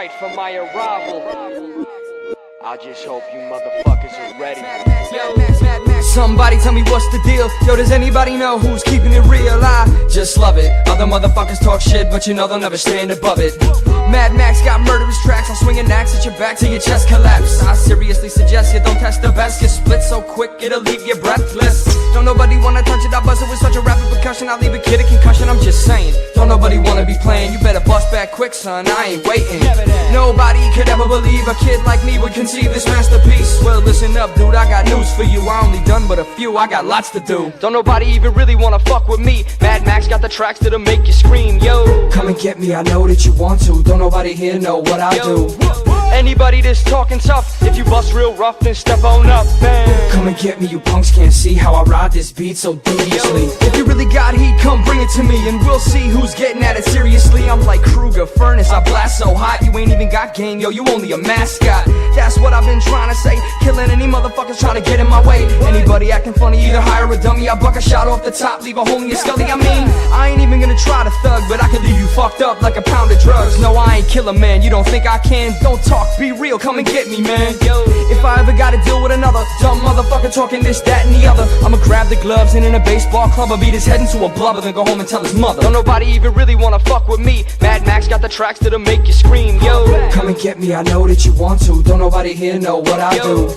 night for my arrival. I just hope you motherfuckers are ready. Somebody tell me what's the deal. Yo, does anybody know who's keeping it real? I just love it. Other motherfuckers talk shit, but you know they'll never stand above it. Mad Max got murderous tracks. I'll swing an axe at your back till your chest collapse. I seriously suggest you don't test the best. Get split so quick it'll leave you breathless. Don't nobody wanna touch it. I buzz it with such a rapid percussion. I'll leave a kid a concussion. I'm just saying. Don't nobody wanna be playing. You better bust back quick, son. I ain't waiting. Nobody could ever believe a kid like me would conceive this masterpiece. Well, listen up, dude. I got news for you. I only done but a few. I got lots to do. Don't nobody even really wanna fuck with me. Mad Max got the tracks that'll make you scream. Yo, come and get me. I know that you want to. Don't nobody here know what I do. Anybody that's talking tough, if you bust real rough, then step on up, man. Come and get me. You punks can't see how I ride this beat so deviously. If you really got heat, come bring it to me, and we'll see who's getting at it seriously. I'm like Kruger Furnace. I blast so hot, you ain't even got game. Yo, you only a mascot. That's what I've been trying to say. Killing any motherfuckers trying to get in my way. Anybody acting funny, either hire a dummy. I buck a shot off the top, leave a hole in your scully. I mean, I ain't even gonna try to thug, but I could leave you fucked up like a pound of drugs. No, I ain't killer, man. You don't think I can? Don't talk, be real, come and get me, man. Yo, if I ever gotta deal with another dumb motherfucker talking this, that, and the other, I'ma grab the gloves and in a baseball club, I'll beat his head into a blubber, then go home and tell his mother. Don't nobody even really wanna fuck with me. Mad Max got the tracks that'll make you scream. Yo, come and get me. I know that you want to. Don't nobody here know what I do.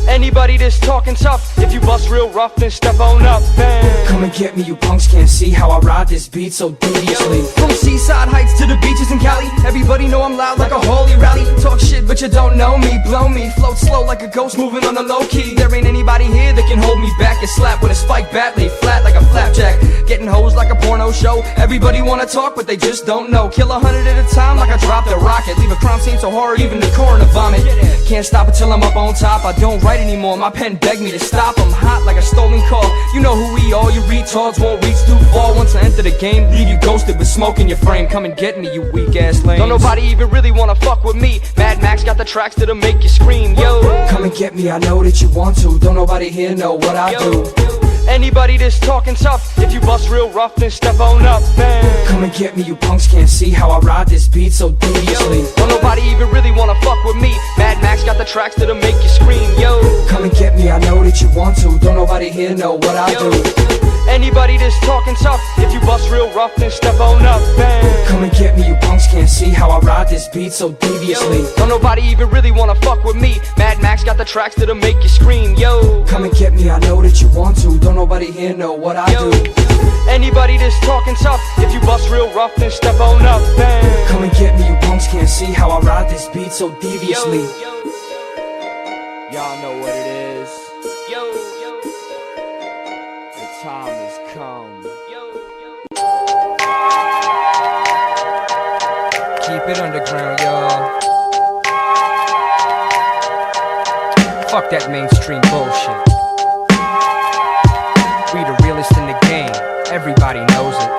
Anybody that's talking tough, if you bust real rough, then step on up, man. Come and get me. You punks can't see how I ride this beat so deviously. From seaside heights to the beaches in Cali, everybody know I'm loud like a holy rally. Talk shit but you don't know me, blow me, float slow like a ghost moving on the low key. There ain't anybody here that can hold me back. Get slapped with a spike bat, lay flat like a flapjack. Getting hoes like a porno show. Everybody wanna talk but they just don't know. Kill 100 at a time like I dropped a rocket. Leave a crime scene so hard even the coroner vomit. Can't stop until I'm up on top. I don't write anymore, my pen begged me to stop. I'm hot like a stolen car. You know who we are, you retards won't reach too far. Once I enter the game, leave you ghosted with smoke in your frame. Come and get me, you weak ass lames. Don't nobody even really wanna fuck with me. Mad Max got the tracks that'll make you scream. Yo, come and get me. I know that you want to. Don't nobody here know what I do. Anybody that's talking tough, if you bust real rough, then step on up, man. Come and get me. You punks can't see how I ride this beat so deviously. Don't nobody even really wanna fuck with me. Mad Max got the tracks that'll make you scream. Yo, come and get me. I know that you want to. Don't nobody here know what I do. Anybody that's talking tough, if you bust real rough, then step on up, man. Come and get me. You punks can't see how I ride this beat so deviously. Don't nobody even really wanna fuck with me. Mad Max got the tracks that'll make you scream. Yo, come and get me. I know that you want to. Don't nobody here know what I do. Anybody that's talking tough, if you bust real rough, then step on up, man. Come and get me. You punks can't see how I ride this beat so deviously. Y'all know what it is. The time has come. Keep it underground, y'all. Fuck that mainstream bullshit. We the realest in the game. Everybody knows it.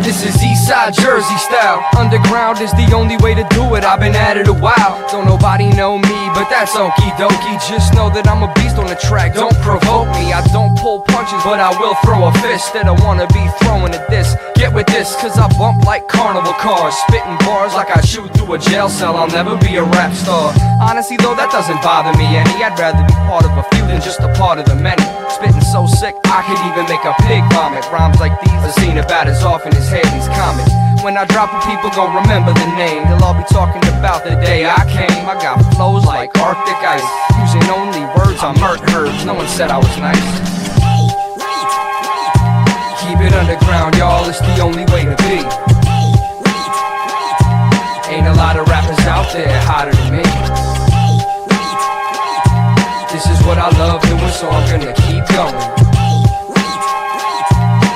This is Eastside Jersey style. Underground is the only way to do it. I've been at it a while. Don't nobody know me, but that's okie dokie. Just know that I'm a beast on the track. Don't provoke me. I don't pull punches, but I will throw a fist that I wanna be throwing at this. Get with this, cause I bump like carnival cars. Spitting bars like I shoot through a jail cell. I'll never be a rap star. Honestly though, that doesn't bother me any. I'd rather be part of a few than just a part of the many. Spitting so sick, I could even make a pig vomit. Rhymes like these are seen about as often as Haley's Comet. When I drop it, people gon' remember the name. They'll all be talking about the day I came. I got flows like Arctic ice, using only words on murk herbs. No one said I was nice. Keep it underground, y'all, it's the only way to be. Ain't a lot of rappers out there hotter than me. This is what I love doing, so I'm gonna keep going.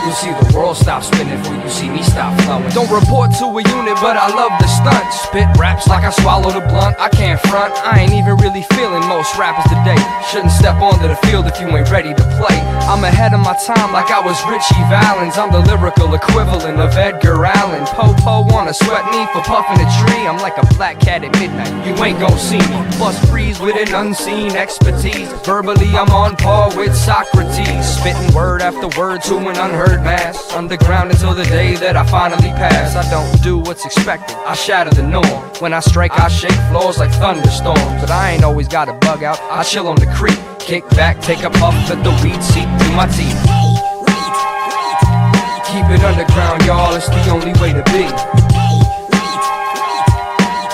You'll see the world stop spinning before you see me stop flowing. Don't report to a unit, but I love the stunt. Spit raps like I swallowed a blunt. I can't front, I ain't even really feeling most rappers today. Shouldn't step onto the field if you ain't ready to play. I'm ahead of my time like I was Richie Valens. I'm the lyrical equivalent of Edgar Allan. Po-po wanna sweat me for puffing a tree. I'm like a black cat at midnight, you ain't gon' see me. Bust freeze with an unseen expertise. Verbally I'm on par with Socrates. Spitting word after word to an unheard mass. Under underground until the day that I finally pass. I don't do what's expected, I shatter the norm. When I strike, I shake floors like thunderstorms. But I ain't always got a bug out, I chill on the creek. Kick back, take a puff, let the weed seep through my teeth. Keep it underground, y'all, it's the only way to be.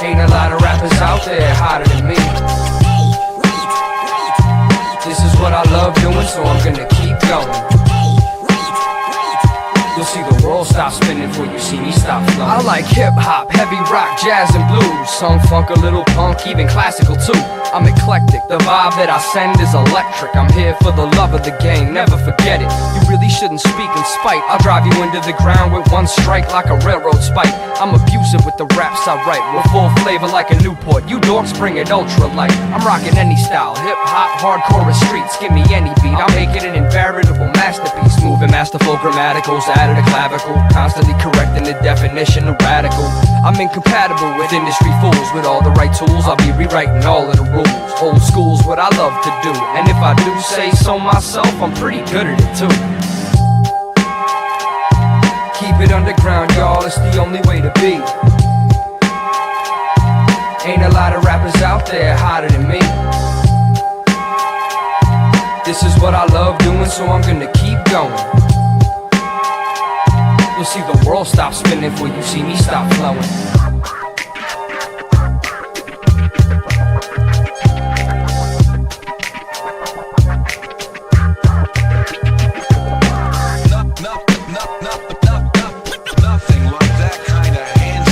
Ain't a lot of rappers out there hotter than me. This is what I love doing, so I'm gonna keep going. You'll see the world stop spinning before you see me stop flowing. I like hip-hop, heavy rock, jazz and blues, some funk, a little punk, even classical too. I'm eclectic, the vibe that I send is electric. I'm here for the love of the game, never forget it. You really shouldn't speak in spite. I'll drive you into the ground with one strike like a railroad spike. I'm abusive with the raps I write, with full flavor like a Newport. You dorks bring it ultra light. I'm rocking any style, hip-hop, hardcore or streets. Give me any beat, I'll make it an inveritable masterpiece. Moving masterful grammaticals, added a clavicle, constantly correcting the definition of radical. I'm incompatible with industry fools. With all the right tools, I'll be rewriting all of the rules. Old school's what I love to do, and if I do say so myself, I'm pretty good at it too. Keep it underground, y'all, it's the only way to be. Ain't a lot of rappers out there hotter than me. This is what I love doing, so I'm gonna keep going. You'll see the world stop spinning before you see me stop flowing. Nothing like that kind of hand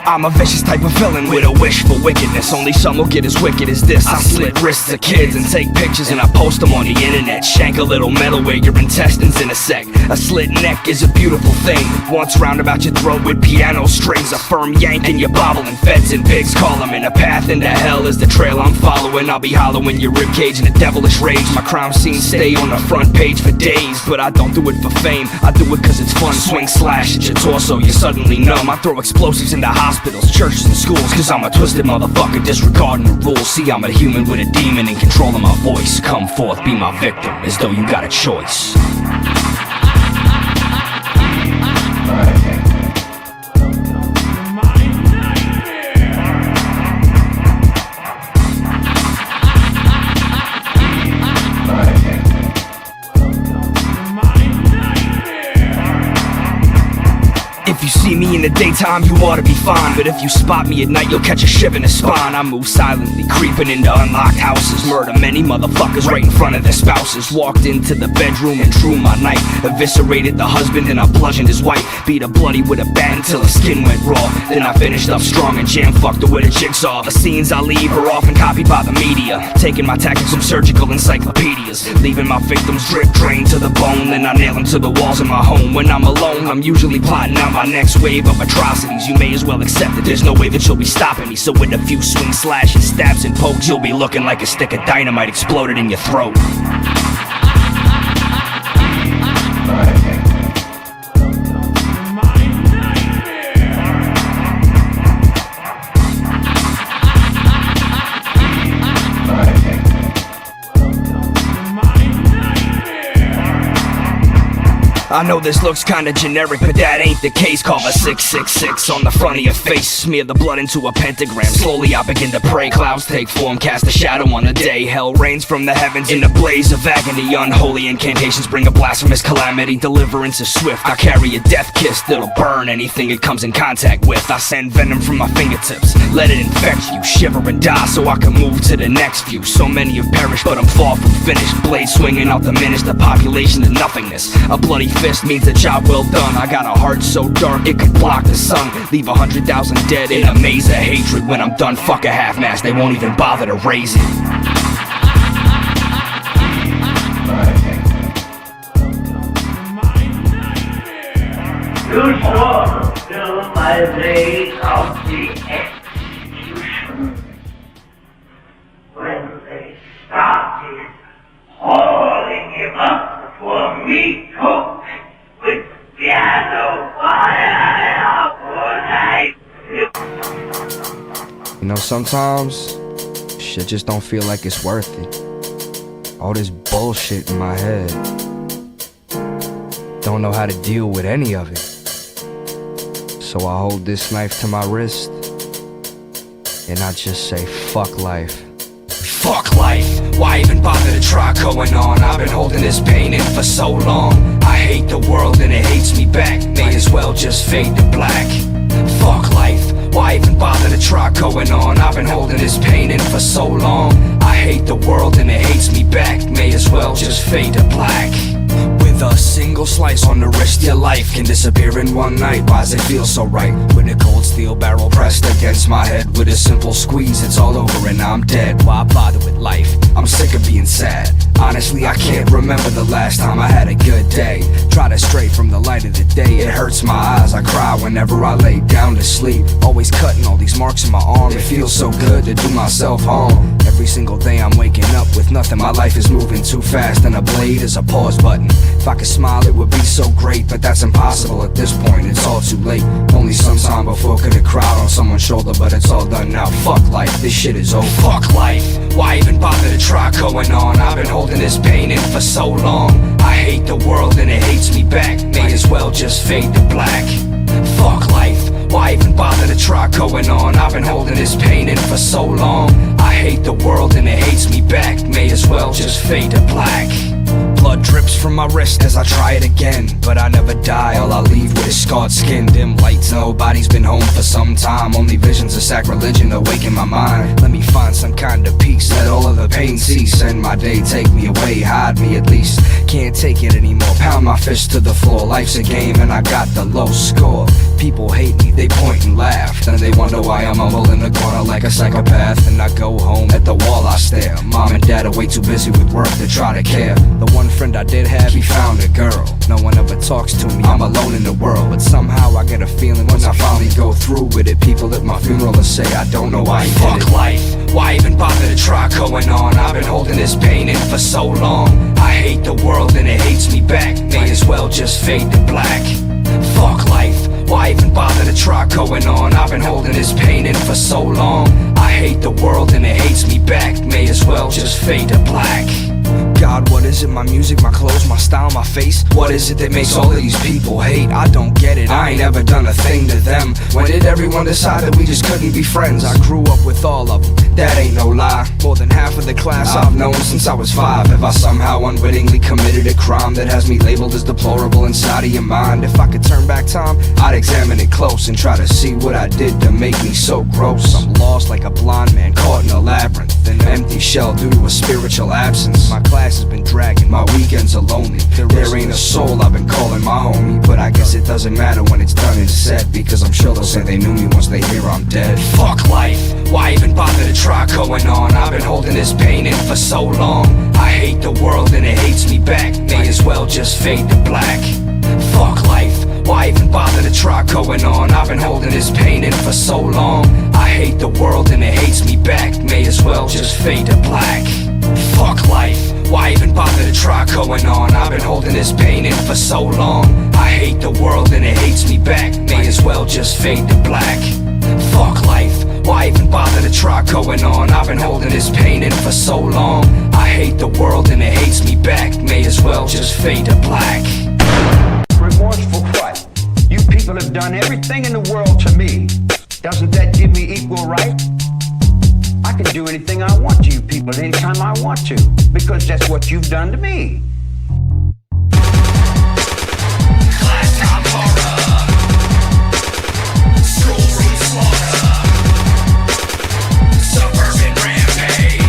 I'm a vicious type of villain with a wish for wickedness. Only some will get as wicked as this. I slit wrists of kids and take pictures and I post them on the internet. Shank a little metal where your intestines intersect. A slit neck is a beautiful thing. Once round about your throat with piano strings. A firm yank and you're bobbling. Feds and pigs call them, and a path into hell is the trail I'm following. I'll be hollowing your ribcage in a devilish rage. My crime scenes stay on the front page for days, but I don't do it for fame. I do it cause it's fun. Swing slash at your torso, you're suddenly numb. I throw explosives into hospitals, churches and schools, cause I'm a twisted motherfucker disregarding the rules. See, I'm a human with a demon in control of my voice. Come forth, be my victim, as though you got a choice. If you see me in the daytime, you ought to be fine. But if you spot me at night, you'll catch a shiver in the spine. I move silently, creeping into unlocked houses. Murder many motherfuckers right in front of their spouses. Walked into the bedroom and drew my knife. Eviscerated the husband and I bludgeoned his wife. Beat her bloody with a bat until her skin went raw. Then I finished up strong and jam-fucked her with a jigsaw. The scenes I leave are often copied by the media, taking my tactics from surgical encyclopedias. Leaving my victims drip drained to the bone. Then I nail them to the walls of my home. When I'm alone, I'm usually plotting out my next wave of atrocities. You may as well accept it, there's no way that you'll be stopping me. So with a few swing slashes, stabs and pokes, you'll be looking like a stick of dynamite exploded in your throat. I know this looks kinda generic, but that ain't the case. Carve a 666 on the front of your face, smear the blood into a pentagram. Slowly I begin to pray, clouds take form, cast a shadow on the day. Hell rains from the heavens in a blaze of agony. Unholy incantations bring a blasphemous calamity. Deliverance is swift, I carry a death kiss that'll burn anything it comes in contact with. I send venom from my fingertips, let it infect you. Shiver and die so I can move to the next view. So many have perished, but I'm far from finished. Blade swinging out, diminish the population to nothingness. A bloody fist means a job well done. I got a heart so dark it could block the sun. Leave 100,000 dead in a maze of hatred. When I'm done, fuck a half-mast, they won't even bother to raise it. You swore to my day of the execution. When they started hauling him up for me cook with piano fire for You know, sometimes shit just don't feel like it's worth it. All this bullshit in my head. Don't know how to deal with any of it. So I hold this knife to my wrist and I just say fuck life. Fuck life, why even bother to try going on? I've been holding this pain in for so long. I hate the world and it hates me back. May as well just fade to black. Fuck life, why even bother to try going on? I've been holding this pain in for so long. I hate the world and it hates me back. May as well just fade to black. With a single slice on the wrist, your life can disappear in one night. Why's it feel so right? With a cold steel barrel pressed against my head. With a simple squeeze, it's all over and I'm dead. Why bother with life? I'm sick of being sad. Honestly, I can't remember the last time I had a good day. Try to stray from the light of the day. It hurts my eyes, I cry whenever I lay down to sleep. Always cutting all these marks in my arm. It feels so good to do myself harm. Every single day I'm waking up with nothing. My life is moving too fast and a blade is a pause button. If I could smile it would be so great, but that's impossible at this point, it's all too late. Only some time before could have cried on someone's shoulder, but it's all done now. Fuck life, this shit is over. Fuck life, why even bother to try going on? I've been holding this pain in for so long. I hate the world and it hates me back. May as well just fade to black. Fuck life, why even bother to try going on? I've been holding this pain in for so long. I hate the world and it hates me back. May as well just fade to black. Blood drips from my wrist as I try it again, but I never die, all I leave with is scarred skin. Dim lights, nobody's been home for some time. Only visions of sacrilegion awaken my mind. Let me find some kind of peace, let all of the pain cease. End my day, take me away, hide me at least. Can't take it anymore, pound my fist to the floor. Life's a game and I got the low score. People hate me, they point and laugh. Then they wonder why I'm humble in the corner like a psychopath. And I go home, at the wall I stare. Mom and dad are way too busy with work to try to care. The one friend I did have, he found a girl. No one ever talks to me, I'm alone in the world. But somehow I get a feeling once I finally go through with it, people at my funeral will say I don't know why he did it. Fuck life, why even bother to try going on? I've been holding this pain in for so long. I hate the world and it hates me back. May as well just fade to black. Fuck life, why even bother to try going on? I've been holding this pain in for so long. I hate the world and it hates me back. May as well just fade to black. God, what is it? My music, my clothes, my style, my face? What is it that makes all of these people hate? I don't get it, I ain't ever done a thing to them. When did everyone decide that we just couldn't be friends? I grew up with all of them, that ain't no lie. More than half of the class I've known since I was 5. Have I somehow unwittingly committed a crime that has me labeled as deplorable inside of your mind? If I could turn back time, I'd examine it close and try to see what I did to make me so gross. I'm lost like a blind man caught in a labyrinth, an empty shell due to a spiritual absence. My class has been dragging, my weekends are lonely. There ain't a soul I've been calling my homie, but I guess it doesn't matter when it's done and said, because I'm sure they'll say they knew me once they hear I'm dead. Fuck life, why even bother to try going on? I've been holding this pain in for so long. I hate the world and it hates me back. May as well just fade to black. Fuck life, why even bother to try going on? I've been holding this pain in for so long. I hate the world and it hates me back. May as well just fade to black. Fuck life, why even bother to try going on? I've been holding this pain in for so long. I hate the world and it hates me back. May as well just fade to black. Fuck life, why even bother to try going on? I've been holding this pain in for so long. I hate the world and it hates me back. May as well just fade to black. remorse for what? You people have done everything in the world to me. Doesn't that give me equal right? I can do anything I want to you people anytime I want to, because that's what you've done to me. Class time horror, schoolroom slaughter, suburban rampage,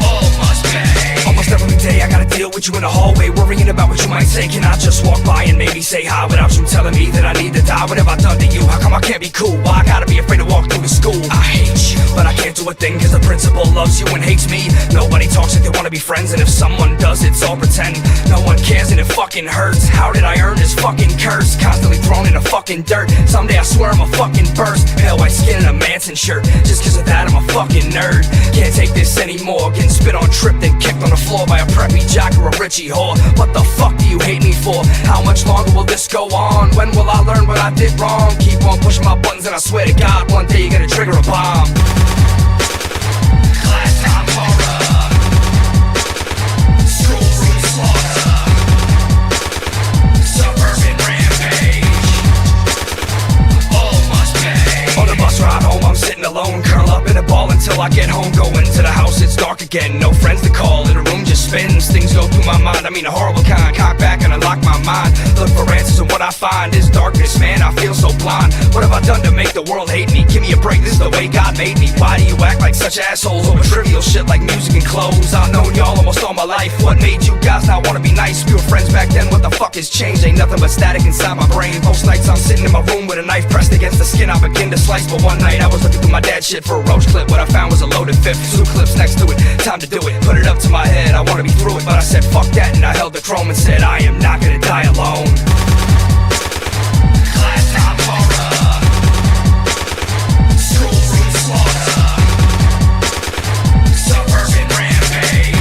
all must pay. Almost every day I gotta deal with you in the hallway, worrying about what you might say. Can I just walk by and maybe say hi without you telling me that I need to die? What have I done to you? How come I can't be cool? Why I gotta be afraid to walk through the school? I hate you, but I can't do a thing cause the principal loves you and hates me. Nobody talks like they wanna be friends, and if someone does, it's all pretend. No one cares and it fucking hurts. How did I earn this fucking curse? Constantly thrown in the fucking dirt. Someday I swear I'ma fucking burst. Pale white skin and a Manson shirt. Just cause of that I'm a fucking nerd. Can't take this anymore. Getting spit on, tripped and kicked on the floor by a preppy jock or a Richie whore. What the fuck do you hate me for? How much longer will this go on? When will I learn what I did wrong? Keep on pushing my buttons and I swear to God, one day you're gonna trigger a bomb. Class time horror, schoolroom slaughter, suburban rampage, all must pay. On the bus ride home I'm sitting alone, curl up in a ball until I get home. Go into the house, it's dark again, no friends to call, and the room just spins. Things go through my mind, I mean a horrible kind. Cock back and unlock my mind, look for answers, and what I find is darkness. Man, I feel so blind. What have I done to make the world hate me? Give me a break, this is the way God made me. Why do you act like such assholes over trivial shit like music and clothes? I've known y'all almost all my life. What made you guys not wanna be nice? We were friends back then, what the fuck has changed? Ain't nothing but static inside my brain. Most nights I'm sitting in my room with a knife pressed against the skin I begin to slice. But one night I was looking through my dad's shit for a roach clip. What I found was a loaded fifth, 2 clips next to it. Time to do it, put it up to my head, I wanna be through it. But I said fuck that and I held the chrome and said I am not gonna die alone. Class time horror, schoolroom slaughter, suburban rampage,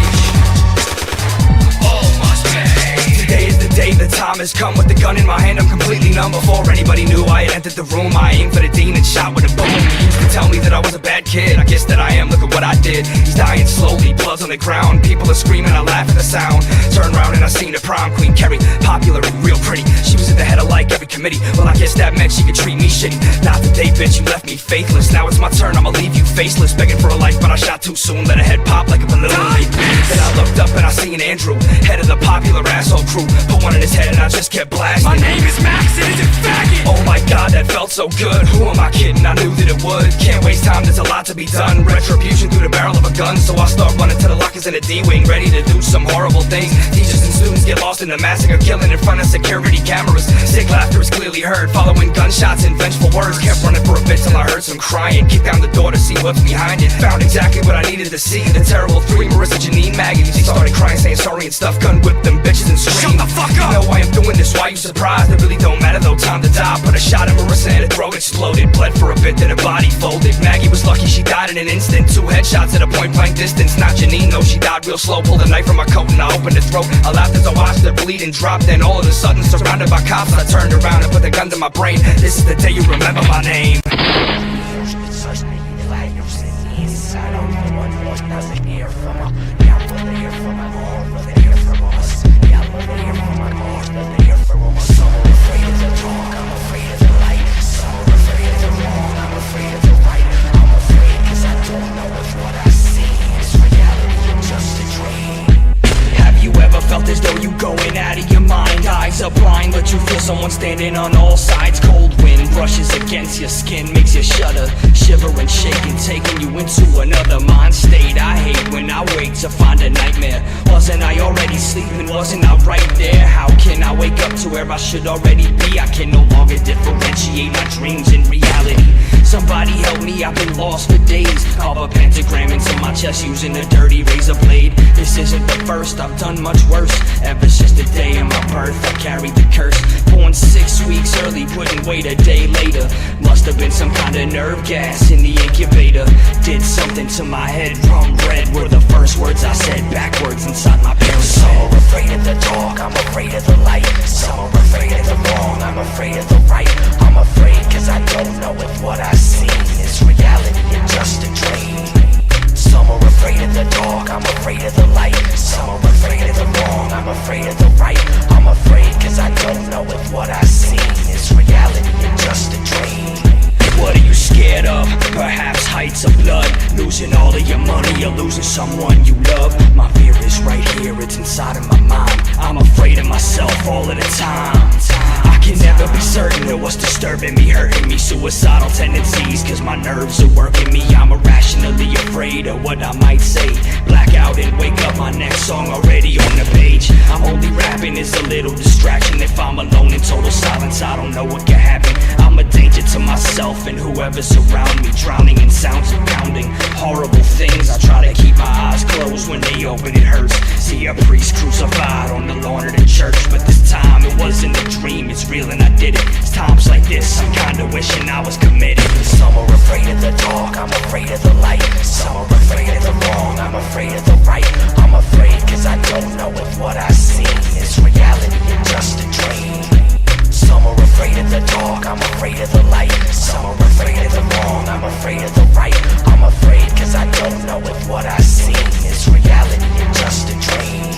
all must pay. Today is the day, the time has come. With the gun in my hand I'm completely numb. Before anybody knew I had entered the room, I aimed for the dean and shot with a boom. He used to tell me that I was a bad kid, I guess that I am, look at what I did. He's dying slowly, blood's on the ground, people are screaming, I laugh at the sound. Turn around and I seen the prom queen, Carrie, popular and real pretty. She was at the head of like every committee, well I guess that meant she could treat me shitty. Not today bitch, you left me faithless, now it's my turn, I'ma leave you faceless. Begging for a life but I shot too soon, let a head pop like a balloon. Then I looked up and I seen Andrew, head of the popular asshole crew. Put one in his head and I just kept blasting. My name is Max, it is a faggot. Oh my god, that felt so good. Who am I kidding? I knew that it would. Can't waste time, there's a lot to be done. Retribution through the barrel of a gun. So I start running to the lockers in a D-wing, ready to do some horrible things. Teachers and students get lost in the massacre, killing in front of security cameras. Sick laughter is clearly heard, following gunshots and vengeful words. Kept running for a bit till I heard some crying. Kicked down the door to see what's behind it. Found exactly what I needed to see. The terrible 3, Marissa, Janine, Maggie. She started crying, saying sorry and stuff. Gun whipped them bitches and screamed. Shut the fuck up! You know why I'm doing this, why you surprised? It really don't matter though, time to die. Put a shot at Marissa and her throat exploded. Bled for a bit, then her body folded. Maggie was lucky, she died in an instant. 2 headshots at a point blank distance. Not Janine though, she died real slow. Pulled a knife from my coat and I opened her throat. I laughed as I watched her bleed and drop. Then all of a sudden, surrounded by cops, I turned around and put the gun to my brain. This is the day you remember my name. Felt as though you going out of your mind. Eyes are blind, but you feel someone standing on all sides. Cold wind brushes against your skin, makes you shudder, shiver and shake, and taking you into another mind state. I hate when I wake to find a nightmare. Wasn't I already sleeping? Wasn't I right there? How can I wake up to where I should already be? I can no longer differentiate my dreams and reality. Somebody help me, I've been lost for days. Carve a pentagram into my chest using a dirty razor blade. This isn't the first, I've done much worse. Ever since the day of my birth, I carried the curse. Born 6 weeks early, wouldn't wait a day later. Must have been some kind of nerve gas in the incubator. Did something to my head, rum red were the first words I said backwards inside my parents' head. Some are afraid of the dark, I'm afraid of the light. Some are afraid of the wrong, I'm afraid of the right. I'm afraid cause I don't know if what I see is reality or just a dream. Some are afraid of the dark, I'm afraid of the light. Some are afraid of the wrong, I'm afraid of the right. I'm afraid cause I heights of blood, losing all of your money or losing someone you love. My fear is right here, it's inside of my mind. I'm afraid of myself all of the time. I can never be certain of what's disturbing me, hurting me. Suicidal tendencies, cause my nerves are working me. I'm irrationally afraid of what I might say. Black out and wake up, my next song already on the page. I'm only rapping is a little distraction. If I'm alone in total silence, I don't know what can happen. I'm a danger to myself and whoever's around me, drowning in sounds of pounding horrible things. I try to keep my eyes closed, when they open it hurts. See a priest crucified on the lawn of the church, but this time it wasn't a dream, it's real and I did it. It's times like this, I'm kinda wishing I was committed. Some are afraid of the dark, I'm afraid of the light. Some are afraid of the wrong, I'm afraid of the right. I'm afraid cause I don't know if what I see is reality or just a dream. Some are afraid of the dark, I'm afraid of the light. Some are afraid of the wrong, I'm afraid of the right. I'm afraid cause I don't know if what I see is reality or just a dream.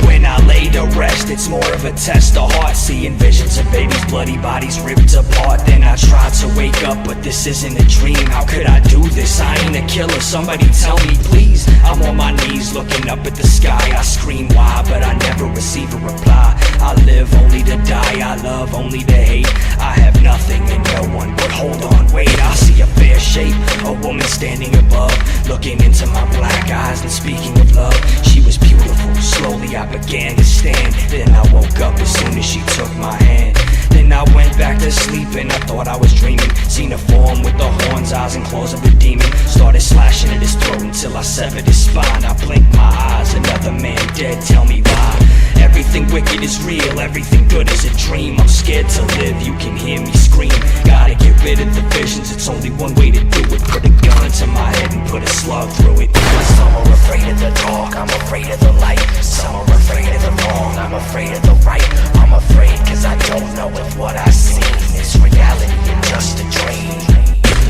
When I lay to rest, it's more of a test of heart. Seeing visions of babies' bloody bodies ripped apart. Then I try to wake up, but this isn't a dream. How could I do this? I ain't a killer, somebody tell me please. I'm on my knees looking up at the sky. I scream why, but I never receive a reply. I live only to die, I love only to hate. I have nothing and no one, but hold on, wait. I see a fair shape, a woman standing above, looking into my black eyes and speaking of love. She was beautiful, slowly I began to stand. Then I woke up as soon as she took my hand. Then I went back to sleep and I thought I was dreaming. Seen a form with the horns, eyes and claws of a demon. Started slashing at his throat until I severed his spine. I blinked my eyes, another man dead, tell me why. Everything wicked is real, everything good is a dream. I'm scared to live, you can hear me scream. Gotta get rid of the visions, it's only one way to do it. Put a gun to my head and put a slug through it. Some are afraid of the dark, I'm afraid of the light. Some are afraid of the wrong, I'm afraid of the right. I'm afraid cause I don't know if what I see is reality or just a dream.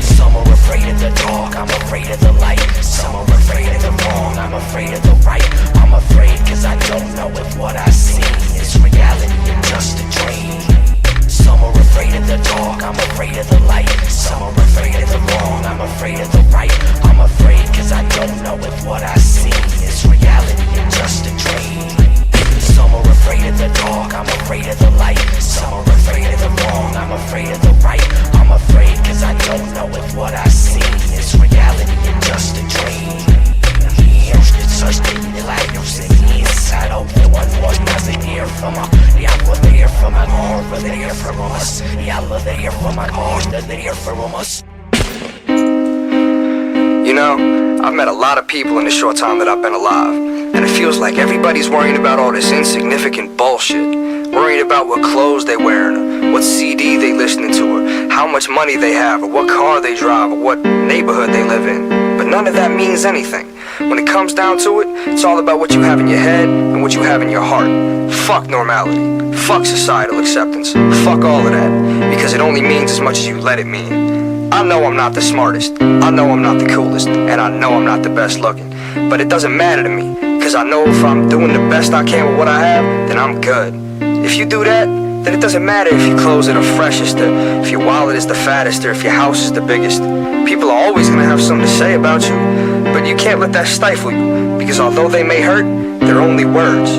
Some are afraid of the dark, I'm afraid of the light. Some are afraid of the wrong, I'm afraid of the right. I'm afraid cause I don't know if what I see is reality or just a dream. Some are afraid of the dark, I'm afraid of the light. Some are afraid of the wrong, I'm afraid of the right. I'm afraid cause I don't know if what I see is reality or just a dream. Some are afraid of the dark, I'm afraid of the light. Some are afraid of the wrong, I'm afraid of the right. I'm afraid cause I don't know if what I see is reality or just a dream. You know, I've met a lot of people in the short time that I've been alive, and it feels like everybody's worrying about all this insignificant bullshit. Worried about what clothes they wearing, or what CD they listening to, or how much money they have, or what car they drive, or what neighborhood they live in. But none of that means anything. When it comes down to it, it's all about what you have in your head and what you have in your heart. Fuck normality. Fuck societal acceptance. Fuck all of that. Because it only means as much as you let it mean. I know I'm not the smartest. I know I'm not the coolest. And I know I'm not the best looking. But it doesn't matter to me. Cause I know if I'm doing the best I can with what I have, then I'm good. If you do that, then it doesn't matter if your clothes are the freshest, or if your wallet is the fattest, or if your house is the biggest. People are always gonna have something to say about you, but you can't let that stifle you, because although they may hurt, they're only words.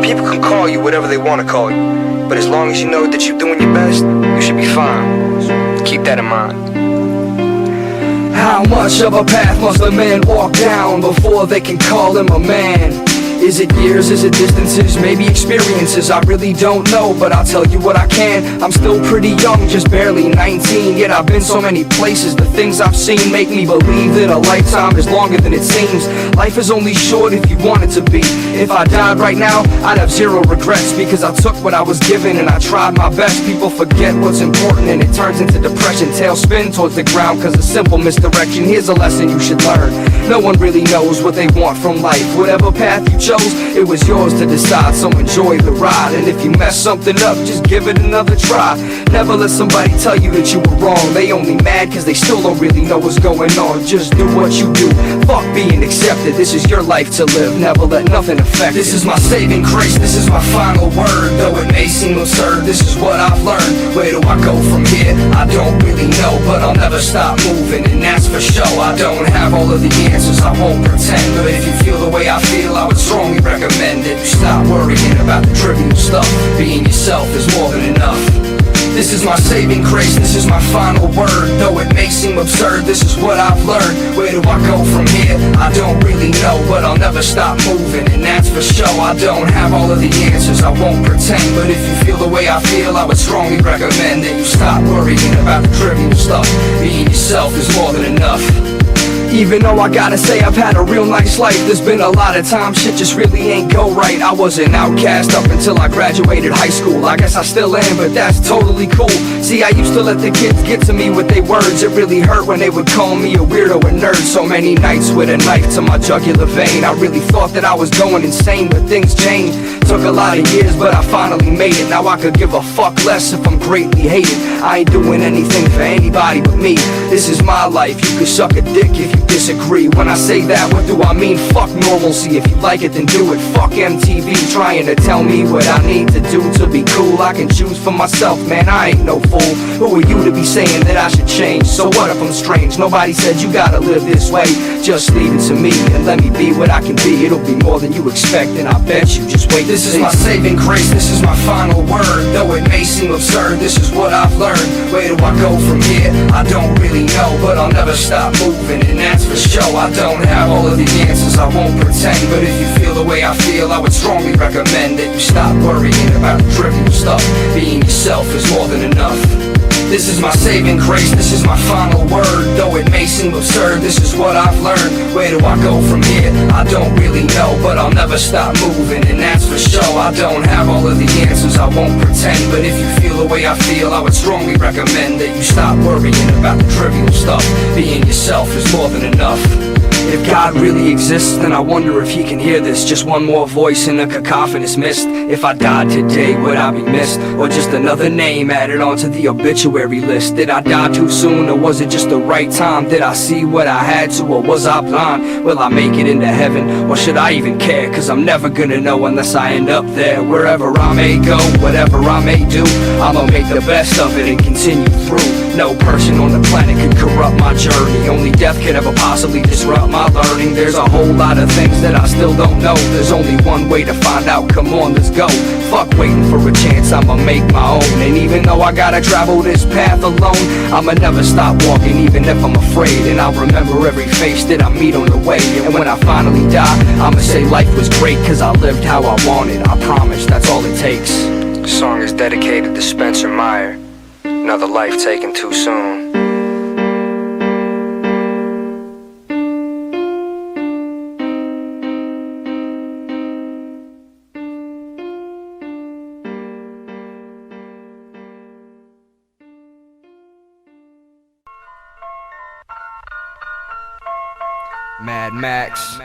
People can call you whatever they want to call you, but as long as you know that you're doing your best, you should be fine. So keep that in mind. How much of a path must a man walk down before they can call him a man? Is it years, is it distances, maybe experiences? I really don't know, but I'll tell you what I can. I'm still pretty young, just barely 19, yet I've been so many places. The things I've seen make me believe that a lifetime is longer than it seems. Life is only short if you want it to be. If I died right now, I'd have zero regrets, because I took what I was given and I tried my best. People forget what's important and it turns into depression. Tailspin towards the ground cause of simple misdirection. Here's a lesson you should learn. No one really knows what they want from life. Whatever path you chose, it was yours to decide, so enjoy the ride. And if you mess something up, just give it another try. Never let somebody tell you that you were wrong. They only mad cause they still don't really know what's going on. Just do what you do, fuck being accepted. accept it. This is your life to live, never let nothing affect it. This is my saving grace, this is my final word. Though it may seem absurd, this is what I've learned. Where do I go from here? I don't really know, but I'll never stop moving, and that's for sure. I don't have all of the answers, I won't pretend, but if you feel the way I feel, I would strongly recommend that you stop worrying about the trivial stuff. Being yourself is more than enough. This is my saving grace, this is my final word. Though it may seem absurd, this is what I've learned. Where do I go from here? I don't really know, but I'll never stop moving, and that's for sure. I don't have all of the answers, I won't pretend, but if you feel the way I feel, I would strongly recommend that you stop worrying about the trivial stuff. Being yourself is more than enough. Even though I gotta say I've had a real nice life, there's been a lot of times shit just really ain't go right. I was an outcast up until I graduated high school. I guess I still am, but that's totally cool. See, I used to let the kids get to me with their words. It really hurt when they would call me a weirdo and nerd. So many nights with a knife to my jugular vein. I really thought that I was going insane, but things changed. Took a lot of years, but I finally made it. Now I could give a fuck less if I'm greatly hated. I ain't doing anything for anybody but me. This is my life, you can suck a dick if you disagree. When I say that, what do I mean? Fuck normalcy. If you like it, then do it. Fuck MTV trying to tell me what I need to do to be cool. I can choose for myself, man, I ain't no fool. Who are you to be saying that I should change? So what if I'm strange? Nobody said you gotta live this way. Just leave it to me and let me be what I can be. It'll be more than you expect, and I bet you just wait. This is my saving grace, this is my final word. Though it may seem absurd, this is what I've learned. Where do I go from here? I don't really know, but I'll never stop moving, and that's for sure. I don't have all of the answers, I won't pretend, but if you feel the way I feel, I would strongly recommend that you stop worrying about the trivial stuff. Being yourself is more than enough. This is my saving grace, this is my final word. Though it may seem absurd, this is what I've learned. Where do I go from here? I don't really know, but I'll never stop moving, and that's for sure. I don't have all of the answers, I won't pretend, but if you feel the way I feel, I would strongly recommend that you stop worrying about the trivial stuff. Being yourself is more than enough. If God really exists, then I wonder if he can hear this. Just one more voice in a cacophonous mist. If I died today, would I be missed? Or just another name added onto the obituary list? Did I die too soon, or was it just the right time? Did I see what I had to, or was I blind? Will I make it into heaven, or should I even care? Cause I'm never gonna know unless I end up there. Wherever I may go, whatever I may do, I'ma make the best of it and continue through. No person on the planet could corrupt my journey. Only death could ever possibly disrupt my learning. There's a whole lot of things that I still don't know. There's only one way to find out, come on, let's go. Fuck waiting for a chance, I'ma make my own. And even though I gotta travel this path alone, I'ma never stop walking even if I'm afraid. And I'll remember every face that I meet on the way. And when I finally die, I'ma say life was great, cause I lived how I wanted. I promise, that's all it takes. The song is dedicated to Spencer Meyer. Another life taken too soon. Mad Max.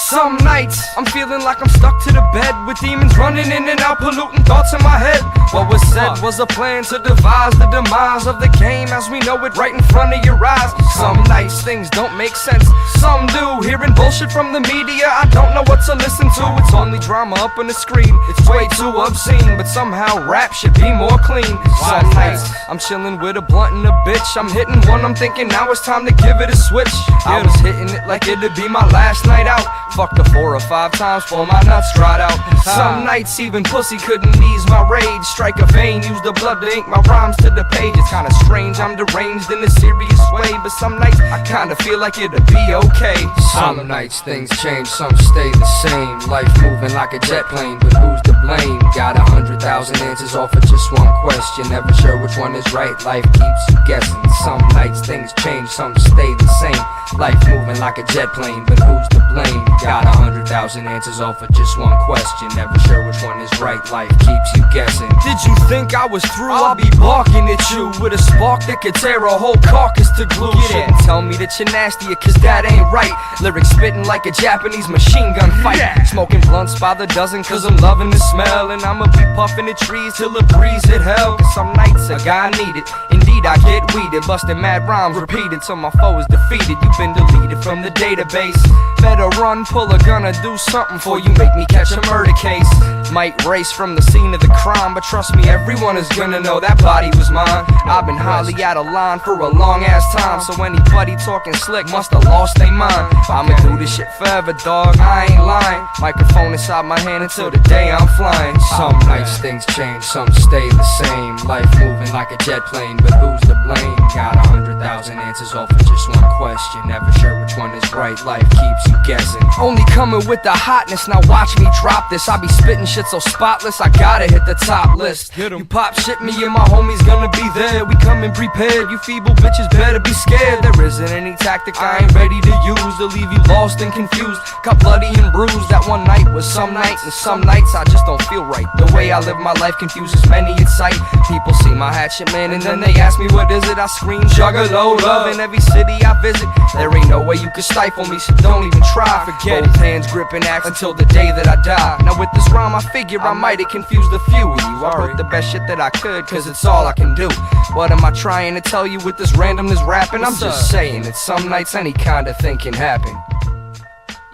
Some nights I'm feeling like I'm stuck to the bed with demons running in and out, polluting thoughts in my head. What was said was a plan to devise the demise of the game as we know it right in front of your eyes. Some nights things don't make sense, some do. Hearing bullshit from the media, I don't know what to listen to. It's only drama up on the screen, it's way too obscene, but somehow rap should be more clean. Some nights I'm chilling with a blunt and a bitch, I'm hitting one, I'm thinking now it's time to give it a switch. I was hitting it like it'd be my last night out. Fucked her 4 or 5 times for my nuts dried out. Some nights even pussy couldn't ease my rage. Strike a vein, use the blood to ink my rhymes to the page. It's kinda strange, I'm deranged in a serious way, but some nights I kinda feel like it'll be okay. Some nights things change, some stay the same. Life moving like a jet plane, but who's to blame? Got 100,000 answers off of just one question. Never sure which one is right, life keeps you guessing. Some nights things change, some stay the same. Life moving like a jet plane, but who's to blame? Got 100,000 answers all for just one question. Never sure which one is right, life keeps you guessing. Did you think I was through? I'll be barking at you with a spark that could tear a whole carcass to glue. Shouldn't tell me that you're nastier, cause that ain't right. Lyrics spitting like a Japanese machine gun fight. Smoking blunts by the dozen cause I'm loving the smell. And I'ma be puffing the trees till the breeze hit hell. Cause some nights a guy need it. Indeed heat, I get weeded, busting mad rhymes, repeated till my foe is defeated. You've been deleted from the database. Better run, pull a gun, or do something for you make me catch a murder case. Might race from the scene of the crime, but trust me, everyone is gonna know that body was mine. I've been highly out of line for a long ass time, so anybody talking slick must've lost their mind. I'ma do this shit forever, dog, I ain't lying. Microphone inside my hand until the day I'm flying. Some nights things change, some stay the same. Life moving like a jet plane, but who's to blame? Got 100,000 answers all for just one question. Never sure which one is right, life keeps you guessing. Only coming with the hotness, now watch me drop this. I be spitting shit so spotless, I gotta hit the top list. You pop shit, me and my homies gonna be there. We coming prepared, you feeble bitches better be scared. There isn't any tactic I ain't ready to use to leave you lost and confused. Got bloody and bruised, that one night was some nights, and some nights I just don't feel right. The way I live my life confuses many at sight. People see my hatchet man and then they ask me what is it. I scream juggalo, love in every city I visit. There ain't no way you can stifle me, so don't even try. Forget both hands gripping axe until the day that I die. Now with this rhyme I figure I might have confused a few of you. I wrote the best shit that I could, cause it's all I can do. What am I trying to tell you with this randomness rapping? I'm just saying that some nights any kind of thing can happen.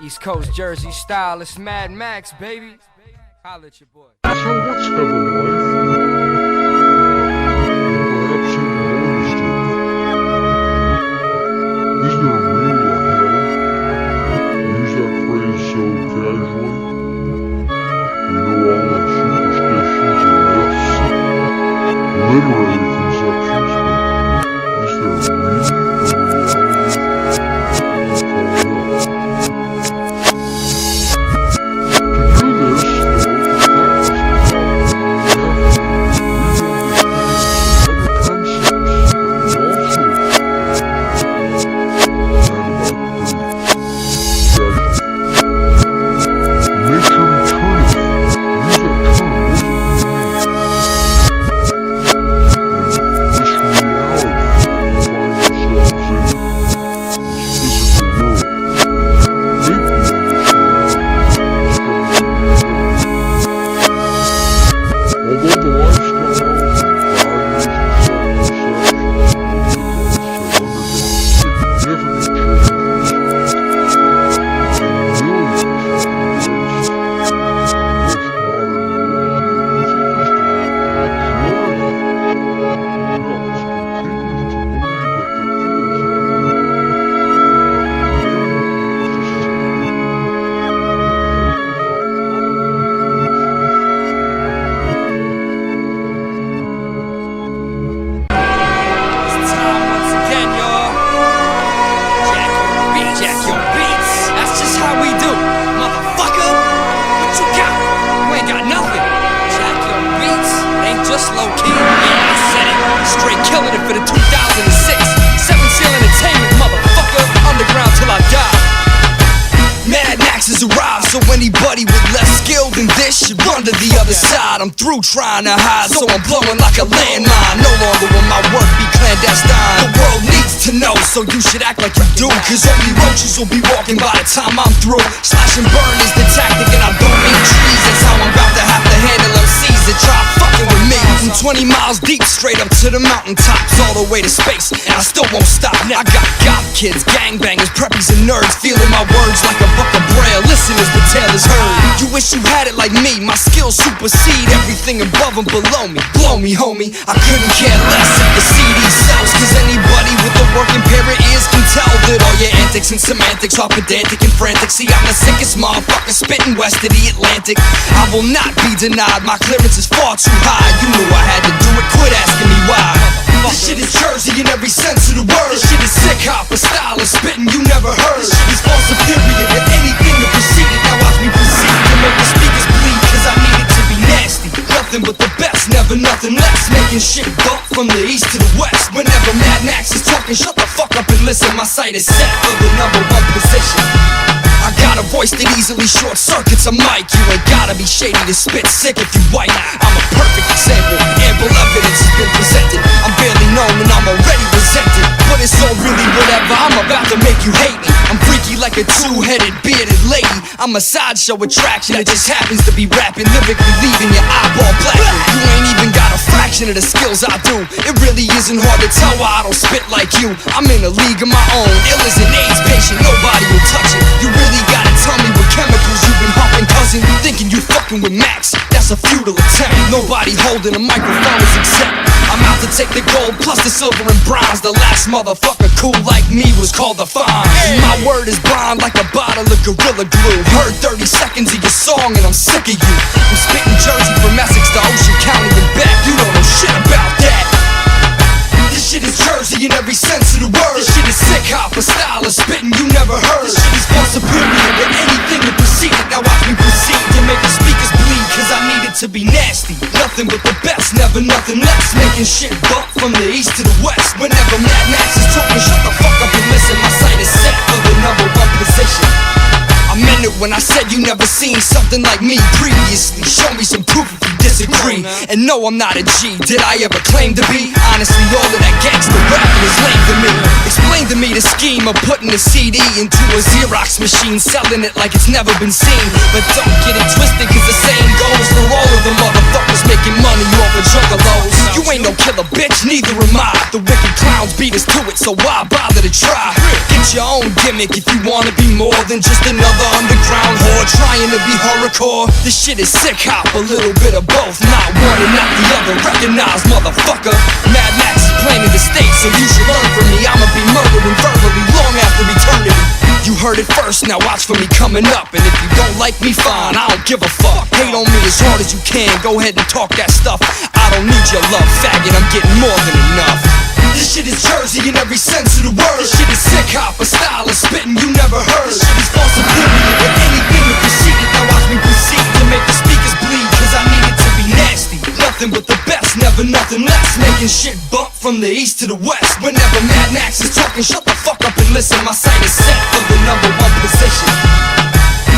East Coast Jersey style, it's Mad Max, baby. Holla at your boy. So what's heaven like? Perhaps even more mysterious. Is there really a hell? We use that phrase so casually. We know all the superstitions and myths, literary conceptions, but is there really a reality? So anybody with less skill than this should run to the other side. I'm through trying to hide, so I'm blowing like a landmine. No longer will my work be clandestine. The world needs to know, so you should act like you do, cause only roaches will be walking by the time I'm through. Slash and burn is the tactic, and I don't mean trees. That's how I'm about to have to handle MCs that try fucking with me. From 20 miles deep, straight up to the mountaintops, all the way to space, and I still won't stop. I got goth kids, gangbangers, preppies and nerds, feeling my words like a buck of braille. Listen as the tale is heard. You wish you had it like me. My skills supersede everything above and below me. Blow me, homie, I couldn't care less if the CD sells, cause anybody with a working pair of ears can tell that all your antics and semantics are pedantic and frantic. See, I'm the sickest motherfucker spitting west of the Atlantic. I will not be denied, my clearance is far too high. You knew I had to do it, quit asking me why. This shit is Jersey in every sense of the word. This shit is sick hop, a style of spitting you never heard. This shit is far superior than anything that preceded. Now watch me proceed to make the speakers bleed, cause I need it to be nasty. Nothing but the best, never nothing less. Making shit bump from the east to the west. Whenever Mad Max is talking, shut the fuck up and listen. My sight is set for the #1 position. I got a voice that easily short circuits a mic. You ain't gotta be shady to spit sick if you white. I'm a perfect example, ample evidence has been presented. I'm barely known and I'm already resented, but it's all really whatever. I'm about to make you hate me. I'm freaky like a two-headed bearded lady. I'm a sideshow attraction that just happens to be rapping, lyrically leaving your eyeball black. You ain't even got a fraction of the skills I do. It really isn't hard to tell why I don't spit like you. I'm in a league of my own, ill as an AIDS patient, nobody will touch it. You really gotta tell me what chemicals you've been humping, cousin. Thinking you fucking with Max, that's a futile attempt. Nobody holding a microphone is exempt. I'm out to take the gold plus the silver and bronze. The last motherfucker cool like me was called the Fonz. My word is bond like a bottle of Gorilla Glue. Heard 30 seconds of your song and I'm sick of you. I'm spitting Jersey from Essex to Ocean County and back. You don't know shit about that. This shit is Jersey in every sense of the word. This shit is sick hop, a style of spitting you never heard. This shit is far superior to anything that preceded. Now watch me proceed to make the speakers bleed, cause I need it to be nasty. Nothing but the best, never nothing less. Making shit bump from the east to the west. Whenever Mad Max is talking, shut the fuck up and listen. My sight is set for the #1 position. I meant it when I said you never seen something like me previously. Show me some proof if you disagree. And no, I'm not a G, did I ever claim to be? Honestly, all of that gangster rapping is lame to me. Explain to me the scheme of putting a CD into a Xerox machine, selling it like it's never been seen. But don't get it twisted, cause the same goes for all of the motherfuckers making money off of juggalos. You ain't no killer bitch, neither am I. The wicked clowns beat us to it, so why bother to try? Get your own gimmick if you wanna be more than just another underground whore trying to be horrorcore. This shit is sick hop, a little bit of both, not one and not the other. Recognize, motherfucker. Mad Max is planning the state, so you should learn from me. I'ma be murdering verbally long after eternity. You heard it first, now watch for me coming up. And if you don't like me, fine, I don't give a fuck. Hate on me as hard as you can, go ahead and talk that stuff. I don't need your love, faggot, I'm getting more than enough. This shit is Jersey in every sense of the word. This shit is sick hop, a style of spitting you never heard. This shit is far superior to anything that preceded. Now watch me proceed to make the speakers bleed, cause I need it to be nasty. Nothing but the best, never nothing less. Making shit bump from the east to the west. Whenever Mad Max is talking, shut the fuck up and listen. My sight is set for the #1 position.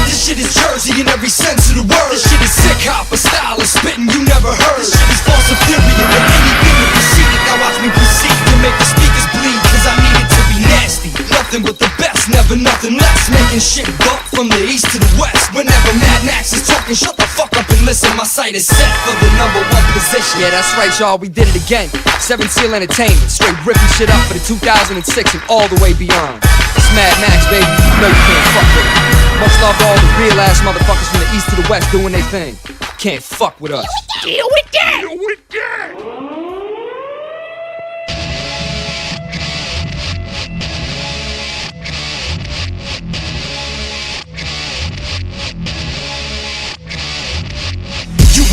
This shit is Jersey in every sense of the word. This shit is sick hop, a style of spitting you never heard. This shit is far superior to anything that preceded. Now watch me proceed to make the speakers bleed, cause I need it to be nasty. Nothing but the best, never nothing less. Making shit bump from the east to the west. Whenever Mad Max is talking, shut the fuck up and listen. My sight is set for the #1 position. Yeah, that's right, y'all, we did it again. 7 Seal Entertainment, straight ripping shit up for the 2006 and all the way beyond. It's Mad Max, baby, you know you can't fuck with it. Much love to all the real ass motherfuckers from the east to the west doing their thing. Can't fuck with us. Deal with that! Deal with that!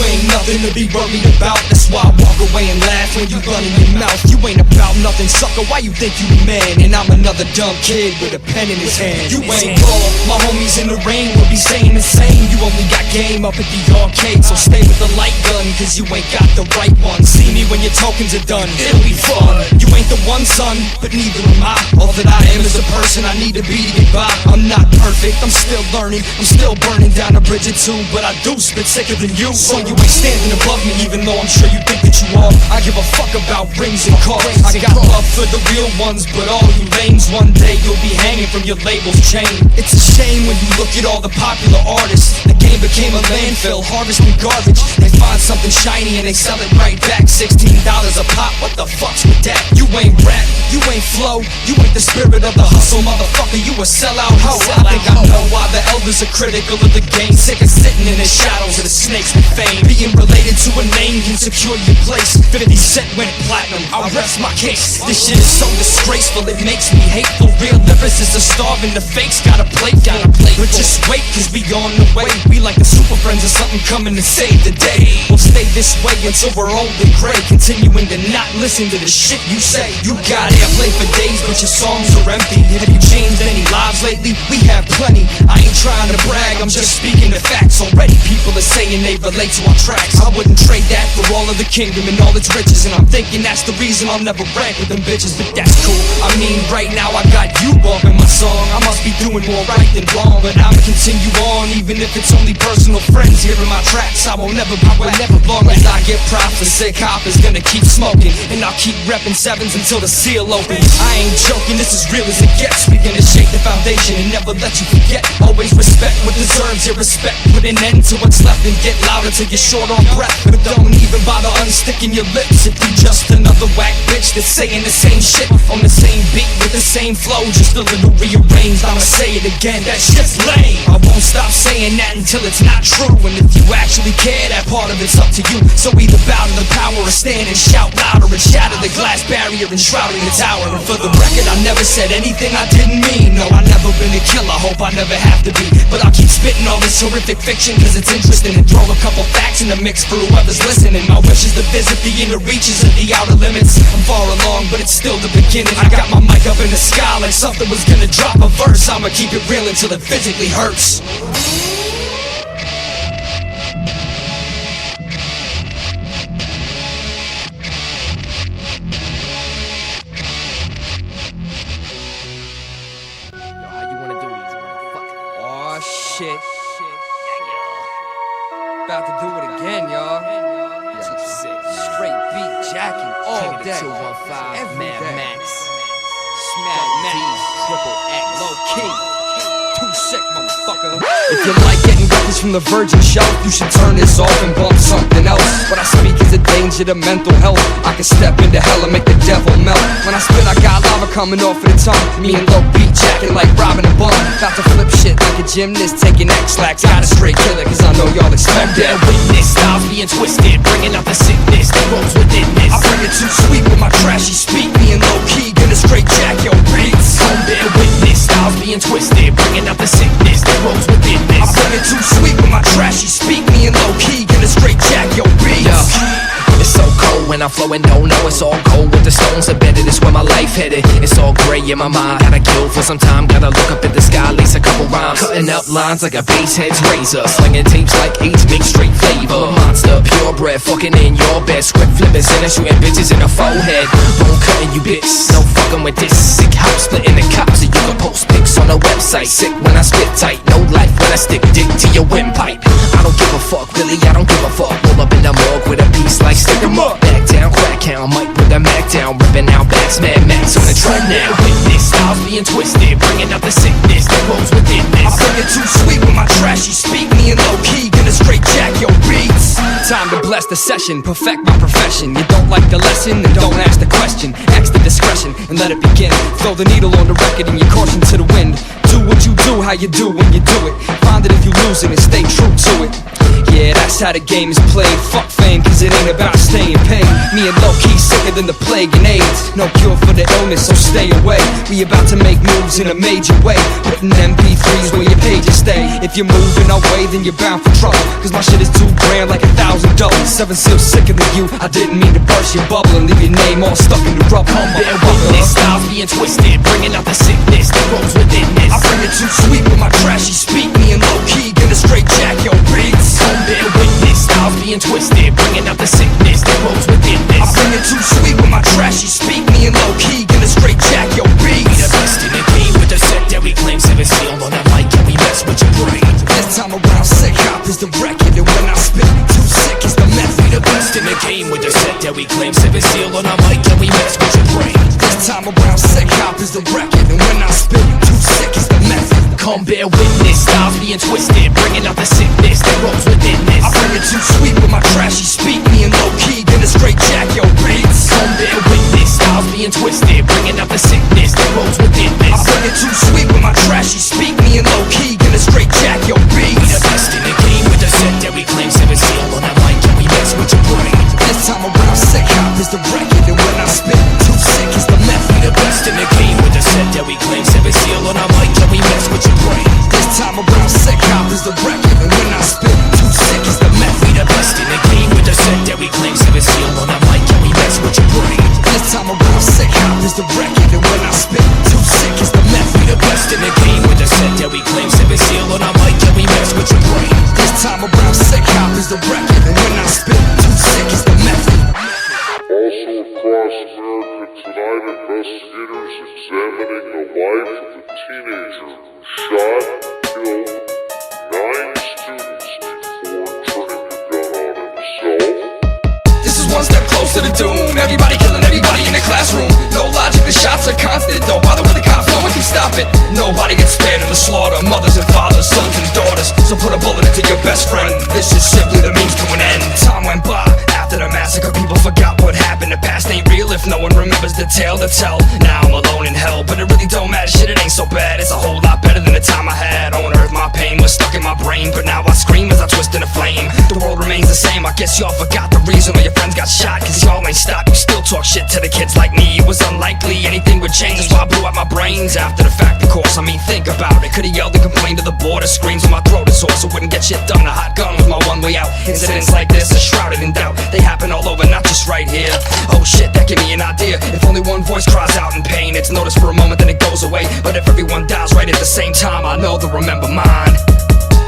Ain't nothing to be worried about. That's why I walk away and laugh when you run in your mouth. You ain't about nothing, sucker. Why you think you the man? And I'm another dumb kid with a pen in his hand. You ain't raw. My homies in the rain will be saying the same. You only got game up at the arcade, so stay with the light gun, cause you ain't got the right one. See me when your tokens are done, it'll be fun. You ain't the one, son, but neither am I. All that I am is a person I need to be to get by. I'm not perfect, I'm still learning. I'm still burning down a bridge or two, but I do spit sicker than you. So you ain't standing above me, even though I'm sure you think that you are. I give a fuck about rings and cars. I got love for the real ones, but all you lames, one day you'll be hanging from your label's chain. It's a shame when you look at all the popular artists. The game became a landfill, harvesting garbage. They find something shiny and they sell it right back. $16 a pop, what the fuck's with that? You ain't rap, you ain't flow, you ain't the spirit of the hustle, motherfucker. You a sellout hoe. I think I know why the elders are critical of the game. Sick of sitting in the shadows of the snakes with fame. Being related to a name can secure your place. 50 Cent went platinum, I'll rest my case. This shit is so disgraceful, it makes me hateful. Real lyricists are starving, the fakes got a plate. But just wait, cause we on the way. We like the super friends or something coming to save the day. We'll stay this way until we're old and gray, continuing to not listen to the shit you say. You got airplay for days, but your songs are empty. Have you changed any lives lately? We have plenty. I ain't trying to brag, I'm just speaking the facts. Already people are saying they relate to our tracks. I wouldn't trade that for all of the kingdom and all its riches, and I'm thinking that's the reason I'll never rank with them bitches. But that's cool, I mean right now I got you bumping my song. I must be doing more right than wrong, but I'ma continue on, even if it's only personal friends hearing my tracks. I won't never be whack, long as I get props. And sick hop is gonna keep smoking, and I'll keep repping sevens until the seal opens. I ain't joking, this is real as it gets. We gonna shake the foundation and never let you forget. Always respect what deserves your respect. Put an end to what's left and get louder till you're short on breath. But don't even bother unsticking your lips if you just another whack bitch that's saying the same shit on the same beat with the same flow, just a little rearranged. I'ma say it again, that shit's lame. I won't stop saying that until it's not true. And if you actually care, that part of it's up to you. So either bow to the power or stand and shout louder and shatter the glass barrier enshrouding the tower. And for the record, I never said anything I didn't mean. No, I never been a killer, hope I never have to be. But I'll keep spitting all this horrific fiction cause it's interesting, and throw a couple facts in the mix for whoever's listening. My wish is to visit the inner reaches of the outer limits. I'm far along, but it's still the beginning. I got my mic up in the sky like something was gonna drop a verse. I'ma keep it real until it physically hurts. Shit. About to do it again, y'all. Straight beat jacking all day. Every day. Max. Smack Max. Triple X. Low key. Too sick, motherfucker. If you like getting records from the virgin shelf, you should turn this off and bump something else. What I speak is a danger to mental health. I can step into hell and make the devil melt. When I spit, I got lava coming off of the tongue. Me and Low beat jacking like robbing a bum. About to flip shit like a gymnast, taking X-lax. Got a straight killer, cause I know y'all expect that. Witness styles being twisted, bringing out the sickness that grows within this. I bring it too sweet with my trashy speak. Me and Low key gonna straight jack your beats. Come bear witness, styles being twisted, bringing out the sickness that grows within this. I bring it too sweet with my trashy speak. Me and Low key gonna straight jack your beats. It's so cold when I'm flowing, don't know it's all gold with the stones embedded. It's where my life headed. It's all gray in my mind. Gotta kill for some time. Gotta look up at the sky, lace a couple rhymes. Cutting up lines like a bass head's razor. Slinging tapes like H, make straight flavor. Monster, purebred, fucking in your bed. Script flipping, and shooting bitches in the forehead. Bone cutting you bitch. No fucking with this. Sick house splitting the cops. So you can post pics on the website. Sick when I spit tight. No life when I stick dick to your windpipe. I don't give a fuck, really, I don't give a fuck. Roll up in the morgue with a piece like stick 'em up. Back down, crack count, might put the Mac down. Ripping out backs, Mad Max on the track now. Witness, styles being twisted, bringing out the sickness that grows within this. I bring it too sweet with my trashy speak. Me and Low key gonna straight jack your beats. Time to bless the session, perfect my profession. You don't like the lesson, then don't ask the question. Ask the discretion and let it begin. Throw the needle on the record and your caution to the wind. Do what you do, how you do when you do it. Find it if you lose it and stay true to it. Yeah, that's how the game is played. Fuck fame, cause it ain't about staying paid. Me and Low key sicker than the plague and AIDS. No cure for the illness, so stay away. We about to make moves in a major way. Putting MP3s where your pages stay. If you're moving our way, then you're bound for trouble. Cause my shit is too grand like $1,000. 7 seals sicker than you. I didn't mean to burst your bubble and leave your name all stuck in the rubber. Come bear witness, styles being twisted, bringing out the sickness that grows within this. I bring it too sweet with my trashy speak. Me and Low key gonna straight jack your beats. Come bear witness, styles being twisted, bringing out the sickness that grows within this. I bring it too sweet with my trashy speak. Me and Low key gonna straight jack your beats. We the best in the game with the set that we claim. 7 seal on the mic and we mess with your brain. This time around, sick hop is the record, and when I spit, too sick is the method. We the best in the game with the set that we claim. 7 seal on the mic and we mess with your brain. This time around, sick hop is the record, and when I spit, too sick is the method. Come bear witness, styles being twisted, bringing out the sickness that grows within this. I bring it too sweet with my trashy speak. Me and Low key gonna straight jack your beats. Come bear witness, styles being twisted, bringing out the sickness that grows within this. I bring it too sweet with my trashy speak. Me and Low key gonna straight jack your beats. We the best in the game with the set that we claim. 7 seal on the mic and we mess with your brain. This time around, sick hop is the record, and when I spit, too sick is the method. We the best in the game with the set that we claim. 7 seal on the mic and we mess with your brain. This time around, sick hop is the record, and when I spit, too sick is the method. We the best in the game with the set that we claim. 7 seal on the mic and we mess with your brain. This time around, sick hop is the record, and when I spit, too sick is the method. We the best in the game. teenager shot and killed 9 students before turning the gun on himself. This is one step closer to doom. Everybody killing everybody in the classroom. No logic, the shots are constant. Don't bother with the cops, no one can stop it. Nobody gets spared in the slaughter. Mothers and fathers, sons and daughters. So put a bullet into your best friend. This is simply the means to an end. Time went by after the massacre. People forgot what happened. The past ain't real if no one remembers the tale to tell. Now I'm alone in hell, but it really don't matter. Shit, it ain't so bad. It's a whole lot better than the time I had on earth. My pain was stuck in my brain, but now I scream as I twist in a flame. The world remains the same. I guess y'all forgot the reason why your friends got shot, cause y'all ain't stopped. You still talk shit to the kids like me. It was unlikely anything would change. That's why I blew out my brains after the fact, of course. I mean, think about it. Could've yelled and complained to the board. Screams in my throat is sore, so wouldn't get shit done. A hot gun was my one way out. Incidents like this are shrouded in doubt. They happen all over, not just right here. Oh shit, that gave me an idea. If only one voice cries out in pain, it's noticed for a moment, then it goes away. But if everyone dies right at the same time, I know they'll remember mine.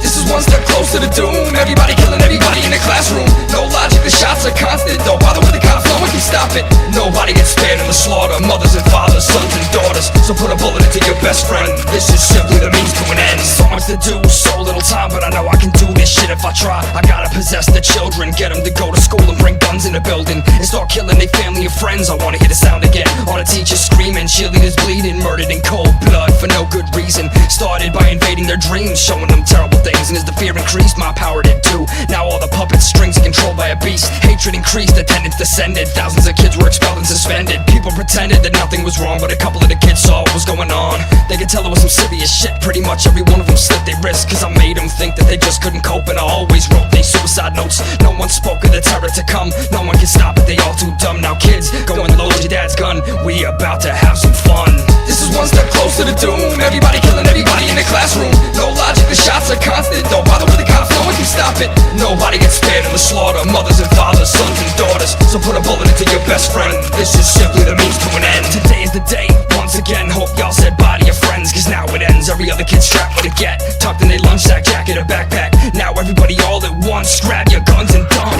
This is one step closer to doom. Everybody killing everybody in the classroom. No logic, the shots are constant. Don't bother with the cops, no one can stop it. Nobody gets spared in the slaughter. Mothers and fathers, sons and daughters. So put a bullet into your best friend. This is simply the means to an end. So much to do, so little time, but I know I can do this shit if I try. I gotta possess the children, get them to go to school and bring guns in the building and start killing their family and friends. I wanna hear the sound again. All the teachers screaming, cheerleaders bleeding, murdered in cold blood for no good reason. Started by invading their dreams, showing them terrible things. And as the fear increased, my power did too. Now all the puppet strings are controlled by a beast. Hatred increased, attendance descended. Thousands of kids were expelled and suspended. People pretended that nothing was wrong, but a couple of the kids saw what was going on. They could tell it was some serious shit. Pretty much every one of them slit their wrists, cause I made them think that they just couldn't cope. And I always wrote their suicide notes. No one spoke of the terror to come. No one can stop it, they all too dumb. Now kids, go and load your dad's gun. We about to have some fun. This is one step closer to doom. Everybody killing everybody in the classroom. No logic, the shots are constant. Don't bother with the cops, no one can stop it. Nobody gets spared in the slaughter. Mothers and fathers, sons and daughters. So put a bullet into your best friend. This is simply the means to an end. Today is the day, once again. Hope y'all said bye to your friends, cause now it ends. Every other kid strapped with a get, tucked in their lunch sack, jacket or backpack. Now everybody all at once, grab your guns and dump.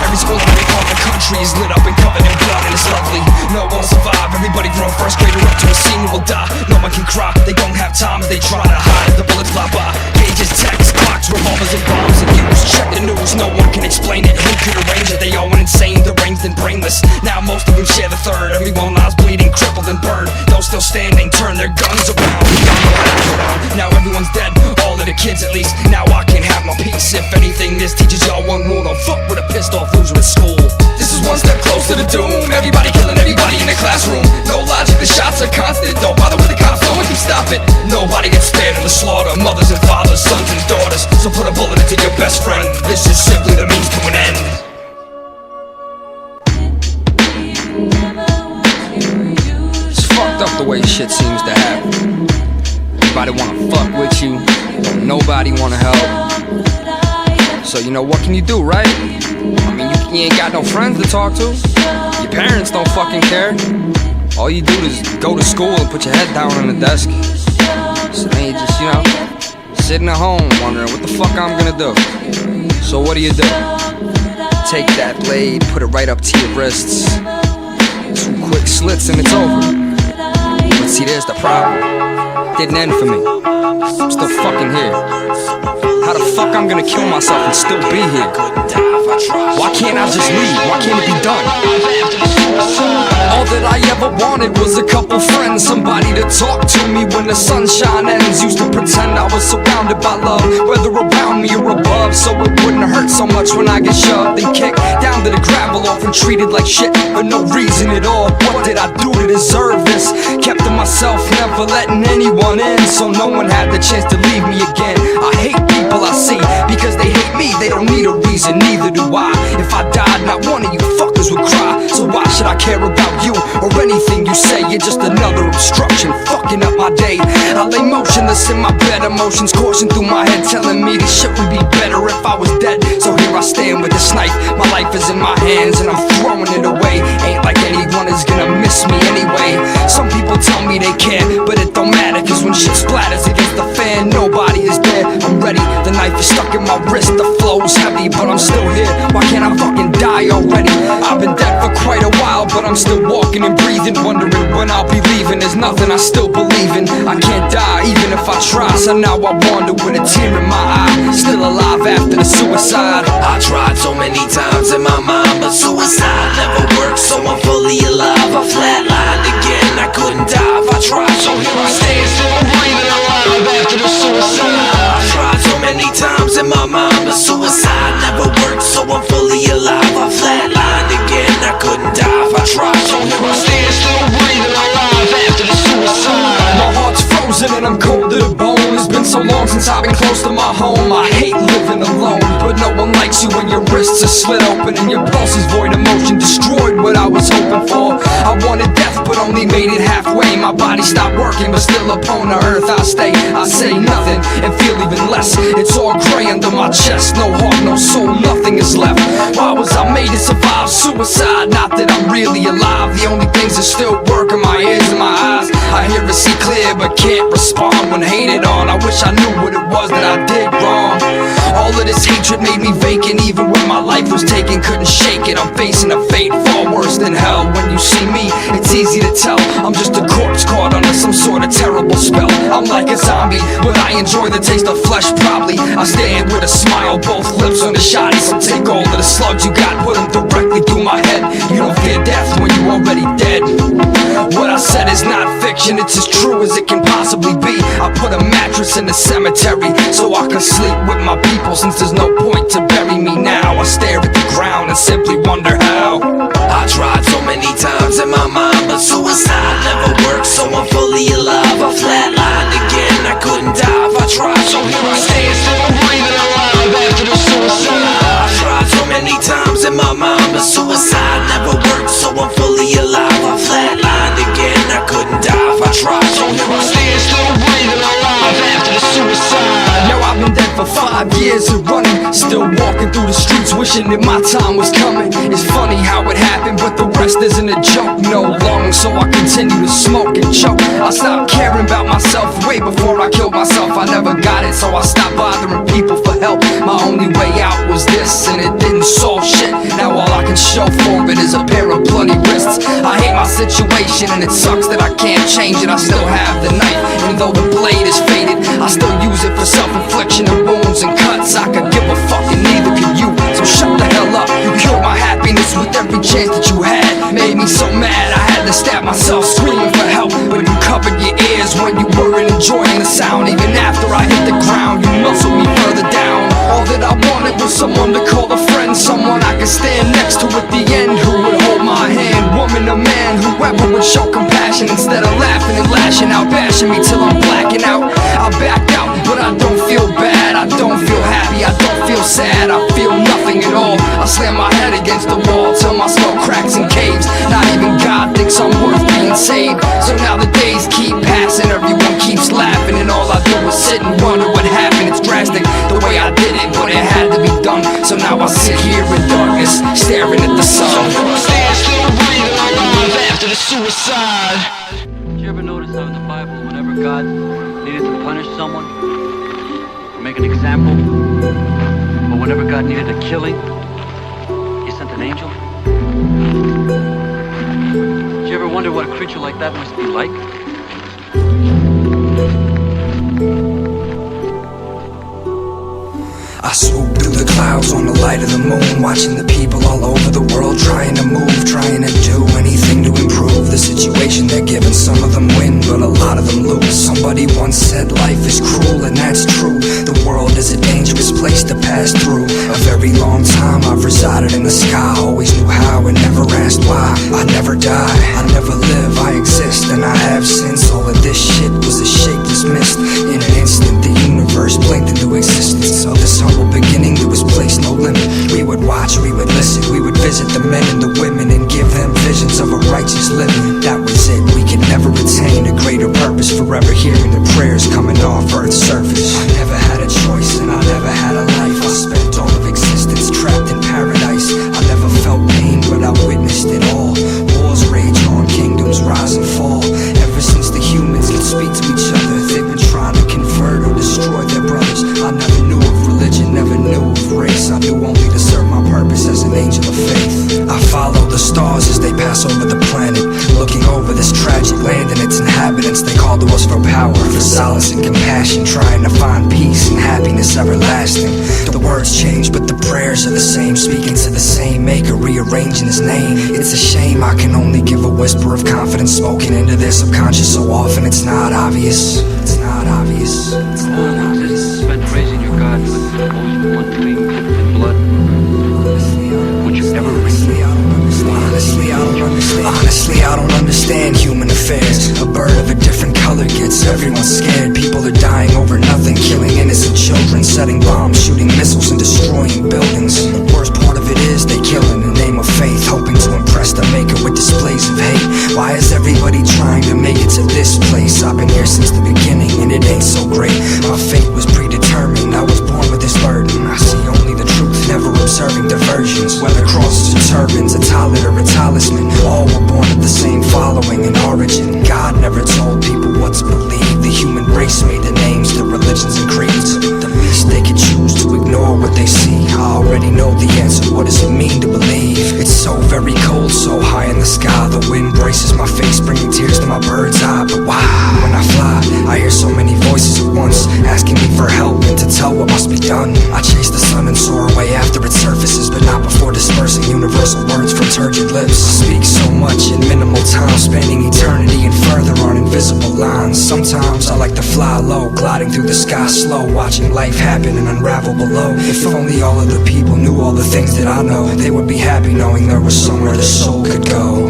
Every school in every part of the country is lit up and covered in blood, and it's lovely. No one will survive. Everybody from first grader up to a senior will die. No one can cry, they don't have time as they try to hide. The bullets fly by, gauges, texts, clocks, revolvers and bombs and use. Check the news, no one can explain it. Who could arrange it? They all went insane, deranged and brainless. Now most of them share the third. Everyone lies bleeding, crippled and burned. Those still standing turn their guns around. Now everyone's dead, all of the kids at least. Now I can have my peace. If anything, this teaches y'all one rule: don't fuck with a pissed off loser at school. This is one step closer to doom. Everybody killing everybody in the classroom. No logic, the shots are constant. Don't bother with the cops, no one can stop it. Nobody gets spared in the slaughter. Mothers and fathers, sons and daughters. So put a bullet into your best friend. This is simply the means to an end. It's fucked up the way shit seems to happen. Everybody wanna fuck with you, don't nobody wanna help. So you know, what can you do, right? I mean, you ain't got no friends to talk to. Your parents don't fucking care. All you do is go to school and put your head down on the desk. So then you just, you know, sitting at home wondering what the fuck I'm gonna do. So what do? Take that blade, put it right up to your wrists. 2 quick slits and it's over. But see, there's the problem. Didn't end for me. I'm still fucking here. How the fuck I'm gonna kill myself and still be here? Why can't I just leave? Why can't it be done? All that I ever wanted was a couple friends, somebody to talk to me when the sunshine ends. Used to pretend I was surrounded by love, whether around me or above, so it wouldn't hurt so much when I get shoved and kicked down to the gravel, often treated like shit for no reason at all. What did I do to deserve this? Kept to myself, never letting anyone in, so no one had the chance to leave me again. I hate people I see because they hate me. They don't need a reason, neither do I. If I died, not one of you fuckers would cry. So why should I care about you or anything you say? You're just another obstruction, fucking up my day. I lay motionless in my bed, emotions coursing through my head, telling me this shit would be better if I was dead. So here I stand with this knife, my life is in my hands and I'm throwing it away. Ain't like anyone is gonna miss me anyway. Some people tell me they care, but it don't matter, cause when shit splatters against the fan, nobody is there. I'm ready, the knife is stuck in my wrist, the flow's heavy, but I'm still here. Why can't I fucking die already? I've been dead for quite a while, but I'm still walking and breathing, wondering when I'll be leaving. There's nothing I still believe in. I can't die even if I try, so now I wander with a tear in my eye. Still alive after the suicide. I tried so many times in my mind, but suicide never worked, so I'm fully alive. I flatlined again, I couldn't die if I tried, so here I stand, still breathing alive after the suicide. I tried so many times in my mind, but suicide never worked, so I'm fully alive. I flatlined again, I couldn't die if I tried, so here I stand, still breathing alive after the suicide. My heart's frozen and I'm cold to the bone. It's been so long since I've been close to my home. I hate living alone, but no one likes you when your wrists are slit open and your pulses void of motion, destroyed what I was hoping for. I wanted death but only made it halfway. My body stopped working but still upon the earth I stay. I say nothing and feel even less. It's all gray under my chest, no heart, no soul, nothing is left. Why was I made to survive suicide? Not that I'm really alive. The only things that still work are my ears and my eyes. I hear and see clear but can't respond when hated on. I wish I knew what it was that I did wrong. All of this hatred made me vacant. Even when my life was taken, couldn't shake it. I'm facing a fate far worse than hell. When you see me, it's easy to tell I'm just a corpse caught under some sort of terrible spell. I'm like a zombie, but I enjoy the taste of flesh probably. I stand with a smile, both lips on the shotty. So take all of the slugs you got, put them directly through my head. You don't fear death when you already dead. What I said is not fiction, it's as true as it can possibly be. I put a mattress in the cemetery so I can sleep with my people, since there's no point to bury me now. I stare at the ground and simply wonder how. I tried so many times in my mind, but suicide never worked, so I'm fully alive. I flatlined again, I couldn't die if I tried, so here I stand, still breathing alive after the suicide. I tried so many times in my mind, but suicide never worked, so I'm fully alive. I flatlined again, I couldn't die if I tried, so here I stand, still breathing alive after the suicide. Yo, I've been dead for 5 years and running, still walking through the streets wishing that my time was coming. It's funny how it happened, but the rest isn't a joke no longer, so I continue to smoke and choke. I stopped caring about myself way before I killed myself. I never got it, so I stopped bothering people for help. My only way out was this, and it didn't solve shit. Now all I can show for it is a pair of bloody wrists. I hate my situation and it sucks that I can't change it. I still have the knife, and though the blade is faded, I still use it for self-infliction of wounds and cuts. I could give a fuck and neither can you, so shut the hell up. You killed my happiness with every chance that you had. Made me so mad I had to stab myself screaming for help, but you covered your ears when you weren't enjoying the sound. Even after I hit the ground, you muscled me further down. All that I wanted was someone to call a friend, someone I could stand next to at the end, who would hold my hand. Woman or man, whoever would show compassion instead of laughing and lashing out, bashing me till I'm blacking out. I backed out, but I don't feel bad. I don't feel happy, I don't feel sad. I feel nothing at all. I slam my head against the wall till my skull cracks and caves. Not even God thinks I'm worth being saved. So now the days keep passing, everyone keeps laughing, and all I do is sit and wonder what happened. It's drastic the way I did it, but it had to be done. So now I sit here in darkness, staring at the sun. Stand still breathing alive after the suicide. Did you ever notice how in the Bible, whenever God needed to punish someone or make an example, or whenever God needed a killing, He sent an angel? Did you ever wonder what a creature like that must be like? I swoop through the clouds on the light of the moon, watching the people all over the world trying to move, trying to do anything to improve the situation they're given. Some of them win, but a lot of them lose. Somebody once said life is cruel, and that's true. The world is a dangerous place to pass through. A very long time I've resided in the sky, always knew how and never asked why. I never die, I never live, I exist, and I have since. All of this shit was a shapeless mist. In an instant the universe blinked into existence. Of this humble beginning there was placed no limit. We would watch, we would listen, we would visit the men and the women and give them visions of a righteous living. That was it, we could never attain a greater purpose, forever hearing the prayers coming off Earth's surface. I never had a choice and I never had a life. I spent all of existence trapped in paradise. I never felt pain, but I witnessed it all. Wars rage on, kingdoms and compassion, trying to find peace and happiness everlasting. The words change, but the prayers are the same, speaking to the same maker, rearranging his name. It's a shame I can only give a whisper of confidence spoken into their subconscious so often it's not obvious. It's not obvious. It's not obvious. Spend praising your God with always one thing dipped in blood. Would you ever Honestly, I don't understand human affairs. A bird of a different color gets everyone scared. People are dying over nothing, killing innocent children, setting bombs, shooting missiles and destroying buildings. The worst part of it is they kill in the name of faith, hoping to impress the maker with displays of hate. Why is everybody trying to make it to this place? I've been here since the beginning and it ain't so great. My fate was predetermined, I was born with this burden. I see only the truth, never observing diversions. Whether crosses or turbans, a talent or a talisman, all were born of the same following and origin. God never told people what to believe. The human race made the names, the religions and creeds. The least they could choose to ignore what they see. I already know the answer, what does it mean to believe? It's so very cold, so high in the sky. The wind braces my face, bringing tears to my bird's eye. But why? When I fly, I hear so many voices at once, asking me for help and to tell what must be done. I chase the sun and soar away after it surfaces, but not before dispersing universal words from turgid lips. Speak so much in minimal time, spanning eternity and further on invisible lines. Sometimes I like to fly low, gliding through the sky slow, watching life happen and unravel below. If only all of the people knew all the things that I know, they would be happy knowing there was somewhere the soul could go.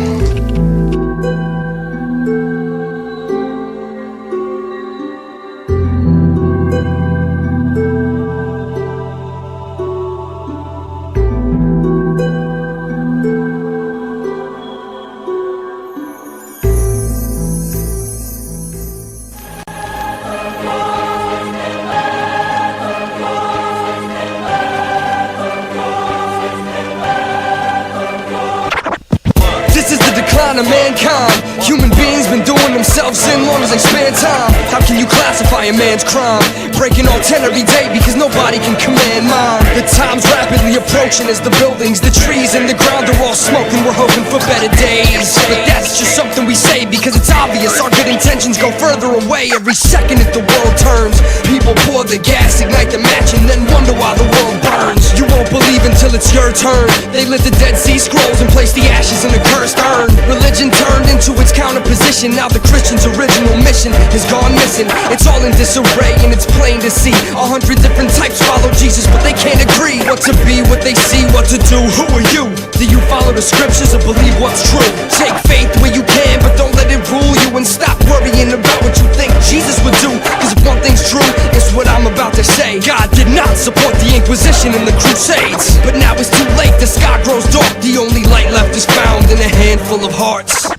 Of mankind, human beings been doing themselves in long as they spend time. How can you classify a man's crime? Breaking all 10 every day because nobody can command mine. The time's rapidly approaching as the buildings, the trees, and the ground are all smoking. We're hoping for better days, but that's just something we say because it's obvious our good intentions go further away every second as the world turns. People pour the gas, ignite the match, and then wonder why the world burns. You won't believe until it's your turn. They lit the Dead Sea Scrolls and placed the ashes in a cursed urn. Religion turned into its counter-position. Now the Christian's original mission has gone missing. It's all in disarray and it's plain to see. 100 different types follow Jesus, but they can't agree what to be, what they see, what to do. Who are you? Do you follow the scriptures or believe what's true? Take faith where you can, but don't let it rule you, and stop worrying about what you think Jesus would do. Cause if one thing's true, it's what I'm about to say. God did not support the Inquisition and the Crusades, but now it's too late, the sky grows dark. The only light left is found in a handful of hearts.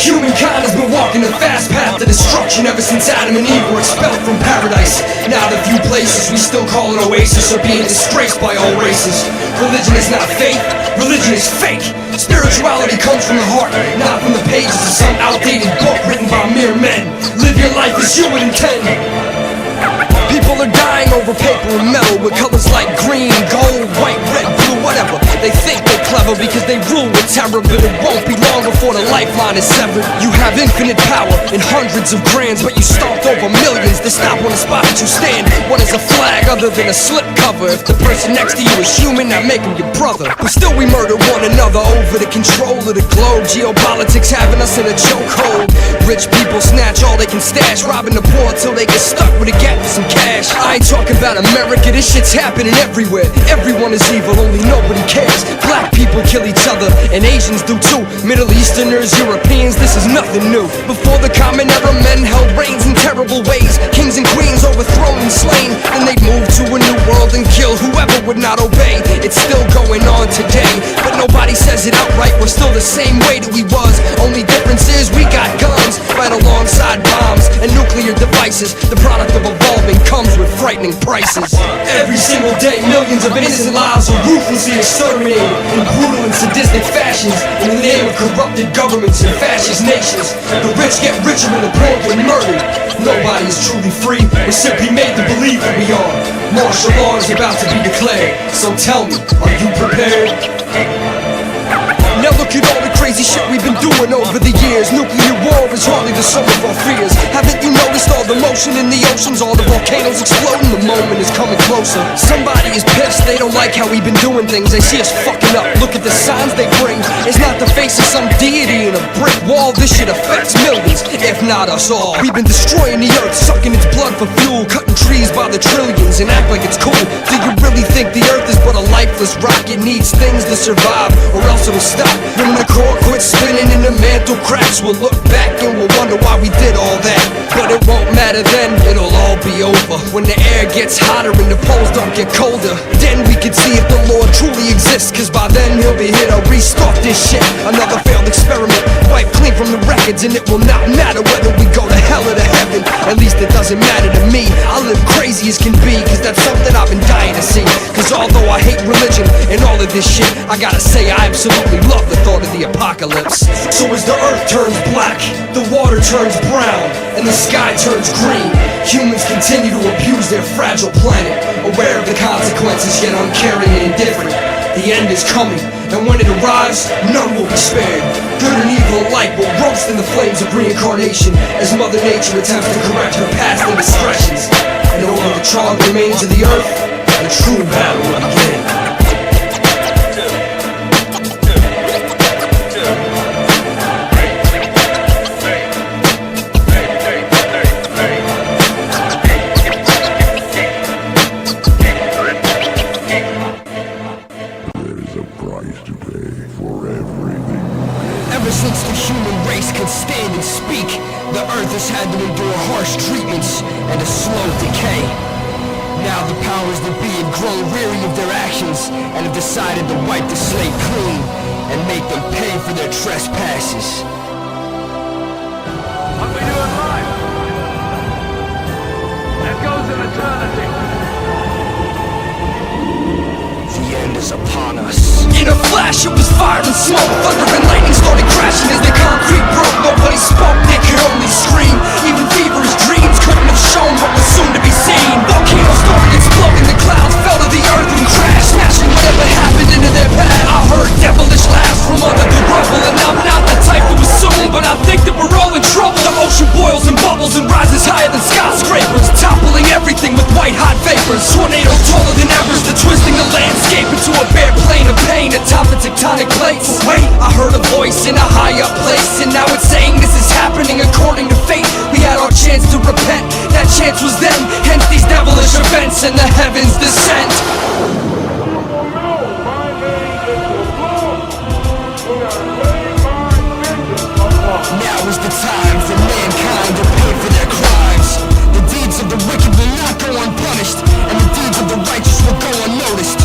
Humankind has been walking a fast path to destruction ever since Adam and Eve were expelled from paradise. Now the few places we still call an oasis are being disgraced by all races. Religion is not faith, religion is fake. Spirituality comes from the heart, not from the pages of some outdated book written by mere men. Live your life as you would intend. People are dying over paper and metal with colors like green, gold, white, red, blue, whatever. They think they're clever because they rule with terror, but it won't be long before the lifeline is severed. You have infinite power in hundreds of grands, but you stomped over millions to stop on the spot that you stand. What is a flag other than a slip cover? If the person next to you is human, now make him your brother. But still we murder one another over the control of the globe. Geopolitics having us in a chokehold. Rich people snatch all they can stash, robbing the poor till they get stuck with a gap for some cash. I ain't talking about America, this shit's happening everywhere. Everyone is evil, only nobody cares. Black people kill each other, and Asians do too. Middle Easterners, Europeans, this is nothing new. Before the common era, men held reigns in terrible ways. Kings and queens overthrown and slain. Then they'd move to a new world and kill whoever would not obey. It's still going on today, but nobody says it outright. We're still the same way that we was. Only difference is we got guns right alongside bombs and nuclear devices. The product of evolving comes with frightening prices. Every single day, millions of innocent lives are ruthlessly exterminated in brutal and sadistic fashions in the name of corrupted governments and fascist nations. The rich get richer and the poor get murdered. Nobody is truly free. We're simply made to believe that we are. Martial law is about to be declared. So tell me, are you prepared? Never look at all the crazy shit we've been doing over the years. Nuclear war is hardly the sum of our fears. Haven't you noticed all the motion in the oceans? All the volcanoes exploding, the moment is coming closer. Somebody is pissed, they don't like how we've been doing things. They see us fucking up, look at the signs they bring. It's not the face of some deity in a brick wall. This shit affects millions, if not us all. We've been destroying the earth, sucking its blood for fuel, cutting trees by the trillions and act like it's cool. Do you really think the earth is but a lifeless rock? It needs things to survive, or else it'll stop. When the core quits spinning and the mantle cracks, we'll look back and we'll wonder why we did all that. But it won't matter then, it'll all be over. When the air gets hotter and the poles don't get colder, then we can see if the Lord truly exists. Cause by then he'll be here to restart this shit. Another failed experiment, wiped clean from the records. And it will not matter whether we go to hell or to heaven. At least it doesn't matter to me. I live crazy as can be, cause that's something I've been dying to see. Cause although I hate religion and all of this shit, I gotta say I absolutely love the thought of the apocalypse. So as the earth turns black, the water turns brown, and the sky turns green, humans continue to abuse their fragile planet, aware of the consequences yet uncaring and indifferent. The end is coming, and when it arrives, none will be spared. Good and evil alike will roast in the flames of reincarnation, as Mother Nature attempts to correct her past indiscretions. And over the charred remains of the earth, the true battle will begin. Ever since the human race could stand and speak, the earth has had to endure harsh treatments and a slow decay. Now the powers that be have grown weary of their actions and have decided to wipe the slate clean and make them pay for their trespasses. What we do in life, that goes in eternity. The end is upon us. In a flash it was fire and smoke, thunder and lightning started crashing as the concrete broke. Nobody spoke, they could only scream. Even feverish dreams couldn't have shown what was soon to be seen. Volcanoes started exploding, the clouds fell to the earth and crashed, smashing whatever happened into their path. I heard devilish laughs from under the rubble, and I'm not the type to assume, but I think that we're all in trouble. The ocean boils and bubbles and rises higher than skyscrapers, toppling everything with white hot vapors. Tornadoes taller than Everest are twisting the landscape into a bare plane of pain atop the tectonic plates. Wait, I heard a voice in a high up place, and now it's saying this is happening according to fate. We had our chance to repent, that chance was then, hence these devilish events and the heavens descent. Now is the time for mankind to pay for their crimes. The deeds of the wicked will not go unpunished, and the deeds of the righteous will go unnoticed.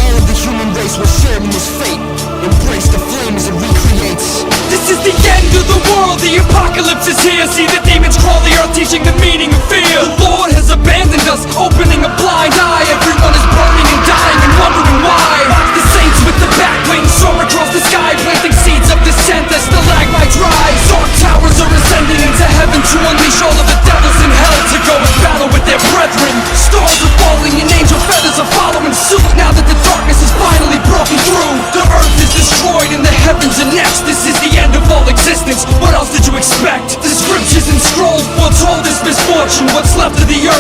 All of the human race will share in this fate. Embrace the flame as it recreates. This is the end of the world, the apocalypse is here. See the demons crawl the earth, teaching the meaning of fear. The Lord has abandoned us, opening a blind eye. Everyone is burning and dying and wondering why. Watch the saints with the bat wings soar across the sky, planting seeds of dissent as stalagmites rise. Dark towers are ascending into heaven to unleash all of the devils in hell to go and battle with their brethren. Stars are falling and angel feathers are following suit. Now that the darkness is finally broken through, the earth is destroyed and the heavens are next. This is the end of all existence, what else did you expect? The scriptures and scrolls foretold this misfortune. What's left of the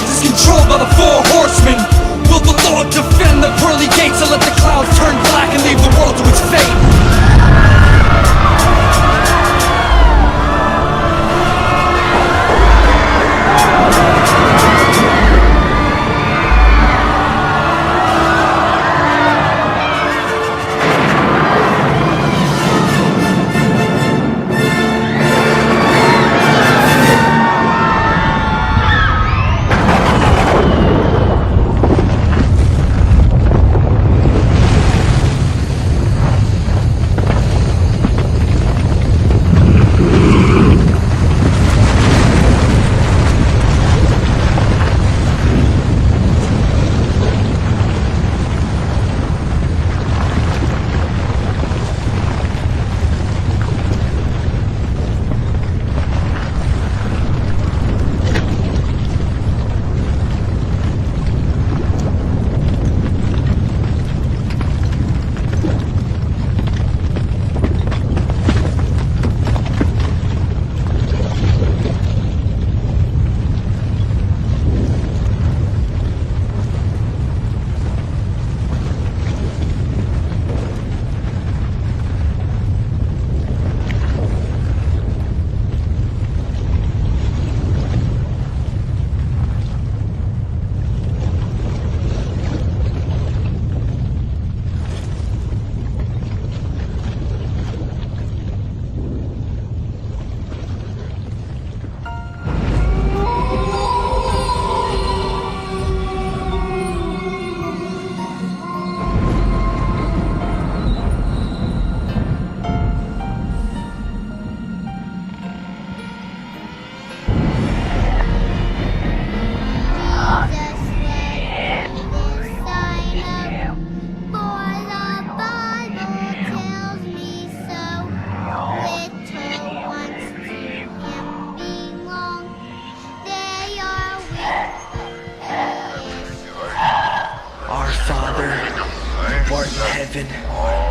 art in heaven,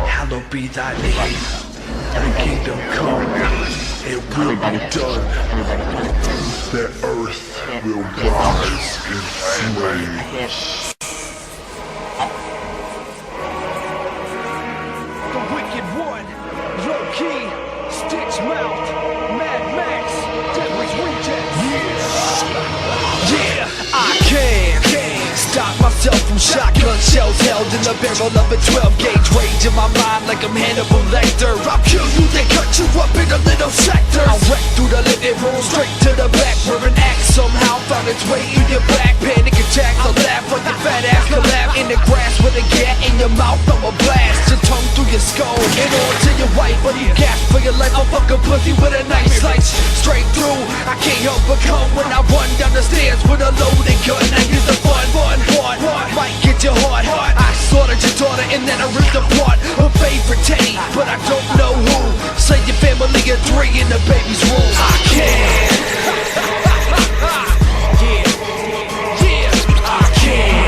hallowed be thy name. Thy kingdom come, it will be done. That earth will rise in flames. The wicked one, low key, stitch mouth, Mad Max, Devil's Reject. Yeah, I can stop myself from shotgun shells held in the barrel of a 12-gauge. Rage in my mind like I'm Hannibal Lecter. I'll kill you, then cut you up in a little sector. I'll wreck through the living room, straight to the back, where an axe somehow found its way in your back. Panic attack, I'll laugh when your fat ass collapse in the grass with a gat in your mouth. I'ma blast your tongue through your skull and on to your white, but you gasp for your life. I'll fuck a pussy with a knife slice straight through. I can't help but come when I run down the stairs with a loaded gun. I use the fun, might get your heart. I slaughtered your daughter and then I ripped apart her favorite teddy, but I don't know who. Say your family of 3 in the baby's room. I can. I can.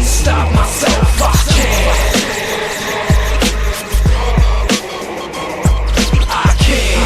Stop myself. I can. I can.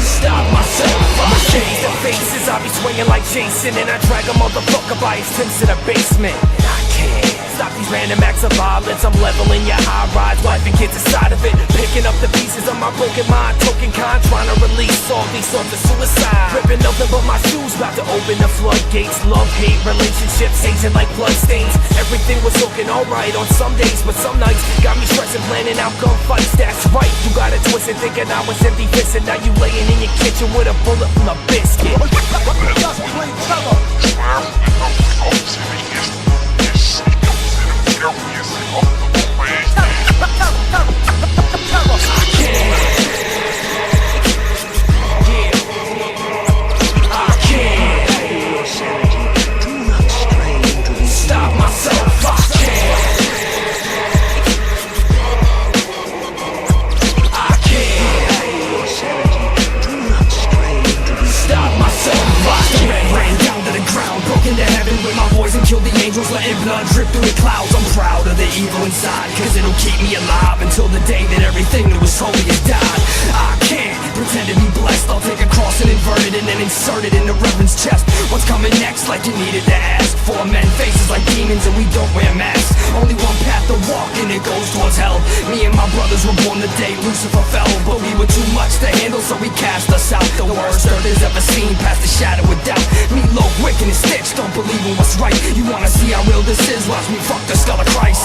Stop myself. I change the faces. I be swinging like Jason, and I drag a motherfucker by his tents to the basement. I can't stop these random acts of violence. I'm leveling your high rise, wife and kids inside of it, picking up the pieces of my broken mind, token kind, trying to release all these sorts of suicide. Ripping nothing but my shoes, about to open the floodgates. Love, hate, relationships, aging like bloodstains. Everything was looking alright on some days, but some nights got me stressing, planning out gunfights. That's right, you got it twisted, thinking I was empty fisting. Now you laying in your kitchen with a bullet from a biscuit. Just plain terror. Stop myself. I can. I can. Stop myself. I can. Ran down to the ground, broke into heaven with my voice and killed the angels, letting blood drip through the clouds. I'm proud of the evil inside, cause it'll keep me alive until the day that everything that was holy has died. I can't pretend to be blessed. I'll take a cross and invert it and then insert it in the reverend's chest. What's coming next, like you needed to ask? 4 men, faces like demons, and we don't wear masks. Only one path to walk and it goes towards hell. Me and my brothers were born the day Lucifer fell, but we were too much to handle, so we cast us out. The worst earth has ever seen, past the shadow of doubt. Me, low, wick, and Stitch don't believe in what's right. You wanna see how real this is? Watch me fuck the skull of Christ.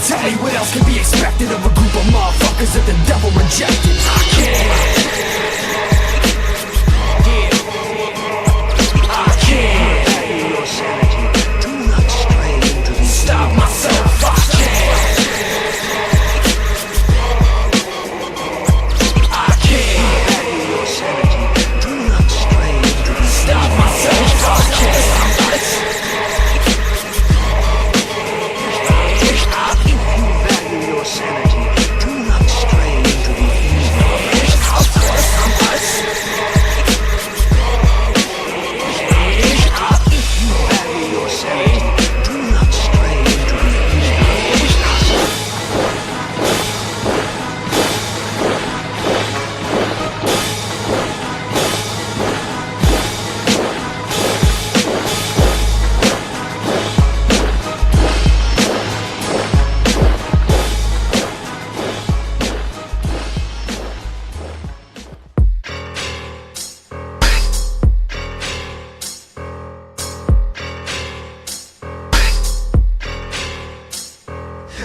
Tell me what else can be expected of a group of motherfuckers that the devil rejected. I can't. I can't. Stop myself. I can't. I can't. Stop myself. I can't.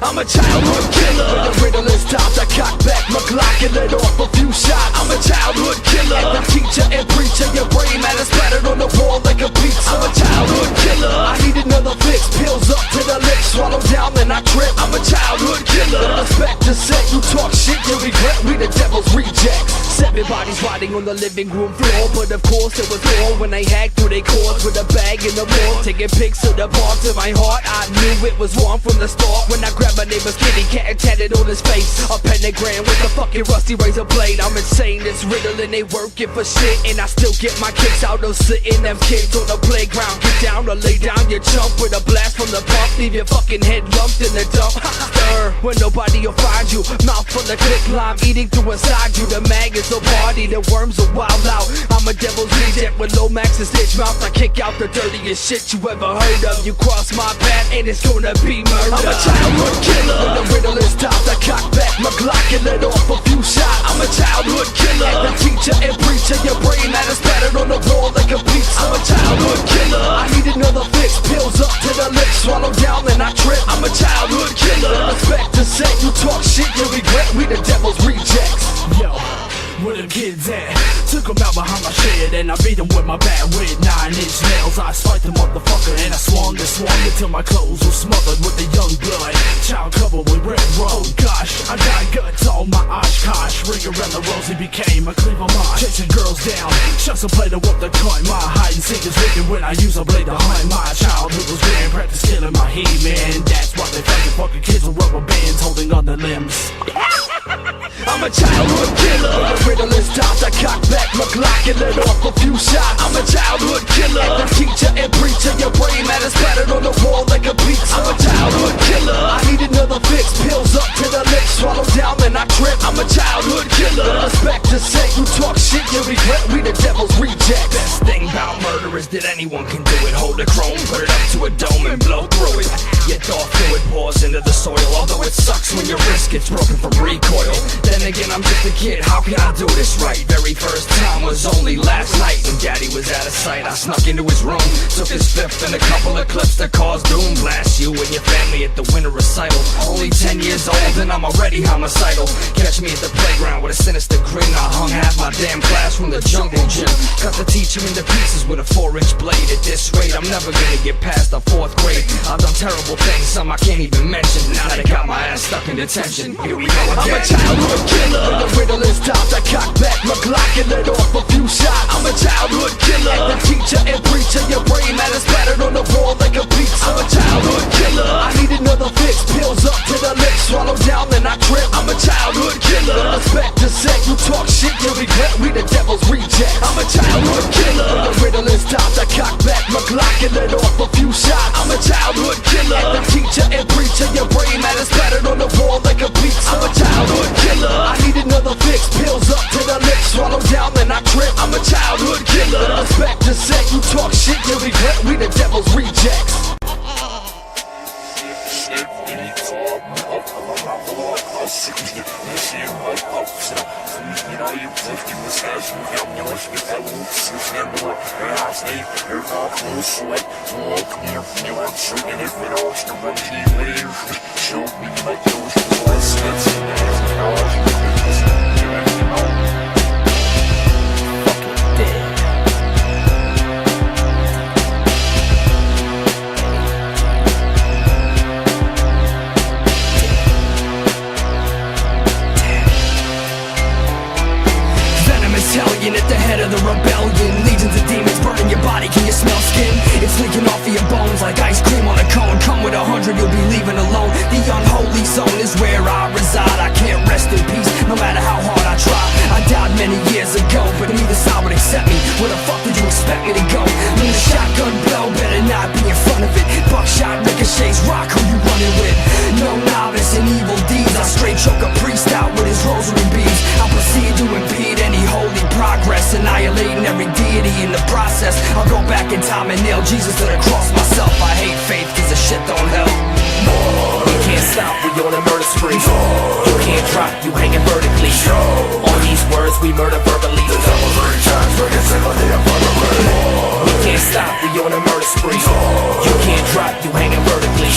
I'm a childhood killer. When the riddle is topped, I cock back my Glock and let off a few shots. I'm a childhood killer. And the teacher and preacher, your brain matter splattered on the wall like a pizza. I'm a childhood killer. I need another fix. Pills up to the lips, swallow down then I trip. I'm a childhood killer. Respect to set, you talk shit, you regret. We the devil's rejects. 7 bodies riding rotting on the living room floor. But of course it was more when they hacked through their cords with a bag in the wall, taking pics of the parts of my heart. I knew it was wrong from the start when I grabbed my neighbor's kitty cat and tatted on his face a pentagram with a fucking rusty razor blade. I'm insane, it's Riddle and they working for shit, and I still get my kicks out of sitting them kids on the playground. Get down or lay down, you jump with a blast from the pump, leave your fucking head lumped in the dump. Stir when nobody will find you, mouth full of click lime eating through inside you. The maggots will party, the worms will wild out. I'm a devil's reject with low max's ditch mouth. I kick out the dirtiest shit you ever heard of. You cross my path and it's gonna be murder. I'm a childhood killer. When the riddle is topped, I cock back my Glock and let off a few shots. I'm a childhood killer. And the teacher and preacher, your brain that is splattered on the wall like a pizza. I'm a childhood killer. I need another fix. Pills up to the lips, swallow down and I trip. I'm a childhood killer. Respect to say you talk shit, you regret. We the devil's rejects. Yo, where the kids at? Took them out behind my shed and I beat them with my bat with 9-inch nails. I spiked the motherfucker and I swung until my clothes were smothered with the young blood. Child covered with red rose. Gosh, I got guts on my Oshkosh. Ring around the rosy became a cleaver mosh. Chasing girls down, shots a play to whoop the cunt. My hide and seek is wicked when I use a blade to hunt. My childhood was grand, practice killing my he-man. That's why they fucking kids with rubber bands holding on their limbs. I'm a childhood killer. When the riddle is topped, I cock back my Glock and let off a few shots. I'm a childhood killer. And the teacher and preacher, your brain matter splattered on the wall like a pizza. I'm a childhood killer. I need another fix. Pills up to the lips, swallow down and I trip. I'm a childhood killer. Respect to say you talk shit, you regret. We the devil's rejects. Best thing about murder is that anyone can do it. Hold a chrome, put it up to a dome and blow through it. Your thought fluid pours into the soil. Although it sucks when your wrist gets broken from recoil. Then again, I'm just a kid, how can I do this right? Very first time was only last night. When daddy was out of sight, I snuck into his room, took his fifth and a couple of clips that caused doom. Blast you and your family at the winter recital. Only 10 years old and I'm already homicidal. Catch me at the playground with a sinister grin. I hung half my damn class from the jungle gym. Cut the teacher into pieces with a 4-inch blade. At this rate, I'm never gonna get past the 4th grade. I've done terrible things, some I can't even mention. Now they got my ass stuck in detention. Here we go again. I'm a childhood killer. When the riddle is topped, I cock back my Glock and let off a few shots. I'm a childhood killer. And the teacher and preacher, your brain matter splattered on the wall like a pizza. I'm a childhood killer. I need another fix. Pills up to the lips, swallow down and I trip. I'm a childhood killer. Respect to say you talk shit, you regret. We the devil's rejects. I'm a childhood killer. When the riddle is topped, I cock back my Glock and let off a few shots. I'm a childhood killer. And the teacher and preacher, your brain matter splattered on the wall like a pizza. I'm a childhood killer. I need another fix. Pills up to the lips, swallow down and I trip. I'm a childhood killer. Respect to say you talk shit, you regret. We the devil's rejects. At the head of the rebellion, legions of demons burning your body. Can you smell skin? It's leaking off of your bones like ice cream on a cone. Come with 100, you'll be leaving alone. The unholy zone is where I reside. I can't rest in peace, no matter how hard I try. I died many years ago, but neither side would accept me. Where the fuck did you expect me to go? When the shotgun blow, better not be in front of it. Buckshot ricochets, rock, who you running with? No novice in evil deeds. I straight choke a priest out with his rosary beads. I proceed to impede any holy progress, annihilating every deity in the process. I'll go back in time and nail Jesus to the cross myself. I hate faith cause the shit don't help. You can't stop, we on a murder spree. You can't drop, you hanging vertically. On these words we murder verbally. You can't stop, we on a murder spree. You can't drop, you hanging vertically.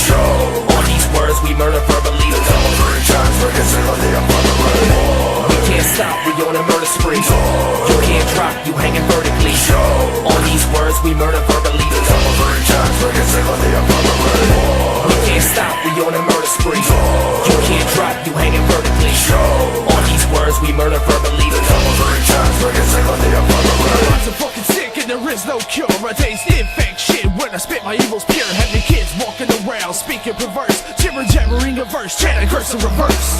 On these words we murder verbally. You can't stop, we on a murder spree. You can't drop, you hanging vertically. On these words we murder verbally. You can't stop, we on a murder spree. You can't drop, you hanging vertically. On these words we murder verbally. cure, I taste infection when I spit my evil's pure. Heavy kids walking around, speaking perverse, jibber jabbering a verse, chanting curse in reverse.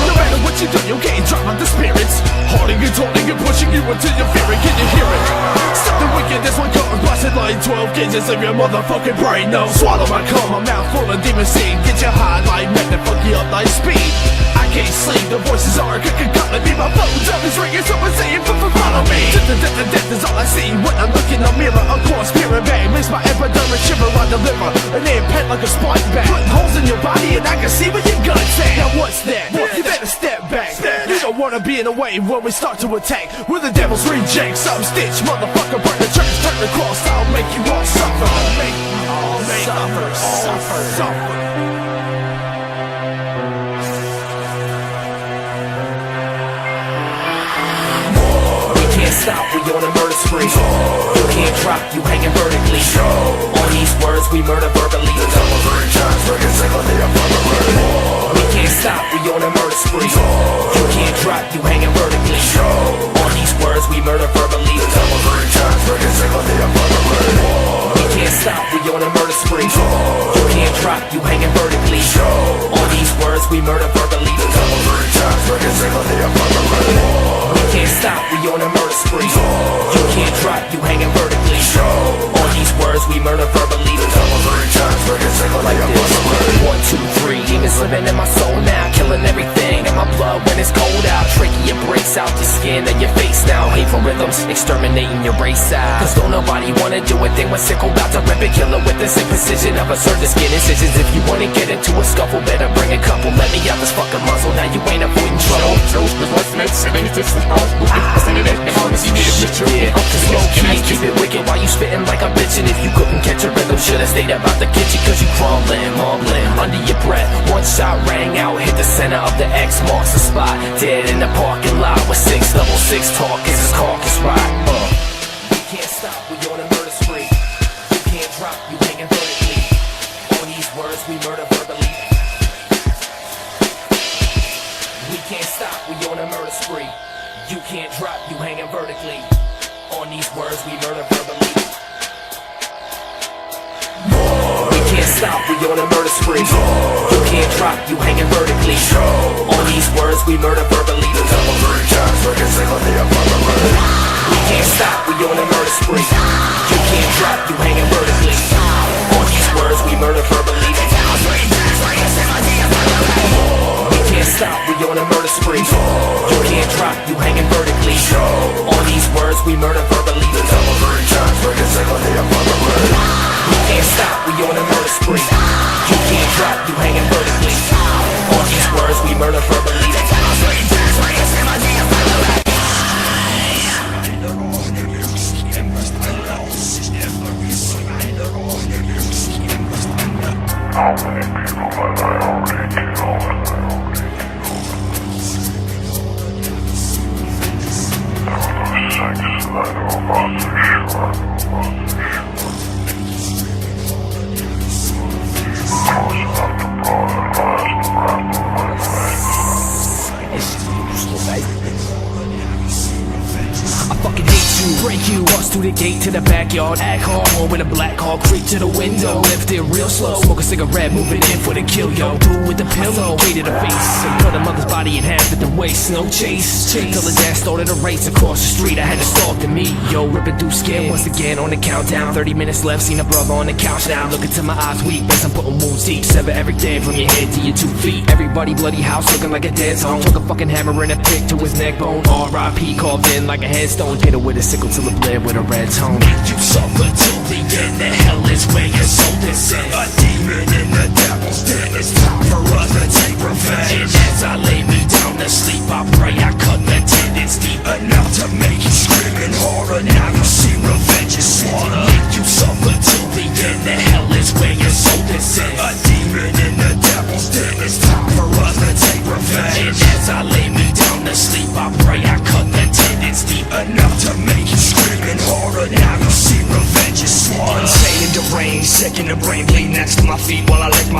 No matter what you do, you can't drop on the spirits. Holding and holding and pushing you until you fear it. Can you hear it? Something wicked, this one comes blasted like 12 gauges of your motherfucking brain. No, swallow my cum, a mouth full of demon seed. Get you high like meth and fuck you up like speed. I can't sleep, the voices are cooking cutlet me. My phone up is ringing, someone saying follow me. Death is all I see when I'm looking in the mirror. Of course, spirit bang makes my epidermis shiver. I deliver an impact like a spark bag, putting holes in your body and I can see where your guts at. Now what's that? You better step back. You don't wanna be in the way when we start to attack. We're the devil's reject. Some stitch, motherfucker, burn the church, turn the cross. I'll make you all suffer. I'll make you all suffer. Stop, we on a murder spree. You can't drop, you hanging vertically. On these words, we murder verbally. We can't stop, we on a murder spree. You can't drop, you hanging vertically. On these words, we murder verbally. We can't stop, we on a murder spree. You can't drop, you hanging vertically. On these words, we murder verbally. We can't stop, we on a murder spree. You can't drop, you hanging vertically. On these words, we murder verbally. Like this. 1, 2, 3, demons living in my soul now, killing everything in my blood when it's cold out. Trachea breaks out the skin of your face now. Hateful rhythms, exterminating your race out. Cause don't nobody wanna do a thing when sickle about to rip it. Killer with the sick precision of a surgeon's skin incisions. If you wanna get into a scuffle, better bring a couple. Let me out this fucking muzzle, now you ain't avoiding trouble. Yeah, cause low key, keep it wicked while you spitting like I'm bitching. If you couldn't catch a rhythm, should've stayed about the kitchen. Cause you crawling, mumbling, under your breath. One shot rang out, hit the center of the X, marks the spot. Dead in the parking lot with 666 talk, is his carcass right? We can't stop, we on a murder spree. You can't drop, you hanging vertically. On these words, we murder verbally. We can't stop, we on a murder spree. You can't drop, you hanging vertically. On these words, we murder verbally. We can't stop, we on a murder spree. You can't drop, you hanging vertically. On these words, we murder verbally. We can't stop, we on a murder spree. You can't drop, you hanging vertically. On these words, we murder verbally. We can't stop, we on a murder spree. You can't drop, you hanging vertically. On these words, we murder verbally. We can't stop, we on a murder spree. You can't drop, you hanging vertically. On these words, we murder verbally. How many people have I already killed? There were those 6 that I wasn't sure. Close enough to blow the last breath away. I fucking hate you, break you, bust through the gate to the backyard. Act hard with a black car, creep to the window. Lift it real slow, smoke a cigarette, move it in for the kill, yo. Do it with the pillow, way to the face, and cut a mother's body in half at the waist. No chase, till the dad started a race across the street. I had to stop to meet, yo, ripping through skin once again on the countdown. 30 minutes left, seen a brother on the couch now. Look into my eyes weak, as I'm putting wounds deep. Sever everything from your head to your 2 feet. Everybody bloody house looking like a dead zone. Took a fucking hammer and a pick to his neck bone. R.I.P. carved in like a headstone. Hit it with a sickle till it bled with a red tone. You suffer till the end, the hell is where your soul is sent. A demon in the devil's den, it's time for us to take revenge. And as I lay me down to sleep, I pray I cut the tendons deep enough to make you scream in horror. Now you see revenge is slaughter. You suffer till the end, the hell is where your soul is sent. A demon in the devil's den, it's time for us to take revenge. And as I lay me down to sleep, I pray I cut the tendons deep enough to make you scream in horror. Now you see revenge is slaughter. Insane and deranged, sick in the brain, bleed next to my feet while I lick my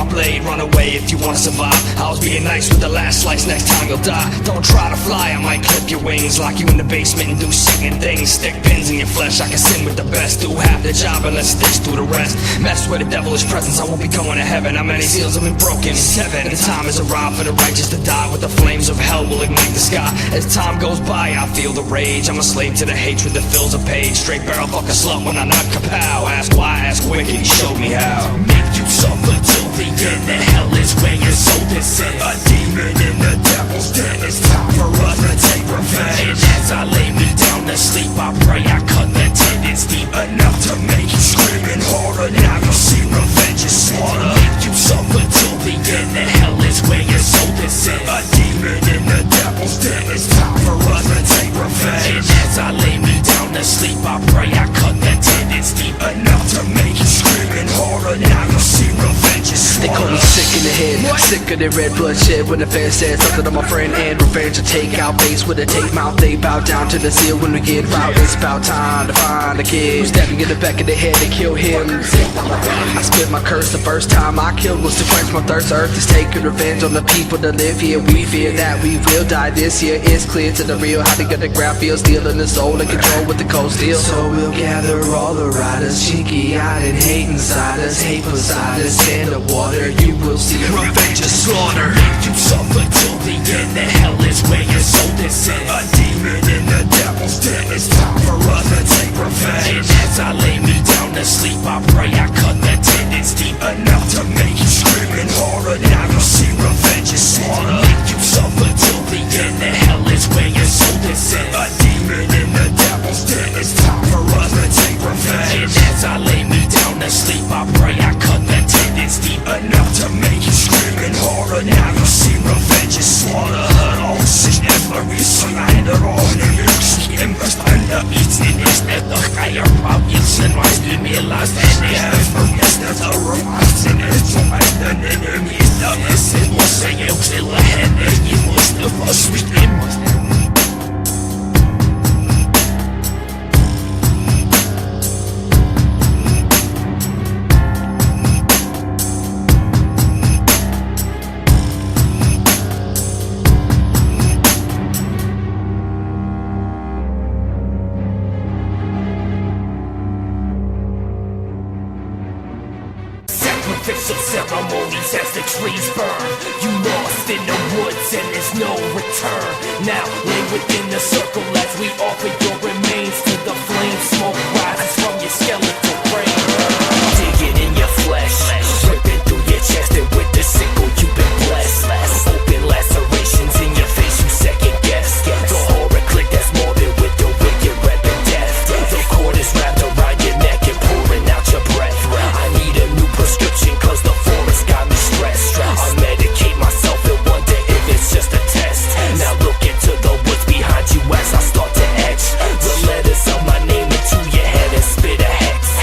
run away if you wanna survive. I was being nice with the last slice, next time you'll die. Don't try to fly, I might clip your wings, lock you in the basement and do sickening things. Stick pins in your flesh, I can sin with the best. Do half the job and let stitch through the rest. Mess with the devilish presence, I won't be going to heaven. How many seals have been broken? 7. And the time has arrived for the righteous to die, with the flames of hell will ignite the sky. As time goes by, I feel the rage. I'm a slave to the hatred that fills a page. Straight barrel fuck a slut when I knock kapow. Ask why, ask wicked, he showed me how. Make you suffer till the end. The hell is where your soul descends. A demon in the devil's den. It's time for us to take revenge. And as I lay me down to sleep, I pray I cut the tendons deep enough to make you screaming harder. Now you'll see revenge is slaughter. Make you suffer till the end. The hell is where your soul descends. A demon in the devil's den. It's time for us to take revenge. And as I lay me down to sleep, I pray I cut the tendons deep enough to make you screaming harder. Now you'll see revenge is slaughter. They call me sick in the head, sick of the red bloodshed. When the fan says something to my friend and revenge to take out face with a tape mouth. They bow down to the seal when we get route. It's about time to find a kid who's stabbing in the back of the head to kill him. I spit my curse the first time I killed was to quench my thirst. Earth is taking revenge on the people that live here. We fear that we will die this year. It's clear to the real how to get the ground feel, stealing the soul and control with the cold steel. So we'll gather all the riders, cheeky eyed and hate inside us, hate beside us, in the water. You will see revenge is slaughter. Make you suffer till the end. The hell is where your soul descends. A demon in the devil's den. It's time for us to take revenge. And as I lay me down to sleep, I pray I cut the tendons deep enough to make you screaming harder. Now you'll see revenge is slaughter. Make you suffer till the end. The hell is where your soul descends. A demon in the devil's den. It's time for us to take revenge. And as I lay me down to sleep, I pray I cut the tendons deep enough to make you screaming harder. Now you'll see revenge is slaughter. All sin every son I had it all in the embers under eating is that the higher problems and why do me last and they have from yesterday a romance and it's so much the enemy is the lesson was saying you till ahead and you must have a sweet sacrificial ceremonies as the trees burn. You lost in the woods and there's no return. Now lay within the circle as we offer your remains to the flame. Smoke rises from your skeletal brain. Digging in your flesh, ripping through your chest, and with the sickle you've been blessed. Open lacerations in your face, you second guess. The horror click that's morbid with the wicked weapon death. The cord is wrapped around your neck and pouring out your breath. I need a new prescription cause the forest got me stressed. I medicate myself and wonder if it's just a test. Now look into the woods behind you as I start to etch the letters of my name into your head and spit a hex.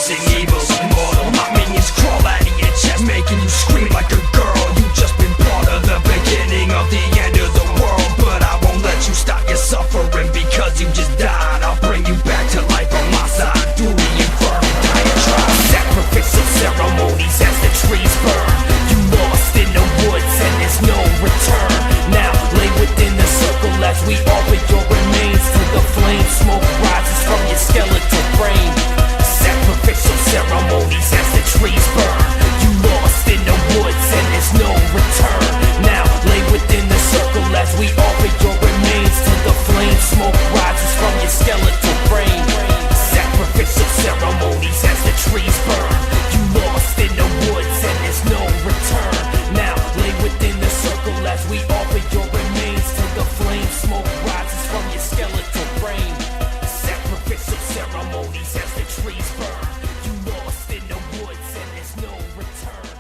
facing evil's immortal. My minions crawl out of your chest, making you scream like a girl. You just been part of the beginning of the end of the world, but I won't let you stop your suffering because you just died. I'll bring you back to life on my side. Do the infernal diatribe, sacrificial ceremonies as the trees burn. You lost in the woods and there's no return. Now lay within the circle as we offer your remains to the flame. Smoke rises from your skeletal frame. Sacrificial ceremonies as the trees burn. You lost in the woods and there's no return. Now lay within the circle as we offer your remains to the flame. Smoke rises from your skeletal frame. Sacrificial ceremonies as the trees burn. You lost in the woods and there's no return. Now lay within the circle as we offer your remains to the flame. Smoke rises from your skeletal frame. Sacrificial ceremonies as the trees burn. You lost in the woods and there's no return.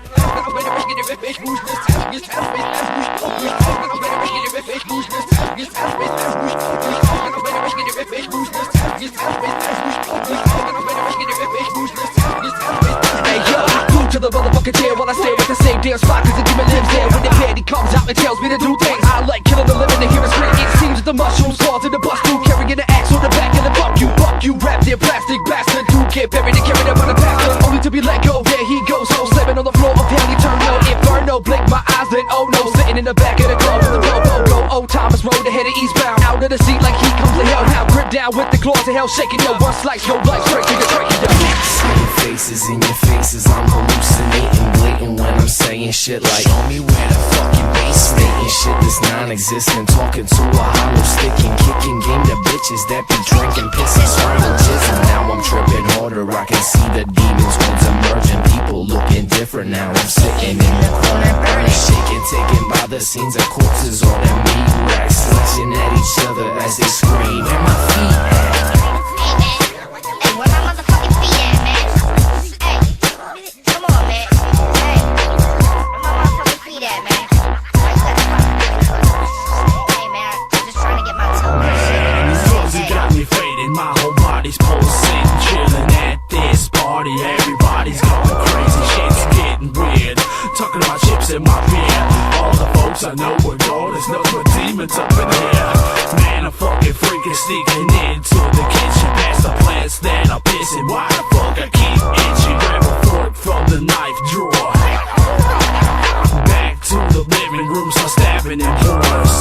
Hey yo, glued to the motherfucking chair while I stay at the same damn spot, cause the demon lives there. When the candy comes out and tells me to do things, I like killing the living to hear it scream. It seems that the mushrooms fall to the bus through, carrying the axe on the back of the fuck you, wrapped in plastic bastard. You get buried and carried up on the pastor, only to be let go. There he goes, so slamming on the floor of hell eternal inferno. Blink my eyes, then oh no, sitting in the back of the club with the go. Old Thomas Road ahead of eastbound, out of the seat like he comes to hell. Now grip down with the claws of hell shaking. Yo, one slice, yo, life straight to your trachea. Seeing faces in your faces, I'm hallucinating, blatant when I'm saying shit like, show me where the fucking base. Stating shit that's non-existent, talking to a hollow stick and kicking game to bitches that be drinking piss and swirling jizz. And now I'm tripping harder, I can see the demons ones emerging. People looking different now, I'm sitting in the corner burning, shaking, taken by the scenes of corpses or them meat racks, slashing at each other as they scream. Where my feet at? Hey, where my motherfucking feet at, man? Hey, come on, man. Hey, where my motherfucking feet at, man? Hey, man, I'm just trying to get my toe and shit. These drugs have got me faded, my whole body's pulsating, chilling at this party. Everybody's going crazy, shit's getting weird. Talking about chips in my beer. All the folks I know are gone, there's no but demons up in here. Man, I'm fucking freaking sneaking into the kitchen, past the plants that I'm pissing. Why the fuck I keep itching? Grab a fork from the knife drawer. Back to the living room, so stabbing in drawers,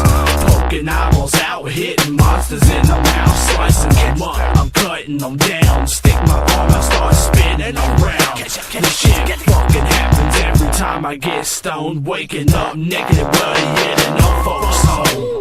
poking eyeballs out, hitting monsters in the mouth, slicing them up, I'm cutting them down. Stick my arm and start spinning around. This shit fucking happens every time I get stoned. Waking up naked, bloody, yeah, and no folks home.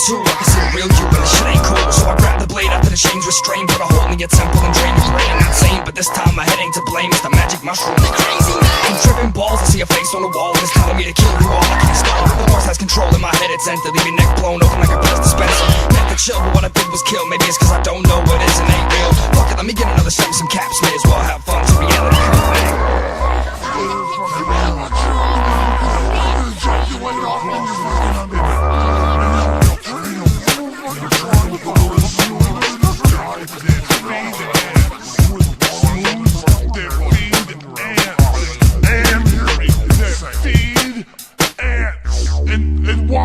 Too. I can see the real you when the shit ain't cool. So I grab the blade after the chains restrained, put a hole in your temple and drain your brain. Not sane, but this time my head ain't to blame. It's the magic mushroom, the crazy man. I'm tripping balls, I see a face on the wall and it's telling me to kill you all like an install. The force has control in my head, it's enter, leave your neck blown open like a pills dispenser. Meant to chill, but what I did was kill. Maybe it's cause I don't know what is and ain't real. Fuck it, let me get another 7 some caps. May as well have fun to the end of the comeback.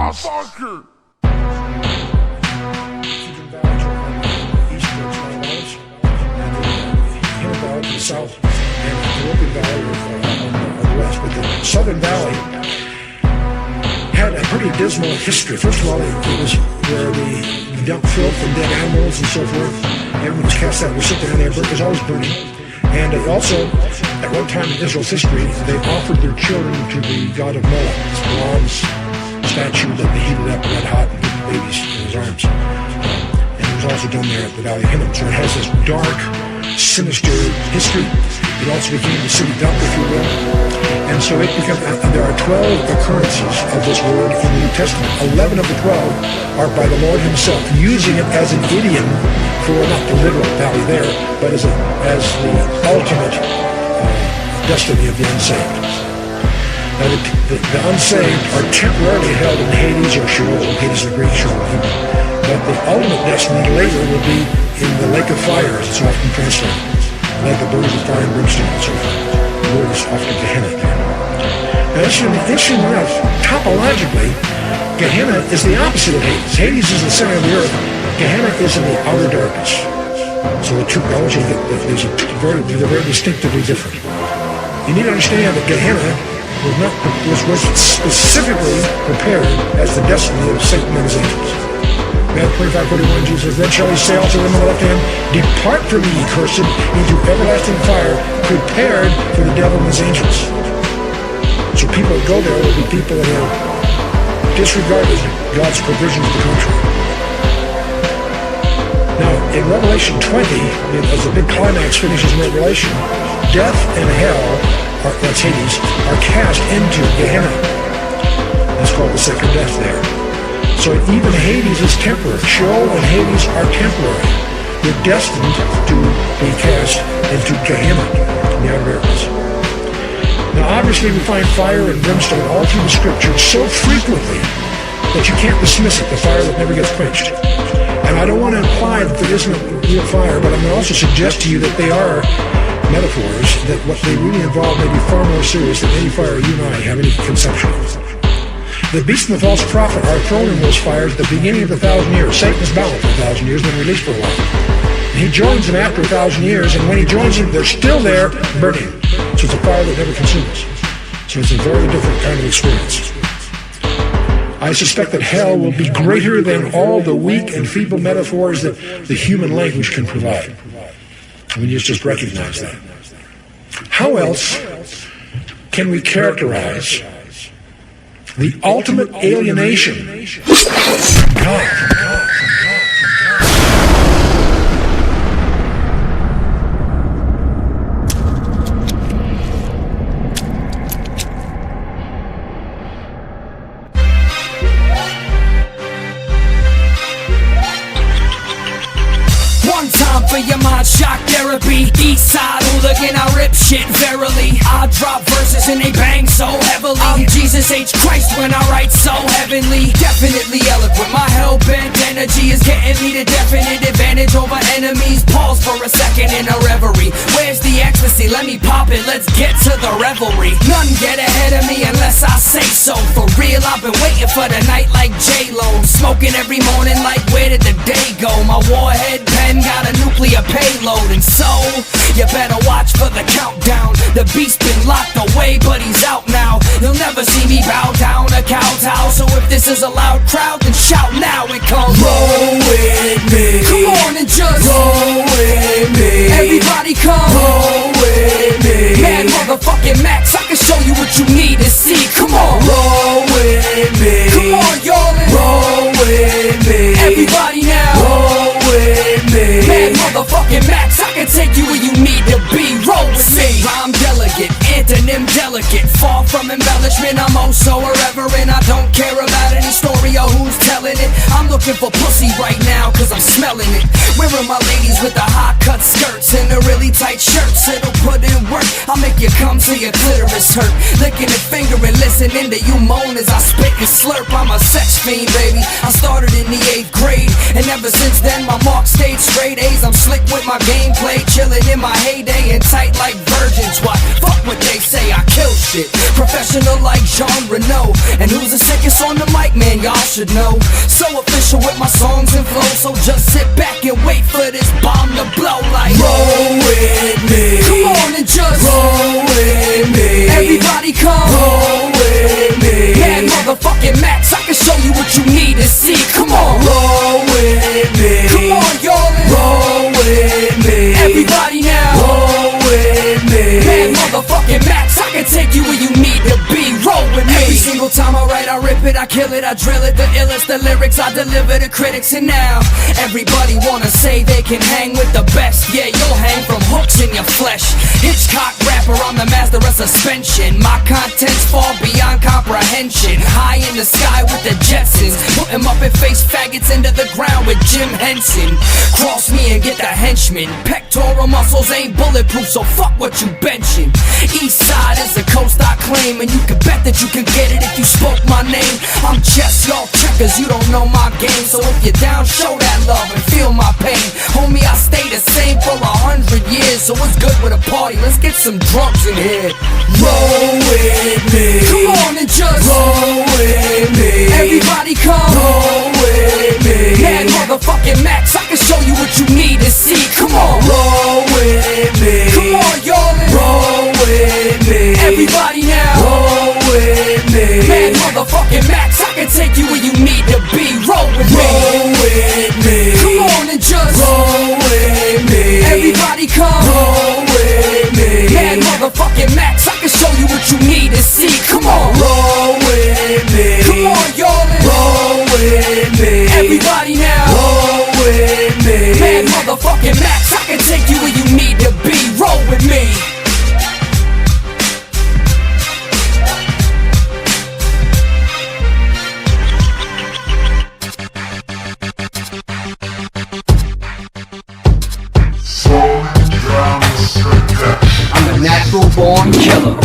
Fucker! The south and the Open Valley on the west, but the Southern Valley had a pretty dismal history. First of all, it was where the dump filth and dead animals and so forth. Everyone was cast out. It was sitting down there, it was always burning. And also, at one time in Israel's history, they offered their children to the god of Moloch, this bronze statue that they heated up red hot and put the babies in his arms. And it was also done there at the Valley of Hinnom. So it has this dark sinister history. It also became the city dump, if you will. And so it becomes, there are 12 occurrences of this word in the New Testament. 11 of the 12 are by the Lord himself, using it as an idiom for not the literal valley there, but as the ultimate destiny of the unsaved. Now, the unsaved are temporarily held in Hades or Sheol. Hades is the Greek Sheol. But the ultimate destiny later will be in the lake of fire, as it's often translated. Like the burning of fire and brimstone and so forth. The word is often Gehenna. Now, interestingly enough, topologically, Gehenna is the opposite of Hades. Hades is the center of the earth. Gehenna is in the outer darkness. So the two knowledge they're very distinctively different. You need to understand that Gehenna was specifically prepared as the destiny of Satan and his angels. Matthew 25:41, Jesus says, "Then shall he say also to them on the left hand, Depart from me, ye cursed, into everlasting fire, prepared for the devil and his angels." So people that go there will be people that have disregarded God's provision to the contrary. Now, in Revelation 20, as the big climax finishes in Revelation, death and hell, that's Hades, are cast into Gehenna. That's called the second death there. So even Hades is temporary. Sheol and Hades are temporary. They're destined to be cast into Gehenna, the outer areas. Now obviously we find fire and brimstone all through the scriptures so frequently that you can't dismiss it, the fire that never gets quenched. And I don't want to imply that there isn't a real fire, but I'm going to also suggest to you that they are metaphors, that what they really involve may be far more serious than any fire you and I have any conception of. The beast and the false prophet are thrown in those fires at the beginning of the 1,000 years. Satan is bound for 1,000 years, then released for a while. And he joins them after 1,000 years, and when he joins them, they're still there burning. So it's a fire that never consumes. So it's a very different kind of experience. I suspect that hell will be greater than all the weak and feeble metaphors that the human language can provide. I mean, you just recognize that. How else can we characterize the ultimate alienation? God. For your mind shock therapy, east side hooligan, I rip shit verily. I drop verses and they bang so heavily. I'm Jesus H. Christ when I write so heavenly. Definitely eloquent, my hell-bent energy is getting me the definite advantage over enemies. Pause for a second in a reverie. Where's the ecstasy? Let me pop it, let's get to the revelry. None get ahead of me unless I say so. For real, I've been waiting for the night like J-Lo. Smoking every morning like where did the day go? My warhead pen got a nuclear payload, and so you better watch for the countdown. The beast been locked away, but he's out now. You'll never see me bow down a kowtow. So if this is a loud crowd, then shout now and come roll with me. Come on and just roll with me. Everybody come roll with me. Mad motherfucking Max, I can show you what you need to see. Come on, roll with me. Come on, y'all, roll with me. Everybody now, roll with me. Mad motherfucking Max, I can take you where you need to be. Roll with me. I'm delicate, antonym delicate. Far from embellishment, I'm oh so irreverent. I don't care about any story or who's telling it. I'm looking for pussy right now, cause I'm smelling it. Where are my ladies with the high cut skirts and the really tight shirts? It'll put in work, I'll make you come till your clitoris hurt. Licking a finger and listening to you moan as I spit and slurp. I'm a sex fiend, baby. I started in the 8th grade, and ever since then my mark stayed straight A's. I'm slick with my gameplay, chilling in my heyday and tight like virgins. Why? Fuck what they say, I kill shit. Professional like Jean Reno. And who's the sickest on the mic, man, y'all should know. So official with my songs and flow, so just sit back and wait for this bomb to blow like roll with me. Come on and just roll with me. Everybody come roll with me. Mad motherfucking Max, I can show you what you need to see. Come on, roll with me. Come on, y'all, roll with me. Everybody now, roll with me. Mad motherfucking Max, I can take you where you need to be. Roll with me. Every single single time I write, I rip it, I kill it, I drill it. The illest, the lyrics I deliver to critics. And now everybody wanna say they can hang with the best. Yeah, you'll hang from hooks in your flesh. Hitchcock rapper, I'm the master of suspension. My contents fall beyond comprehension. High in the sky with the Jetsons, put 'em up and face faggots into the ground with Jim Henson. Cross me and get the henchman. Pectoral muscles ain't bulletproof, so fuck what you benching. East side is the coast I claim, and you can bet that you can get it if you spoke my name. I'm chess, y'all checkers, you don't know my game. So if you're down, show that love and feel my pain. Homie, I stay the same for 100 years. So what's good with a party? Let's get some drums in here. Roll with me. Come on and just roll with me. Everybody come roll with me. Mad motherfucking Max, I can show you what you need to see. Come on, roll with me. Come on, y'all, roll with me. Everybody now, roll with me. Mad motherfucking Max, I can take you where you need to be. Roll with me. Roll with me. Come on and just roll with me. Everybody come roll with me. Mad motherfucking Max, I can show you what you need to see. Come on, roll with me. Come on, y'all, roll with me. Everybody now, roll with me. Mad motherfucking Max, I can take you where you need to be. Roll with me. I'm a natural born killer.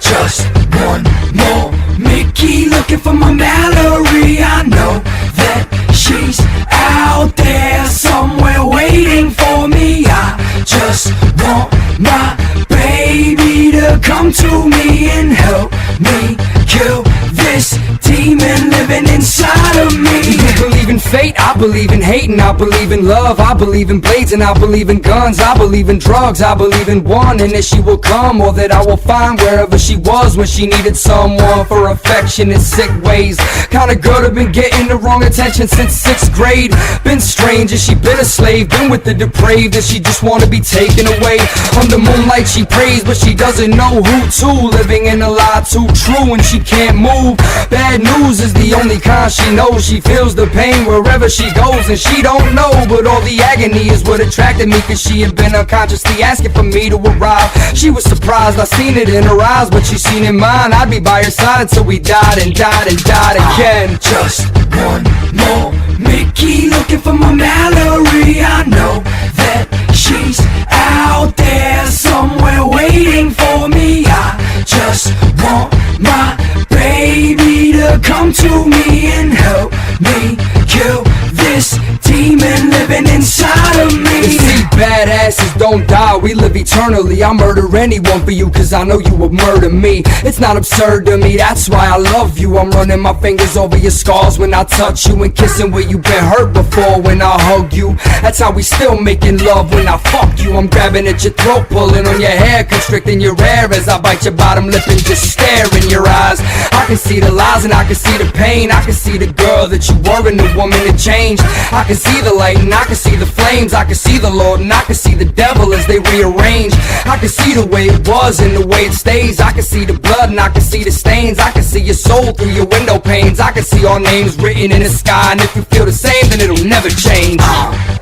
Just one more Mickey looking for my Mallory. I know that she's out there somewhere waiting for me. I just want my baby to come to me and help me kill this demon living inside of me. You believe in fate, I believe in hate, and I believe in love. I believe in blades and I believe in guns. I believe in drugs, I believe in one, and that she will come, or that I will find wherever she was when she needed someone for affection in sick ways. Kinda girl that been getting the wrong attention since 6th grade. Been strange, and she been a slave. Been with the depraved, and she just wanna be taken away. Under moonlight she prays, but she doesn't know who to. Living in a lie too true, and she can't move. Bad news is the only kind she knows. She feels the pain wherever she goes, and she don't know, but all the agony is what attracted me. Cause she had been unconsciously asking for me to arrive. She was surprised, I seen it in her eyes, but she seen in mine. I'd be by her side until we died and died and died again. Just one more Mickey looking for my Mallory. I know that she's out there somewhere waiting for me. I just want my baby to come to me and help me kill this demon living inside of me. You see, badasses don't die, we live eternally. I'll murder anyone for you, cause I know you would murder me. It's not absurd to me, that's why I love you. I'm running my fingers over your scars when I touch you, and kissing where you've been hurt before when I hug you. That's how we still making love when I fuck you. I'm grabbing at your throat, pulling on your hair, constricting your hair as I bite your bottom lip and just stare in your eyes. I can see the lies and I can see the pain. I can see the girl that you were and the woman that changed. I can see the light and I can see the flames. I can see the Lord and I can see the devil as they rearrange. I can see the way it was and the way it stays. I can see the blood and I can see the stains. I can see your soul through your window panes. I can see our names written in the sky, and if you feel the same, then it'll never change.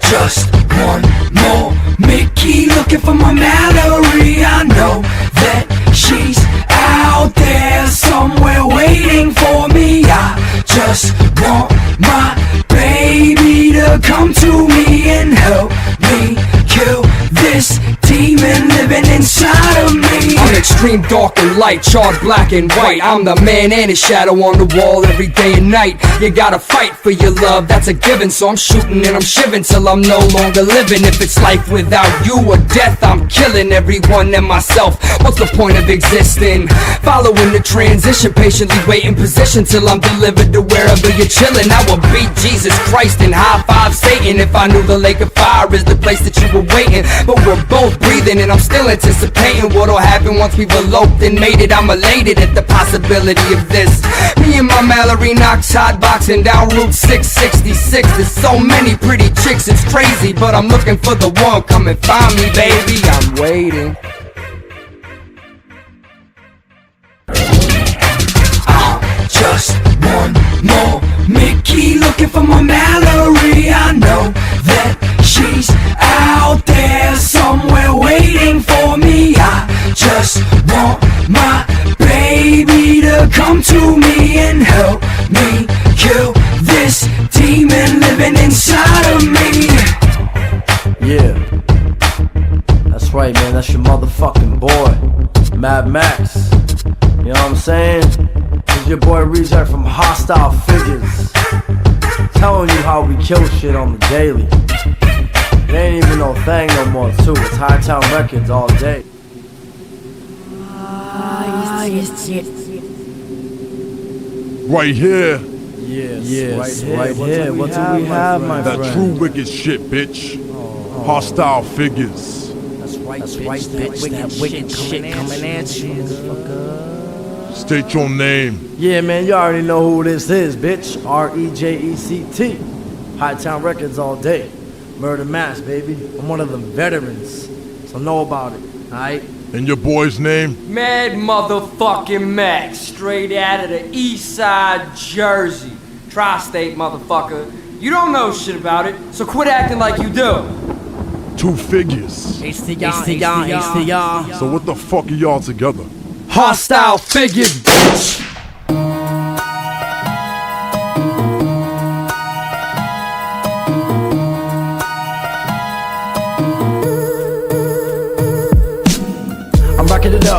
Just one more Mickey looking for my Mallory. I know that she's out there somewhere waiting for me. I just want my baby to come to me and help me kill this demon living inside of me. I'm extreme dark and light, charged black and white. I'm the man and his shadow on the wall every day and night. You gotta fight for your love, that's a given. So I'm shooting and I'm shiving till I'm no longer living. If it's life without you or death, I'm killing everyone and myself. What's the point of existing? Following the transition, patiently waiting position till I'm delivered to wherever you're chilling. I would beat Jesus Christ and high five Satan if I knew the lake of fire is the place that you were waiting. But we're both breathing and I'm still anticipating what'll happen once we've eloped and made it. I'm elated at the possibility of this. Me and my Mallory knocks hot boxing down Route 666. There's so many pretty chicks, it's crazy, but I'm looking for the one. Come and find me, baby, I'm waiting. just one more Mickey looking for my Mallory. I know that she's out there somewhere waiting for me. I just want my baby to come to me and help me kill this demon living inside of me. Yeah, that's right, man, that's your motherfucking boy, Mad Max. You know what I'm saying? It's your boy Reject from Hostile Figures, telling you how we kill shit on the daily. It ain't even no thing no more too, it's Hightown Records all day. Right here. Yes, right here. What do we have, my friend? That true wicked shit, bitch. Hostile Figures. That's right, bitch. That wicked shit coming at you. State your name. Yeah, man, you already know who this is, bitch. R-E-J-E-C-T. Hightown Records all day. Murder Mass, baby. I'm one of the veterans, so know about it, alright? And your boy's name? Mad motherfucking Max, straight out of the east side Jersey. Tri-state motherfucker. You don't know shit about it, so quit acting like you do. 2 figures. HTR. So what the fuck are y'all together? Hostile Figures, bitch.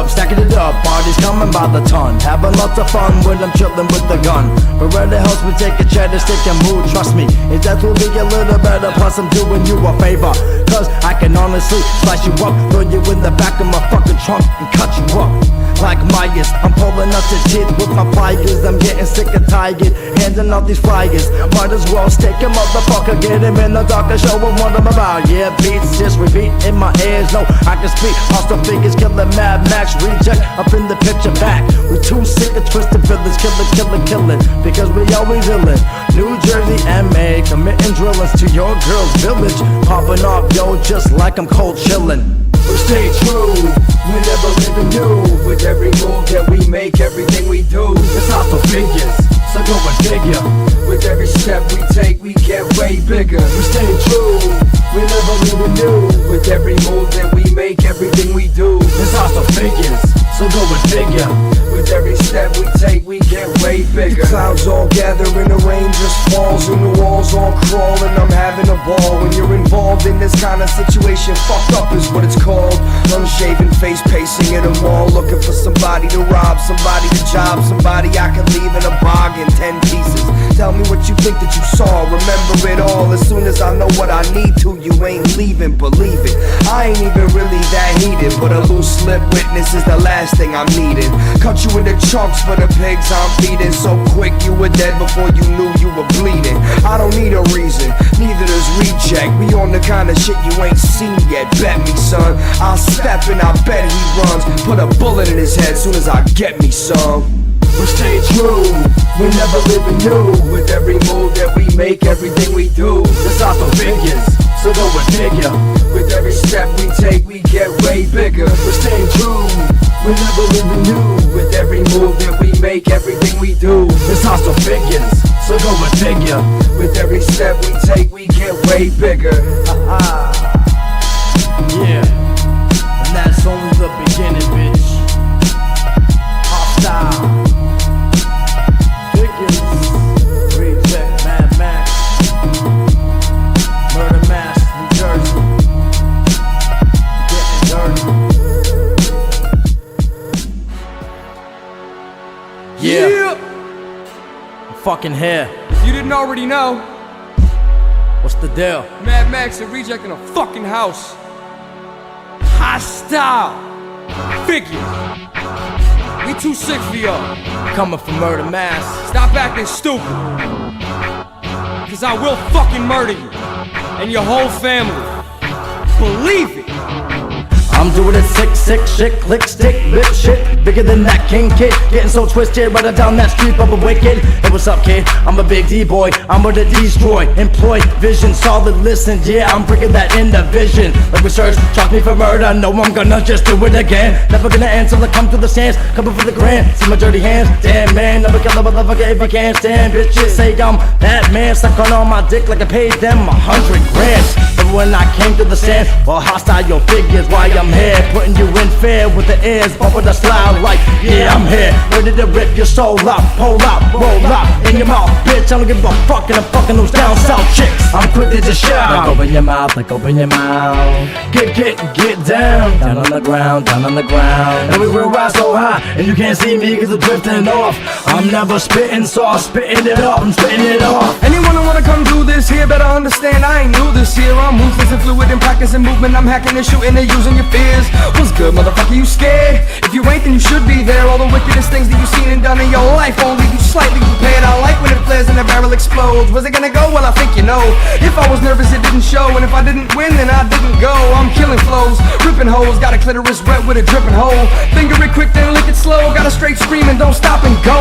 Stacking it up, parties coming by the ton. Having lots of fun when I'm chillin' with the gun. But rather helps me take a cheddar stick and move. Trust me, it that will be a little better. Plus I'm doing you a favor, cause I can honestly slice you up, throw you in the back of my fucking trunk and cut you up. Like Myers, I'm pulling up the teeth with my pliers. I'm getting sick and tired, handing out these flyers. Might as well stick a motherfucker, get him in the dark and show him what I'm about. Yeah, beats just repeat in my ears. No, I can speak. Hostile Figures, killing Mad Max, Reject up in the picture back. We're too sick of twisted villains, killing. Because we always illin'. New Jersey, MA, committing drillings to your girl's village. Popping off, yo, just like I'm cold chillin'. We stay true, we never living new. With every move that we make, everything we do, it's Hostile Figures, so go and figure. With every step we take, we get way bigger. We stay true, we never living new. With every move that we make, everything we do, it's Hostile Figures, so go and figure. With every step we take, we get way bigger. The clouds all gather and the rain just falls and the walls all crawl and I'm having a ball. When you're involved in this kind of situation, fucked up is what it's called. Unshaven face pacing in a mall, looking for somebody to rob, somebody to job, somebody I can leave in a bog in 10 pieces. Tell me what you think that you saw, remember it all. As soon as I know what I need to, you ain't leaving, believe it. I ain't even really that heated, but a loose slip witness is the last thing I'm needing. Cut you into chunks for the pigs I'm feeding. So quick you were dead before you knew you were bleeding. I don't need a reason, neither does Reject. We on the kind of shit you ain't seen yet, bet me son. I'll step and I bet he runs. Put a bullet in his head soon as I get me some. We stay true, we never living new. With every move that we make, everything we do, it's Hostile Figures, so go and figure. With every step we take, we get way bigger. We stay true, we never living new. With every move that we make, everything we do, it's Hostile Figures, so go and figure. With every step we take, we get way bigger. Yeah, and that's only the beginning, bitch. Hostile Figures, Reject, Mad Max, Murder Mass, New Jersey, getting dirty. Yeah, I'm fucking here. If you didn't already know, what's the deal? Mad Max and Reject in a fucking house. Hostile Figures. We too sick for y'all. Coming for Murder Mass. Stop acting stupid, cause I will fucking murder you and your whole family. Believe it. I'm doing it sick, shit, click, stick, lip shit, bigger than that king kid. Getting so twisted, running down that street, Bubba Wicked. Hey, what's up, kid? I'm a big D-boy, I'm gonna destroy, employ, vision, solid, listen, yeah, I'm bringing that in the vision. Like research, charge me for murder, no, I'm gonna just do it again. Never gonna end till I come through the stands, coming for the grand. See my dirty hands, damn man, never kill a motherfucker if I can't stand. Bitches say I'm that man, suck on my dick like I paid them 100 grand. But when I came to the stand, well, hostile your figures, why I'm here, putting you in fair with the ears, bumping the slide like, yeah, I'm here, ready to rip your soul out, pull out, roll out, in your mouth, bitch, I don't give a fuck, and I'm fucking those down south chicks. I'm quick to just shout, like open your mouth, like open your mouth. Get down, down on the ground, down on the ground. And we will rise so high, and you can't see me cause I'm drifting off. I'm never spitting sauce, spitting it off, I'm spitting it off. Anyone who wanna come do this here better understand I ain't new this year. I'm ruthless and fluid in practicing movement. I'm hacking and shooting and using your fears. What's good, motherfucker, you scared? If you ain't, then you should be there. All the wickedest things that you've seen and done in your life won't leave you slightly prepared. I like when it flares and the barrel explodes. Was it gonna go? Well, I think you know. If I was nervous, it didn't show. And if I didn't win, then I didn't go. I'm killing flows, ripping holes. Got a clitoris wet with a dripping hole. Finger it quick, then lick it slow. Got a straight scream and don't stop and go.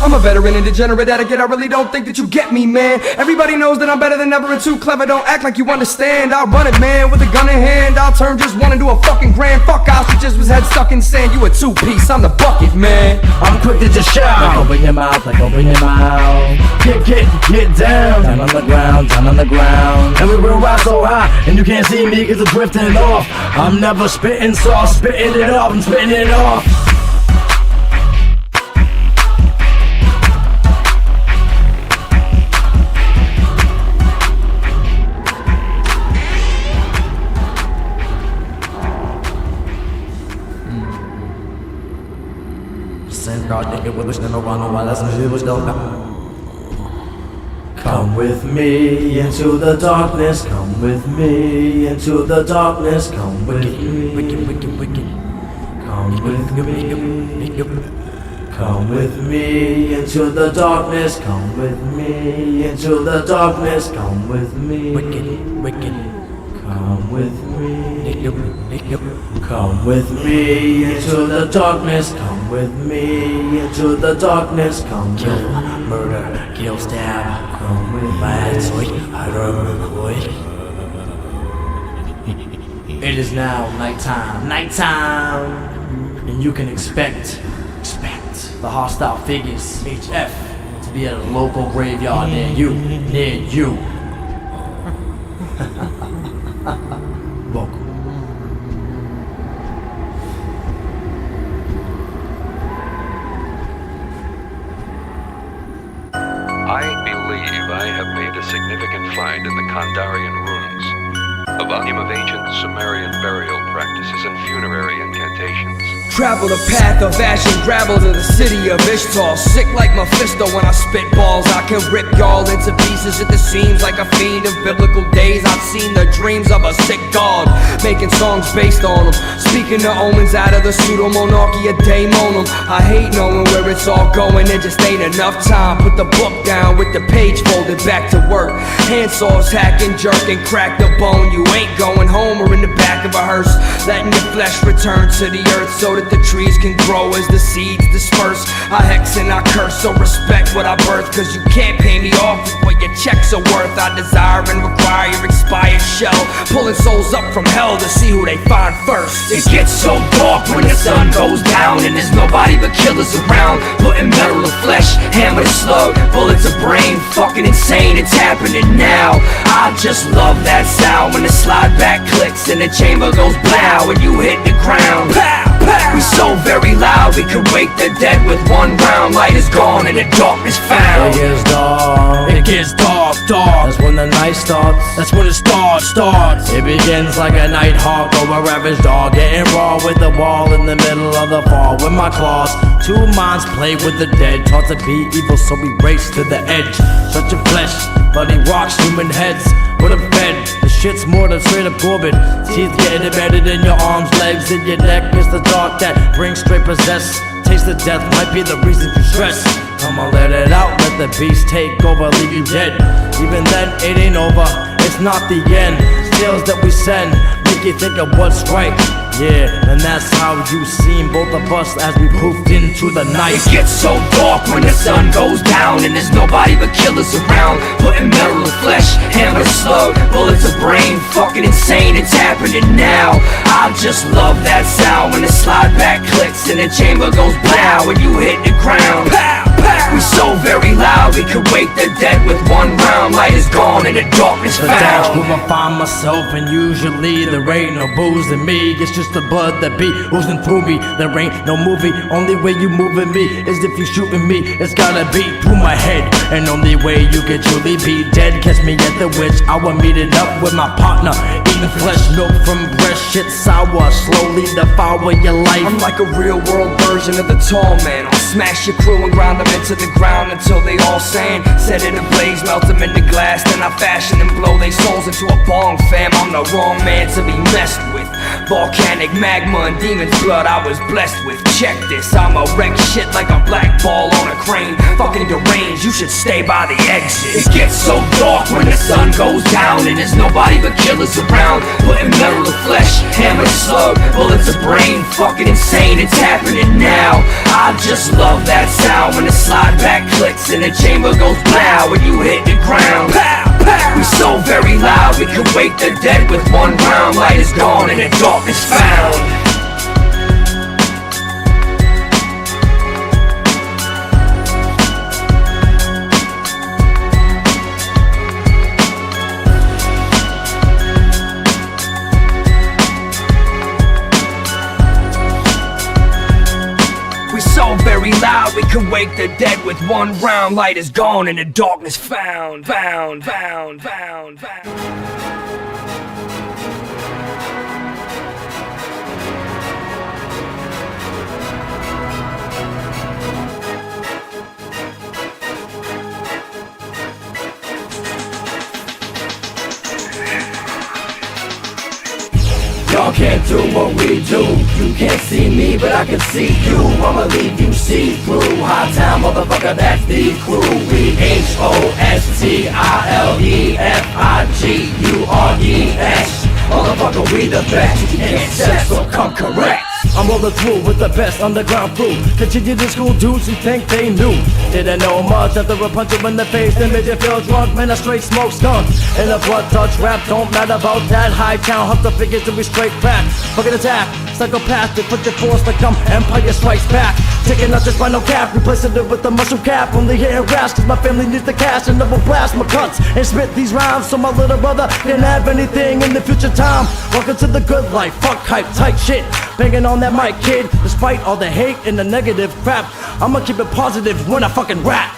I'm a veteran and degenerate etiquette. I really don't think that you get me, man. Everybody knows that I'm better than ever and too clever. Don't act like you understand. I'll run it, man, with a gun in hand. I'll turn just one into a fucking grand. Fuck ostriches with head stuck in sand. You a two-piece, I'm the bucket, man. I'm quick to just shout, like open your mouth, like open your mouth. Get down, down on the ground, down on the ground. And we will rise so high, and you can't see me cause I'm drifting off. I'm never spitting sauce, spitting it off, I'm spitting it off. Same God nigga with a never run while that's shit was dope. Come with me into the darkness, come with me into the darkness, come with me, come with me, come with me into the darkness, come with me into the darkness, come with me, come with me, come with me into the darkness, come with me into the darkness, come kill, murder, kill, stab. It is now nighttime, and you can expect the hostile figures, HF, to be at a local graveyard near you. Welcome. I believe I have made a significant find in the Kandarian ruins, a volume of ancient Sumerian burial practices and funerary incantations. Travel the path of ash and gravel to the city of Ishtar. Sick like Mephisto when I spit balls. I can rip y'all into pieces at the seams like a fiend of biblical days. I've seen the dreams of a sick god, making songs based on them, speaking the omens out of the pseudo-monarchy of Daemonum. I hate knowing where it's all going, there just ain't enough time. Put the book down with the page folded, back to work. Handsaws hack and jerk and crack the bone. You ain't going home or in the back of a hearse, letting your flesh return to the earth so that the trees can grow as the seeds disperse. I hex and I curse, so respect what I birth, cause you can't pay me off with what your checks are worth. I desire and require your expired shell, pulling souls up from hell to see who they find first. It gets so dark when the sun goes down and there's nobody but killers around, putting metal to flesh, hammer to slug, bullet to brain, fucking insane, it's happening now. I just love that sound when the slide back clicks and the chamber goes blow and you hit the ground. Pow! We so very loud we could wake the dead with one round. Light is gone and the darkness found. It gets dark, That's when the night starts. That's when it starts. It begins like a night hawk or a ravaged dog, getting raw with the wall in the middle of the fall. With my claws, two minds play with the dead, taught to be evil, so we race to the edge. Such a flesh, bloody rocks, human heads. With a bed, the shit's more than straight up Corbin. Teeth getting embedded in your arms, legs, in your neck. It's the dark that brings straight possess. Taste of death might be the reason you stress. Come on, let it out, let the beast take over, leave you dead. Even then, it ain't over, it's not the end. Tales that we send make you think of what's right. Yeah, and that's how you seen both of us as we poofed into the night. It gets so dark when the sun goes down, and there's nobody but killers around. Putting metal to flesh, hammer to slug, bullets to brain, fucking insane, it's happening now. I just love that sound when the slide back clicks and the chamber goes blow when you hit the ground. Pow, pow. We so very loud, we could wake the dead with one round. Light is gone and the darkness The dash found. where I find myself, and usually there ain't no booze in me. It's just the blood that be oozing through me. There ain't no movie, only way you moving me is if you shooting me. It's gotta be through my head, and only way you could truly be dead. Catch me at the witch hour, meeting up with my partner, eating flesh milk from breast, shit sour, slowly devour your life. I'm like a real world version of the tall man. I'll smash your crew and grind them into the ground until they all sand. Set it ablaze, melt them into glass, then I fashion and blow their souls into a bong, fam. I'm the wrong man to be messed with. Volcanic magma and demon's blood I was blessed with. Check this, I'ma wreck shit like a black ball on a crane. Fucking deranged, you should stay by the exit. It gets so dark when the sun goes down, and there's nobody but killers around. Putting metal to flesh, hammer to slug, bullets to brain, fucking insane, it's happening now. I just love that sound when the slide back clicks and the chamber goes blow when you hit the ground. Pow, pow. We so very loud, we could wake the dead with one round. Light is gone and the darkness found. So very loud, we could wake the dead with one round. Light is gone and the darkness found. Y'all can't do what we do. You can't see me, but I can see you. I'ma leave you see-through. High time, motherfucker, that's the crew. We HOSTILEFIGURES. Motherfucker, we the best. You can't test, so come correct. I'm rolling through with the best underground crew. Continue to school dudes who think they knew. Didn't know much after a punch you in the face that made you feel drunk. Man, I straight smoke skunk. And a blood touch rap don't matter about that. High town hustle figures to be straight back. Fucking attack, psychopathic, put your force like Empire Strikes Back. Taking out this final cap, replacing it with a mushroom cap. Only here rash, cause my family needs the cash. And I will blast my cuts and spit these rhymes so my little brother can have anything in the future time. Welcome to the good life, fuck hype, tight shit. Banging on that mic, kid. Despite all the hate and the negative crap, I'ma keep it positive when I fucking rap.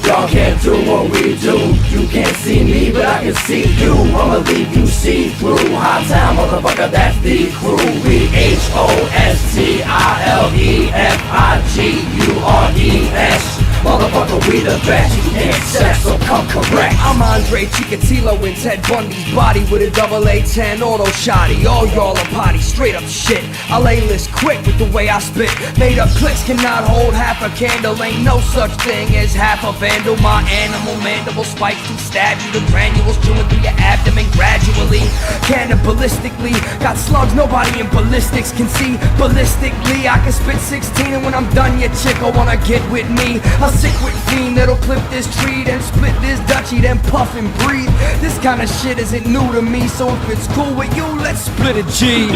Y'all can't do what we do. You can't see me, but I can see you. I'ma leave you see-through. High time, motherfucker, that's the crew. We HOSTILEFIGURES. Motherfucker, we the best. You can't test, so come correct. I'm Andre Chikatilo in Ted Bundy's body with a double A10 auto shotty. All y'all are potty, straight up shit. I lay list quick with the way I spit. Made up clicks cannot hold half a candle. Ain't no such thing as half a vandal. My animal mandible spikes to stab you. The granules chewing through your abdomen gradually. Cannibalistically, got slugs nobody in ballistics can see. Ballistically, I can spit 16, and when I'm done, your chick will wanna get with me. A sick with fiend that'll clip this tree, then split this Dutchie, then puff and breathe. This kind of shit isn't new to me, so if it's cool with you, let's split a G.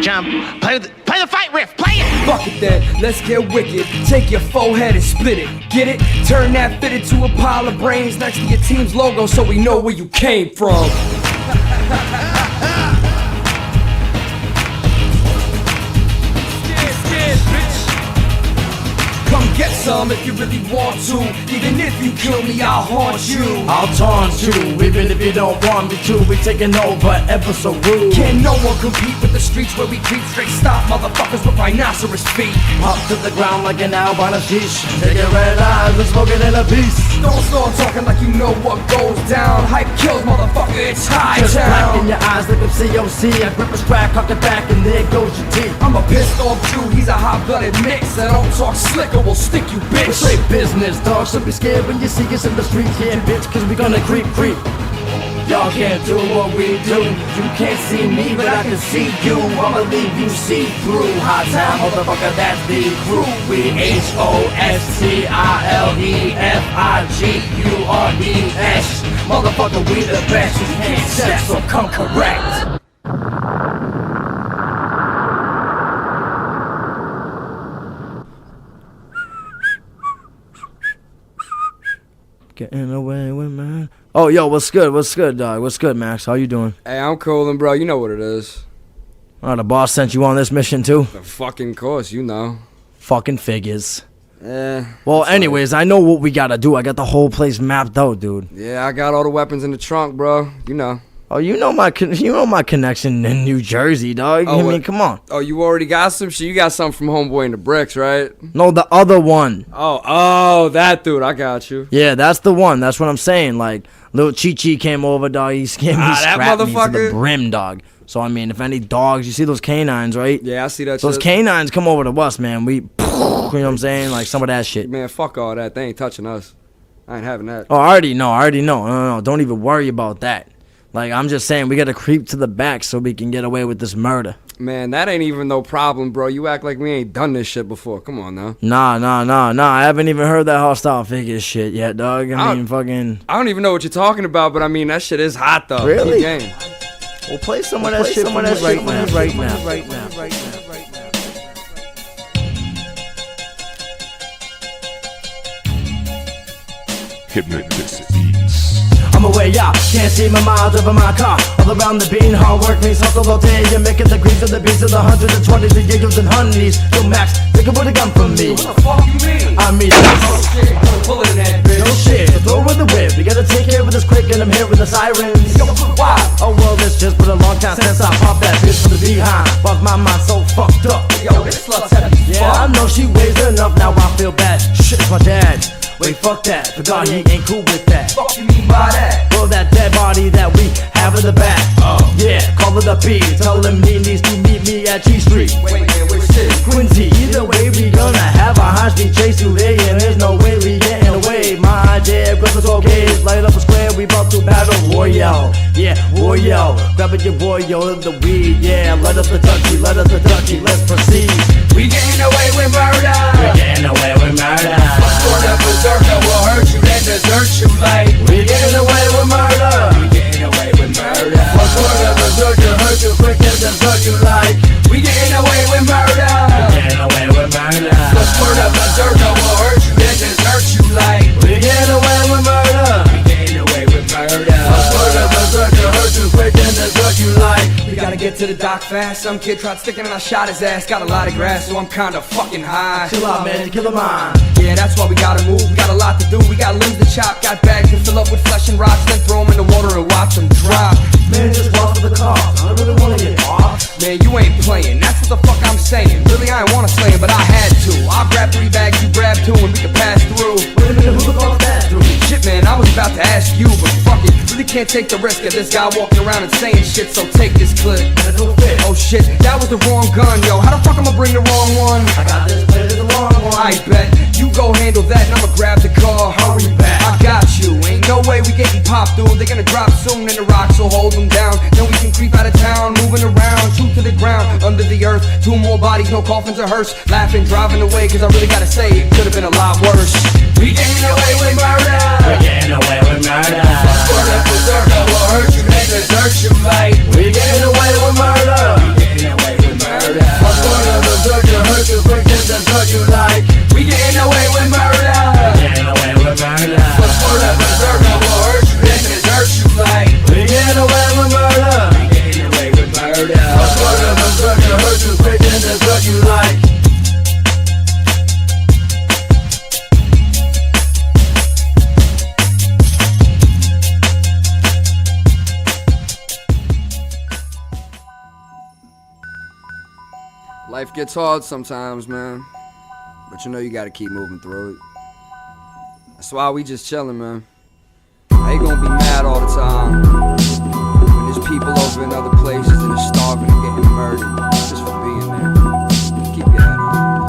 Jump, play the fight riff, play it! Fuck it then, let's get wicked. Take your forehead and split it, get it? Turn that fit into a pile of brains next to your team's logo so we know where you came from. Come get some if you really want to. Even if you kill me, I'll haunt you. I'll taunt you, even if you don't want me to. We taking over ever so rude. Can no one compete with the streets where we creep straight stop motherfuckers with rhinoceros feet? Pop to the ground like an albino sheesh. Take your red eyes and smoke it in a piece. Don't start talking like you know what goes down. Hype kills, motherfucker, it's high Just town. black in your eyes like a COC. I grip a scrap, cock it back, and there goes your teeth. I'm a pissed off Jew, he's a hot-blooded mix. I don't talk slick or we'll stick you, bitch. We're straight business, dog, so be scared when you see us in the streets. Yeah, bitch, cause we gonna creep. Y'all can't do what we do. You can't see me, but I can see you. I'ma leave you see through. Hot time, motherfucker, that's the crew. We HOSTILEFIGURES. Motherfucker, we the best. You can't check, so come correct. Getting away with man. Oh, yo, what's good? What's good, dog? What's good, Max? How you doing? Hey, I'm coolin', bro. You know what it is. Oh, the boss sent you on this mission, too? The fucking course, you know. Fucking figures. Yeah. Well, anyways, I know what we gotta do. I got the whole place mapped out, dude. Yeah, I got all the weapons in the trunk, bro. You know. Oh, you know my connection in New Jersey, dog. Oh, I mean, come on. Oh, you already got some shit? You got something from Homeboy in the Bricks, right? No, the other one. Oh, that dude. I got you. Yeah, that's the one. That's what I'm saying. Like, little Chi-Chi came over, dog. He strapped me to the brim, dog. So, I mean, if any dogs, you see those canines, right? Yeah, I see that Those shit. canines come over to us, man. We, you know what I'm saying? Like, some of that shit. Man, fuck all that. They ain't touching us. I ain't having that. Oh, I already know. No, don't even worry about that. Like, I'm just saying, we gotta creep to the back so we can get away with this murder. Man, that ain't even no problem, bro. You act like we ain't done this shit before. Come on now. Nah. I haven't even heard that hostile figures shit yet, dog. I mean, fucking... I don't even know what you're talking about, but I mean, that shit is hot, though. Really? Game. We'll play some of that shit right now. Hypnotist Beats. I'm away out, can't see my miles over my car. All around the bean, hard work means hustle all day. You're making the grease of the beats of the 120s, the giggles and honeys. Yo, Max, take it with a gun from me. What the fuck you mean? I mean, oh shit, pull it in that bitch. No shit, throw in the whip. We gotta take care of this quick, and I'm here with the sirens. Yo, why? Oh well, it's just been a long time since I popped that bitch from the behind. Fuck my mind so fucked up. Yo, this slut's heavy. Yeah, I know she weighs enough, now I feel bad. Shit, it's my dad. Wait, fuck that, forgot he ain't cool with that. Fuck you mean by that? Well, that dead body that we have in the back. Yeah, call it a P. Tell him he needs to meet me at G Street. Wait, man, which shit? Quincy, either way we gonna have a high-speed chase today, and there's no way we getting away. My idea, grab us okay, light up a square, we about to battle royale. Yeah, royale, grabbing your boy, yo, the weed. Yeah, let us the ducky, let's proceed. We getting away with murder. We're getting away with murder. Sort of berserker will hurt you, then desert you like. We're getting away with murder. We getting away with murder. Sort of berserker hurt you quick and desert you like. We getting away with murder. We're getting away with murder. Sort of berserker will hurt you, then desert you like. We're getting away with murder. We getting away with murder. Sort of berserker hurt you quick and desert you like. We gotta get to the dock fast. Some kid tried sticking and I shot his ass. Got a lot of grass, so I'm kinda fucking high. Chill out, man, kill a mind. Yeah, that's why we gotta move. We got a lot to do. We got limbs to chop, got bags to fill up with flesh and rocks. Then throw them in the water and watch them drop. Man, just walk for the car. I really wanna get off. Man, you ain't playing. That's what the fuck I'm saying. Really, I ain't wanna slay him, but I had to. I grabbed 3 bags, you grabbed 2, and we can pass through. Wait a minute, who the fuck's that dude? Shit, man, I was about to ask you, but fuck it. Really can't take the risk of this guy walking around and saying shit, so take this clip. Oh shit, that was the wrong gun, yo. How the fuck I'ma bring the wrong one? I got this plate to the wrong one. I bet. You go handle that and I'ma grab the car. Hurry back. I got you. Ain't no way we getting popped, dude. They're gonna drop soon in the rocks, so hold them down. Then we can creep out of town, moving around, shoot to the ground, under the earth. 2 more bodies, no coffins or hearse. Laughing, driving away, cause I really gotta say it could've been a lot worse. We getting away with murder. We're getting away with murder. Sort of berserker will hurt you, then desert you like. We're getting away with murder. We getting away with murder. Sort of berserker hurt you quick and desert you like. We getting away with murder. Getting away with murder. Sort of berserker will hurt you, then desert you like. We're getting away with murder. We getting away with murder. Sort of berserker hurt you quick and desert you like. Life gets hard sometimes, man. But you know you gotta keep moving through it. That's why we just chillin', man. I ain't gonna be mad all the time when there's people over in other places that are starving and getting murdered just for being there. Keep your head on.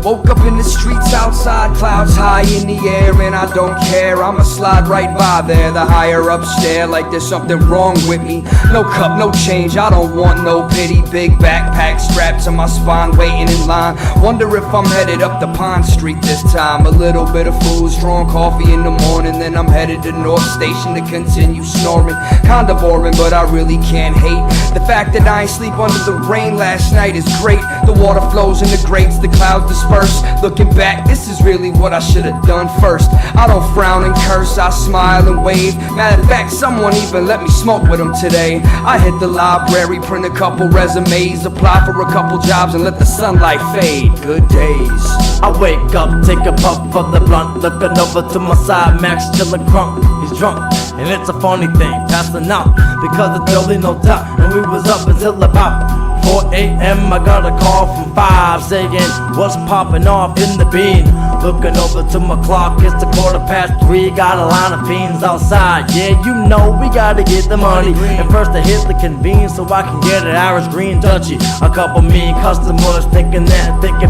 Woke up in the streets outside, clouds high in the air, and I don't care, I'ma slide right by there. The higher up stare like there's something wrong with me. No cup, no change, I don't want no pity. Big backpack strapped to my spine, waiting in line. Wonder if I'm headed up the Pond Street this time. A little bit of food, strong coffee in the morning, then I'm headed to North Station to continue snoring. Kinda boring, but I really can't hate the fact that I ain't sleep under the rain last night is great. The water flows in the grates, the clouds disperse. Looking back, this is really what I should have done first. I don't frown and curse, I smile and wave. Matter of fact, someone even let me smoke with them today. I hit the library, print a couple resumes, apply for a couple jobs and let the sunlight fade. Good days. I wake up, take a puff of the blunt, looking over to my side, Max chillin' crunk. He's drunk, and it's a funny thing, passing out because it's early, no doubt, and we was up until about 4 a.m. I got a call from 5 saying, what's popping off in the bean? Looking over to my clock, it's the 3:15. Got a line of fiends outside. Yeah, you know we gotta get the money. And first I hit the convenience so I can get an Irish green touchy. A couple mean customers thinking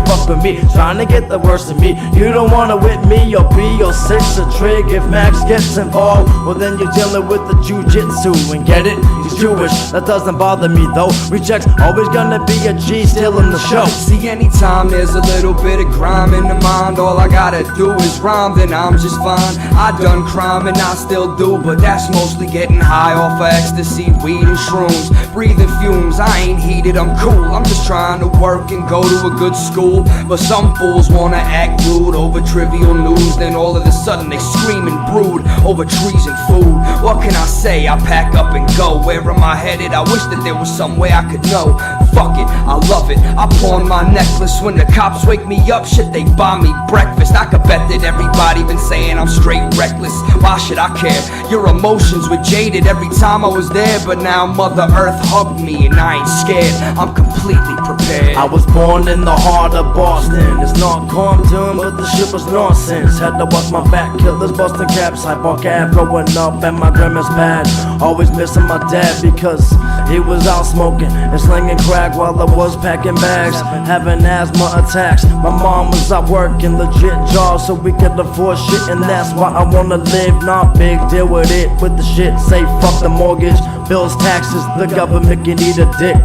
fuck with me, trying to get the worst of me. You don't wanna with me or be or 6 a trig. If Max gets involved, well then you're dealing with the jujitsu. And get it? He's Jewish, that doesn't bother me though. Rejects always gonna be a G still in the show. See, anytime there's a little bit of grime in the mind, all I gotta do is rhyme, then I'm just fine. I done crime and I still do, but that's mostly getting high off of ecstasy, weed and shrooms. Breathing fumes, I ain't heated, I'm cool. I'm just trying to work and go to a good school. But some fools wanna act rude over trivial news, then all of a sudden they scream and brood over trees and food. What can I say? I pack up and go. Where am I headed? I wish that there was some way I could know. Fuck it, I love it. I pawn my necklace when the cops wake me up. Shit, they buy me breakfast. I could bet that everybody been saying I'm straight reckless. Why should I care? Your emotions were jaded every time I was there, but now Mother Earth hugged me and I ain't scared. I'm completely prepared. I was born in the heart of Boston. It's not Compton, but the shit was nonsense. Had to watch my back, killers busting caps. High Park Ave growing up and my grandma's bad. Always missing my dad because he was out smoking and slinging crack while I was packing bags, having asthma attacks. My mom was out working legit jobs so we could afford shit, and that's why I wanna live. Not big deal with it, with the shit. Say fuck the mortgage, bills, taxes, the government can eat a dick.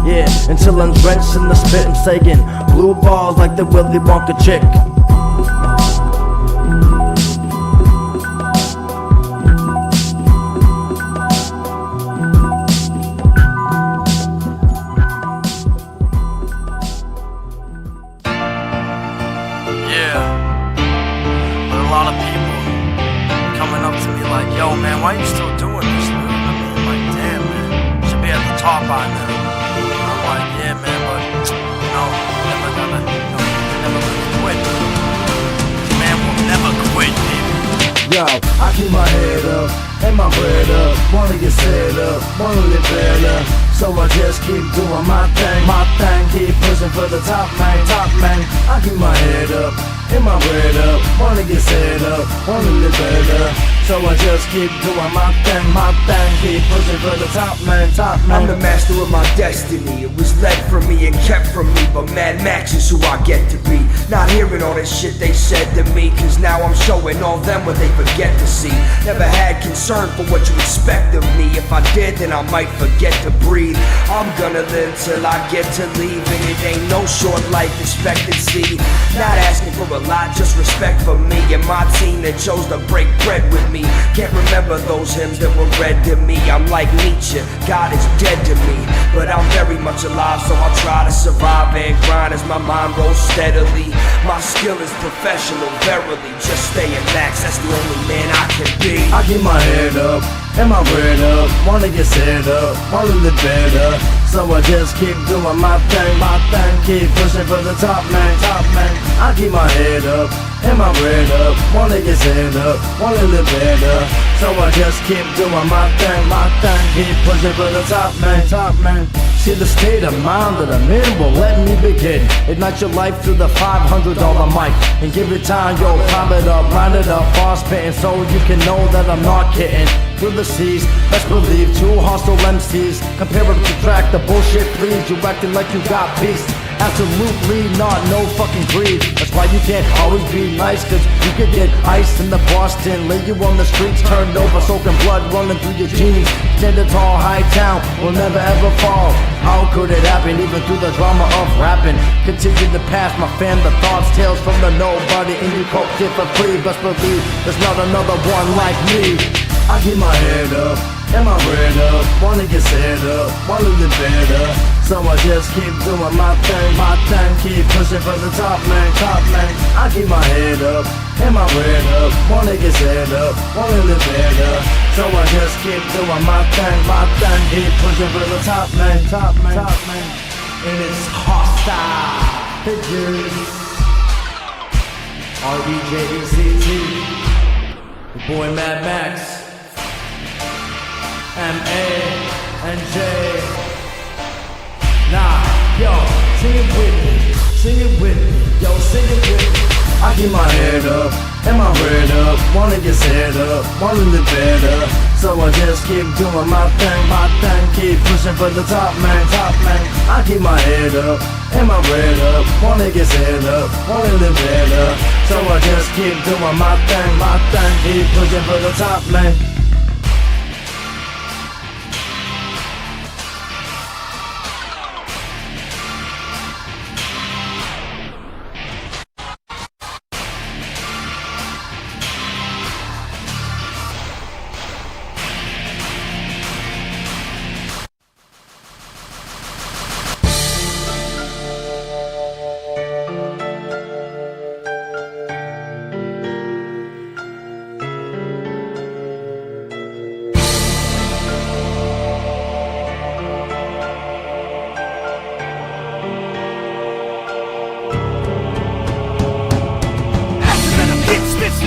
Yeah, until I'm drenched in the spit, I'm saying blue balls like the Willy Wonka chick. Yo, I keep my head up and my bread up. Wanna get set up, wanna live better. So I just keep doing my thing, keep pushing for the top man, I keep my head up and my bread up. Wanna get set up, wanna live better. So I just keep doing my thing, keep pushing for the top man. I'm the master of my destiny. It was led from me and kept from me, but Mad Max is who I get to be. Not hearing all this shit they said to me, cause now I'm showing all them what they forget to see. Never had concern for what you expect of me. If I did, then I might forget to breathe. I'm gonna live till I get to leave, and it ain't no short life expectancy. Not asking for a lot, just respect for me and my team that chose to break bread with me. Can't remember those hymns that were read to me. I'm like Nietzsche, God is dead to me, but I'm very much alive, so I'll try to survive and grind as my mind rolls steadily. My skill is professional, verily. Just staying max, that's the only man I can be. I keep my head up and my bread up. Wanna get set up, wanna live better. So I just keep doing my thing, keep pushing for the top man. I keep my head up and my bread up. Wanna get set up, wanna live better. So I just keep doing my thing, keep pushing for the top man. See, the state of mind that I'm in will let me begin. Ignite your life through the $500 mic and give it time, yo, climb it up, round it up, far spitting so you can know that I'm not kidding. Through the seas, best believe, two hostile MCs. Compare and subtract the bullshit, please. You acting like you got peace. Absolutely not, no fucking greed. That's why you can't always be nice, cause you could get iced in the Boston. Lay you on the streets, turned over, soaking blood running through your jeans. Stand a tall, high town, will never ever fall. How could it happen, even through the drama of rapping? Continue to pass my fam the thoughts, tales from the nobody. And you cope it for free, best believe there's not another one like me. I keep my head up, and my bread up. Wanna get set up, wanna live better. So I just keep doing my thing, keep pushing for the top man, top man. I keep my head up, and my bread up. Wanna get set up, wanna live better. So I just keep doing my thing, keep pushing for the top man, top man, top man. And it's hostile figures. R-E-J-E-C-T, the boy Mad Max, M-A-N-J. Nah, yo, sing it with me, sing it with me, yo, sing it with me. I keep my head up, and my bread up. Wanna get set up, wanna live better. So I just keep doing my thing, keep pushing for the top man, top man. I keep my head up, and my bread up. Wanna get set up, wanna live better. So I just keep doing my thing, keep pushing for the top man.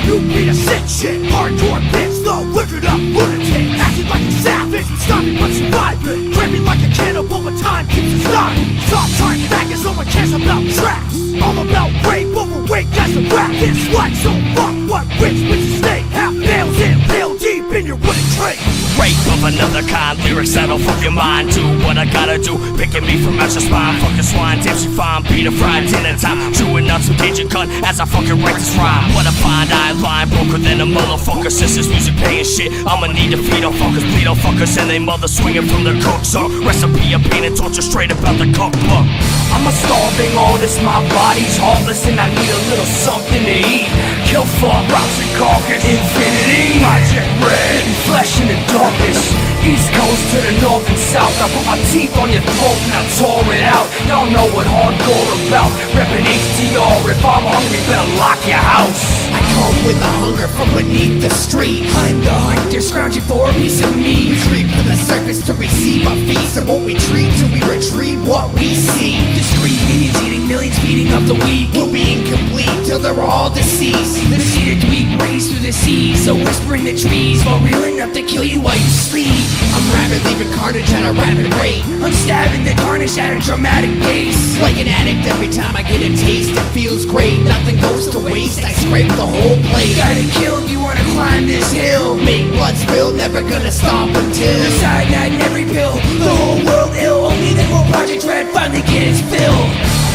You be the sick shit, hardcore bitch, the liquored up lunatic. Acting like a savage, stopping but surviving. Craving like a cannibal when time keeps us dying. Soft time faggots, no one cares about tracks. All about rape, overweight, guys a rap. This life so fuck what rich bitches stay. Half nails in, real deep in your wooden tray. Rape of another kind, lyrics that'll fuck your mind. Do what I gotta do, picking me from out your spine. Fucking swine, tipsy fine, Peter fried dinner time. Chewing up some Cajun cunt as I fucking write this rhyme. What a fine eye line, broker than a motherfucker. Since this music paying shit, I'ma need to feed on fuckers, bleed on fuckers, and they mother swinging from the cook. So recipe of pain and torture straight about the cookbook. I'm a starving artist, my body's heartless, and I need a little something to eat. Kill fuck, rocks and carcass, infinity, magic red, flesh in the darkness. East coast to the north and south, I put my teeth on your throat and I tore it out. Y'all know what hardcore about, reppin' HTR. If I'm hungry, better lock your house. I come with a hunger from beneath the street. I'm the hunter, scrounging for a piece of meat. We creep to the surface to receive a feast. And won't retreat till we retrieve what we see. Discreet idiots eating millions, feeding up the weak. We'll be incomplete till they're all deceased. The seeded weak raised through the seas, so whisper in the trees, for real enough to kill you while you sleep. I'm rapid, leaving carnage at a rapid rate. I'm stabbing the carnage at a dramatic pace. Like an addict, every time I get a taste, it feels great. Nothing goes to waste, I scrape the whole plate. Gotta kill if you wanna climb this hill. Make blood spill, never gonna stop until the cyanide in every pill. The whole world ill, only then will Project Red finally get its fill.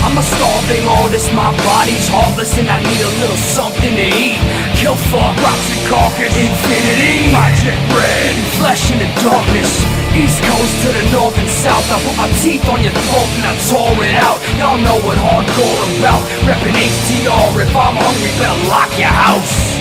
I'm a starving artist, my body's heartless, and I need a little something to eat. Kill fuck, rocks and carcass, infinity, magic red, flesh in the darkness. East coast to the north and south, I put my teeth on your throat and I tore it out. Y'all know what hardcore about, reppin' HTR. If I'm hungry, better lock your house.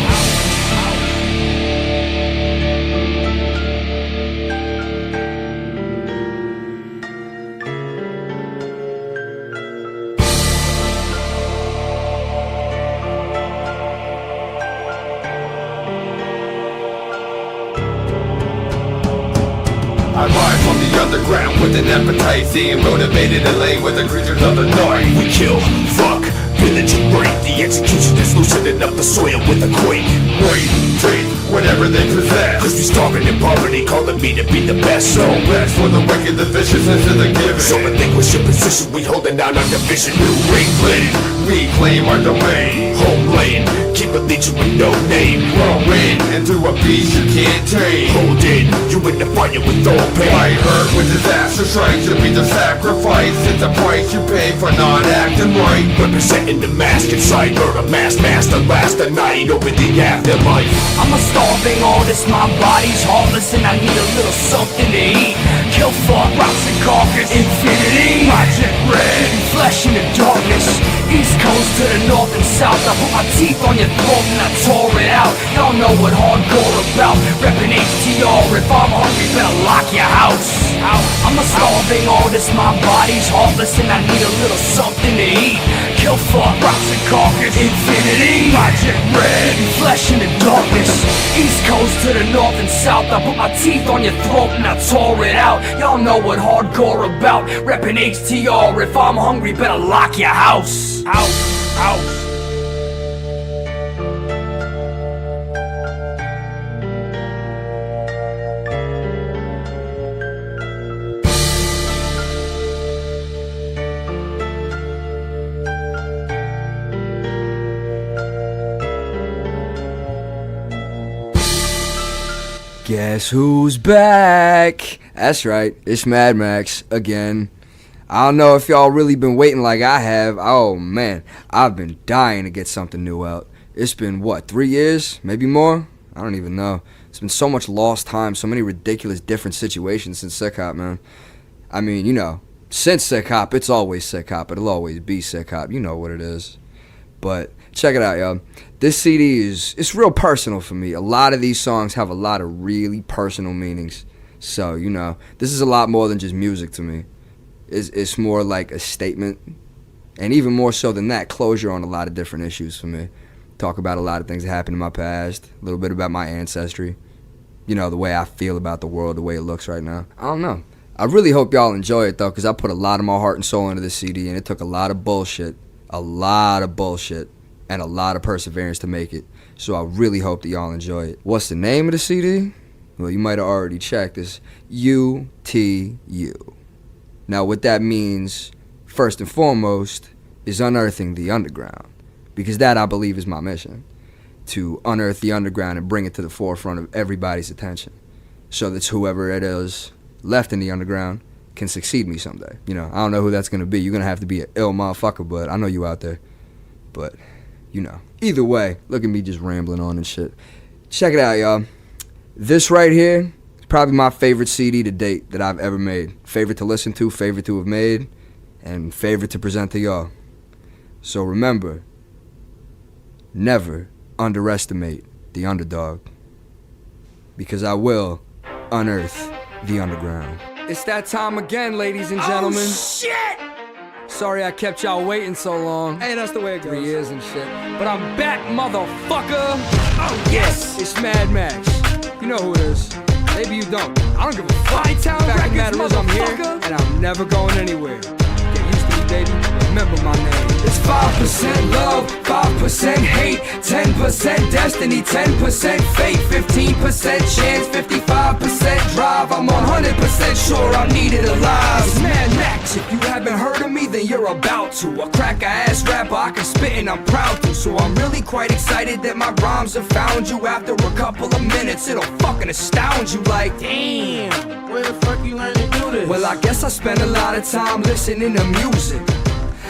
I ride from the underground with an appetite, seeing motivated and lay with the creatures of the night. We kill, fuck, pillage and rape. The execution is loosening up the soil with a quake. Rape, take whatever they possess. Cause we starving in poverty, calling me to be the best. No rest for the wicked, the vicious, and to the given. So relinquish your position, we holding down our division. New England, we claim our domain. Homeland, keep a legion with no name. Growing into a beast you can't tame. Hold it, you in the fire with all pain. Fight hurt with disaster, trying to be the sacrifice. nice. It's a price you pay for not acting right. Representing the mask inside, murder mass master last the night over the afterlife. I'm a starving artist, my body's heartless and I need a little something to eat. Kill thought, rocks and carcass, infinity, Project Red, flesh in the darkness. East coast to the north and south, I put my teeth on your throat and I tore it out. Y'all know what hardcore about, reppin' HTR. If I'm hungry, better lock your house. I'm a starving artist, my body's heartless and I need a little something to eat. Kill thought, rocks and carcass, infinity, Project Red, flesh in the darkness. East coast to the north and south, I put my teeth on your throat and I tore it out. Y'all know what hardcore about, reppin' HTR. If I'm hungry, better lock your house. House. Guess who's back? That's right, it's Mad Max again. I don't know if y'all really been waiting like I have. Oh man, I've been dying to get something new out. It's been what, 3 years? Maybe more? I don't even know. It's been so much lost time, so many ridiculous different situations since Sick Hop, man. I mean, you know, since Sick Hop, it's always Sick Hop. It'll always be Sick Hop. You know what it is. But check it out, y'all. This CD it's real personal for me. A lot of these songs have a lot of really personal meanings. So, you know, this is a lot more than just music to me. It's more like a statement. And even more so than that, closure on a lot of different issues for me. Talk about a lot of things that happened in my past. A little bit about my ancestry. You know, the way I feel about the world, the way it looks right now. I don't know. I really hope y'all enjoy it, though, because I put a lot of my heart and soul into this CD, and it took a lot of bullshit, and a lot of perseverance to make it. So I really hope that y'all enjoy it. What's the name of the CD? Well, you might have already checked. It's UTU. Now, what that means, first and foremost, is unearthing the underground. Because that, I believe, is my mission. To unearth the underground and bring it to the forefront of everybody's attention. So that whoever it is left in the underground can succeed me someday. You know, I don't know who that's going to be. You're going to have to be an ill motherfucker, but I know you out there. But, you know. Either way, look at me just rambling on and shit. Check it out, y'all. This right here is probably my favorite CD to date that I've ever made. Favorite to listen to, favorite to have made, and favorite to present to y'all. So remember, never underestimate the underdog. Because I will unearth the underground. It's that time again, ladies and gentlemen. Oh, shit! Sorry I kept y'all waiting so long. Hey, that's the way it goes. 3 years and shit. But I'm back, motherfucker! Oh, yes! It's Mad Max. You know who it is. Maybe you don't. I don't give a fuck. The fact of the matter is I'm here, and I'm never going anywhere. Get used to me, baby. Remember my name. It's 5% love, 5% hate, 10% destiny, 10% fate, 15% chance, 55% drive. I'm 100% sure I'm needed alive. It's Mad Max. If you haven't heard of me, then you're about to. A cracker-ass rapper, I can spit and I'm proud to. So I'm really quite excited that my rhymes have found you. After a couple of minutes, it'll fucking astound you. Like, damn, where the fuck you learn to do this? Well, I guess I spend a lot of time listening to music.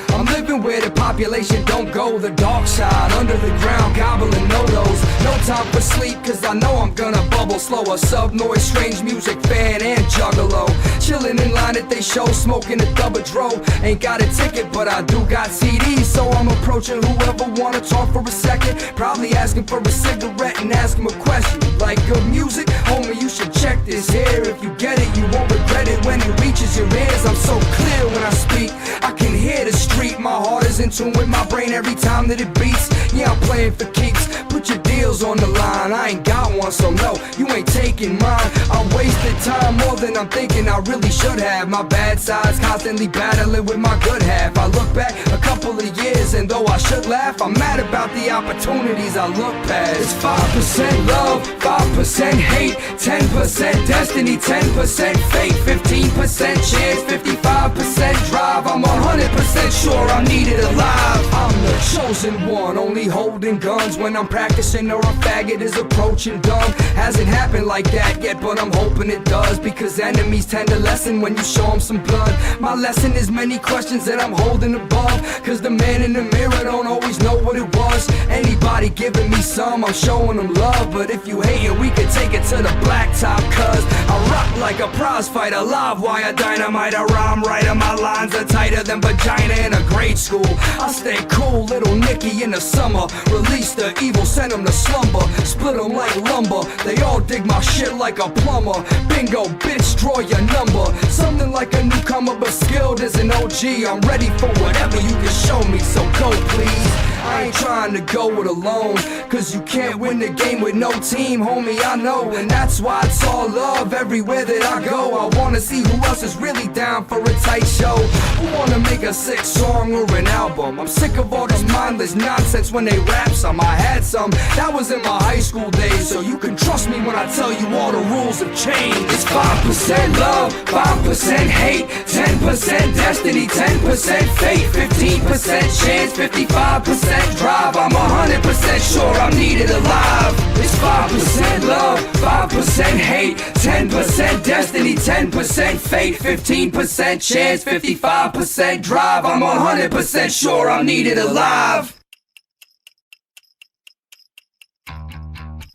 I'm living where the population don't go the dark side, under the ground, gobbling no-nos. No time for sleep, cause I know I'm gonna bubble slow. A sub-noise, strange music fan and juggalo. Chilling in line at they show, smoking a double dro. Ain't got a ticket, but I do got CDs. So I'm approaching whoever wanna talk for a second. Probably asking for a cigarette and ask him a question. Like good music? Homie, you should check this here. If you get it, you won't regret it when it reaches your ears. I'm so clear when I speak, I can hear the street. My heart is in tune with my brain every time that it beats. Yeah, I'm playing for keeps. Put your deals on the line. I ain't got one, so no, you ain't taking mine. I wasted time more than I'm thinking I really should have. My bad sides constantly battling with my good half. I look back a couple of years, and though I should laugh, I'm mad about the opportunities I look past. It's 5% love, 5% hate, 10% destiny, 10% fate, 15% chance, 55% drive. I'm 100% sure I'm needed alive. I'm the chosen one, only holding guns when I'm practicing or a faggot is approaching dumb. Hasn't happened like that yet, but I'm hoping it does, because enemies tend to lessen when you show them some blood. My lesson is many questions that I'm holding above, cause the man in the mirror don't always know what it was. Anybody giving me some, I'm showing them love, but if you hate it, we could take it to the blacktop, cause I rock like a prize fighter, live wire dynamite. I rhyme right and my lines are tighter than vagina in a grade school. I stay cool, little Nicky in the summer. Release the evil, send them to slumber. Split them like lumber. They all dig my shit like a plumber. Bingo, bitch, draw your number. Something like a newcomer but skilled as an OG. I'm ready for whatever you can show me, so go please. I ain't trying to go it alone, cause you can't win the game with no team, homie, I know. And that's why it's all love everywhere that I go. I wanna see who else is really down for a tight show. Who wanna make a sick song or an album? I'm sick of all this mindless nonsense when they rap some. I had some, that was in my high school days, so you can trust me when I tell you all the rules have changed. It's 5% love, 5% hate, 10% destiny, 10% fate, 15% chance, 55% drive. I'm 100% sure I'm needed alive. It's 5% love, 5% hate, 10% destiny, 10% fate, 15% chance, 55% drive. I'm 100% sure I'm needed alive.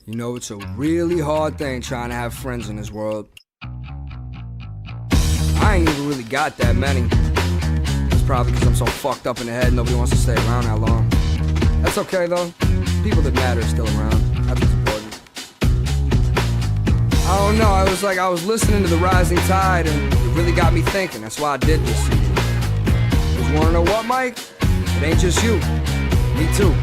You know, it's a really hard thing trying to have friends in this world. I ain't even really got that many. It's probably because I'm so fucked up in the head nobody wants to stay around that long. That's okay though, people that matter are still around, that's what's important. I don't know, I was listening to The Rising Tide and it really got me thinking, that's why I did this season. Just wanna know what, Mike? It ain't just you, me too.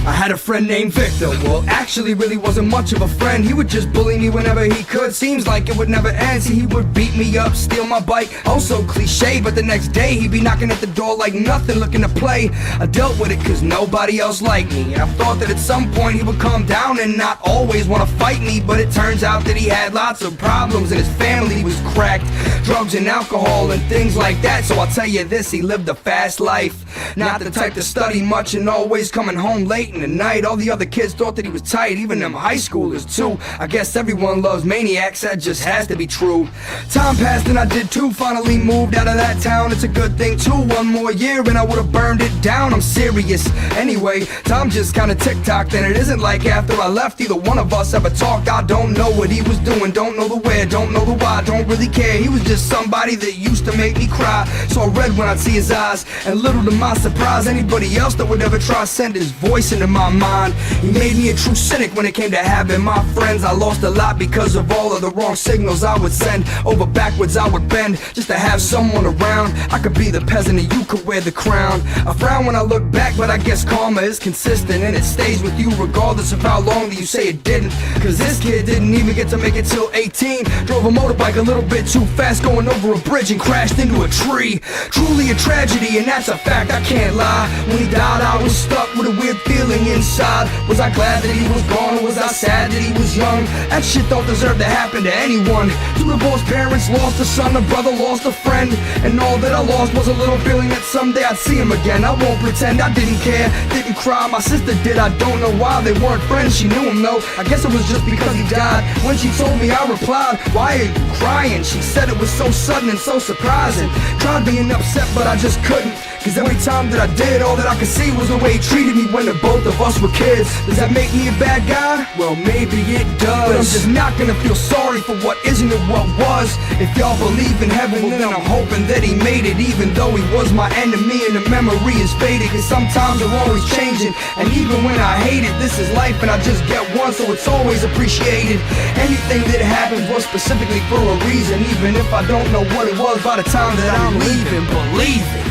I had a friend named Victor, well actually really wasn't much of a friend. He would just bully me whenever he could, seems like it would never end. See, he would beat me up, steal my bike, oh so cliche, but the next day he'd be knocking at the door like nothing, looking to play. I dealt with it cause nobody else liked me, and I thought that at some point he would calm down and not always want to fight me. But it turns out that he had lots of problems and his family was cracked, drugs and alcohol and things like that. So I'll tell you this, he lived a fast life, not the type to study much and always coming home late in the night. All the other kids thought that he was tight, even them high schoolers too. I guess everyone loves maniacs, that just has to be true. Time passed and I did too, finally moved out of that town. It's a good thing too, one more year and I would've burned it down. I'm serious. Anyway, time just kinda tick-tocked, and it isn't like after I left either one of us ever talked. I don't know what he was doing, don't know the where, don't know the why, don't really care. He was just somebody that used to make me cry, so I read when I'd see his eyes, and little to my surprise, anybody else that would ever try send his voice into my mind. He made me a true cynic when it came to having my friends. I lost a lot because of all of the wrong signals I would send. Over backwards I would bend just to have someone around. I could be the peasant and you could wear the crown. I frown when I look back, but I guess karma is consistent, and it stays with you regardless of how long that you say it didn't. Cause this kid didn't even get to make it till 18. Drove a motorbike a little bit too fast going over a bridge and crashed into a tree. Truly a tragedy, and that's a fact, I can't lie. When he died I was stuck with a weird feeling inside. Was I glad that he was gone, or was I sad that he was young? That shit don't deserve to happen to anyone. Two divorced parents lost a son, a brother lost a friend, and all that I lost was a little feeling that someday I'd see him again. I won't pretend I didn't care, didn't cry. My sister did, I don't know why. They weren't friends, she knew him though. I guess it was just because he died. When she told me, I replied, why are you crying? She said it was so sudden and so surprising. Tried being upset but I just couldn't, cause every time that I did, all that I could see was the way he treated me when the both of us were kids. Does that make me a bad guy? Well, maybe it does, but I'm just not gonna feel sorry for what isn't and what was. If y'all believe in heaven, well then I'm hoping that he made it, even though he was my enemy and the memory is faded. Cause sometimes they're always changing, and even when I hate it, this is life and I just get one, so it's always appreciated. Anything that happens was specifically for a reason, even if I don't know what it was by the time that I'm leaving. Believe it.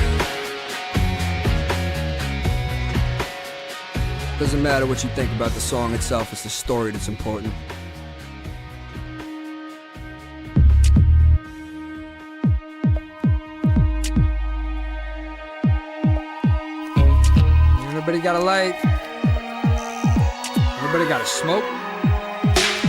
Doesn't matter what you think about the song itself, it's the story that's important. Everybody got a light? Everybody got a smoke?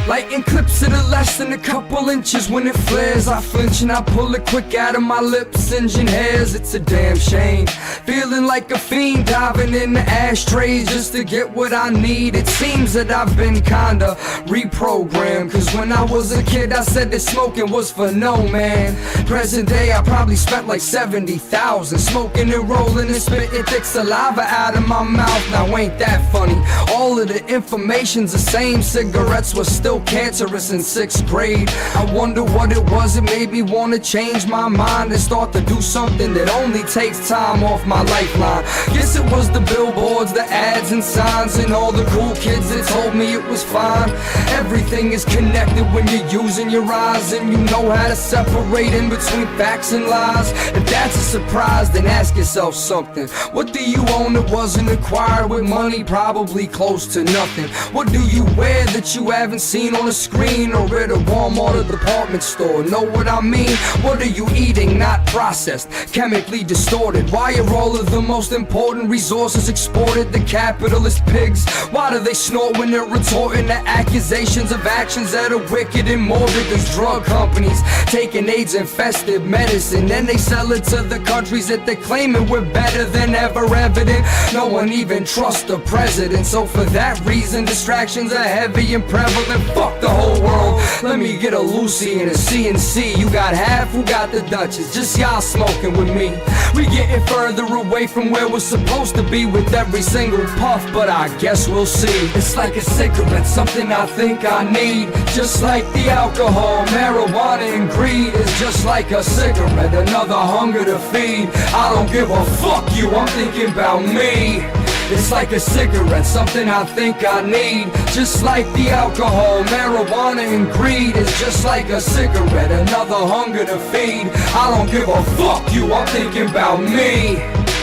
Lighting clips that are less than a couple inches. When it flares, I flinch and I pull it quick out of my lips. Singeing hairs, it's a damn shame. Feeling like a fiend, diving in the ashtrays just to get what I need. It seems that I've been kinda reprogrammed, cause when I was a kid I said that smoking was for no man. Present day I probably spent like 70,000 smoking and rolling and spitting thick saliva out of my mouth. Now ain't that funny? All of the information's the same. Cigarettes were still cancerous in 6th grade. I wonder what it was that made me wanna change my mind and start to do something that only takes time off my lifeline. Guess it was the billboards, the ads and signs, and all the cool kids that told me it was fine. Everything is connected when you're using your eyes, and you know how to separate in between facts and lies. If that's a surprise, then ask yourself something. What do you own that wasn't acquired with money? Probably close to nothing. What do you wear that you haven't seen on a screen or at a Walmart or department store? Know what I mean? What are you eating? Not processed, chemically distorted. Why are all of the most important resources exported? The capitalist pigs. Why do they snort when they're retorting to accusations of actions that are wicked and morbid? There's drug companies taking AIDS infested medicine, then they sell it to the countries that they claiming we're better than ever evident. No one even trusts the president, so for that reason distractions are heavy and prevalent. Fuck the whole world, let me get a Lucy and a CNC. You got half, who got the Dutchess? Just y'all smoking with me. We getting further away from where we're supposed to be with every single puff, but I guess we'll see. It's like a cigarette, something I think I need. Just like the alcohol, marijuana and greed is just like a cigarette, another hunger to feed. I don't give a fuck you, I'm thinking about me. It's like a cigarette, something I think I need. Just like the alcohol, marijuana and greed is just like a cigarette, another hunger to feed. I don't give a fuck you, I'm thinking about me.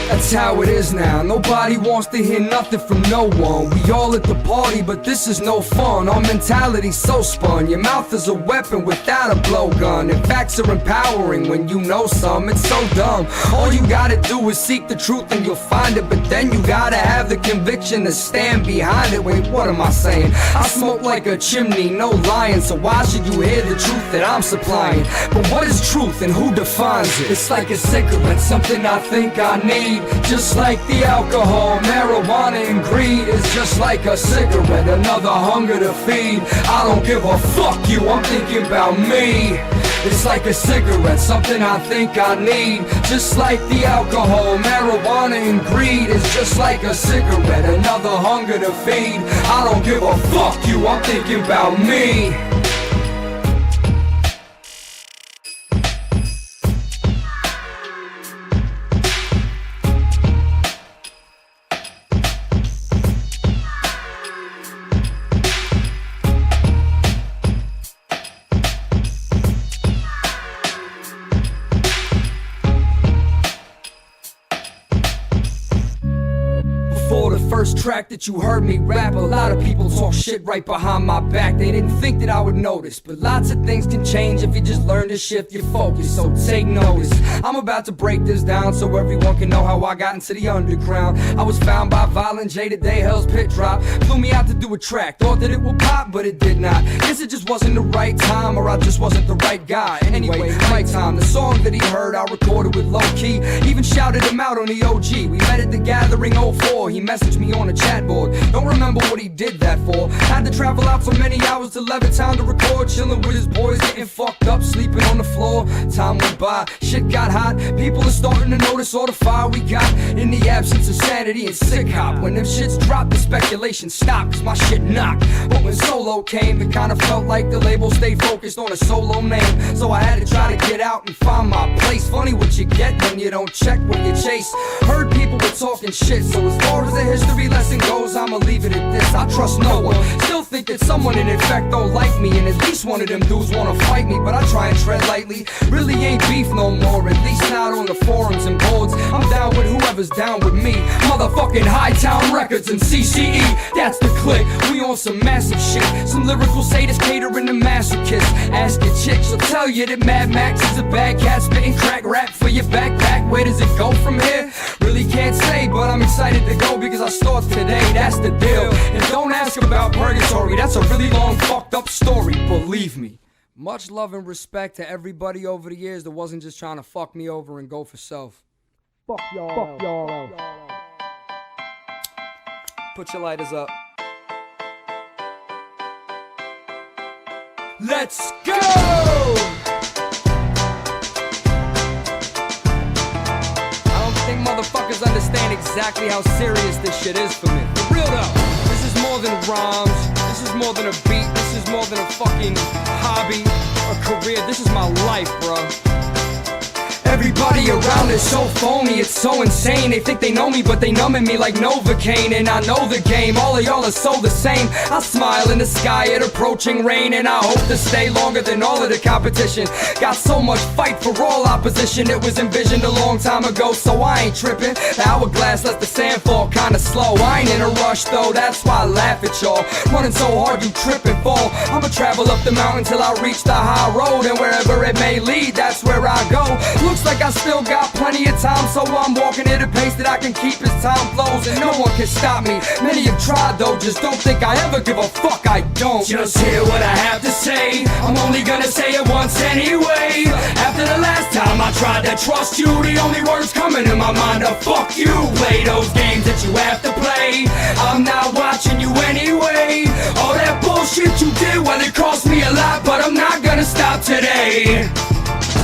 That's how it is now, nobody wants to hear nothing from no one. We all at the party, but this is no fun. Our mentality's so spun, your mouth is a weapon without a blowgun. And facts are empowering when you know some, it's so dumb. All you gotta do is seek the truth and you'll find it, but then you gotta have the conviction to stand behind it. Wait, what am I saying? I smoke like a chimney, no lying, so why should you hear the truth that I'm supplying? But what is truth and who defines it? It's like a cigarette, something I think I need. Just like the alcohol, marijuana and greed is just like a cigarette, another hunger to feed. I don't give a fuck you, I'm thinking about me. It's like a cigarette, something I think I need. Just like the alcohol, marijuana and greed is just like a cigarette, another hunger to feed. I don't give a fuck you, I'm thinking about me. For the first track that you heard me rap, a lot of people talk shit right behind my back. They didn't think that I would notice, but lots of things can change if you just learn to shift your focus, so take notice. I'm about to break this down so everyone can know how I got into the underground. I was found by Violent J, the day Hell's Pit Drop flew me out to do a track, thought that it would pop, but it did not. Guess it just wasn't the right time, or I just wasn't the right guy. Anyway, right time, the song that he heard I recorded with Low Key, even shouted him out on the OG. We met at the Gathering 04, he messaged me on a chat board. Don't remember what he did that for. Had to travel out so many hours to Levittown to record, chilling with his boys, getting fucked up, sleeping on the floor. Time went by, shit got hot. People are starting to notice all the fire we got. In the absence of sanity and sick hop, when them shits dropped, the speculation stopped, cause my shit knocked. But when solo came, it kinda felt like the label stayed focused on a solo name. So I had to try to get out and find my place. Funny what you get when you don't check what you chase. Heard people were talking shit, so as far as the history lesson goes, I'ma leave it at this. I trust no one. Still think that someone in effect don't like me, and at least one of them dudes wanna fight me, but I try and tread lightly. Really ain't beef no more, at least not on the forums and boards. I'm down with whoever's down with me. Motherfucking Hightown Records and CCE, that's the click. We on some massive shit. Some lyrical sadists catering to masochists. Ask your chick, she'll tell you that Mad Max is a bad cat spitting crack rap for your backpack. Where does it go from here? Really can't say, but I'm excited to go because I start today, that's the deal. And don't ask about purgatory, that's a really long fucked up up story, believe me. Much love and respect to everybody over the years that wasn't just trying to fuck me over and go for self. Fuck y'all. Fuck y'all. Put your lighters up. Let's go! I don't think motherfuckers understand exactly how serious this shit is for me. For real though, this is more than rhymes, this is more than a beat, this is more than a fucking hobby, a career, this is my life, bro. Everybody around is so phony, it's so insane. They think they know me, but they numbing me like Novocaine. And I know the game, all of y'all are so the same. I smile in the sky at approaching rain, and I hope to stay longer than all of the competition. Got so much fight for all opposition, it was envisioned a long time ago, so I ain't tripping. The hourglass lets the sand fall kinda slow. I ain't in a rush though, that's why I laugh at y'all. Running so hard you trip and fall. I'ma travel up the mountain till I reach the high road, and wherever it may lead, that's where I go. Looks like I still got plenty of time, so I'm walking at a pace that I can keep as time flows, and no one can stop me. Many have tried though, just don't think I ever give a fuck, I don't. Just hear what I have to say, I'm only gonna say it once anyway. After the last time I tried to trust you, the only words coming in my mind are fuck you. Play those games that you have to play, I'm not watching you anyway. All that bullshit you did, well it cost me a lot, but I'm not gonna stop today.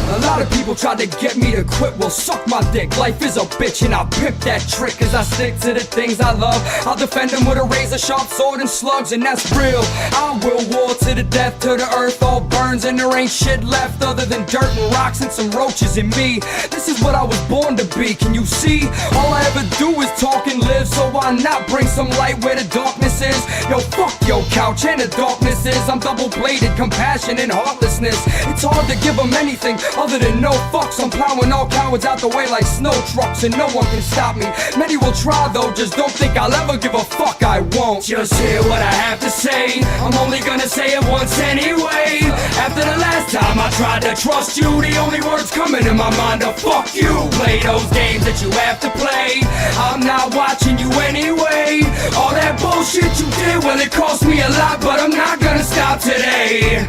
A lot of people tried to get me to quit, well suck my dick. Life is a bitch and I pimp that trick, cause I stick to the things I love. I'll defend them with a razor sharp sword and slugs, and that's real. I will war to the death, till the earth all burns and there ain't shit left other than dirt and rocks and some roaches in me. This is what I was born to be, can you see? All I ever do is talk and live, so why not bring some light where the darkness is? Yo, fuck your couch and the darkness is. I'm double-bladed, compassion and heartlessness. It's hard to give them anything other than no fucks. I'm plowing all cowards out the way like snow trucks, and no one can stop me. Many will try though, just don't think I'll ever give a fuck, I won't. Just hear what I have to say, I'm only gonna say it once anyway. After the last time I tried to trust you, the only words coming in my mind are fuck you. Play those games that you have to play, I'm not watching you anyway. All that bullshit you did, well it cost me a lot, but I'm not gonna stop today.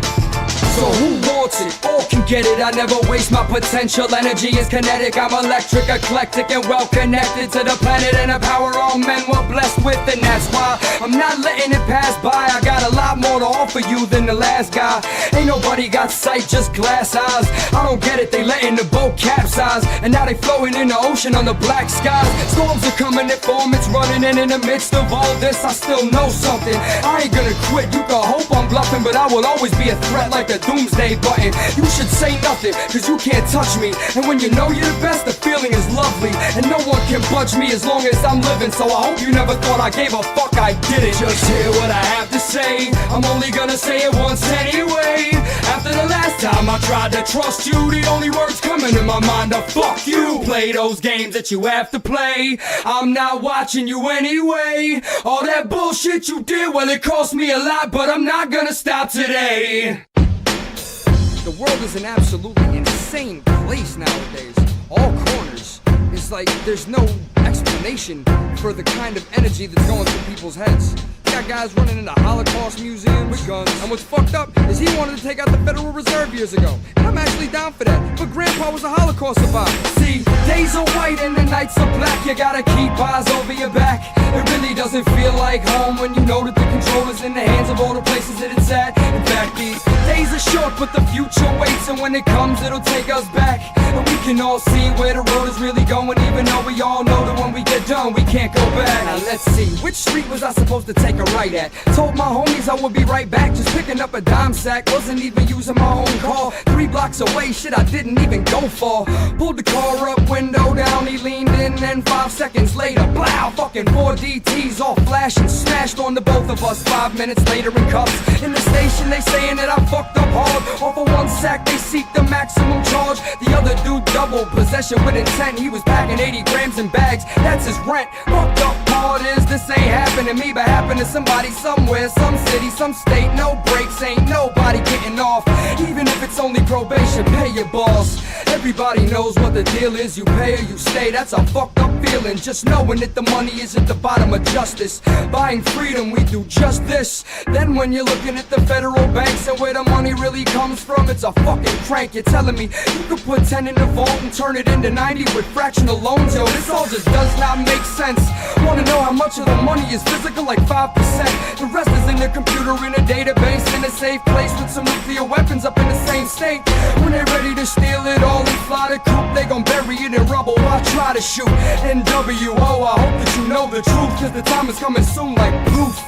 So who wants it? All can get it. I never waste my potential. Energy is kinetic. I'm electric, eclectic, and well connected to the planet and the power all men were blessed with. And that's why I'm not letting it pass by. I got a lot more to offer you than the last guy. Ain't nobody got sight, just glass eyes. I don't get it, they letting the boat capsize, and now they floating in the ocean on the black skies. Storms are coming in form, it's running, and in the midst of all this I still know something. I ain't gonna quit, you can hope I'm bluffing, but I will always be a threat like a doomsday button. You should say nothing, cause you can't touch me, and when you know you're the best, the feeling is lovely, and no one can budge me as long as I'm living. So I hope you never thought I gave a fuck, I didn't. Just hear what I have to say, I'm only gonna say it once anyway. After the last time I tried to trust you, the only words coming in my mind are fuck you. Play those games that you have to play, I'm not watching you anyway. All that bullshit you did, well it cost me a lot, but I'm not gonna stop today. The world is an absolutely insane place nowadays. All corners. It's like there's no explanation for the kind of energy that's going through people's heads. You got guys running into Holocaust museums with guns, and what's fucked up is he wanted to take out the Federal Reserve years ago. And I'm actually down for that, but Grandpa was a Holocaust survivor. See, days are white and the nights are black. You gotta keep eyes over your back. It really doesn't feel like home when you know that the control is in the hands of all the places that it's at. In fact, these days are short, but the future waits, and when it comes, it'll take us back. And we can all see where the road is really going, even though we all know that when we get done, we can't go back. Now let's see, which street was I supposed to take a right at? Told my homies I would be right back, just picking up a dime sack. Wasn't even using my own car. 3 blocks away, shit I didn't even go for. Pulled the car up, window down, he leaned in, and 5 seconds later, blow, fucking 4 DTs all flashing, smashed on the both of us. 5 minutes later in cuffs. In the station they saying that I fucked up hard. Off of 1 sack they seek the maximum charge. The other dude double possession with intent. He was packing 80 grams in bags, that's his rent. Fucked up part is this ain't happened to me, but happened to somebody somewhere, some city, some state. No breaks, ain't nobody getting off. Even if it's only probation, pay your boss. Everybody knows what the deal is, you pay or you stay. That's a fucked fucked up feeling, just knowing that the money is at the bottom of justice. Buying freedom, we do just this. Then when you're looking at the federal banks and where the money really comes from, it's a fucking crank. You're telling me you could put 10 in the vault and turn it into 90 with fractional loans? Yo, this all just does not make sense. Wanna know how much of the money is physical? Like 5%. The rest is in the computer in a database in a safe place with some nuclear weapons up in the same state. When they're ready to steal it all and fly the coop, they gon' bury it in rubble. I try to shoot NWO. I hope that you know the truth, cause the time is coming soon like proof.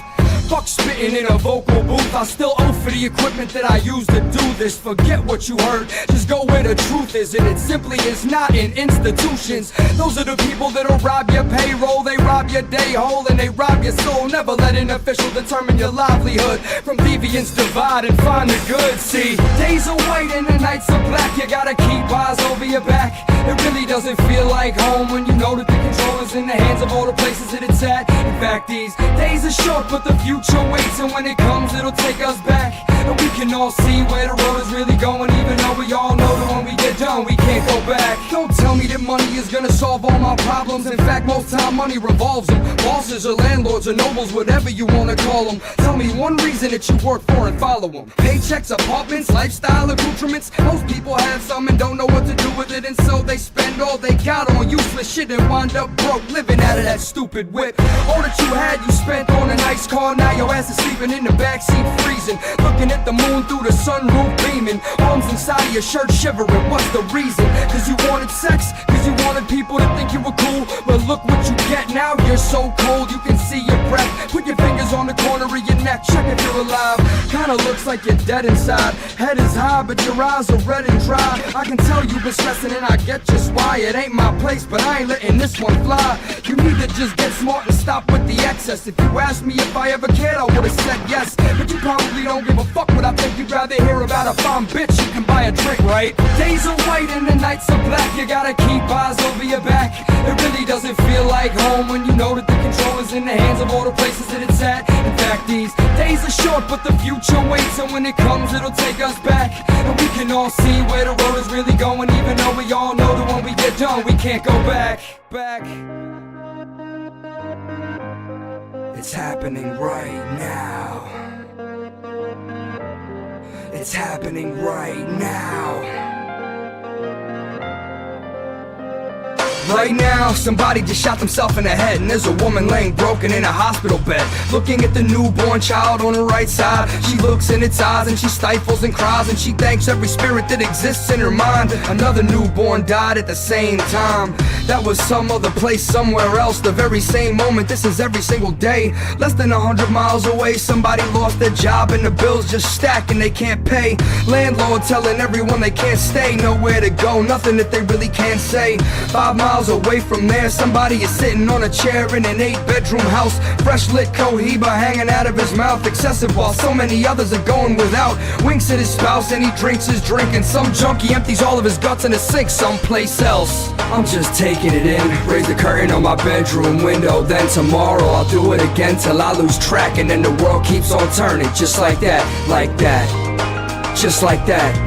Fuck spitting in a vocal booth, I still owe for the equipment that I use to do this. Forget what you heard, just go where the truth is. And it simply is not in institutions. Those are the people that'll rob your payroll, they rob your day hole and they rob your soul. Never let an official determine your livelihood. From deviants divide and find the good. See, days are white and the nights are black. You gotta keep eyes over your back. It really doesn't feel like home when you know that the control is in the hands of all the places that it's at. In fact, these days are short, but the future waits, and when it comes, it'll take us back. And we can all see where the road is really going, even though we all know that when we get done, we can't go back. Don't tell me that money is gonna solve all my problems. In fact, most time money revolves them. Bosses or landlords or nobles, whatever you wanna call them. Tell me one reason that you work for and follow them. Paychecks, apartments, lifestyle accoutrements. Most people have some and don't know what to do with it, and so they spend all they got on useless shit and wind up broke, living out of that stupid whip. All that you had, you spent on a nice car. Now your ass is sleeping in the backseat freezing, looking at the moon through the sunroof beaming, arms inside of your shirt shivering. What's the reason? Cause you wanted sex, cause you wanted people to think you were cool. But look what you get now, you're so cold you can see your breath. Put your fingers on the corner of your neck, check if you're alive. Kinda looks like you're dead inside. Head is high but your eyes are red and dry. I can tell you've been stressing and I get just why. It ain't my place but I ain't letting this one fly. You need to just get smart and stop with the excess. If you asked me if I ever cared, I would've said yes. But you probably don't give a fuck what I think. You'd rather hear about a fine bitch you can buy a drink, right? Days are white and the nights are black. You gotta keep eyes over your back. It really doesn't feel like home when you know that the control is in the hands of all the places that it's at. In fact, these days are short but the future waits, and when it comes it'll take us back. And we can all see where the road is really going, even though we all know that when we get done we can't go back. It's happening right now. It's happening right now. Right now, somebody just shot themselves in the head, and there's a woman laying broken in a hospital bed, looking at the newborn child on her right side. She looks in its eyes and she stifles and cries, and she thanks every spirit that exists in her mind. Another newborn died at the same time. That was some other place, somewhere else. The very same moment, this is every single day. Less than 100 miles away, somebody lost their job and the bills just stack and they can't pay. Landlord telling everyone they can't stay, nowhere to go, nothing that they really can't say. 5 miles away from there, somebody is sitting on a chair in an 8-bedroom house. Fresh lit Cohiba hanging out of his mouth, excessive while so many others are going without. Winks at his spouse and he drinks his drink, and some junkie empties all of his guts in a sink someplace else. I'm just taking it in, raise the curtain on my bedroom window. Then tomorrow I'll do it again till I lose track, and then the world keeps on turning, just like that, like that, just like that.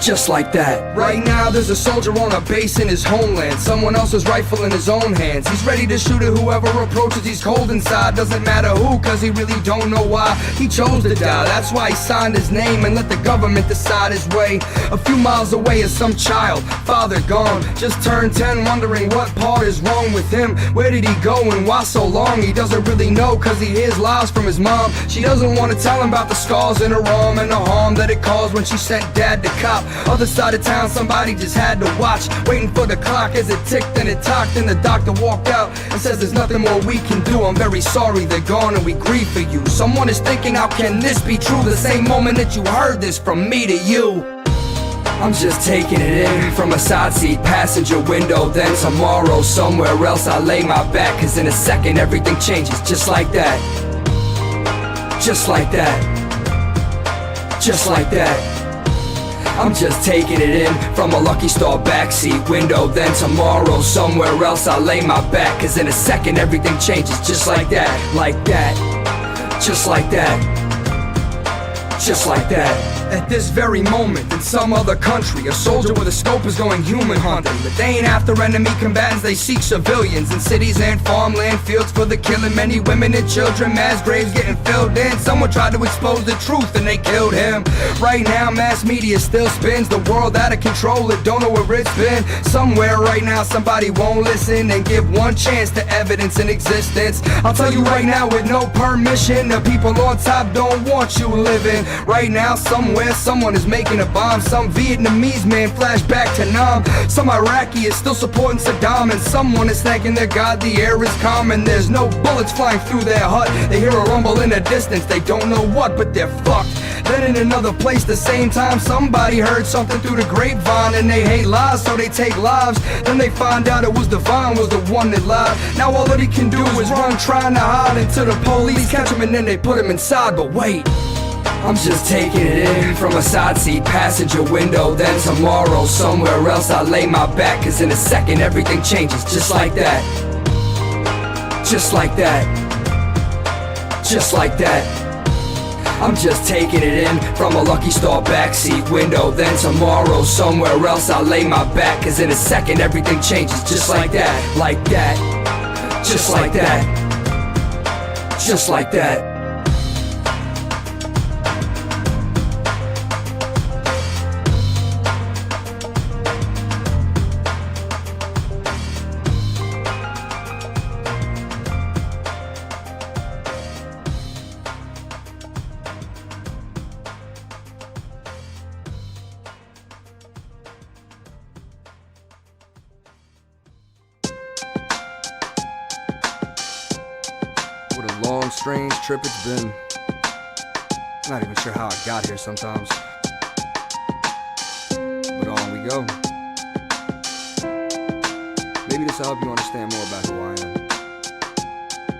Just like that. Right now there's a soldier on a base in his homeland. Someone else's rifle in his own hands. He's ready to shoot at whoever approaches. He's cold inside, doesn't matter who, cause he really don't know why he chose to die. That's why he signed his name and let the government decide his way. A few miles away is some child, father gone, just turned 10, wondering what part is wrong with him. Where did he go and why so long? He doesn't really know, cause he hears lies from his mom. She doesn't want to tell him about the scars in her arm and the harm that it caused when she sent dad to cop. Other side of town, somebody just had to watch, waiting for the clock as it ticked and it talked, and the doctor walked out and says there's nothing more we can do. I'm very sorry they're gone and we grieve for you. Someone is thinking, how can this be true? The same moment that you heard this from me to you. I'm just taking it in from a side seat passenger window. Then tomorrow somewhere else I lay my back, cause in a second everything changes, just like that. Just like that. Just like that. I'm just taking it in from a Lucky Star backseat window. Then tomorrow somewhere else I lay my back, cause in a second everything changes, just like that, like that. Just like that. Just like that. At this very moment, in some other country, a soldier with a scope is going human hunting. But they ain't after enemy combatants, they seek civilians in cities and farmland fields for the killing. Many women and children, mass graves getting filled in. Someone tried to expose the truth and they killed him. Right now, mass media still spins the world out of control. It don't know where it's been. Somewhere right now, somebody won't listen and give one chance to evidence in existence. I'll tell you right now, with no permission, the people on top don't want you living. Right now, somewhere, someone is making a bomb. Some Vietnamese man flashed back to Nam. Some Iraqi is still supporting Saddam, and someone is thanking their God the air is calm and there's no bullets flying through their hut. They hear a rumble in the distance, they don't know what, but they're fucked. Then in another place, the same time, somebody heard something through the grapevine, and they hate lies, so they take lives. Then they find out it was Divine was the one that lied. Now all that he can do is run, trying to hide until the police catch him, and then they put him inside. But wait, I'm just taking it in from a side seat passenger window. Then tomorrow somewhere else I lay my back, cause in a second everything changes just like that. Just like that. Just like that. I'm just taking it in from a Lucky Star backseat window. Then tomorrow somewhere else I'll lay my back, cause in a second everything changes just like that. Like that. Just like that. Just like that. What a long, strange trip it's been. Not even sure how I got here sometimes. But on we go. Maybe this will help you understand more about who I am.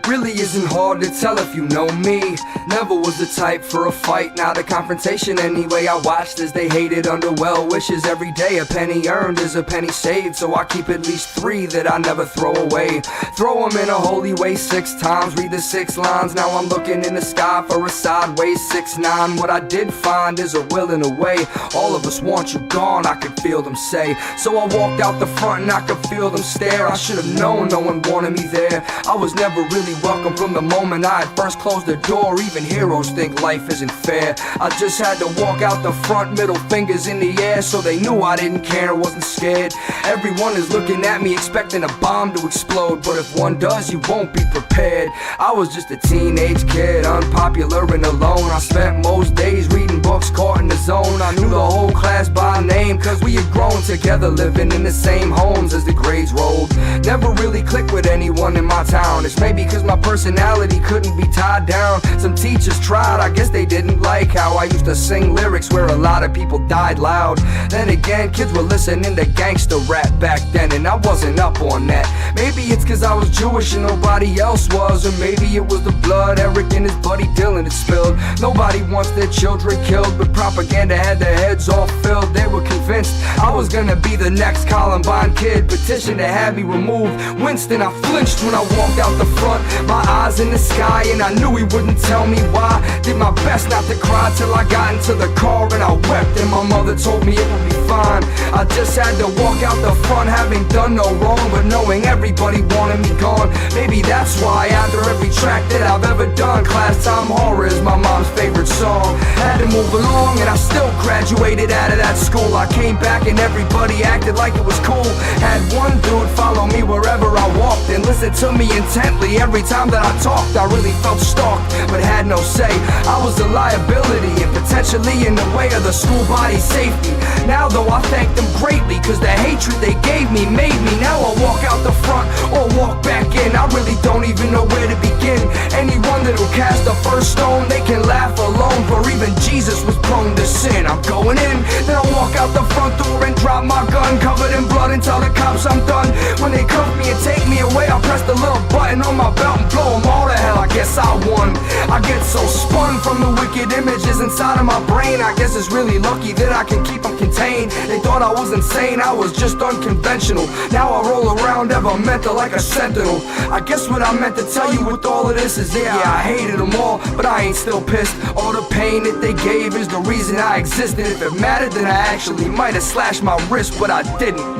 Really isn't hard to tell if you know me. Never was the type for a fight, not a confrontation anyway. I watched as they hated under well wishes every day. A penny earned is a penny saved, so I keep at least 3 that I never throw away. Throw them in a holy way 6 times, read the 6 lines. Now I'm looking in the sky for a sideways 6'9". What I did find is a will and a way. All of us want you gone, I could feel them say. So I walked out the front and I could feel them stare. I should have known no one wanted me there. I was never really welcome from the moment I had first closed the door. Even heroes think life isn't fair. I just had to walk out the front, middle fingers in the air, so they knew I didn't care, wasn't scared. Everyone is looking at me expecting a bomb to explode, but if one does, you won't be prepared. I was just a teenage kid, unpopular and alone. I spent most days reading books, caught in the zone. I knew the whole class by name, cause we had grown together, living in the same homes as the grades rolled. Never really clicked with anyone in my town. It's maybe cause my personality couldn't be tied down. Some teachers tried, I guess they didn't like how I used to sing lyrics where a lot of people died loud. Then again, kids were listening to gangster rap back then, and I wasn't up on that. Maybe it's cause I was Jewish and nobody else was, or maybe it was the blood Eric and his buddy Dylan had spilled. Nobody wants their children killed, but propaganda had their heads all filled. They were convinced I was gonna be the next Columbine kid. Petition to have me removed. Winston, I flinched when I walked out the front, my eyes in the sky, and I knew he wouldn't tell me why. Did my best not to cry till I got into the car and I wept, and my mother told me it would be fine. I just had to walk out the front, having done no wrong, but knowing everybody wanted me gone. Maybe that's why after every track that I've ever done, Class Time Horror is my mom's favorite song. Had to move along and I still graduated out of that school. I came back and everybody acted like it was cool. Had one dude follow me wherever I walked and listen to me intently every time that I talked. I really felt stalked, but had no say. I was a liability and potentially in the way of the school body safety. Now though I thank them greatly, cause the hatred they gave me made me. Now I walk out the front or walk back in, I really don't even know where to begin. Anyone that'll cast the first stone, they can laugh alone, for even Jesus was prone to sin. I'm going in, then I walk out the front door and drop my gun, covered in blood, and tell the cops I'm done. When they cuff me and take me away, I press the little button on my belt and blow them all to hell. I guess I won. I get so spun from the wicked images inside of my brain. I guess it's really lucky that I can keep them contained. They thought I was insane, I was just unconventional. Now I roll around ever mental like a sentinel. I guess what I meant to tell you with all of this is yeah, I hated them all, but I ain't still pissed. All the pain that they gave is the reason I exist. And if it mattered, then I actually might have slashed my wrist, but I didn't.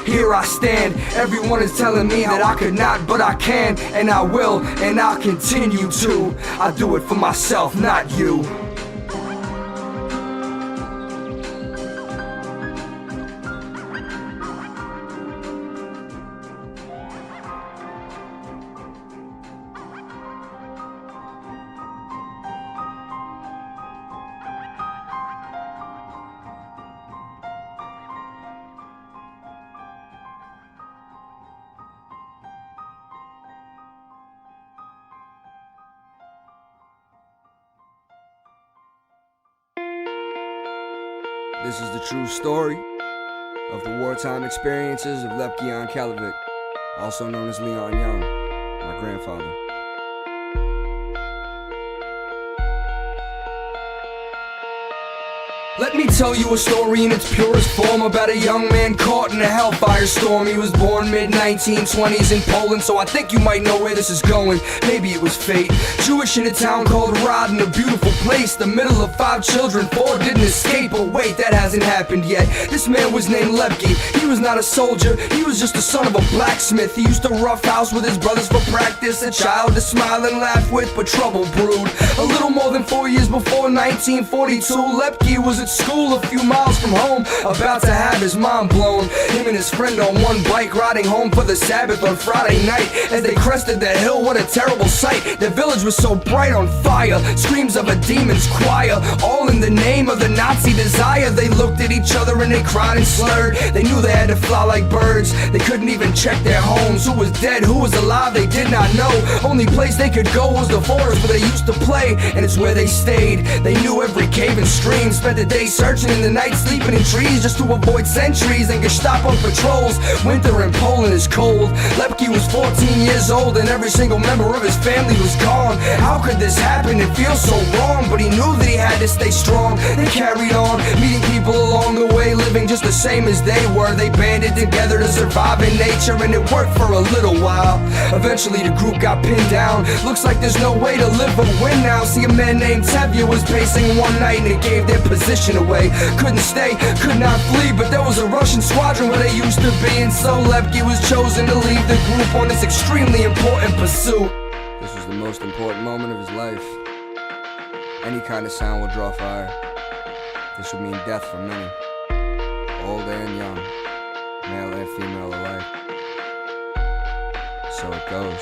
Here I stand, everyone is telling me that I could not, but I can, and I will, and I'll continue to. I do it for myself, not you. This is the true story of the wartime experiences of Lepkian Kalovic, also known as Leon Young, my grandfather. Let me tell you a story in its purest form about a young man caught in a hellfire storm. He was born mid-1920s in Poland, so I think you might know where this is going. Maybe it was fate. Jewish in a town called Rod, in a beautiful place, the middle of 5 children, 4 didn't escape. But wait, that hasn't happened yet. This man was named Lepke. He was not a soldier, he was just the son of a blacksmith. He used to roughhouse with his brothers for practice, a child to smile and laugh with, but trouble brewed. A little more than 4 years before 1942, Lepke was at school a few miles from home, about to have his mind blown. Him and his friend on one bike, riding home for the Sabbath on Friday night. As they crested the hill, what a terrible sight. The village was so bright on fire, screams of a demon's choir, all in the name of the Nazi desire. They looked at each other and they cried and slurred. They knew they had to fly like birds. They couldn't even check their homes. Who was dead, who was alive, they did not know. Only place they could go was the forest where they used to play, and it's where they stayed. They knew every cave and stream, spent the day searching in the night, sleeping in trees just to avoid sentries and Gestapo patrols. Winter in Poland is cold. Lepke was 14 years old and every single member of his family was gone. How could this happen? It feels so wrong, but he knew that he had to stay strong. They carried on, meeting people along the way, living just the same as they were. They banded together to survive in nature, and it worked for a little while. Eventually the group got pinned down. Looks like there's no way to live or win now. See, a man named Tevye was pacing one night and it gave their position away. Couldn't stay, could not flee, but there was a Russian squadron where they used to be, and so Lepke was chosen to lead the group on this extremely important pursuit. This was the most important moment of his life. Any kind of sound will draw fire. This would mean death for many, old and young, male and female alike. So it goes.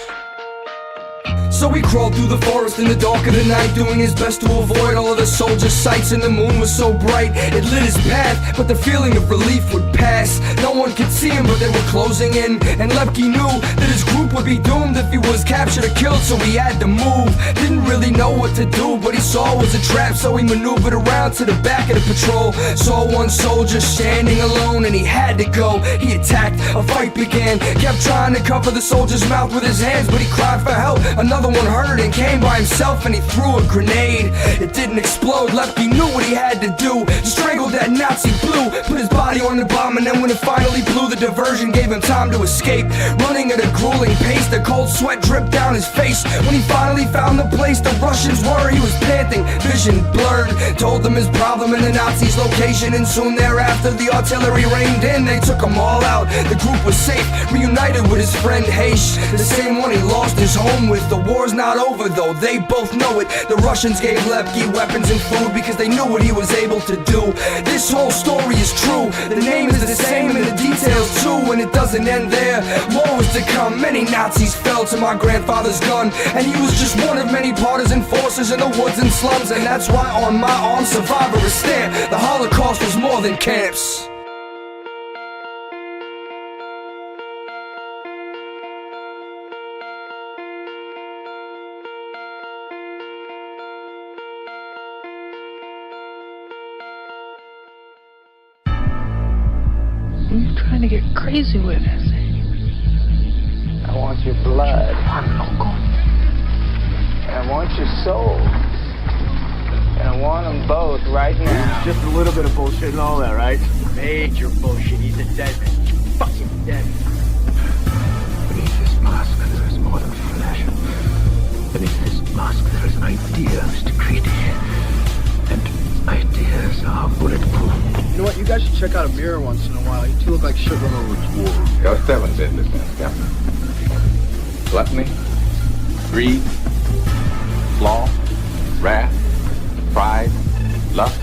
So he crawled through the forest in the dark of the night, doing his best to avoid all of the soldiers' sights. And the moon was so bright, it lit his path, but the feeling of relief would pass. No one could see him, but they were closing in, and Lepke knew that his group would be doomed if he was captured or killed, so he had to move. Didn't really know what to do, but he saw it was a trap, so he maneuvered around to the back of the patrol. Saw one soldier standing alone, and he had to go. He attacked, a fight began, kept trying to cover the soldier's mouth with his hands, but he cried for help. Another one heard and came by himself, and he threw a grenade. It didn't explode. Lepke knew what he had to do. He strangled that Nazi blue, put his body on the bomb, and then when it finally blew, the diversion gave him time to escape. Running at a grueling pace, the cold sweat dripped down his face. When he finally found the place the Russians were, he was panting, vision blurred. Told them his problem and the Nazis' location, and soon thereafter the artillery rained in. They took them all out. The group was safe, reunited with his friend Heish, the same one he lost his home with. The war's not over though, they both know it. The Russians gave Lepke weapons and food because they knew what he was able to do. This whole story is true. The name is the same and the details too, and it doesn't end there. More was to come. Many Nazis fell to my grandfather's gun, and he was just one of many partisan forces in the woods and slums. And that's why on my arm survivor is stamp. The Holocaust was more than camps. You're trying to get crazy with it. I want your blood. And I want your soul. And I want them both right now. Just a little bit of bullshit and all that, right? Major bullshit. He's a dead man. Fucking dead. Beneath this mask, there is more than flesh. Beneath this mask, there is an idea, Mr. Greedy. And ideas are bulletproof. You know what? You guys should check out a mirror once in a while. You two look like shit run over its war. Your seven's in this dance, Captain. Gluttony, greed, flaw, wrath, pride, lust,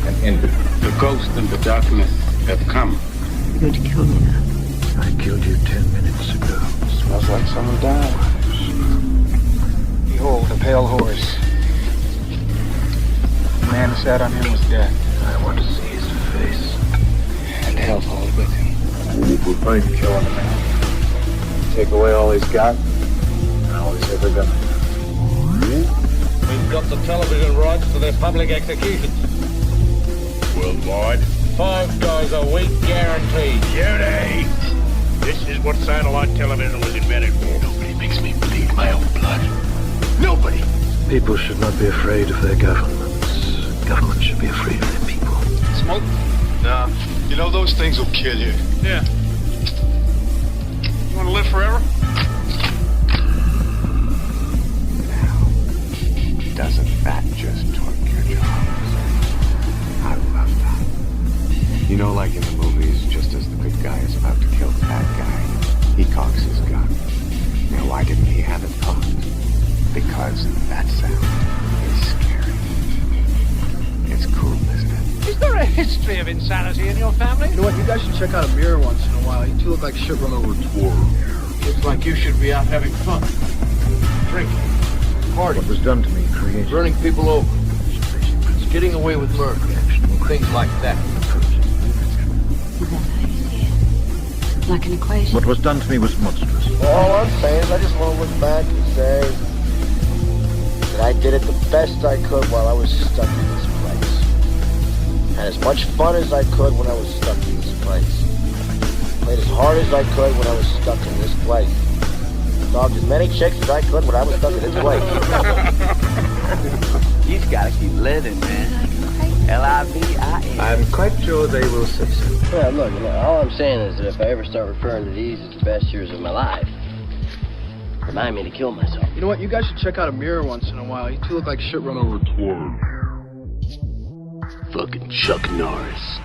and envy. The ghost and the darkness have come. You're going to kill me now. I killed you 10 minutes ago. Smells like someone died. Behold, a pale horse. The man who sat on him was dead. I want to see his face. And hell followed with him. Why are you killing the man? Take away all he's got, and all he's ever gonna do. We've got the television rights to their public executions. Worldwide. $5 a week guaranteed. Judy! This is what satellite television was invented for. Nobody makes me bleed my own blood. Nobody! People should not be afraid of their governments. Governments should be afraid of their people. Smoke? Nah. You know those things will kill you. Yeah. You want to live forever? Doesn't that just torque your jaws? I love that. You know, like in the movies, just as the good guy is about to kill the bad guy, he cocks his gun. Now, why didn't he have it cocked? Because that sound is scary. It's cool, isn't it? Is there a history of insanity in your family? You know what? You guys should check out a mirror once in a while. You two look like shit run over its war. Looks like you should be out having fun. Drinking. Party. What was done to me created... Running people over. Getting away with murder. Things like that. Like an equation. What was done to me was monstrous. All I'm saying is I just want to look back and say that I did it the best I could while I was stuck in this place. Had as much fun as I could when I was stuck in this place. Played as hard as I could when I was stuck in this place. Dogged as many chicks as I could when I was stuck in this place. You just gotta keep living, man. L-I-V-I-N. I'm quite sure they will say so. Yeah, look, all I'm saying is that if I ever start referring to these as the best years of my life, remind me to kill myself. You know what? You guys should check out a mirror once in a while. You two look like shit run over its war. Fucking Chuck Norris.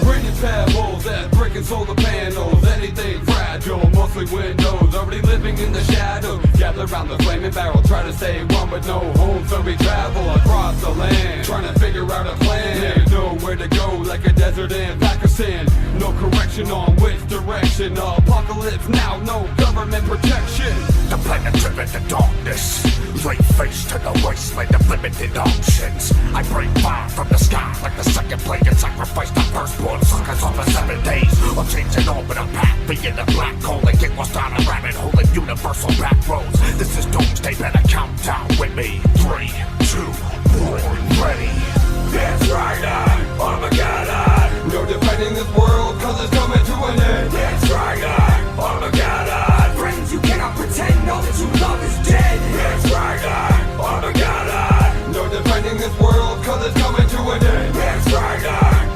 Bring your tables and breaking solar panels. Anything fragile, mostly windows. Already living in the shadow. Gather round the flaming barrel. Try to stay warm with no home, so we travel across the land. Trying to figure out a plan. There's nowhere to go, like a desert in Pakistan. No correction on which direction. Apocalypse now, no government protection. The planet driven to darkness. Lay face to the wasteland of limited options. I bring fire from the sky like the second plague and sacrifice the firstborn suckers over 7 days. I'll change an orbital path, be in a black hole and get lost down a rabbit hole in universal back roads. This is doomsday, better count down with me. 3, 2, 1, ready. That's right, Armageddon. No defending this world, cause it's coming to an end. That's right, Armageddon. Friends, you cannot pretend, know that you love is dead. That's right, Armageddon. No defending this world, cause it's coming to an end. That's right,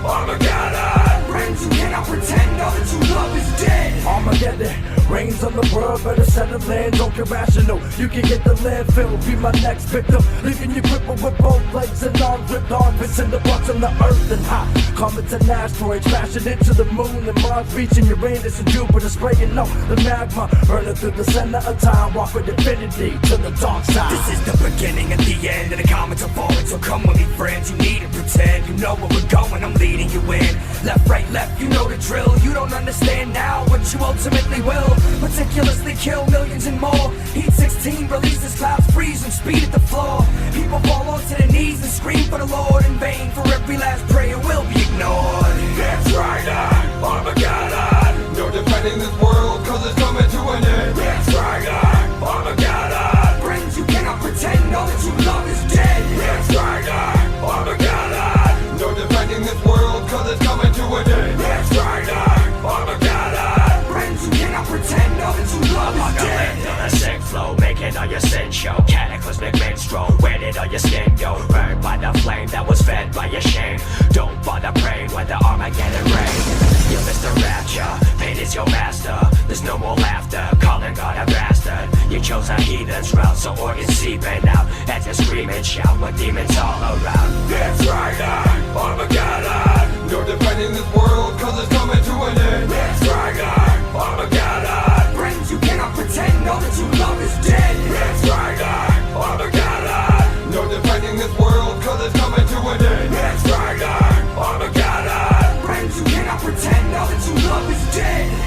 Armageddon. Friends, you cannot pretend, know that you love is dead. Armageddon reigns on the world, better settle in, don't get rational. You can get the landfill, be my next victim. Leaving you crippled with both legs and arms ripped off. It's in the box on the earth and hot. Comets and asteroids crashing into the moon and Mars reaching Uranus and Jupiter, spraying up the magma, burning through the center of time. Walk with infinity to the dark side. This is the beginning and the end, and the comets are falling. So come with me, friends. You need to pretend you know where we're going. I'm leading you in. Left, right, left. You know the drill. You don't understand now, but you ultimately will. Meticulously kill millions and more. Heat 16 releases clouds, freeze and speed at the floor. People fall onto their knees and scream for the Lord in vain. For every last prayer will be ignored. That's right, Armageddon. No defending this world, cause it's coming to an end. That's right, Armageddon. Friends, you cannot pretend, know that you love is your sin show? Cataclysmic minstrel, where did all your skin go? Burned by the flame that was fed by your shame. Don't bother praying when the Armageddon rain. You missed the rapture, pain is your master. There's no more laughter, calling God a bastard. You chose a heathen's route, so organs seeping out as you scream and shout with demons all around. It's right on Armageddon. You're defending this world cause it's coming to an end. It's right on Armageddon. Friends you cannot pretend, know that you love is dead. It's right on Armageddon. You're defending this world cause it's coming to an end. It's right on Armageddon. Friends you cannot pretend, know that you love is dead.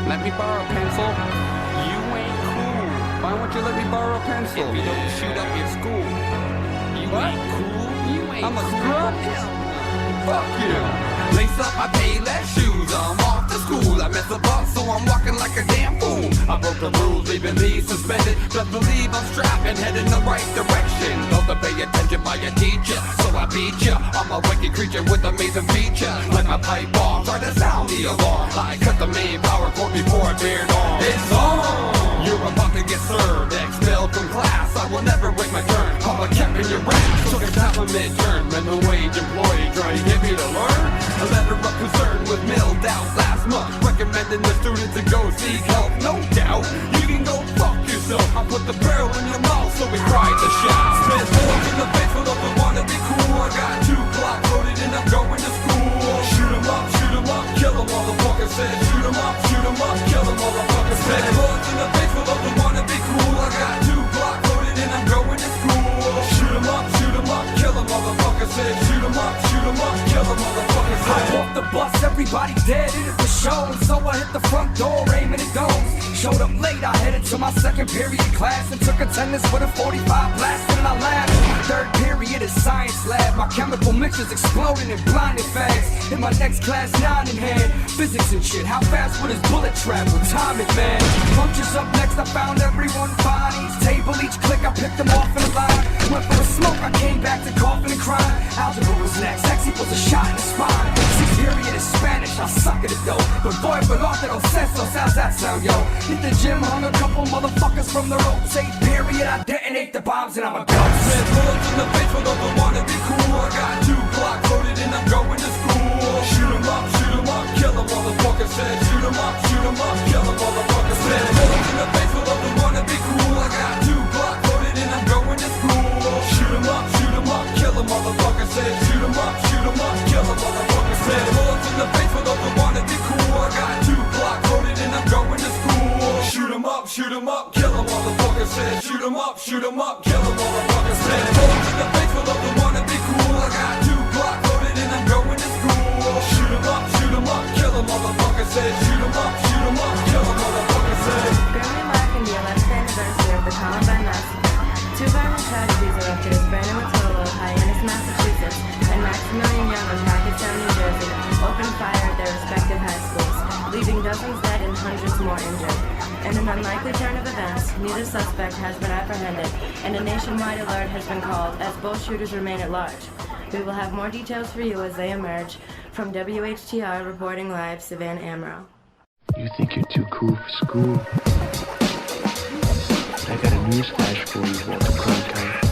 Let me borrow a pencil. You ain't cool. Why won't you let me borrow a pencil? If you don't shoot up your school. You ain't cool. You ain't I'm a scrub. Fuck you. Lace up my Payless shoes, I'm off to school. I mess up so I'm walking like a damn fool. I broke the rules, leaving me suspended. Just believe I'm strapped and heading the right direction. Don't pay attention by your teacher, so I beat ya. I'm a wicked creature with amazing features. Like my pipe bombs, try to sound the alarm. I cut the main power cord before it beared on. It's on! You're about to get served, expelled from class. I will never wait my turn. I'm a cap in your ass. Took a time of midterm, minimum wage employee trying to get me to learn. A letter of concern was mailed out last month, recommending the students to go seek help. No doubt, you can go fuck yourself. I put the barrel in your mouth, so we cried the shot. Spit bullets in the face for those who wanna be cool. I got 2 Glock loaded and I'm going to school. Shoot 'em up, kill 'em, motherfucker said. Shoot 'em up, kill 'em, motherfucker said. Bullets in the face for those who wanna be cool. I got 2 Glock loaded and I'm going to school. Shoot 'em up, kill 'em, motherfucker said. Shoot 'em up, kill 'em, motherfucker said. I walked the bus, everybody dead, it is the show. So I hit the front door, aiming at domes. Showed up late, I headed to my second period class and took attendance with a 45 blasting and I laughed. Third period is science lab, my chemical mixtures exploding and blinded fags. In my next class, 9 in hand, physics and shit. How fast would his bullet travel? Time it, man. Punches up next, I found everyone fine. Each table, each click, I picked them off in a line. Went for a smoke, I came back to coughing and crying. Algebra was next, X equals a shot in the spine. 6th period is Spanish, I suck at it though. But boy, but author don't sense, how's that sound, yo? Hit the gym, hung a couple motherfuckers from the ropes. 8th period, I detonate the bombs and I'm a ghost. Spit bullets in the face for those who wanna be cool. I got 2 Glock loaded and I'm going to school. Shoot 'em up, kill 'em, motherfucker said. Shoot 'em up, kill 'em, motherfucker said. Bullets in the face for those who wanna be cool. I got 2 Glock loaded and I'm going to school. Shoot 'em up, kill 'em, motherfucker said. Shoot 'em up, kill 'em, motherfucker said. Bullets in the face for those who wanna be cool. I got 2 Glock loaded and I'm going to school. Shoot 'em up, kill 'em, motherfucker said. Shoot 'em up, kill 'em, motherfucker said. Bullets in the face for those who wanna be cool. I got 2 Glock loaded and I'm going to school. Shoot 'em up, kill 'em, motherfucker said. Shoot 'em up, kill 'em, motherfucker said. Currently marking the 11th anniversary of the Columbine Massacre, 2 violent tragedies erupted as Brandon Mattola of Hyannis, Massachusetts, and MAXXXimillian Young of Hackettstown, New Jersey, opened fire at their respective high schools, leaving dozens dead and hundreds more injured. In an unlikely turn of events, neither suspect has been apprehended, and a nationwide alert has been called as both shooters remain at large. We will have more details for you as they emerge. From WHTR, reporting live, Savannah Amaro. You think you're too cool for school? I got a newsflash for you, Walter Cronkite.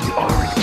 You aren't.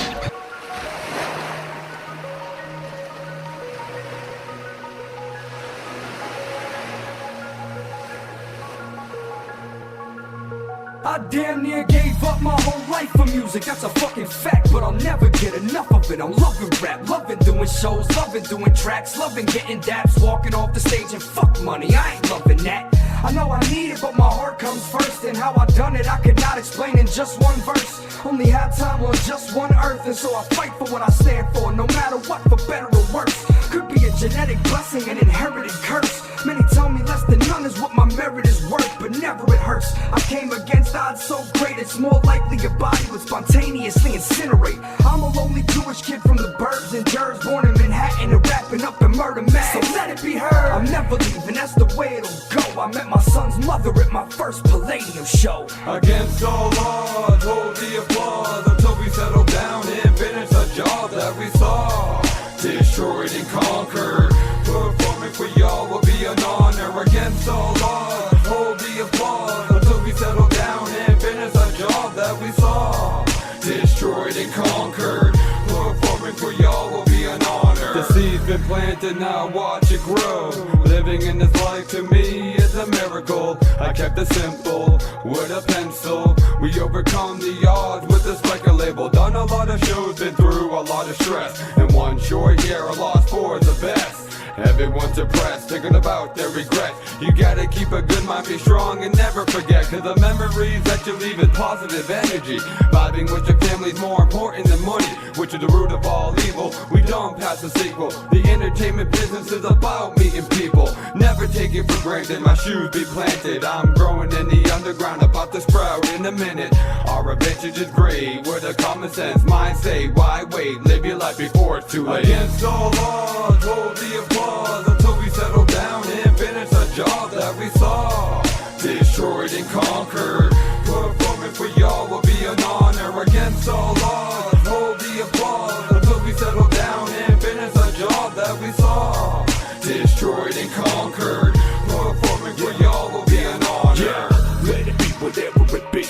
I damn near gave up my whole life for music, that's a fucking fact. But I'll never get enough of it. I'm loving rap, loving doing shows, loving doing tracks, loving getting daps, walking off the stage and fuck money, I ain't loving that. I know I need it, but my heart comes first. And how I done it, I could not explain in just one verse. Only have time on just one earth, and so I fight for what I stand for, no matter what, for better or worse. Could be a genetic blessing, an inherited curse. Many tell me less than none is what my merit is worth, but but never it hurts. I came against odds so great, it's more likely your body would spontaneously incinerate. I'm a lonely Jewish kid from the burbs and Jersey, born in Manhattan and rapping up the murder mass. So let it be heard, I'm never leaving, that's the way it'll go. I met my son's mother at my first Palladium show. Against all odds, hold the applause until we settle down and finish the job that we saw. Destroyed and conquered, performing for y'all will be an honor. Against all odds, hold the applause until we settle down and finish the job that we saw. Destroyed and conquered, performing for y'all will be an honor. The seed's been planted, now watch it grow. Living in this life to me is a miracle. I kept it simple with a pencil. We overcome the odds with this record label. Done a lot of shows, been through a lot of stress. And one short year, a loss for the best. Everyone's depressed, thinking about their regrets. You gotta keep a good mind, be strong and never forget. Cause the memories that you leave is positive energy. Vibing with your family's more important than money, which is the root of all evil. We don't pass a sequel. The entertainment business is about meeting people. Never take it for granted, my shoes be planted. I'm growing in the underground, about to sprout in a minute. Our adventure is great, with a common sense mind say, why wait, live your life before it's too late. Against all odds, hold the applause until we settle down and finish the job that we saw. Destroyed and conquered, performing for y'all will be an honor. Against all odds, hold the applause until we settle down and finish the job that we saw. Destroyed and conquered, performing for y'all will be an honor. Yeah, let it be whatever it be.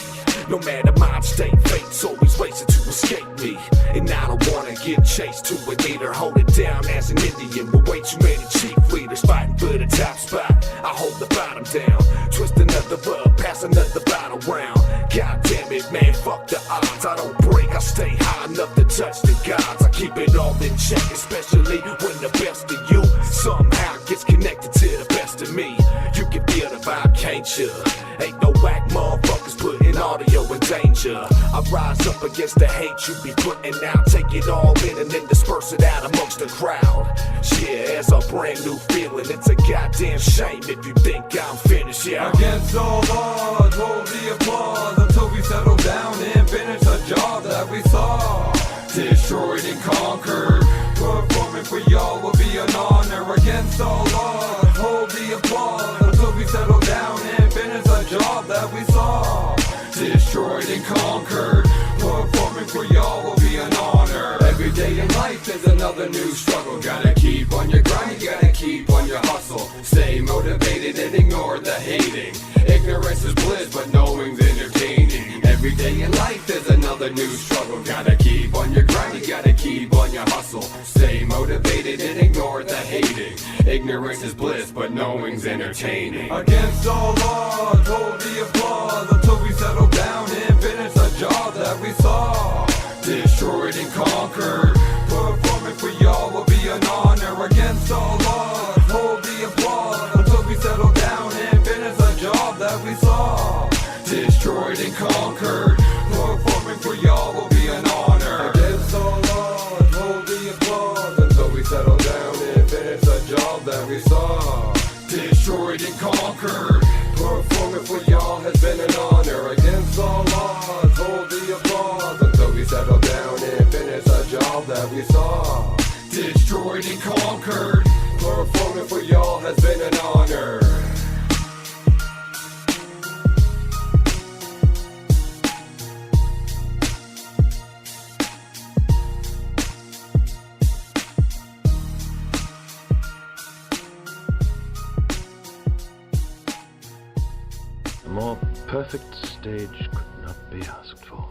No matter my state, fate's always racing to escape me. And I don't wanna get chased to it either. Hold it down as an Indian with way too many chief leaders fighting for the top spot. I hold the bottom down, twist another up, pass another bottle round. God damn it, man, fuck the odds. I don't break, I stay high enough to touch the gods. I keep it all in check, especially when the best of you somehow gets connected to the best of me. You can feel the vibe, can't you? Ain't no whack motherfuckers putting audio in danger. I rise up against the hate you be putting out. Take it all in and then disperse it out amongst the crowd. Yeah, it's a brand new feeling. It's a goddamn shame if you think I'm finished, yeah. Against all odds, hold the applause until we settle down and finish the job that we saw. Destroyed and conquered, performing for y'all will be an honor. Against all odds, hold the applause until we settle down and finish the job that we saw. Destroyed and conquered, performing for y'all will be an honor. Every day in life is another new struggle. Gotta keep on your grind, you gotta keep on your hustle. Stay motivated and ignore the hating. Ignorance is bliss, but knowing's entertaining. Every day in life is another new struggle. Gotta keep on your grind, you gotta keep on your hustle. Stay motivated and ignore the hating. Ignorance is bliss, but knowing's entertaining. Against all odds, hold the applause until we settle down and finish the job that we saw. Destroyed and conquered, performing for y'all will be an honor. Against all odds, hold the applause until we settle down and finish the job that we saw. Destroyed and conquered, performing for y'all will be an honor. Against all odds, hold the applause until we settle down and finish the job that we saw. Destroyed and conquered, performing for y'all has been an honor. Against all odds, hold the applause until we settle down and finish the job that we saw. Destroyed and conquered, performing for y'all has been an honor. A more perfect stage could not be asked for.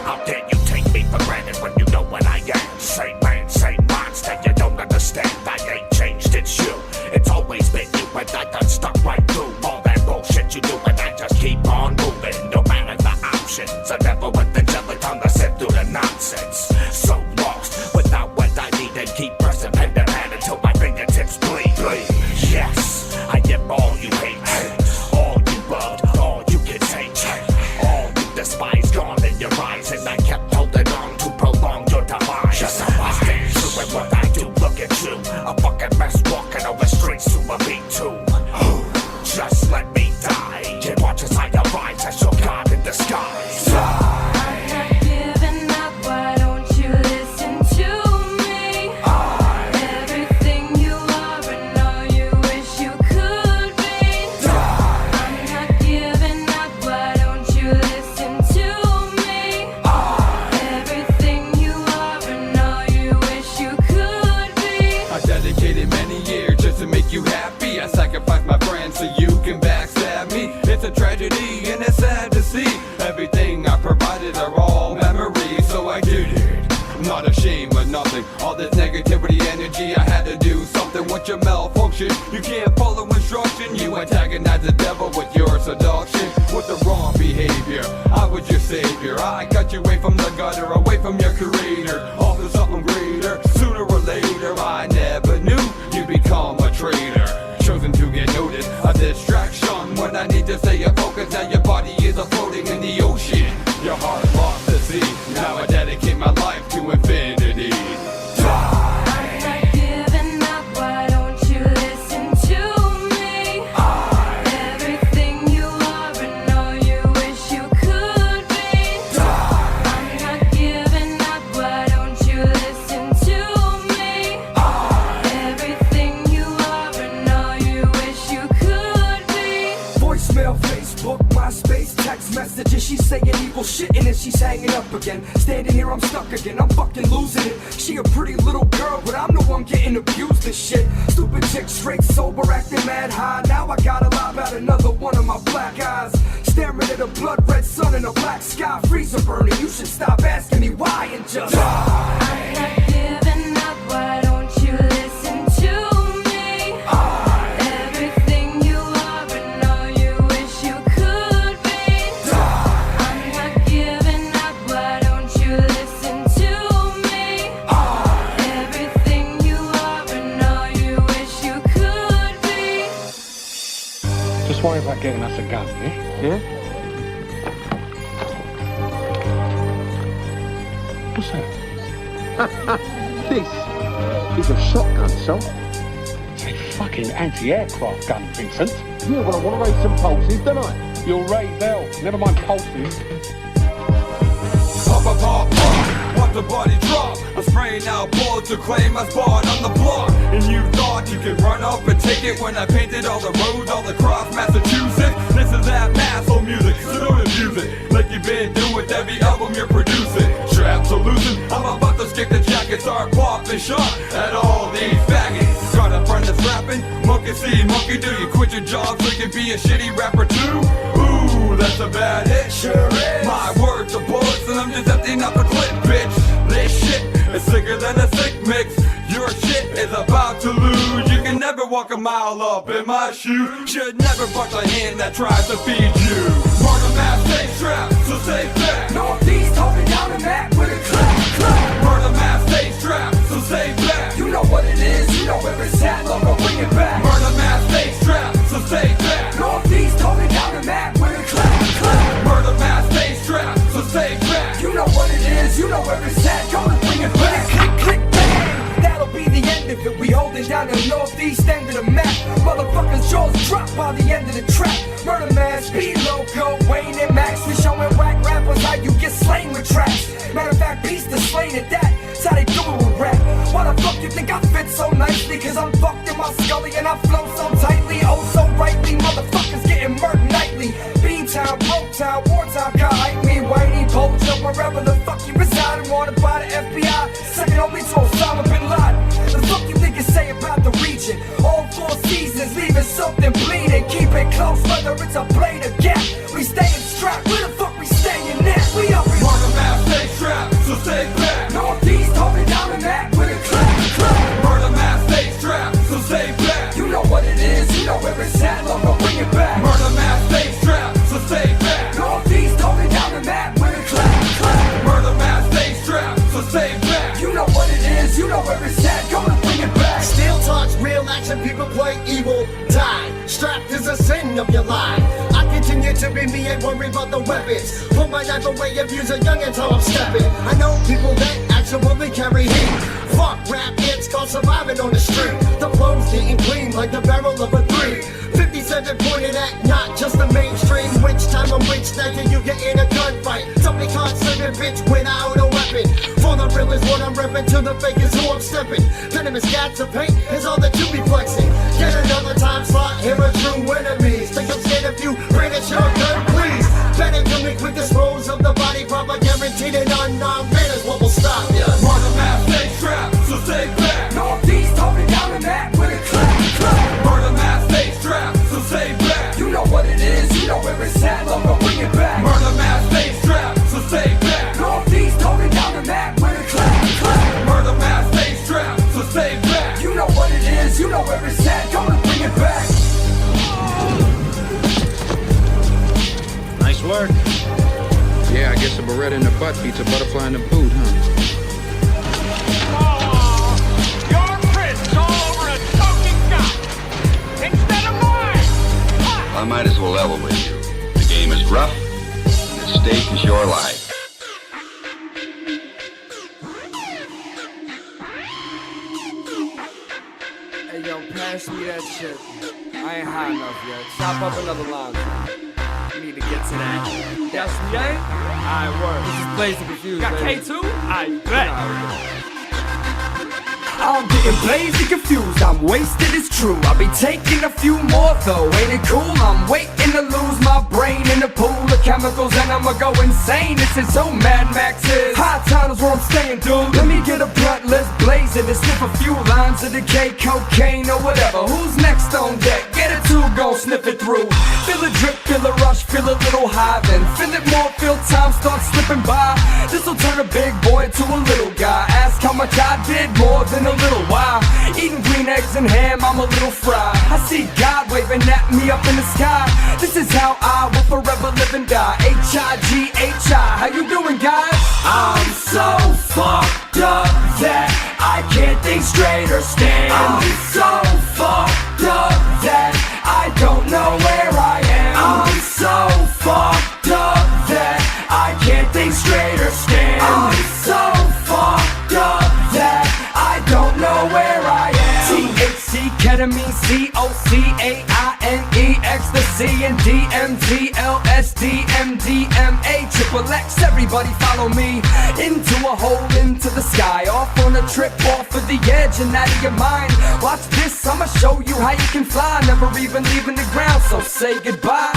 How dare you take me for granted when you know what I am? Same man, same monster, you don't understand. I ain't changed, it's you. It's always been you, and I got stuck right through all that bullshit you do, and I just keep on moving, no matter the options. I never went the jelly tongue, I said through the nonsense. So lost, without what I needed, I dedicated many years just to make you happy. I sacrificed my friends so you can backstab me. It's a tragedy and it's sad to see. Everything I provided are all memories, so I did it. I'm not ashamed of nothing. All this negativity energy, I had to do something. Once you malfunction, you can't follow instruction. You antagonize the devil with your seduction, with the wrong behavior. I was your savior. I got you away from the gutter, away from your creator, off to something greater. Sooner or later, I never knew you'd become a traitor. Chosen to get noticed, a distraction when I need to stay focused. Now your body is floating in the ocean, your heart lost to sea. Now I dedicate my life to infinity. I'm not giving up, why don't you listen to me? Everything you are and all you wish you could be. I'm not giving up, why don't you listen to me? Everything you are and all you wish you could be. Voicemail, Facebook, MySpace, text messages. She's saying evil shit and then she's hanging up again. Standing here, I'm stuck again. I'm fucking losing it. She a pretty little girl, but I'm the one getting abused and shit. Stupid chick, straight sober, acting mad high. Now I gotta lie about another one of my black eyes. Staring at a blood red sun in a black sky, freezer burning. You should stop asking me why and just I'm not giving up, why don't you listen to me? Everything you are and all you wish you could be. I'm not giving up, why don't you listen to me? Everything you are and all you wish you could be. Just worry about getting us a gun, yeah? Yeah? What's that? This is a shotgun, son. It's a fucking anti-aircraft gun, Vincent. Yeah, well, I want to raise some pulses, don't I? You'll raise hell. Never mind pulses. Pop, pop, pop, pop, watch the body drop. I'm spraying out bullets to claim my spot on the block. And you thought you could run up and take it when I painted all the roads all across Massachusetts. This is that massive music, so don't abuse it like you've been doing with every album you're producing. Straps are loosened, I'm about to skip the jacket, start popping shot at all these faggots. Got a friend that's rapping, monkey see, monkey do. You quit your job so you can be a shitty rapper too? Ooh, that's a bad hit, sure is. My words are bullets and I'm just emptying out the clip, bitch. This shit is sicker than a sick mix. Your shit is about to lose. You can never walk a mile up in my shoes. Should never bust a hand that tries to feed you. Murder mass, stay strapped, so stay back. Northeast holding down the map with a clap, clap. Murder mass, stay strapped, so stay back. You know what it is, you know where it's at, I'ma bring it back. Murder mass, stay strapped, so stay back. Northeast holding down the map with a clap, clap. Murder mass, stay strapped, so stay back. You know what it is, you know where it's at, gonna bring it back. Click, click, bang. That'll be the end of it. We holding down the northeast end of the map. Motherfuckers' jaws drop by the end of the track. Murder man, speed loco, Wayne and Max. We showing whack rappers how you get slain with tracks. Matter of fact, Beast is slain at that. That's how they do it with rap. Why the fuck you think I fit so nicely? Cause I'm fucked in my scully and I flow so tightly. Oh so rightly, motherfuckers getting murdered nightly. Beantown, Broketown, Wartown, God hype me. Whitey, Poacher, wherever the fuck you reside. And wanted by the FBI, second only to Osama bin Laden. The fuck you think you say about the region? All 4 seasons, leaving something bleeding. Keep it close, whether it's a blade or gap. We staying strapped, where the fuck we staying at? We up in Murder mass, stay strapped, so stay back. Northeast holding down the map with a clap, clap. Murder mass, stay strapped, so stay back. You know what it is, you know where it's at, I'ma bring it back. Murder mass, stay strapped, so stay back. Northeast holding down the map with a clap, clap. Murder mass, stay strapped, so stay back. You know what it is, you know where it's at, gonna bring it back. Steel talks, real action, people play evil, die. Strapped is a sin of your life. I continue to be me, ain't worried about the weapons. Put my knife away, abuse a youngin' till I'm stepping. I know people that actually carry heat. Fuck rap, it's called surviving on the street. The flow's getting clean like the barrel of a 3. 57 pointed at not just the mainstream. Which time I'm which night can you get in a gunfight? Something can't save a bitch without a weapon. For the real is what I'm repping, to the fake is who I'm stepping. Venomous cats of paint is all that you be flexing. Get another time slot, here are true enemies. Think I'm scared if you bring it your gun, please. Better come in quick dispose of the body, proper guaranteed and unarmed man is what will stop ya. Murder mass, stay strapped, so stay back. Northeast holding down You know where it's at, gonna bring it back. Nice work. Yeah, I guess a Beretta in the butt beats a butterfly in the boot, huh? Your prints all over a soaking gun instead of mine. I might as well level with you. The game is rough, and the stake is your life. Hey yo, pass me that shit. I ain't high enough yet. Chop up another line. We need to get to that. That's me, eh? Alright, work. This is Blaze Confused. Got baby. K2? I bet. I'm getting blazed and confused, I'm wasted, it's true. I'll be taking a few more though, ain't it cool? I'm waiting to lose my brain in the pool of chemicals and I'ma go insane. This is so Mad Max is. High times where I'm staying, dude. Let me get a blunt, let's blaze it and sniff a few lines of decay, cocaine or whatever. Who's next on deck? Get it too, go sniff it through. Feel a drip, feel a rush, feel a little high, then feel it more, feel time start slipping by. This'll turn a big boy to a little guy. Ask how much I did, more than a little while. Eating green eggs and ham, I'm a little fried. I see God waving at me up in the sky. This is how I will forever live and die. H-I-G-H-I. How you doing, guys? I'm so fucked up that I can't think straight or stand. I'm so fucked up that I don't know where I am. I'm so fucked up that I can't think straight or stand. I'm so fucked up that I don't know where I am. THC, ketamine, COCAINE, ecstasy, and DMT, LSD, MDMA, triple X. Everybody follow me into a hole into the sky. Off on a trip, off of the edge and out of your mind. Watch this, I'ma show you how you can fly, never even leaving the ground, so say goodbye.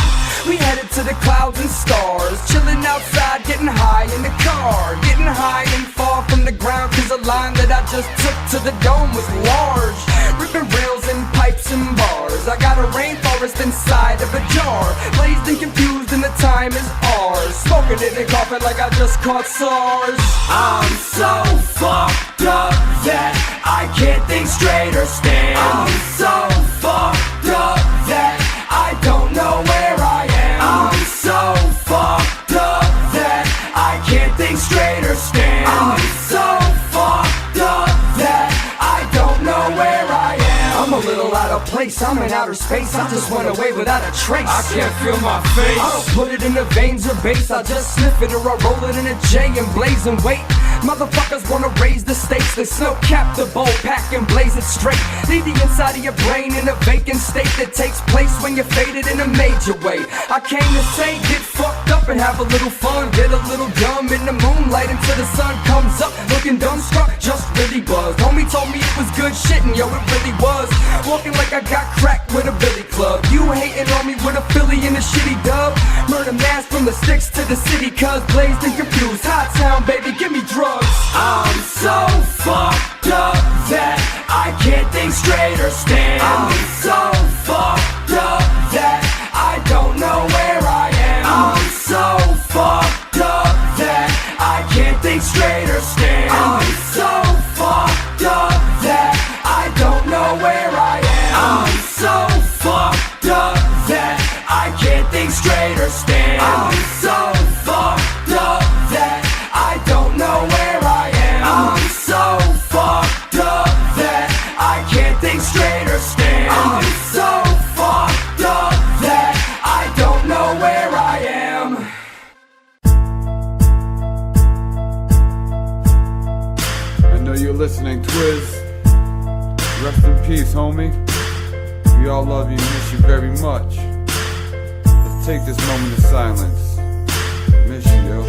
We headed to the clouds and stars, chilling outside, getting high in the car. Getting high and far from the ground, cause the line that I just took to the dome was large. Ripping rails and pipes and bars. I got a rainforest inside of a jar. Blazed and confused and the time is ours. Smoking it and coughing like I just caught SARS. I'm so fucked up that I can't think straight or stand. I'm so fucked up that I don't know where I am. I'm so fucked up that I can't think straight or stand. I'm so fucked up that I don't know where I am. I'm a little out of place, I'm in outer space. I just went away without a trace. I can't feel my face. I don't put it in the veins or base, I just sniff it or I roll it in a J and blaze and wait. Motherfuckers wanna raise the stakes. They snow cap the bowl, pack and blaze it straight. Leave the inside of your brain in a vacant state that takes place when you're faded in a major way. I came to say, get fucked up and have a little fun. Get a little dumb in the moonlight until the sun comes up. Looking dumbstruck, just really buzzed. Homie told me it was good shit and yo, it really was. Walking like I got cracked with a billy club. You hating on me with a Philly and a shitty dub. Murder mass from the sticks to the city, cuz blazed and confused. Hot town, baby, give me drugs. I'm so fucked up that I can't think straight or stand. I'm so fucked up that I don't know where I am. I'm so fucked up that I can't think straight or stand. I'm so fucked up that I don't know where I am. I'm so fucked up that I can't think straight or stand. I'm so fucked up that I don't know where I am. I'm so fucked up that I can't think straight or stand. I'm so fucked up that I don't know where I am. I know you're listening, Twiz. Rest in peace, homie. We all love you and miss you very much. Let's take this moment of silence. Miss you, yo.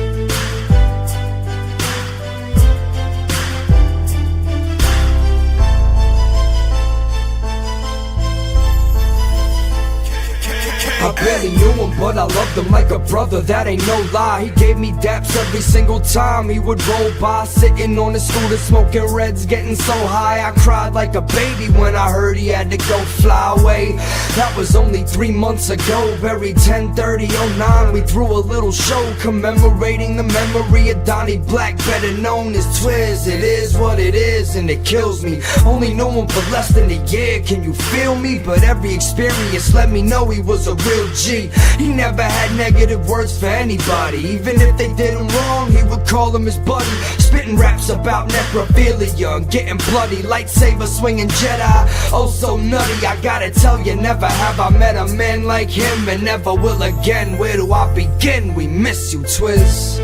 Up barely knew him, but I loved him like a brother, that ain't no lie. He gave me daps every single time he would roll by, sitting on the scooter smoking reds, getting so high I cried like a baby when I heard he had to go fly away. That was only 3 months ago, very 10/30/09. We threw a little show commemorating the memory of Donnie Black, better known as Twiz. It is what it is and it kills me. Only knew him for less than a year, can you feel me? But every experience let me know he was a real G. He never had negative words for anybody. Even if they did him wrong, he would call him his buddy. Spitting raps about necrophilia and getting bloody, lightsaber swinging Jedi, oh so nutty. I gotta tell you, never have I met a man like him, and never will again. Where do I begin? We miss you, Twiz.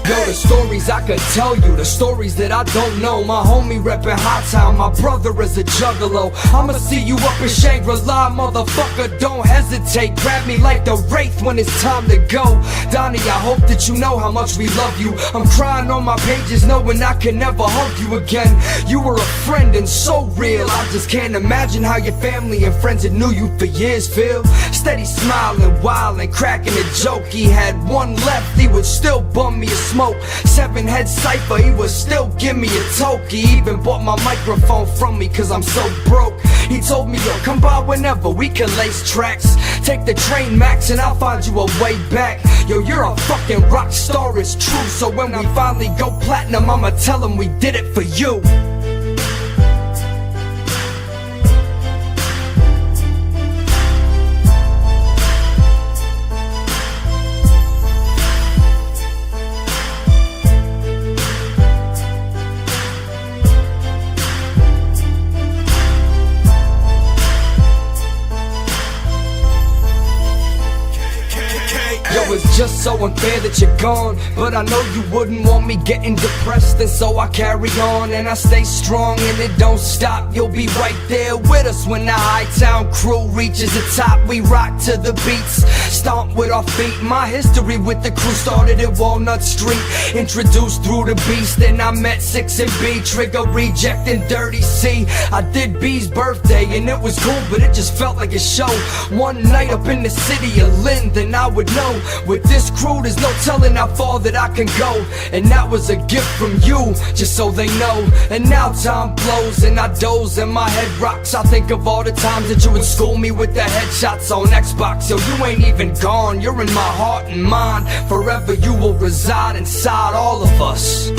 Yo, the stories I could tell you, the stories that I don't know. My homie reppin' Hot Town, my brother is a juggalo. I'ma see you up in Shangri-La, motherfucker, don't hesitate. Grab me like the Wraith when it's time to go. Donnie, I hope that you know how much we love you. I'm crying on my pages knowing I can never hug you again. You were a friend and so real, I just can't imagine how your family and friends that knew you for years feel. Steady smiling, wild and cracking a joke. He had one left, he would still bum me a smoke. 7-head cypher, he would still give me a toke. He even bought my microphone from me cause I'm so broke. He told me, yo, come by whenever, we can lace tracks. Take the train, Max, and I'll find you a way back. Yo, you're a fucking rock star, it's true. So when we finally go platinum, I'ma tell him we did it for you. It's just so unfair that you're gone, but I know you wouldn't want me getting depressed, and so I carry on and I stay strong and it don't stop. You'll be right there with us when the High Town crew reaches the top. We rock to the beats, stomp with our feet. My history with the crew started at Walnut Street, introduced through the beast, then I met 6 and B, Trigger, Reject, and Dirty C. I did B's birthday and it was cool, but it just felt like a show. One night up in the city of Lynn, then I would know. With this crew, there's no telling how far that I can go. And that was a gift from you, just so they know. And now time blows and I doze and my head rocks. I think of all the times that you would school me with the headshots on Xbox. Yo, you ain't even gone, you're in my heart and mind. Forever you will reside inside all of us.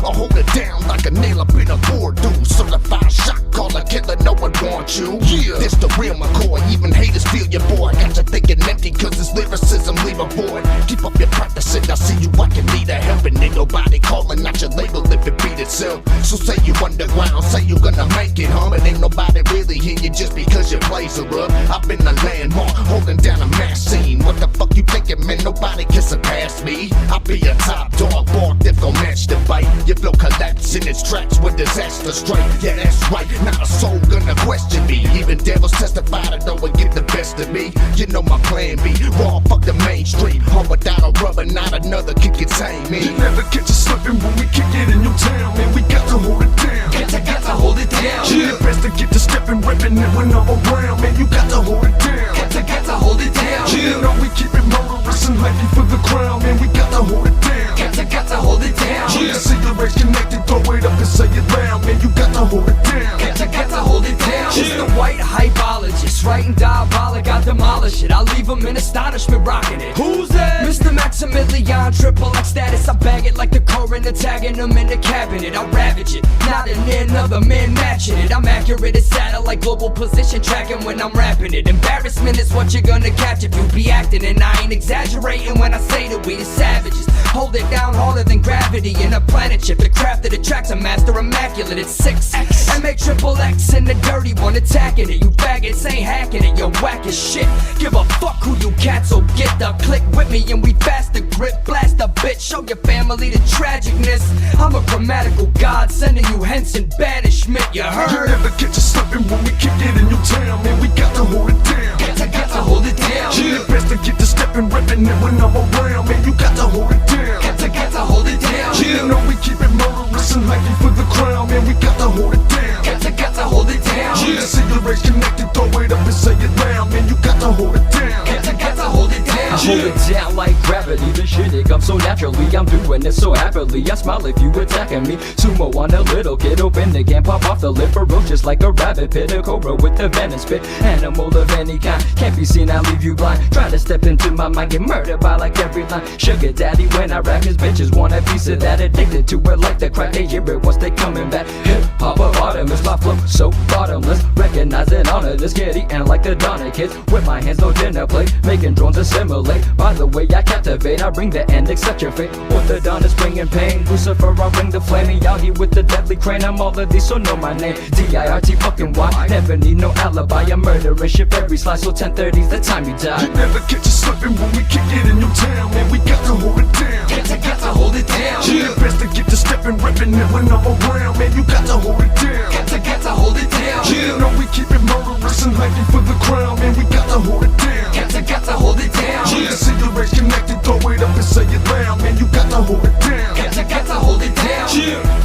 I hold it down like a nail up in a board, dude. Certified shot caller killer, no one wants you. Yeah, this the real McCoy, even haters feel your boy. Got you thinking empty cause this lyricism leave a void. Keep up your practicing, I see you, I can need a helping. Ain't nobody calling out your label if it beat itself. So say you underground, say you gonna make it, huh? But ain't nobody really hear you just because your plays are up. I've been a landmark, holding down a mass scene. What the fuck you thinking, man? Nobody can surpass me. I'll be a top dog, bark if don't match the bite. You flow collapse in its tracks with disaster strike. Yeah, that's right, not a soul gonna question me. Even devils testify that no one get the best of me. You know my plan B, raw, fuck the mainstream. Home without a rubber, not another can contain me. You never catch us slipping when we kick it in your town, man. We got to hold it down. Got to hold it down. Yeah, best to get to stepping, ripping it when I'm around, man. You got to hold it down. Got to hold it down. Yeah, you know we keep it murderous and hypey for the crown, man. We got to hold it down. Got to hold it down. Yeah, cigarettes connected, throw it up and say it loud, man. You got to hold it down. Got to hold it down. Just the white hypologist, writing diabolic, I demolish it. I leave them in astonishment, rocking it. Who's that? Mr. MAXXXimillian, triple X status. I bag it like the coroner, tagging them in the cabinet. I ravage it, not another man matching it. I'm accurate as satellite, global position tracking when I'm rapping it. Embarrassment is what you're gonna catch if you be acting, and I ain't exaggerating when I say that we the savages. Hold it down harder than gravity in a planet ship. The craft that attracts a master immaculate. It's 6X MAXXXimillian and the dirty one attacking it. You faggots ain't hacking it, you're whack as shit. Give a fuck who you cat, so get the click with me and we fast the grip. Blast a bitch, show your family the tragicness. I'm a grammatical god, sending you hence in banishment, you heard? You never catch us slipping when we kick it in your town, man. We got to hold it down. Got to hold it down. Yeah, best to get to stepping, ripping it when I'm around, man. You got to hold it down. Got to hold it down. Yeah, you know we keep it murderous and hypey for the crown, man. We got to hold it down. Got to hold it down. Yeah, cigarettes connected, throw it up and say it loud, man. You got to hold it down. Got to hold it down. I hold it down like gravity, the shit it comes so naturally. I'm doing it so happily, I smile if you attacking me. Sumo on a little kid, open the can, pop off the lid. Ferocious like a rabbit pit, a cobra with the venom spit. Animal of any kind, can't be seen, I leave you blind. Try to step into my mind, get murdered by like every line. Sugar daddy when I rap, his bitches want a piece of that. Addicted to it like the crack, they hear it once they coming back. Hip hop of Artemis, my flow so bottomless. Recognize and honor this kid, eating like the Donna kids. With my hands, no dinner plate, making drones assimilate. By the way, I captivate, I bring the end, accept your fate. Orthodon is bringing pain, Lucifer, I bring the flame. Out here with the deadly crane, I'm all of these, so know my name. D-I-R-T fucking Y, never need no alibi. I'm murdering shit every slice, so 10:30's the time you die. You never catch us slipping when we kick it in your town, man. We got to hold it down. Got to hold it down. Yeah, best to get to stepping, ripping it when I'm around, man. You got to hold it down. Got to hold it down. Yeah, you know we keep it murderous and hypey for the crown, man. We got to hold it down. Got to hold it down. Yeah, cigarettes connected, throw it up and say it loud, man. You got to hold it down. Got to hold it down. Yeah.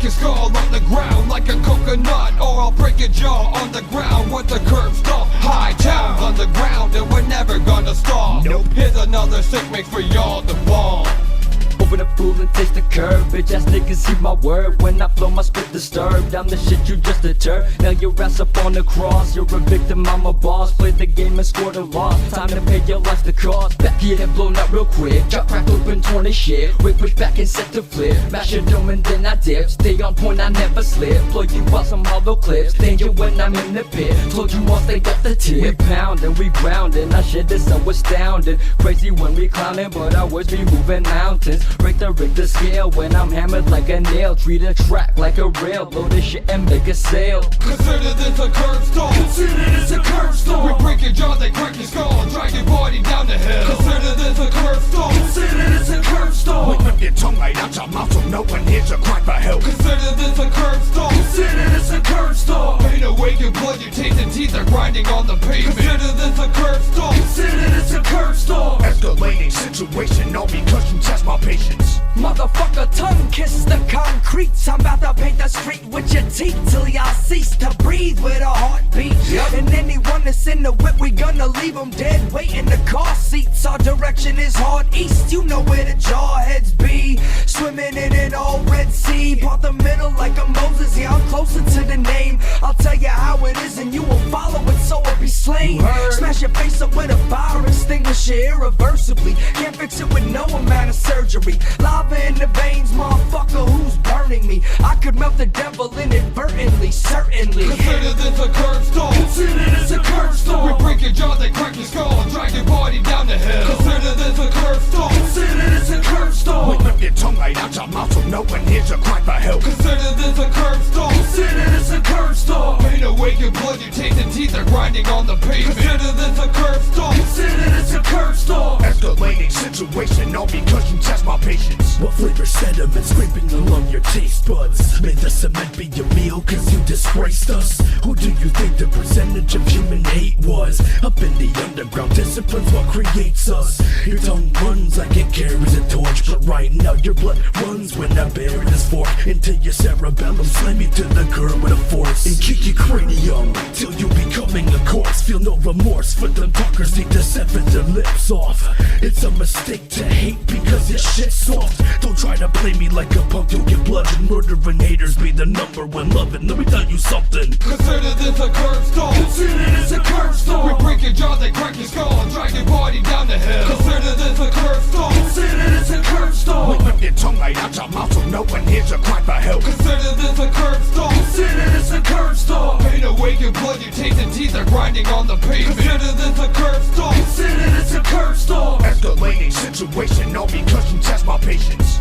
Your skull on the ground like a coconut, or I'll break your jaw on the ground with the curb stop. High towns on the ground and we're never gonna stop. Nope. Here's another sick mix for y'all to bomb. Open a fool and taste the curve. Bitch ass niggas see my word. When I flow my spit disturbed, I'm the shit you just deter. Now your ass up on the cross. You're a victim, I'm a boss. Play the game and score the loss. Time to pay your life the cost. Back of your head blown out real quick. Drop, crack open, torn to shit. Wait, push back and set to flip. Mash your dome and then I dip. Stay on point, I never slip. Blow you out some hollow clips. Danger when I'm in the pit. Told you once they got the tip. We pounding, we grounding. Our shit is so astounding. Crazy when we clowning, but our words be moving mountains. Break the scale when I'm hammered like a nail. Treat a track like a rail. Load this shit and make a sale. Consider this a curb stone. Consider this a curb stone. We break your jaw, they crack your skull. Drag your body down the hill. Consider this a curb stone. Consider this a curb stone. We whip your tongue right out your mouth so no one hears your cry for help. Consider this a curb stone. Consider this a curb stone. Pain away your blood, your taste and teeth are grinding on the pavement. Consider this a curb stone. Consider this a curb stone. Escalating situation, all because you test my patience. Motherfucker, tongue kiss the concrete. I'm about to paint the street with your teeth till y'all cease to breathe with a heartbeat. Yep. And anyone that's in the whip, we gonna leave them dead. Wait in the car seats. Our direction is hard east. You know where the jawheads be. Swimming in an all red sea. me. Part the middle like a Moses, yeah, I'm closer to the name. I'll tell you how it is and you will follow it, so it'll be slain. Smash your face up with a fire extinguisher irreversibly. Can't fix it with no amount of surgery. Lava in the veins, motherfucker, who's burning me? I could melt the devil inadvertently, certainly. Consider this a curb stone. Consider this a curb stone. We break your jaw, they crack your skull, drag your body down the hill. Consider this a curb stone. Consider this a curb stone. We rip your tongue right out your mouth so no one hears your cry for help. Consider this a curb stone. Consider this a curb stone. Pain away your blood, your taste and teeth are grinding on the pavement. Consider this a curb stone. Consider this a curb stone. Escalating situation, all because you test my patience. What flavor sediment scraping along your taste buds? Made the cement be your meal cause you disgraced us? Who do you think the percentage of human hate was? Up in the underground, discipline's what creates us. Your tongue runs like it carries a torch, but right now your blood runs when I bury this fork into your cerebellum. Slam you to the curb with a force and kick your cranium till you becoming a corpse. Feel no remorse for them talkers need to sever their lips off. It's a mistake to hate because your shit's soft. Don't try to play me like a punk, you'll get blood and murdering haters be the number one loving. Let me tell you something. Consider this a curb stone. Consider this a curb stone. We break your jaw, they crack your skull, drag your body down the hill. Consider this a curb stone. Consider this a curb stone. We rip your tongue right out your mouth so no one hears your cry for help. Consider this a curb stone. Consider this a curb stone. Pain away your blood, your taste and teeth are grinding on the pavement. Consider this a curb stone. Consider this a curb stone. Escalating situation, all because you test my patience.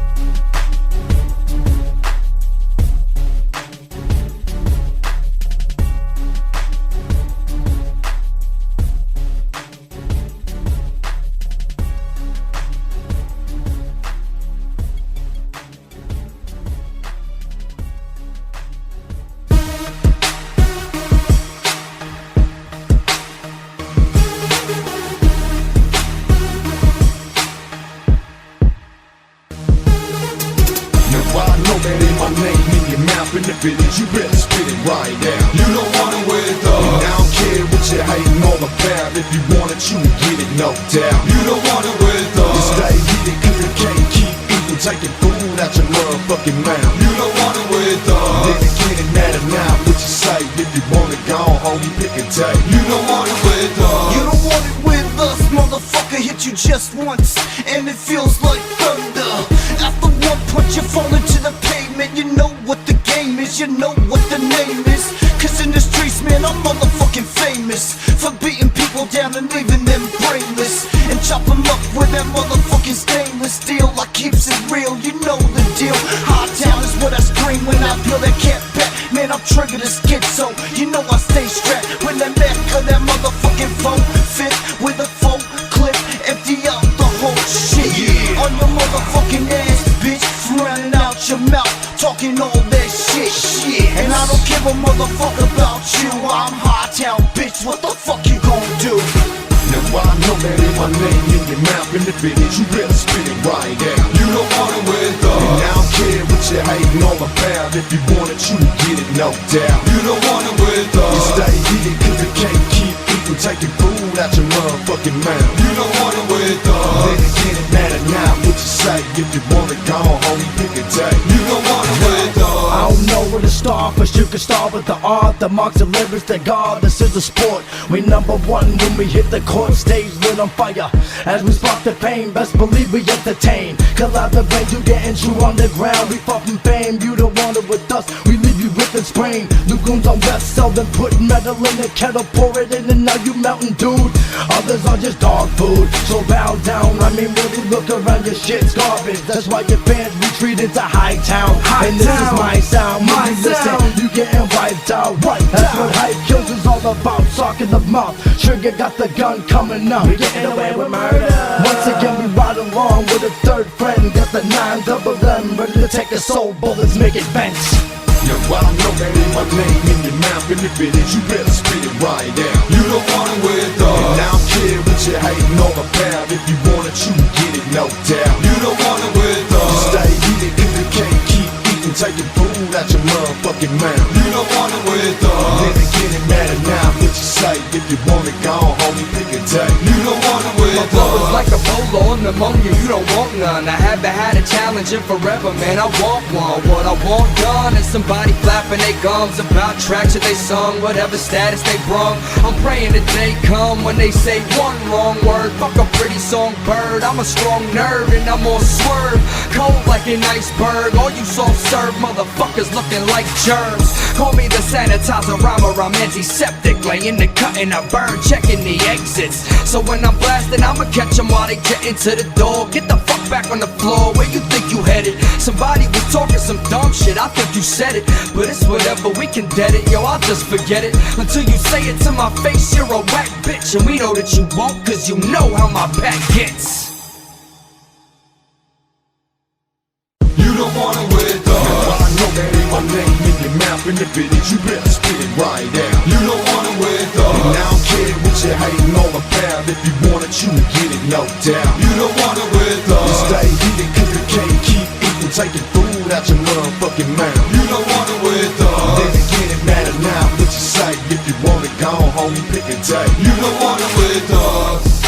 In the village, you better spit it right down. You don't want it with us. And I don't care what you're hating all about. If you want it, you can get it, no doubt. You don't want it with us. You stay heated cause you can't keep eating, taking food out your motherfucking mouth. You don't want it with us. Then again, it matter now what you say. If you want it gone, homie, pick a day. You don't want it with us. You don't want it with us, motherfucker. Hit you just once, and it feels like thunder. After one punch, you fall into the pavement. You know what the game is, you know what the name is. Cause in the streets, man, I'm motherfucking famous for beating people down and leaving them brainless, and chop them up with that motherfucking stainless steel. I keeps it real, you know the deal. Hot town is what I scream when I feel that cat back. Man, I'm triggered as schizo, you know I stay strapped. When that back of that motherfucking phone fit with a full clip, empty out the whole shit. Yeah. On your motherfucking ass, bitch, running out your mouth, talking all that shit. And I don't give a motherfucker about you. I'm hot town, bitch, what the fuck you gon' do? Now I know that ain't my name in your mouth in the village, you better spit it right out. You don't want it with us. And I don't care what you're hating all about. If you want it, you can get it, no doubt. You don't want it with us. You stay heated cause you can't keep eating, taking food out your motherfucking mouth. You don't want it with us. Then again, it matter now what you say. If you want it gone, homie, pick a day. You don't want it with us. I don't know where to start, but you can start with the art, the marks, the lyrics, the God. This is a sport. We number one when we hit the court stage, lit on fire. As we spark the pain, best believe we entertain. Collaborate, you getting true on the ground. We far from fame, you don't want it with us. We leave you with its brain. Lagoons on West Southern, put metal in the kettle, pour it in, and now you melting, dude. Others are just dog food, so bow down. I mean, really look around, your shit's garbage. That's why your fans retreat into high town. And this is my sound, when you listen, you getting wiped out. That's what hype kills is all about, talking the mouth. Trigger got the gun coming up, we getting away with murder. Once again we ride along with a third friend, got the 9-double-M, ready to take a soul bullets, make it fence. Now I know that ain't my name in your mouth in the village, you better spit it right out. You don't want it with us. And I don't care what you're hating all about. If you want it, you can get it, no doubt. You don't want it with us. You stay heated cause you can't keep eating, taking food out your motherfucking mouth. You don't want it with us. Then again, it matter now what you say. If you want it gone, homie, pick a day. You don't want it with us. Like a bolt floor, pneumonia, you don't want none. I haven't had a challenge in forever, man, I want one. What I want done is somebody flapping their gums about tracks that they sung, whatever status they brung. I'm praying the day come when they say one wrong word. Fuck a pretty songbird, I'm a strong nerd and I'm on swerve. Cold like an iceberg, all you soft serve motherfuckers looking like germs. Call me the sanitizer rhymer, I'm antiseptic. Laying the cut and I burn, checking the exits. So when I'm blasting, I'ma catch them while they get into the door. Get the fuck back on the floor, where you think you headed? Somebody was talking some dumb shit, I think you said it. But it's whatever, we can dead it, yo, I'll just forget it. Until you say it to my face, you're a whack bitch. And we know that you won't, cause you know how my back gets. You don't wanna wear thugs. I know that ain't my name in your mouth, and if it is, you better spit it right out. You don't wanna wear thugs. And I don't care what you hating all about. If you want it, you can get it, no doubt. You don't wanna wear thugs. You stay heated, cook the cake, keep eating, taking food out your motherfucking mouth. You don't wanna wear thugs. Then again, it matter now what you say. If you want it, go home, pick a day. You don't wanna wear thugs.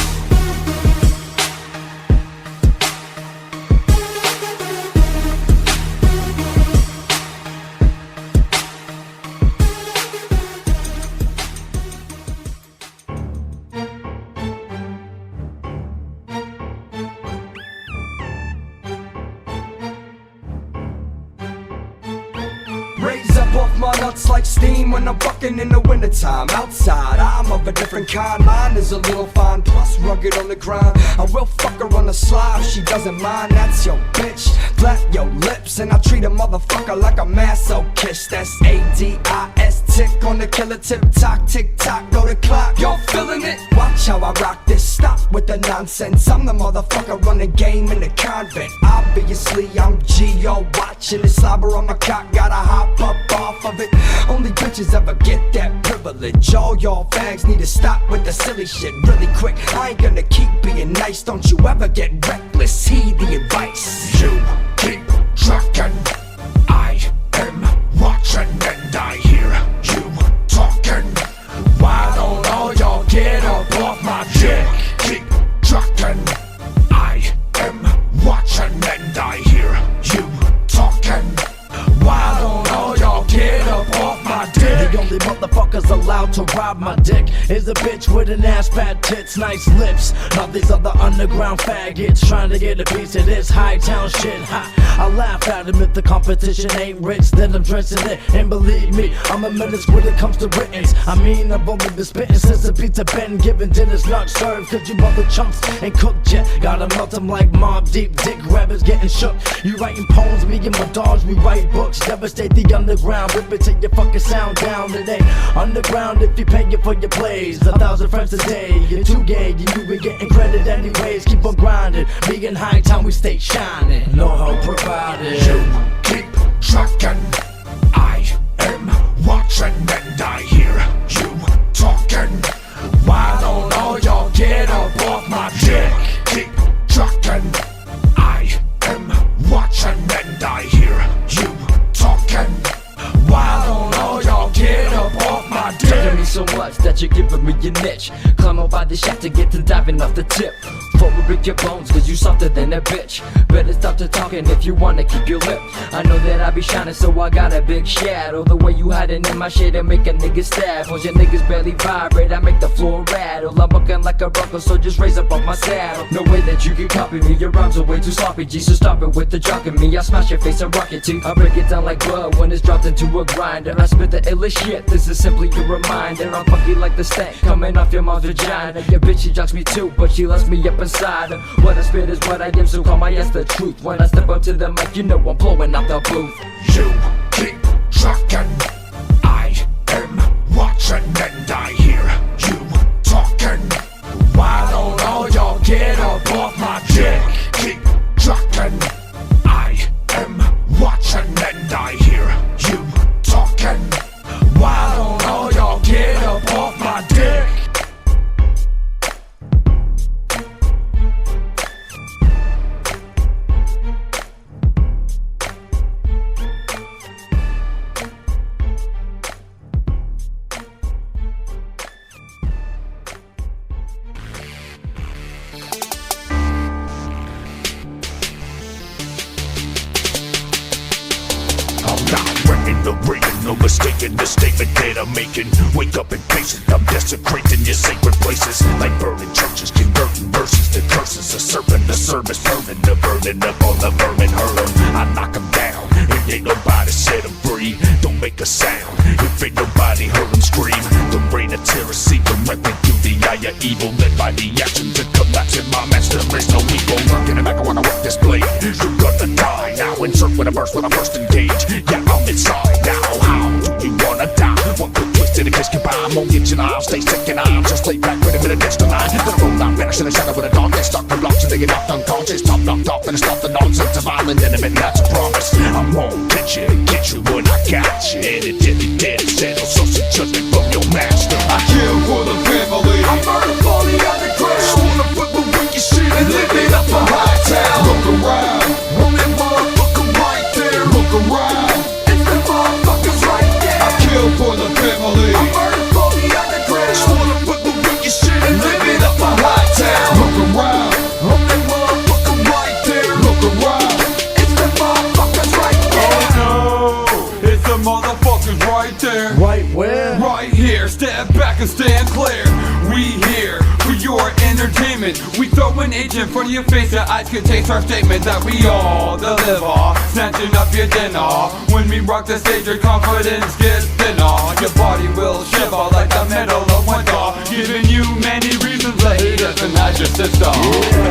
Raise up off my nuts like steam when I'm fucking in the wintertime. Outside, I'm of a different kind. Mine is a little fine, plus rugged on the grind. I will fuck her on the slide if she doesn't mind. That's your bitch. Flap your lips and I treat a motherfucker like a masochist. That's A-D-I-S, tick on the killer tip. Tock, tick tock, go to clock. Y'all feeling it? Watch how I rock this. Stop with the nonsense. I'm the motherfucker running game in the convent. Obviously, I'm G.O. watching the slobber on my cock. Gotta hop up off of it. Only bitches ever get that privilege. All y'all fags need to stop with the silly shit really quick. I ain't gonna keep being nice. Don't you ever get reckless. Heed the advice. You keep trucking. I am watching and I hear you talking. Why don't all y'all get up off my dick? Keep trucking. I am watching and I hear you talking. Why don't all y'all get up off my dick? The only motherfuckers allowed to rob my dick is a bitch with an ass, fat tits, nice lips. Not these other underground faggots trying to get a piece of this high town shit. Ha! I laugh at them if the competition ain't rich, then I'm dressing it. And believe me, I'm a menace when it comes to writtens. I mean, I've only been spitting since the pizza been given dinner's not served. Cause you mother chumps ain't cooked yet. Gotta melt them like Mob Deep, dick grabbers getting shook. You writing poems, me and my dogs, we write books. Devastate the underground, rip it till your fucking sound down today. Underground if you pay it for your plays. 1,000 friends a day, you're too gay, and you been getting credit anyways. Keep on grinding, me in high time we stay shining. No help provided. You keep trucking. I am watching and I hear you talking. Why don't all y'all get up off my dick? Keep trucking. I am watching and I hear you talking. Why don't all y'all get up off my dick? Touching me so much that you're giving me your niche. Climb up by the shaft to get to diving off the tip. Before we break your bones, cause you softer than a bitch. Better stop to talking if you wanna keep your lip. I know that I be shining, so I got a big shadow. The way you hiding in my shade, I make a nigga stab. Once your niggas barely vibrate, I make the floor rattle. I'm bucking like a bronco, so just raise up off my saddle. No way that you can copy me, your rhymes are way too sloppy, G. So stop it with the jock in me, I smash your face and rock it too. I break it down like blood when it's dropped into a grinder. I spit the illest shit, this is simply a reminder. I'm funky like the stank coming off your mom's vagina. Your bitch, she jocks me too, but she lets me up inside her. What I spit is what I am, so call my ass the truth. When I step up to the mic, you know I'm blowing out the booth. You keep trucking. I am watching and I hear you talking. Why don't all y'all get up off my dick? Keep trucking. I am watching and I hear you talking. Why don't all y'all get up off my dick? not wrecking the reading, no mistaking the statement that I'm making. Wake up impatient, I'm desecrating your sacred places, like burning churches, converting verses to curses. A serpent, the service burning, the burning up on the vermin, hurt 'em. I knock 'em down, if ain't nobody set 'em free. Don't make a sound, if ain't nobody heard 'em scream. The reign of terror, see directly through the eye of evil, led by the actions of collapsing my master. There's no evil lurking in back. I wanna work this blade. You're gonna die now. Insert with a verse when I first engage. Yeah, I'm inside now. How do you wanna die? One quick twist to the kiss goodbye. I'm gonna get you now. Stay sick and I'm just lay back with a minute next to line. Then I roll out, vanish in the shadow with a dog. They stuck the blocks and they get knocked unconscious. Top knocked off and stop the nonsense of violent enemy. That's a promise. I won't get you when I got you. And it did it dead. Settle so seek judgment from your master. I kill for the family. I murder for the underground. Just wanna put the wicked shit and live it up a high town. Look around, On that motherfucker right there. look around. It's the motherfuckers right there. I kill for the family. I murder for the underground. Just wanna put the wicked shit and live it up a high town. Look around, On that motherfucker right there. look around. It's the motherfuckers right there. Oh no, it's the motherfuckers right there. Right where? Right here, step back and stand clear. We here for your entertainment. We throw an H in front of your face, your eyes can taste our statement that we all deliver, snatching up your dinner. When we rock the stage, your confidence gets thinner. Your body will shiver like the middle of winter, giving you many reasons to hate us and not your sister.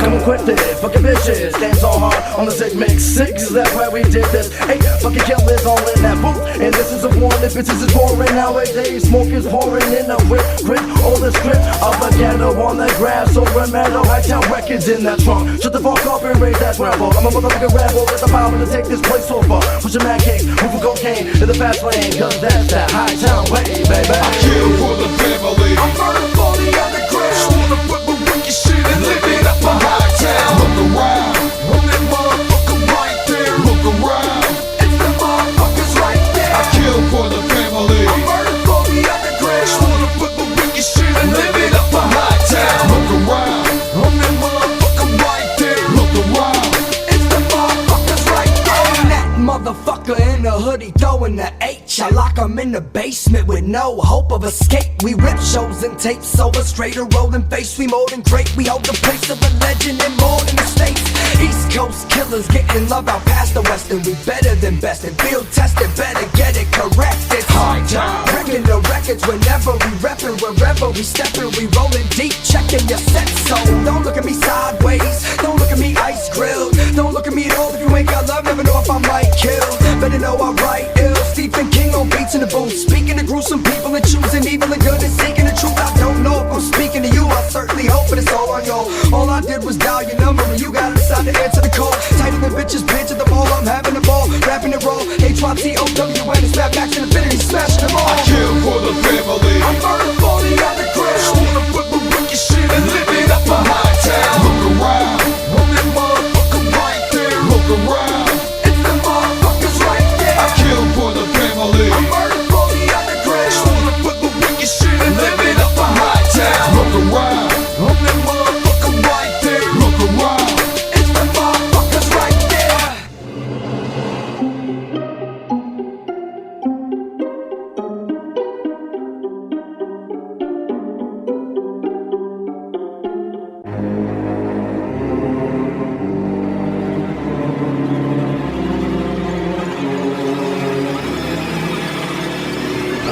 Come equipped, fucking bitches. Dance all hard on the sick mix 6. That's why we did this. 8 fucking killers all in that booth. And this is a warning, bitches is boring nowadays. Smoke is pouring in a whip, grip, all the script of a ghetto on the grass. So metal, high town records in that trunk. Shut the fuck up and raise that treble. I'm a motherfucking rebel with the power to take this place over. Push a mad cake, move for cocaine in the fast lane. Cause that's that high town way, baby. I kill for the family. I murder for the underground. Just wanna put the wicked shit and live it up a high town. Look around, On that motherfucker right there. look around. It's the motherfuckers right there. I kill for the family. I murder for the underground. Just wanna put the wicked shit and live it up a high town. Look around, On that motherfucker right there. look around. It's the motherfuckers right there. That motherfucker in a hoodie throwing the H. I lock him in the basement with no hope of escape. We rip shows and tapes over straight or rolling face. We more than great. We hold the place of a legend in more than the states. East Coast killers getting love out past the West, and we better than best and field tested. Better get it correct. It's high time. Wrecking the records whenever we reppin', wherever we steppin'. We rollin' deep, checking your set. So don't look at me sideways. Don't look at me ice grilled. Don't look at me at all if you ain't got love. Never know if I might kill. Better know I write ill. Stephen King on beats in the booth, speaking to gruesome people and choosing evil and good and seeking the truth. I don't know if I'm speaking to you. I certainly hope, but it's all on you. All I did was dial your number and you gotta decide to answer the call. Tighter than bitches, bitch at the mall. I'm having a ball, rapping it raw. HYTOWN is Mad Max Infinity, smashing them all. I kill for the family. I murder for the underground. Just wanna put the wicked shit and live it up a high town. Look around, On that motherfucker right there. look around. It's the motherfuckers right there. I kill for the family. I murder for the underground. Just wanna put the wicked shit and live it up a high town. Look around, On that motherfucker right there. look around. It's the motherfuckers right there.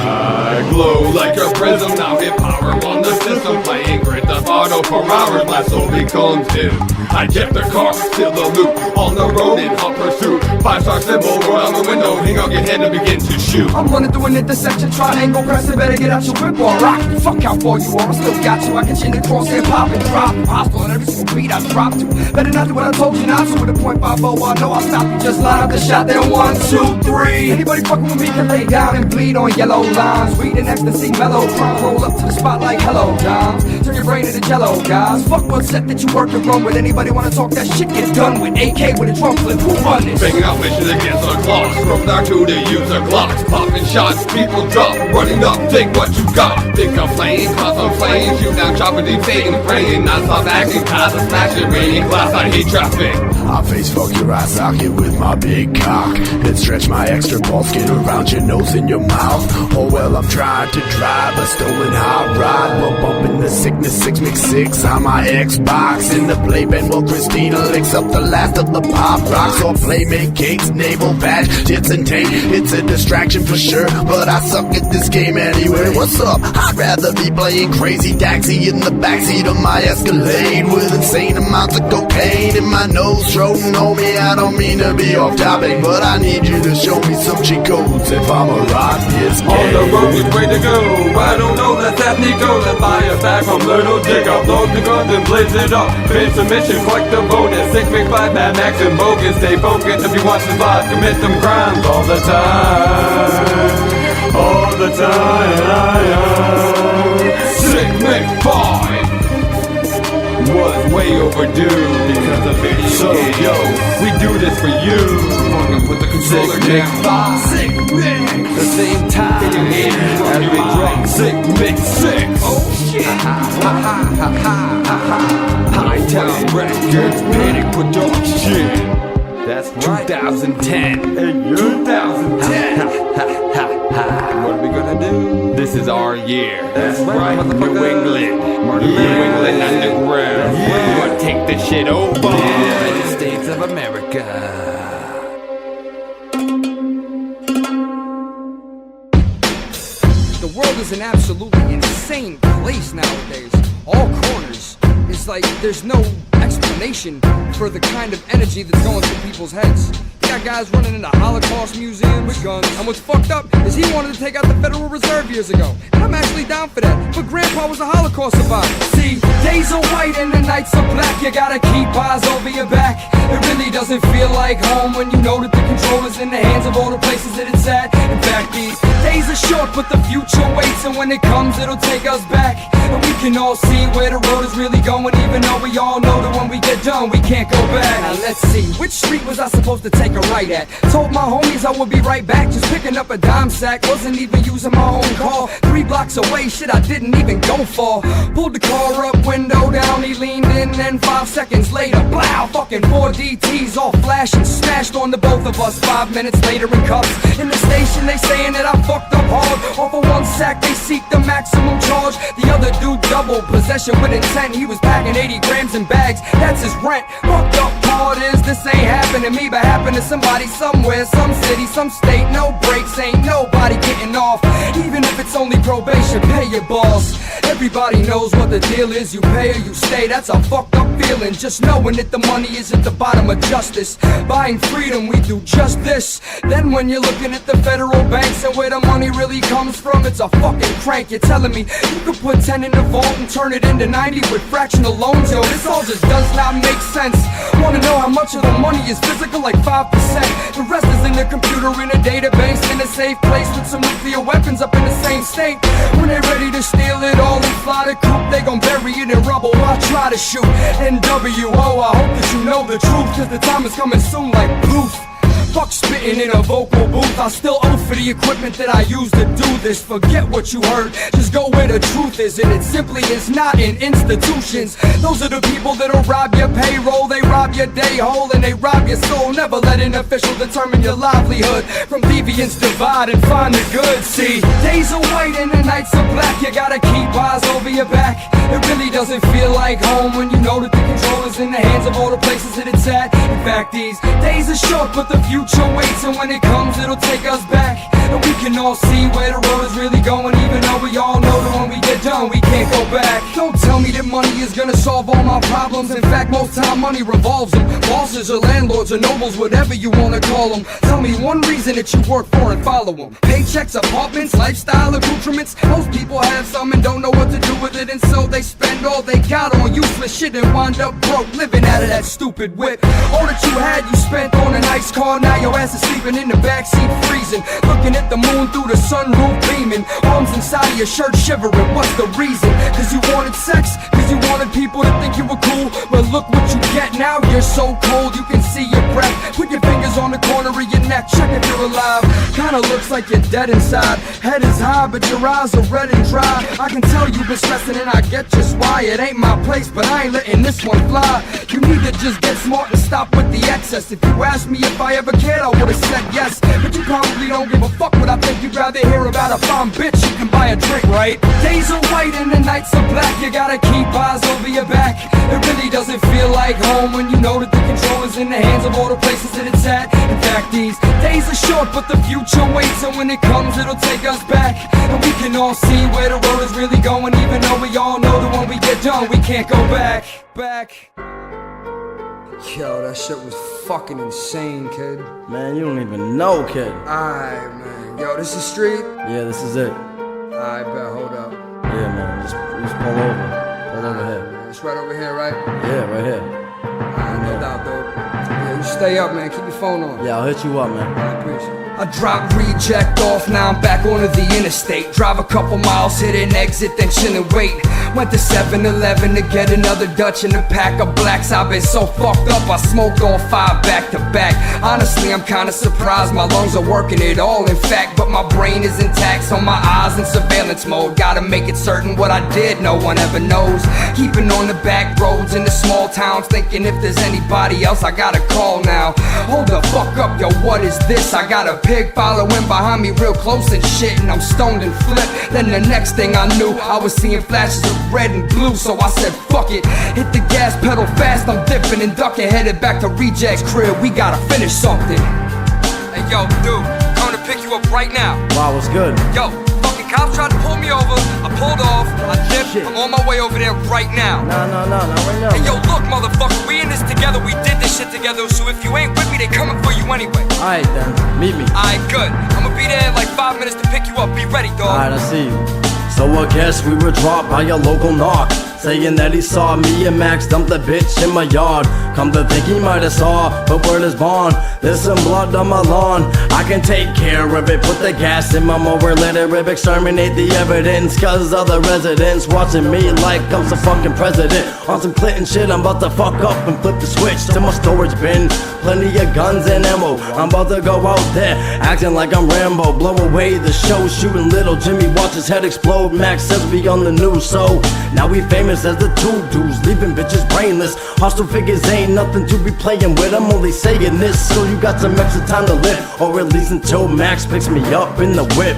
I glow like a prism, now hit power on the system. Playing Grand Theft Auto for hours, my soul becomes dim. I get the car, still the loop, on the road in hot pursuit. 5-star symbol, roll out the window, hang on your head and begin to shoot. I'm running through an intersection, triangle, press it, better get out your whip or rock. Fuck how far you are, I still got you. I can chin the cross and pop and drop. Hostile on every single beat I drop to. Better not do what I told you not to. With a .50, I know I'll stop you. Just line up the shot, then 1, 2, 3. Anybody fucking with me can lay down and bleed on yellow lines. Weed and ecstasy, mellow crime, roll up to the spot like hello, dimes. Turn your brain into jello, guys. Fuck what set that you work and run with. Anybody wanna talk that shit, get done with. AK with a drum flip, who run this? Banging out missions against the clocks, from down to the user clocks. Popping shots, people drop, running up, take what you got. Think I'm playing, cause I'm playing. Shoot down, chopping, deep, taking, praying. Non-stop acting, cause I'm smashing, raining glass, I hate traffic. I face fuck your eye socket with my big cock and stretch my extra ball skin around your nose and your mouth. Oh well, I'm trying to drive a stolen hot rod while bumping the sickness 6 mix 6 on my Xbox in the playpen while Christina licks up the last of the pop rocks or playmate cakes, navel patch, tits and taint. It's a distraction for sure, but I suck at this game anyway. What's up? I'd rather be playing crazy taxi in the backseat of my Escalade with insane amounts of cocaine in my nose. Throating on me, I don't mean to be off topic, but I need you to show me some cheat codes if I'm a rock this game. On the road is way to go. I don't know, let's have Nico. Let's buy us back from Little Dick. Upload the guns and blaze it up. Finish the mission, collect the bonus. 6 Mix 5, Mad Max and bogus. Stay focused if you watch this live. Commit them crimes all the time. All the time. 6 Mix 5 was way overdue because of video. So yo, we do this for you. Fucking put the controller down. 6 Mix, the same time as we drop 6 Mix 6. Oh shit. High Town Records, Panic Production. That's right. 2010. 2010. What are we gonna do? This is our year. That's right, New England. New England underground. We're gonna take this shit over. The United States of America. The world is an absolutely insane place nowadays. All corners. It's like there's no explanation for the kind of energy that's going through people's heads. You got guys running into Holocaust museums with guns, and what's fucked up is he wanted to take out the Federal Reserve years ago. And I'm actually down for that, but Grandpa was a Holocaust survivor. See, days are white and the nights are black. You gotta keep eyes over your back. It really doesn't feel like home when you know that the controller's in the hands of all the places that it's at. In fact, these days are short, but the future waits, and when it comes, it'll take us back. And we can all see where the road is really going, even though we all know that when we get done, we can't go back. Now let's see, which street was I supposed to take a right at? Told my homies I would be right back, just picking up a dime sack. Wasn't even using my own car. 3 blocks away, shit I didn't even go for. Pulled the car up, window down, he leaned in, and 5 seconds later, blow, fucking 4 DTs all flashing, smashed on the both of us. 5 minutes later in cuffs. In the station they saying that I fucked up hard. Off of 1 sack they seek the maximum charge. The other dude double possession with intent. He was packing 80 grams in bags, that's his rent. Fucked up part is this ain't happen to me, but happen to somebody somewhere, some city, some state. No breaks, ain't nobody getting off. Even if it's only probation, pay your boss. Everybody knows what the deal is, you pay or you stay. That's a fucked up feeling, just knowing that the money is at the bottom of justice. Buying freedom, we do just this. Then when you're looking at the federal banks and where the money really comes from, it's a fucking crank. You're telling me you could put 10 in the vault and turn it into 90 with fractional loans? Yo, this all just does not make sense. Wanna know how much of the money is physical? Like 5%. The rest is in the computer in a database, in a safe place with some nuclear weapons up in the same state. When they're ready to steal it all and fly the coop, they gon' bury it in rubble. I'll try to shoot NWO. I hope that you know the truth, cause the time is coming soon like Bluth. Fuck spitting in a vocal booth, I still owe for the equipment that I use to do this. Forget what you heard, just go where the truth is. And it simply is not in institutions. Those are the people that'll rob your payroll, they rob your day hole, and they rob your soul. Never let an official determine your livelihood. From deviants divide and find the good. See, days are white and the nights are black. You gotta keep eyes over your back. It really doesn't feel like home when you know that the control is in the hands of all the places that it's at. In fact, these days are short, but the future waits, and when it comes, it'll take us back. And we can all see where the road is really going, even though we all know that when we get done, we can't go back. Don't tell me that money is gonna solve all my problems. In fact, most time money revolves them. Bosses or landlords or nobles, whatever you wanna call them. Tell me one reason that you work for and follow them. Paychecks, apartments, lifestyle accoutrements. Most people have some and don't know what to do with it, and so they spend all they got on useless shit and wind up broke, living out of that stupid whip. All that you had, you spent on a nice car. now your ass is sleeping in the backseat freezing, looking at the moon through the sunroof beaming, arms inside of your shirt shivering. What's the reason? Cause you wanted sex? Cause you wanted people to think you were cool? But look what you get now, you're so cold you can see your breath. Put your fingers on the corner of your neck, check if you're alive. Kinda looks like you're dead inside. Head is high but your eyes are red and dry. I can tell you've been stressing and I get just why. It ain't my place but I ain't letting this one fly. You need to just get smart and stop with the excess. If you asked me if I ever cared I would've said yes, but you probably don't give a fuck what I think. You'd rather hear about a bomb bitch you can buy a drink, right? Days are white and the nights are black. You gotta keep eyes over your back. It really doesn't feel like home when you know that the control is in the hands of all the places that it's at. In fact, these days are short but the future waits, and when it comes it'll take us back. And we can all see where the road is really going, even though we all know that when we get done we can't go back. Yo, that shit was fucking insane, kid. Man, you don't even know, kid. Alright, man. Yo, this is street? Yeah, this is it. Alright, bet, hold up. Yeah, man, just pull over. Pull over here. It's right over here, right? Yeah, right here. Alright, no doubt, dude. Yeah, you stay up, man. Keep your phone on. Yeah, I'll hit you up, man. I appreciate it. I dropped, reject off, now I'm back onto the interstate. Drive a couple miles, hit an exit, then chill and wait. Went to 7-Eleven to get another Dutch and a pack of blacks. I've been so fucked up, I smoked all 5 back to back. Honestly, I'm kinda surprised my lungs are working at all, in fact. But my brain is intact, so my eyes in surveillance mode. Gotta make it certain what I did, no one ever knows. Keeping on the back roads in the small towns, thinking if there's anybody else I gotta call now. Hold the fuck up, yo, what is this? I got a pig following behind me real close and shit, and I'm stoned and flipped. Then the next thing I knew, I was seeing flashes of red and blue, so I said fuck it, hit the gas pedal fast. I'm dipping and ducking, headed back to Reject's crib. We gotta finish something. Hey yo, dude, coming to pick you up right now. Wow, what's good? Yo, fucking cops tried to pull me over. I pulled off, I dipped, I'm on my way over there right now. No, not right now. Hey yo, look motherfucker, we in this together, we did this shit together, so if you ain't with me, they coming for you anyway. Alright then, meet me. Alright, good. I'ma be there in like 5 minutes to pick you up. Be ready, dog. Alright, I see you. So I guess we were dropped by a local knock, saying that he saw me and Max dump the bitch in my yard. Come to think he might have saw, but word is born, there's some blood on my lawn. I can take care of it, put the gas in my mower, let it rip, exterminate the evidence. Cause other residents watching me like I'm some fucking president. On some Clinton shit, I'm about to fuck up and flip the switch to my storage bin. Plenty of guns and ammo, I'm about to go out there acting like I'm Rambo. Blow away the show, shooting little Jimmy, watch his head explode. Max says we on the news, so now we famous as the two dudes, leaving bitches brainless. Hostile figures ain't nothing to be playing with, I'm only saying this so you got some extra time to live, or at least until Max picks me up in the whip.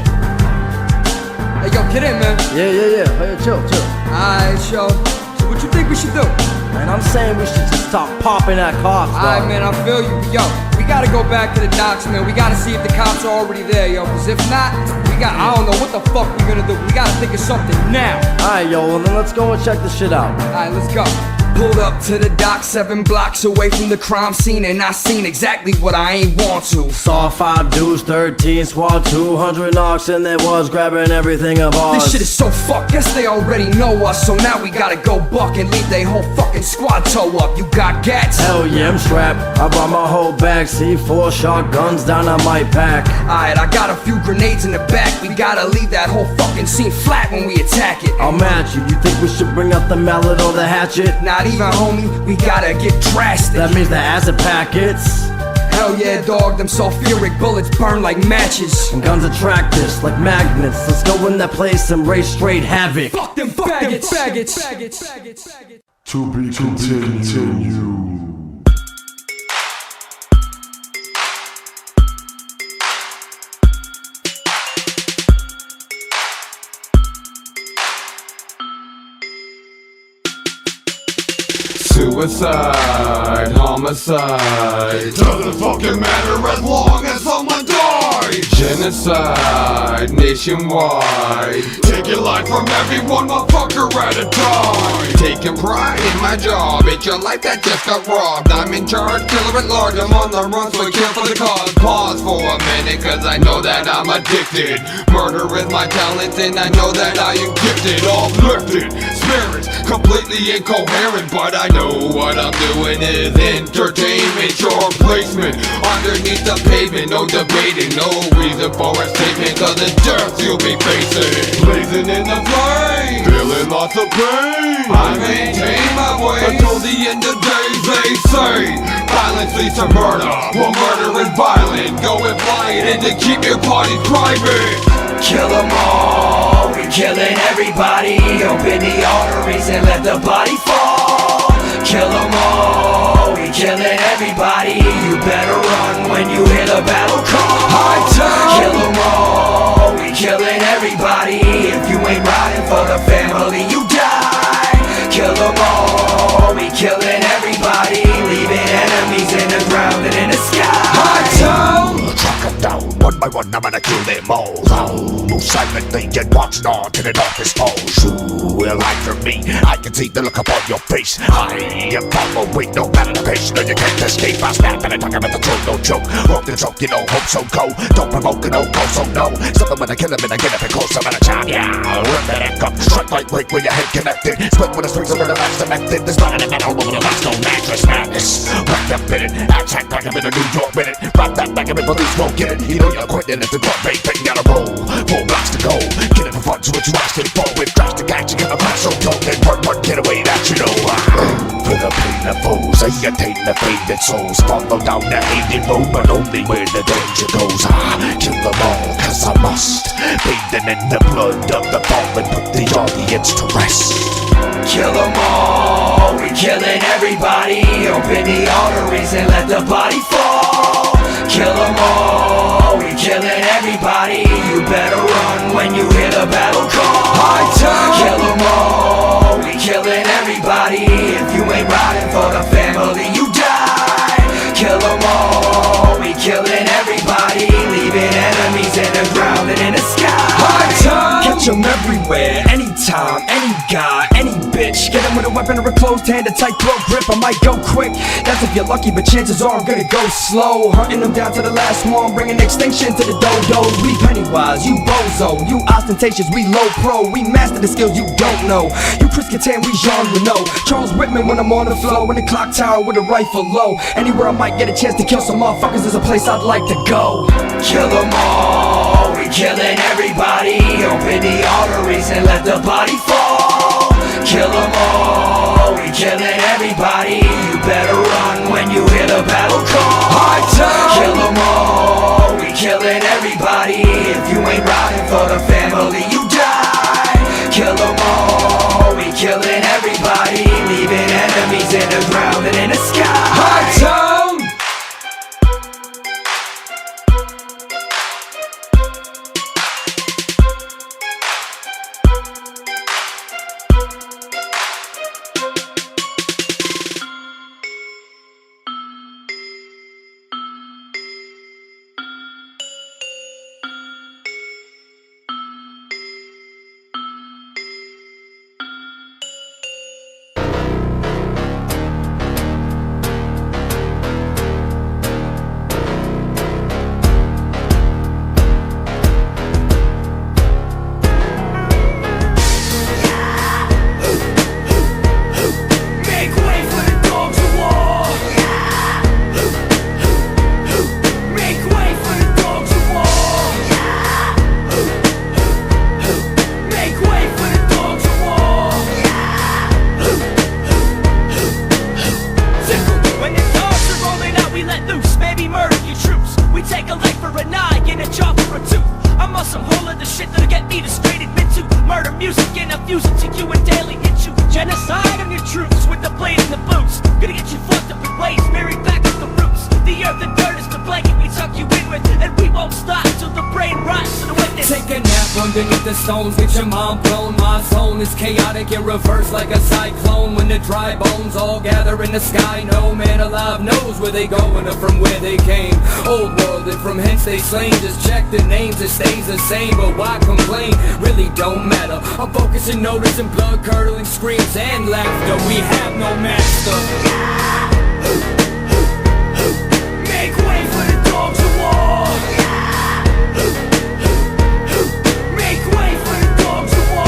Hey yo, get in, man. Yeah. Hey, chill. Alright, yo. So what you think we should do? Man, I'm saying we should just stop popping at cops. Alright, man, I feel you. Yo, we gotta go back to the docks, man. We gotta see if the cops are already there, yo. Cause if not, I don't know what the fuck we gonna do. We gotta think of something now. Alright, yo, well then let's go and check this shit out. Alright, let's go. Pulled up to the dock 7 blocks away from the crime scene, and I seen exactly what I ain't want to. Saw 5 dudes, 13 SWAT, 200 knocks, and they was grabbing everything of ours. This shit is so fucked, guess they already know us. So now we gotta go buck and leave they whole fucking squad toe up. You got gats? Hell yeah, I'm strapped. I brought my whole bag, C4 shotguns down on my pack. Alright, I got a few grenades in the back. We gotta leave that whole fucking scene flat when we attack it. I'll match you. You think we should bring out the mallet or the hatchet? Not even, homie, we gotta get drastic. That means the acid packets. Hell yeah, dog, them sulfuric bullets burn like matches. And guns attract us like magnets. Let's go in that place and raise straight havoc. Fuck them faggots. To be continued. Suicide, homicide, doesn't fucking matter as long as someone died. genocide nationwide. Taking life from everyone, motherfucker, at a time. Taking pride in my job, it's your life that just got robbed. I'm in charge, killer at large, I'm on the run, so I care for the cause. Pause for a minute, cause I know that I'm addicted. Murder is my talent, and I know that I am gifted. Uplifted, spirits, completely incoherent, but I know what I'm doing is entertainment. Your placement underneath the pavement, no debating, no reason for a statement, cause it's death you'll be facing. Blazing in the flame, feeling lots of pain. I maintain my way until the end of days. They say violence leads to murder, well murder is violent. Go and fly it in to keep your party private. Kill them all, we killing everybody. Open the arteries and let the body fall. Kill them all, we killing everybody. You better run when you hear the battle call. Kill them all, we killing everybody. If you ain't riding for the family, you die. Kill them all, we killing everybody. Leaving enemies in the ground and in the sky. Track them down, one by one, I'm gonna kill them all. Move silently and watch on till the darkness falls. You will hide from me, I can see the look upon your face. I am following, no matter the pace, no you can't escape. I snap and I talk about the truth, no joke. Walk the joke, you know, hope so go. Don't provoke, no go, so no. Something when I kill him and I get up and close, I'm gonna chop, yeah. Rip that echo, strike like break with your head connected. Split with the strings over the master method. There's not an metal over the last, no mattress madness. Wrapped up in it, attack back up in a New York minute. Rock that back up in police won't get it. You know you're quitting if the drug bait, but you gotta roll. 4 blocks to go, get it for fun, so what you asking for? With crash to catch, you get a blast so dope. Then work, get away, that you know. For the pain of foes, I attain the faded souls. Follow down the hated road, but only where the danger goes. Kill them all, cause I must. Bathing in the blood of the fallen, put the audience to rest. Kill them all, we killing everybody. Open the arteries and let the body fall. Kill them all, we killing everybody. You better run when you hear the battle call. Kill them all, we killing everybody. If you ain't riding for the family, you die. Kill them all, we killing everybody. Leaving enemies in the ground and in the sky. Catch them everywhere, anytime, any guy, any bitch. Get him with a weapon or a closed hand, a tight throat grip. I might go quick, that's if you're lucky, but chances are I'm gonna go slow. Hunting them down to the last one, bringing extinction to the dodos. We Pennywise, you bozo, you ostentatious, we low pro. We master the skills you don't know. You Chris Kattan, we Jean Reno. Charles Whitman when I'm on the flow. In the clock tower with a rifle low. Anywhere I might get a chance to kill some motherfuckers is a place I'd like to go. Kill them all, we killing everybody. Open the arteries and let the body fall. Kill them all, we killing everybody. You better run when you hear the battle call. Kill them all, we killing everybody. If you ain't riding for the family, you die. Kill them all, we killing everybody. Leaving enemies in the ground and in the sky. underneath the stones, get your mind blown. My zone is chaotic in reverse like a cyclone. When the dry bones all gather in the sky, no man alive knows where they going or from where they came. Old world and from hence they slain. Just check the names, it stays the same. But why complain? Really don't matter. I'm focusing, noticing blood curdling screams and laughter. We have no master. Make way for the dogs of war. Make way for the dogs of war.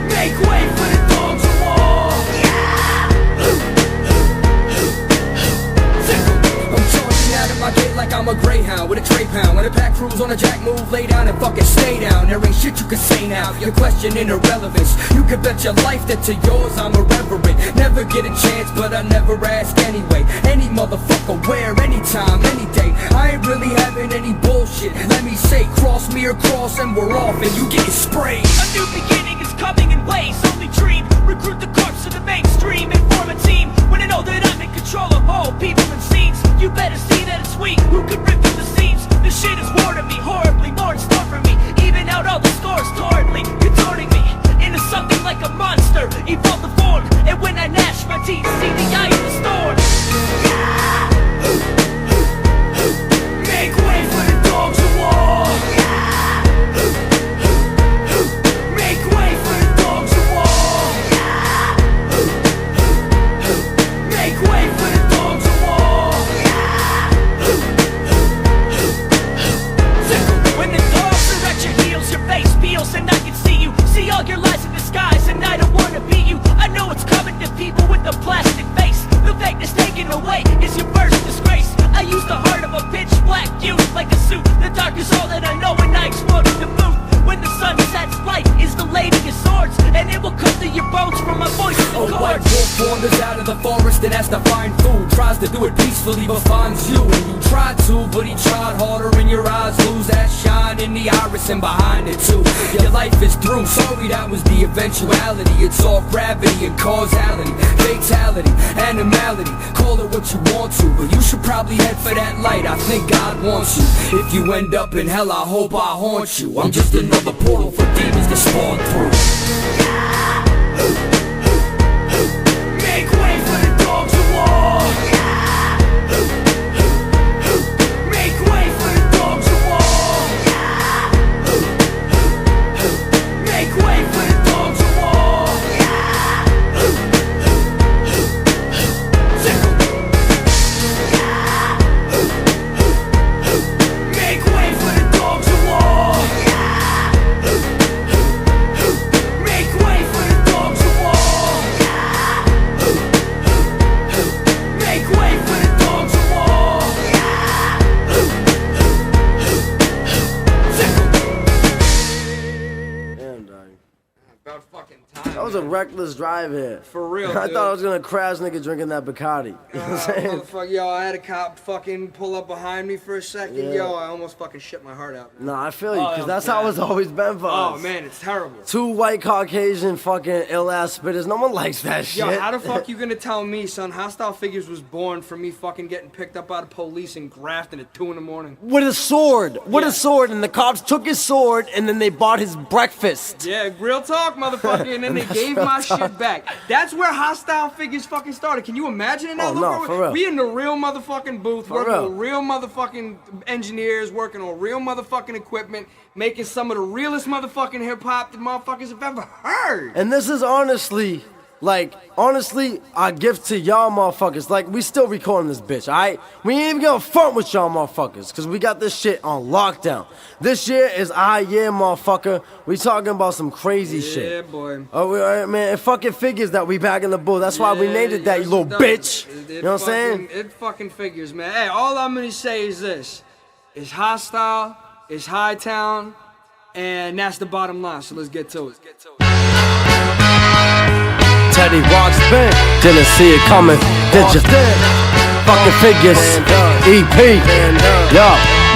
Make way for the dogs of war. I'm charging out of my gate like I'm a greyhound with a tray pound. When a pack crews on a jack move, lay down and fucking stay down. There ain't shit you can say now. You're questioning irrelevance. You can bet your life that to yours I'm irreverent. Never get a chance, but I never ask anyway. Any motherfucker, where, anytime, any day. I ain't really having any bullshit. Let me say, cross me or cross and we're off and you get sprayed. A new beginning is coming in ways only dream. Recruit the corpse to the mainstream and form a team. When I know that I'm in control of all people and scenes, you better see that it's we who can rip through the seams. This shit is war to me, horribly more in store for me. Even out all the scores, torrently contorting me into something like a monster, evolve the form. And when I gnash my teeth, see the eye of the storm. Make way for the dogs of war. Make way for the dogs of war. Make way for the dogs of war. When the dogs are at your heels, your face peels and I can see you. See all your lies in disguise and I don't wanna be you. I know it's coming to people with a plastic face. The fakeness taken away is your first disgrace. I use the heart of a pitch black youth like a suit. The dark is all that I know and I explode in the booth. When the sun sets, light is the lady of swords, and it will cut through your bones from my voice and chords. A white wolf wanders out of the forest and has to find food. Tries to do it peacefully but finds you. And you tried to, but he tried harder and your eyes lose that shine in the iris and behind it too. Your life is through, sorry that was the eventuality. It's all gravity and causality, fatality, animality. Call it what you want to, but you should probably head for that light. I think God wants you. If you end up in hell, I hope I haunt you. I'm just another portal for demons to spawn through. Make way for the dogs of war. Make way for the dogs of war. Make way for the dogs of war. Make way for the dogs of war. Make way for the dogs of war. Make way for the dogs of war. Damn, dog. About fucking time. That was a reckless drive here. For real, I dude. thought I was gonna crash nigga drinking that Bacardi. You know what I'm saying? Motherfucker, yo, I had a cop fucking pull up behind me for a second. Yeah. Yo, I almost fucking shit my heart out. Nah, I feel you, Oh, because that's how it's always been for us. Oh, man, it's terrible. Two white Caucasian fucking ill-ass spitters. No one likes that shit. Yo, how the fuck you gonna tell me, son, Hostile Figures was born from me fucking getting picked up out of police and grafting at 2 in the morning? With a sword. With a sword. And the cops took his sword and then they bought his breakfast. Yeah, real talk, motherfucker. And then they gave my shit back. That's where Hostile Figures fucking started. Can you imagine it now? Oh, no, for real. We in the real motherfucking booth, For working real. with real motherfucking engineers, working on real motherfucking equipment, making some of the realest motherfucking hip-hop that motherfuckers have ever heard. And this is honestly, a gift to y'all motherfuckers. Like, we still recording this bitch, alright? We ain't even gonna front with y'all motherfuckers, because we got this shit on lockdown. This year is our year, motherfucker. We talking about some crazy shit. Yeah, boy. Oh, man, it fucking figures that we back in the booth. That's why we named it that, you little bitch. You know what I'm saying? It fucking figures, man. Hey, all I'm gonna say is this. It's Hostile, it's Hightown, and that's the bottom line, so let's get to it. Teddy Rock spin, didn't see it coming, did you? Fucking figures, EP, yo,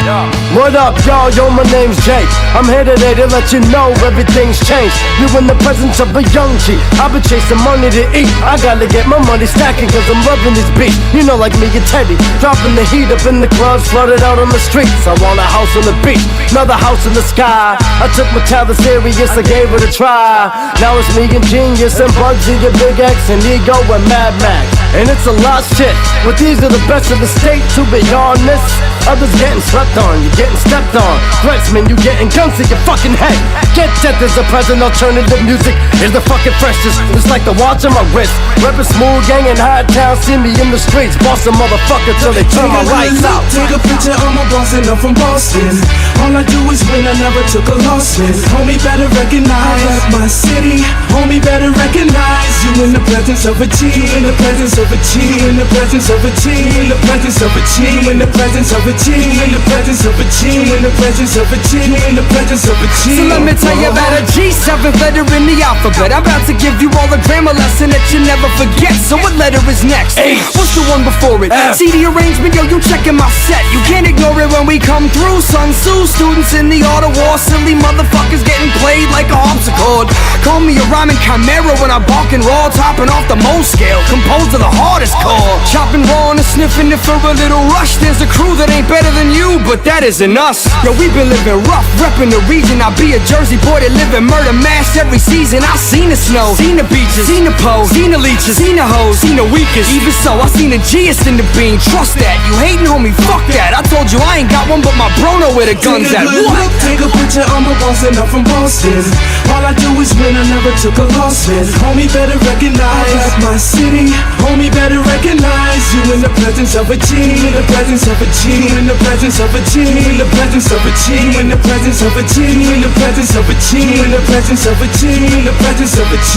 What up, y'all? Yo, my name's Jake. I'm here today to let you know everything's changed. You in the presence of a young G. I've been chasing money to eat. I gotta get my money stacking cause I'm loving this beat. You know, like me and Teddy, dropping the heat up in the clubs, flooded out on the streets. I want a house on the beach, another house in the sky. I took my talent serious, I gave it a try. Now it's me and Genius and Bugsy and Big X and Ego and Mad Max. And it's a lot shit, but these are the best of the state, to be honest. Others getting slept on, you getting stepped on. Threats, man, you getting guns to your fucking head. Get death as a present, alternative music is the fucking freshest. It's like the watch on my wrist. Reppin' Smooth Gang in High Town, see me in the streets. Boss a motherfucker till they turn my lights out. Take a picture, I'm a boss and I'm from Boston. All I do is win, I never took a loss. Homie better recognize my city. Homie better recognize you in the presence of a G. In the presence of a G. In the presence of a G. In the presence of a G. In the presence of a G. In the presence of a G. In the presence of a G. In the presence of a G. So let me tell you about a G7 letter in the alphabet. I'm about to give you all a grammar lesson that you never forget. So what letter is next? H. What's the one before it? F. See the arrangement, yo, you checking my set. You can't ignore it when we come through. Sun Tzu, students in the art of war. Silly motherfuckers getting played like a harpsichord. Call me a rhyming chimera when I bark and raw. Topping off the Mo scale, composed of the hardest core. Chopping raw and sniffing it for a little rush. There's a crew that ain't better than you, but that isn't us. Yo, we been living rough, reppin' the region. I be a Jersey boy that live in murder mash every season. I seen the snow, seen the beaches, seen the pole, seen the leeches, seen the hoes, seen the weakest. Even so, I seen the Gist in the bean. Trust that, you hating homie, fuck that. I told you I ain't got one, but my bro know where the guns at. What? Take a picture, I'm a boss and I'm from Boston. All I do is win, I never took a loss. Homie better recognize my city. Homie better recognize you in the presence of a G. In the presence of a G. In the presence of a G. In the presence of a G. In the presence of a G. In the presence of a G. In the presence of a G. In the presence of a G.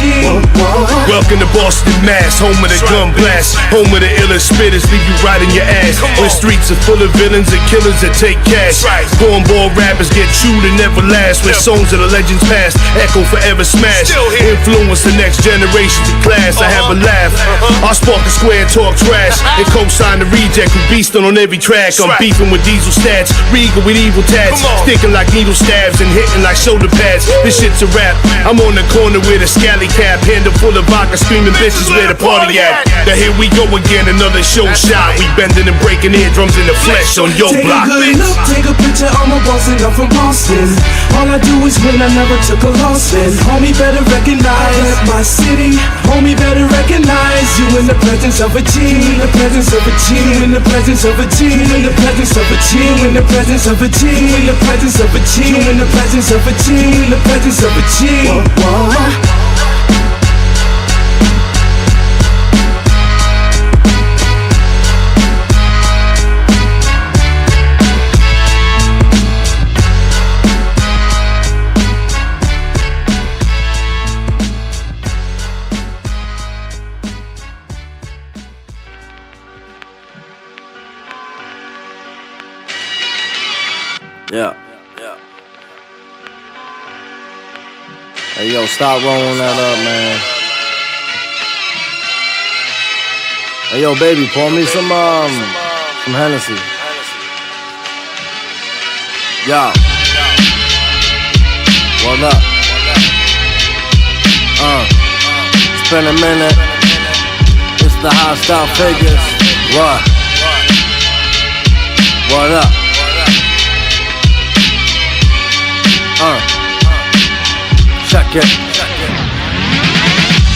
Welcome to Boston, Mass, home of the gun blast, home of the illest spitters, leave you right in your ass. When streets are full of villains and killers that take cash. Cornball rappers get chewed and never last. When songs of the legends past echo forever smash. Influence the next generation to class. I have a laugh. I spark the square, talk trash, and co-sign the reject who beastin' on every track. I'm beefing with diesel stats, regal with evil tats, sticking like needle stabs and hitting like shoulder pads. This shit's a rap. I'm on the corner with a scally cap, handle full of vodka, screaming bitches where the party at. Now here we go again, another show shot. We bending and breaking eardrums in the flesh on your block. Take a good look, take a picture, I'm a boss and I'm from Boston. All I do is win, I never took a loss. Homie better recognize my city. Homie better recognize you in the presence of a G. In the presence of a G. In the presence of a G. In the presence of a G. In the presence of a G. In the presence of a G. In the presence of a G. In the presence of a G. Yeah. Hey, yo, stop rolling that up, man. Hey, yo, baby, pour me some Hennessy. Yo. What up? It's been a minute. It's the hostile figures. What up? Check it.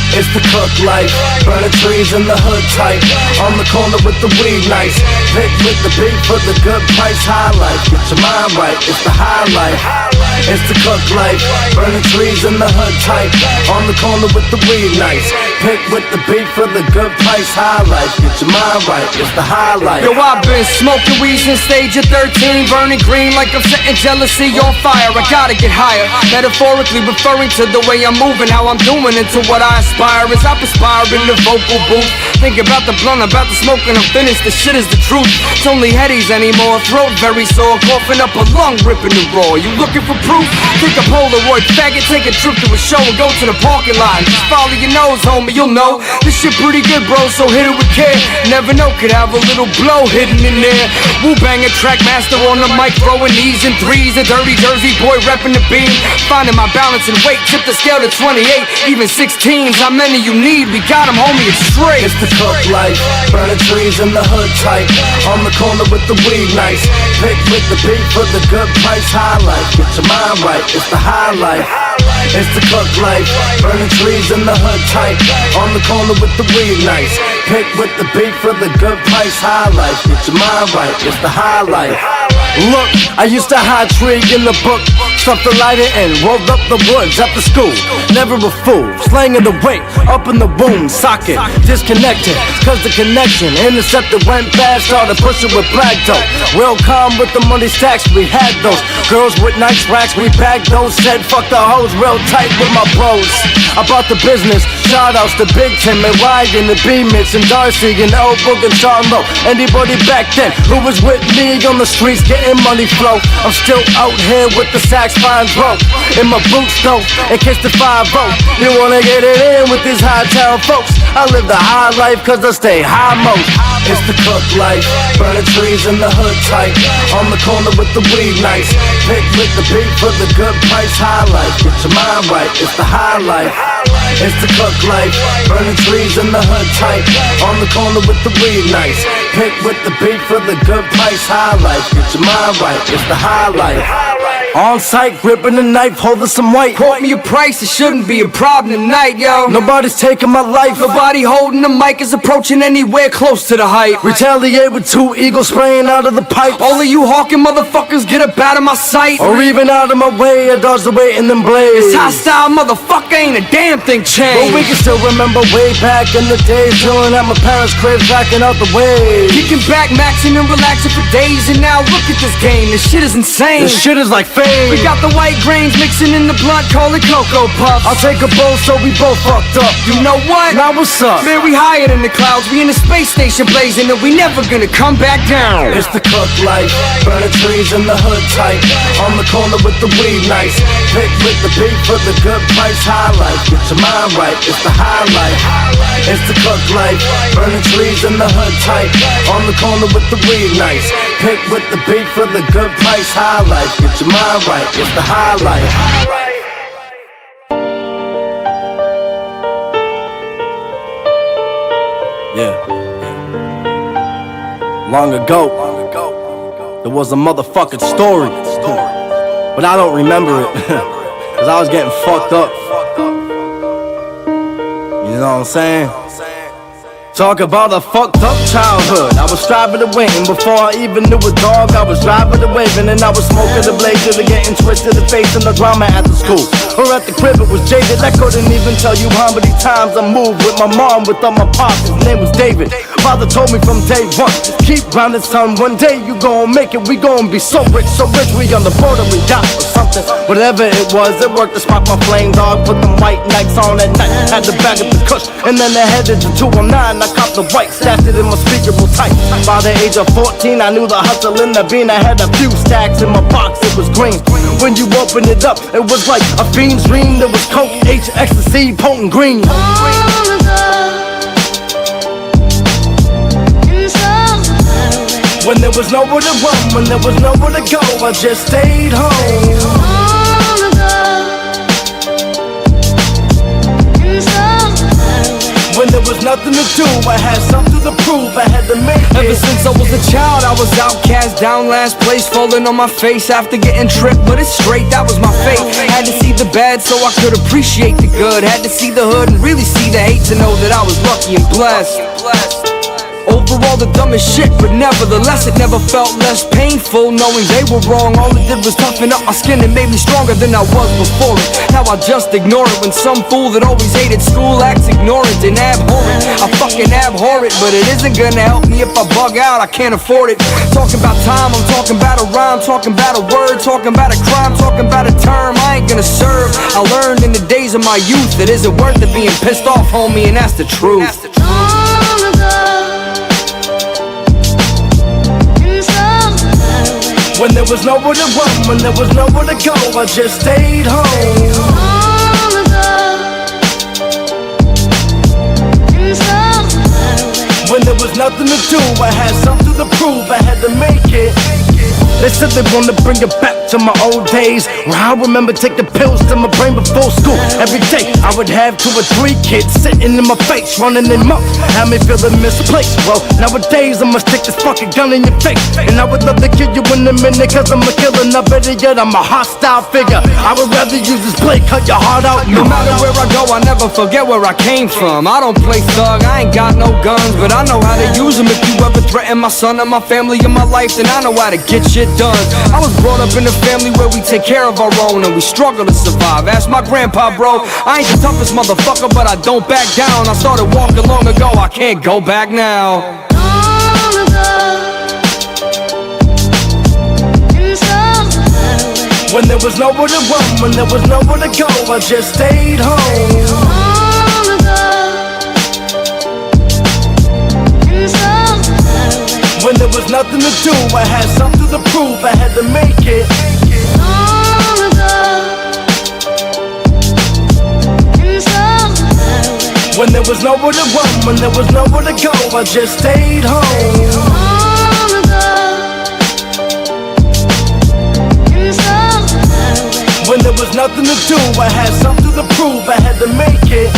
It's the cook life, burning trees in the hood type. On the corner with the weed nice. Pick with the beat for the good price. High life, get your mind right, it's the high life. It's the cook life, burning trees in the hood type. On the corner with the weed nice. Pick with the beat for the good price. High life, get your mind right, it's the high life. Yo, I've been smoking weed since stage of 13, burning green like I'm setting jealousy on fire. I gotta get higher, metaphorically referring to the way I'm moving, how I'm doing, into what I aspire fire as I perspire in the vocal booth. Think about the blunt, about the smoke, and I'm finished. The shit is the truth. It's only headies anymore. Throat very sore, coughing up a lung, ripping the raw. You looking for proof? Take a Polaroid, faggot, take a trip to a show and go to the parking lot. Just follow your nose, homie, you'll know this shit pretty good, bro. So hit it with care. Never know, could have a little blow hidden in there. Wu banger, track master on the mic, throwing knees and threes. A dirty Jersey boy repping the beam, finding my balance and weight. Tip the scale to 28, even 16s. How many you need? We got 'em, homie. It's straight. It's the cook life, burning trees in the hood tight. On the corner with the weed nice. Pick with the beat for the good price. High life, get your mind right. It's the high life. It's the cook life, burning trees in the hood tight. On the corner with the weed nice. Pick with the beat for the good price. High life, get your mind right. It's the high life. Look, I used to hide twig in the book, stuffed the lighter and rolled up the woods after school. Never a fool, slanging the weight up in the boom socket, disconnected, cause the connection intercepted went fast, started pushing with black dope. Real calm with the money stacks, we had those. Girls with nice racks, we bagged those. Said fuck the hoes, real tight with my bros. About the business, shout outs to Big Tim and Ryan and B-Mitch and Darcy and Old Book and Charlo. Anybody back then who was with me on the streets getting money flow. I'm still out here with the sax fines rope in my boots though, in case the 5-0. You wanna get it in with these high town folks? I live the high life cause I stay high most. It's the cook life, burning trees in the hood tight. On the corner with the weed nice. Pick with the beat for the good price. High life, get your mind right. It's the high life. It's the cook life, burning trees in the hood tight. On the corner with the weed nice. Pick with the beat for the good price. High life, get your mind right. It's the high life. On sight, gripping the knife, holding some white. Quote me a price, it shouldn't be a problem tonight, yo. Nobody's taking my life. Nobody holding the mic is approaching anywhere close to the height. Retaliate with 2 eagles spraying out of the pipe. All of you hawking motherfuckers, get up out of my sight. Or even out of my way, I dodge the weight in them blades. This hostile motherfucker ain't a damn thing changed. But we can still remember way back in the days, chilling at my parents' crib, backing out the way. Kicking back, maxing and relaxing for days. And now look at this game, this shit is insane. This shit is like fame. We got the white grains mixing in the blunt, call it Cocoa Puffs. I'll take a bowl so we both fucked up. You know what? Now what's up? Man, we higher than the clouds, we in the space station blazing, and we never gonna come back down. It's the cook life, burning trees in the hood tight. On the corner with the weed nice. Pick with the beat for the good price. High life, get your mind right. It's the high life. It's the cook life, burning trees in the hood tight. On the corner with the weed nice. Pick with the beat for the good price. High life, get your mind right. It's the high life. Yeah. Long ago, there was a motherfucking story. But I don't remember it. Cause I was getting fucked up. You know what I'm saying? Talk about a fucked up childhood. I was striving to win. Before I even knew a dog, I was driving to waving. And I was smoking the blazer to getting twisted and facing the drama at the school. Or at the crib, it was jaded. I couldn't even tell you how many times I moved with my mom without my pops. His name was David. Father told me from day one, keep grinding, son. One day you gon' make it. We gon' be so rich, we on the border, we got or something. Whatever it was, it worked to spark my flame, dog. Put them white nights on at night. Had the bag of the kush, and then I headed to 209. I caught the white, stashed it in my speakerable tight. By the age of 14, I knew the hustle in the bean. I had a few stacks in my box, it was green. When you opened it up, it was like a fiend's dream. There was coke, H, ecstasy, potent green. When there was nowhere to run, when there was nowhere to go, I just stayed home. When there was nothing to do, I had something to prove, I had to make it. Ever since I was a child, I was outcast, down last place, falling on my face after getting tripped, but it's straight, that was my fate. Had to see the bad so I could appreciate the good. Had to see the hood and really see the hate to know that I was lucky and blessed. Overall the dumbest shit, but nevertheless it never felt less painful knowing they were wrong. All it did was toughen up my skin and made me stronger than I was before it. Now I just ignore it when some fool that always hated school acts ignorant and abhorrent. I fucking abhor it, but it isn't gonna help me if I bug out, I can't afford it. Talking about time, I'm talking Talking about a rhyme, talking about a word, talking about a crime, talking about a term I ain't gonna serve. I learned in the days of my youth it isn't worth it being pissed off, homie, and that's the truth. When there was nowhere to run, when there was nowhere to go, I just stayed home. When there was nothing to do, I had something to prove, I had to make it. They said they wanna bring it back to my old days, where I remember taking pills to my brain before school. Every day I would have 2 or 3 kids sitting in my face, running them up, had me feeling misplaced. Well, nowadays I'ma stick this fucking gun in your face, and I would love to kill you in a minute, cause I'm a killer, not better yet, I'm a hostile figure. I would rather use this blade, cut your heart out. No matter where I go, I never forget where I came from. I don't play thug, I ain't got no guns, but I know how to use them. If you ever threaten my son or my family or my life, then I know how to get shit done. I was brought up in a family where we take care of our own and we struggle to survive. Ask my grandpa, bro. I ain't the toughest motherfucker, but I don't back down. I started walking long ago, I can't go back now. When there was nowhere to run, when there was nowhere to go, I just stayed home. When there was nothing to do, I had something to prove, I had to make it. When there was nowhere to run, when there was nowhere to go, I just stayed home. When there was nothing to do, I had something to prove, I had to make it.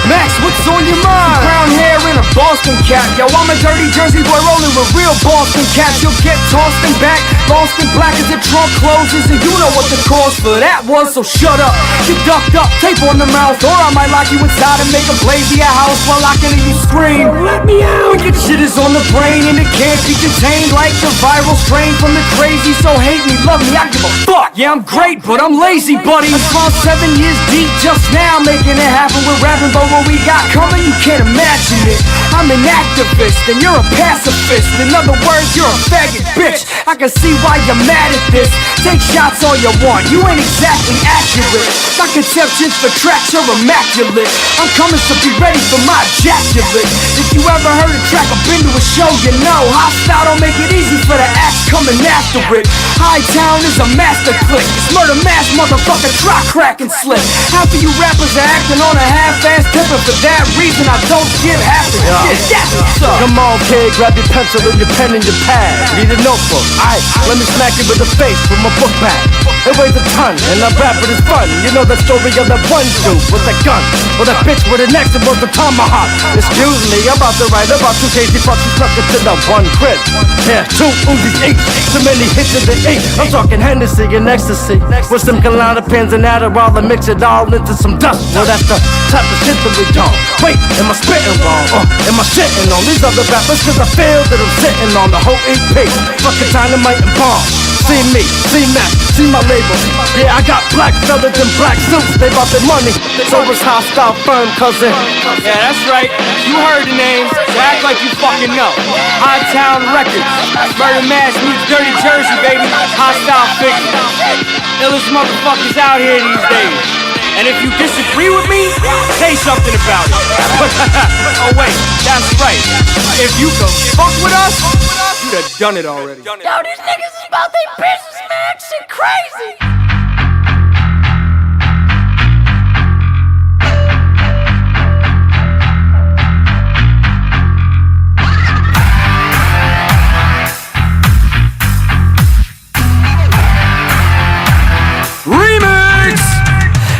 Max, what's on your mind? Brown hair and a Boston cap. Yo, I'm a dirty Jersey boy rolling with real Boston cats. You'll get tossed and back, lost in black as the trunk closes, and you know what the cause for that was, so shut up. You ducked up, tape on the mouth, or I might lock you inside and make a blaze of your house while I can hear you scream. Let me out! Wicked shit is on the brain and it can't be contained like the viral strain from the crazy. So hate me, love me, I give a fuck. Yeah, I'm great, but I'm lazy, buddy. I spent 7 years deep just now making it happen with rapping, but what we got coming, you can't imagine it. I'm an activist and you're a pacifist. In other words, you're a faggot bitch. I can see why you're mad at this. Take shots all you want, you ain't exactly accurate. My conceptions for tracks are immaculate. I'm coming, so be ready for my ejaculate. If you ever heard a track or been to a show, you know hostile don't make it easy for the acts coming after it. High Town is a master click. It's murder mass, motherfucker, try crack and slip. Half of you rappers are acting on a half-ass tip, and for that reason I don't give half a shit. That's what's up. Come on, kid, grab your pencil and your pen and your pad. Need a notebook, aight, let me smack you with the face with my book bag. It weighs a ton, and I rap it is fun. You know the story of that one dude with that gun, or that bitch with an axe that was the tomahawk. Excuse me, I'm about to write about 2 crazy fucks who snuck into the one crib. Yeah, 2 Uzis each, so many hits in the eat. I'm talking Hennessy and ecstasy, with some Klonopins and Adderall and mix it all into some dust. Well, that's the type of shit that we don't. Wait, am I spitting wrong? Or am I shitting on these other rappers? Cause I feel that I'm sitting on the whole EP. Fucking dynamite and bomb. See me, see Max, see my label. Yeah, I got black feathers and black suits. They bought their money, so it's hostile firm, cousin. Yeah, that's right. You heard the names. So act like you fucking know. High Town Records. Murder Mass meets Dirty Jersey, baby. Hostile figure. Illest motherfuckers out here these days. And if you disagree with me, say something about it. Oh wait, that's right. If you can fuck with us, you'd have done it already. Yo, these niggas is about their business, man. Shit crazy.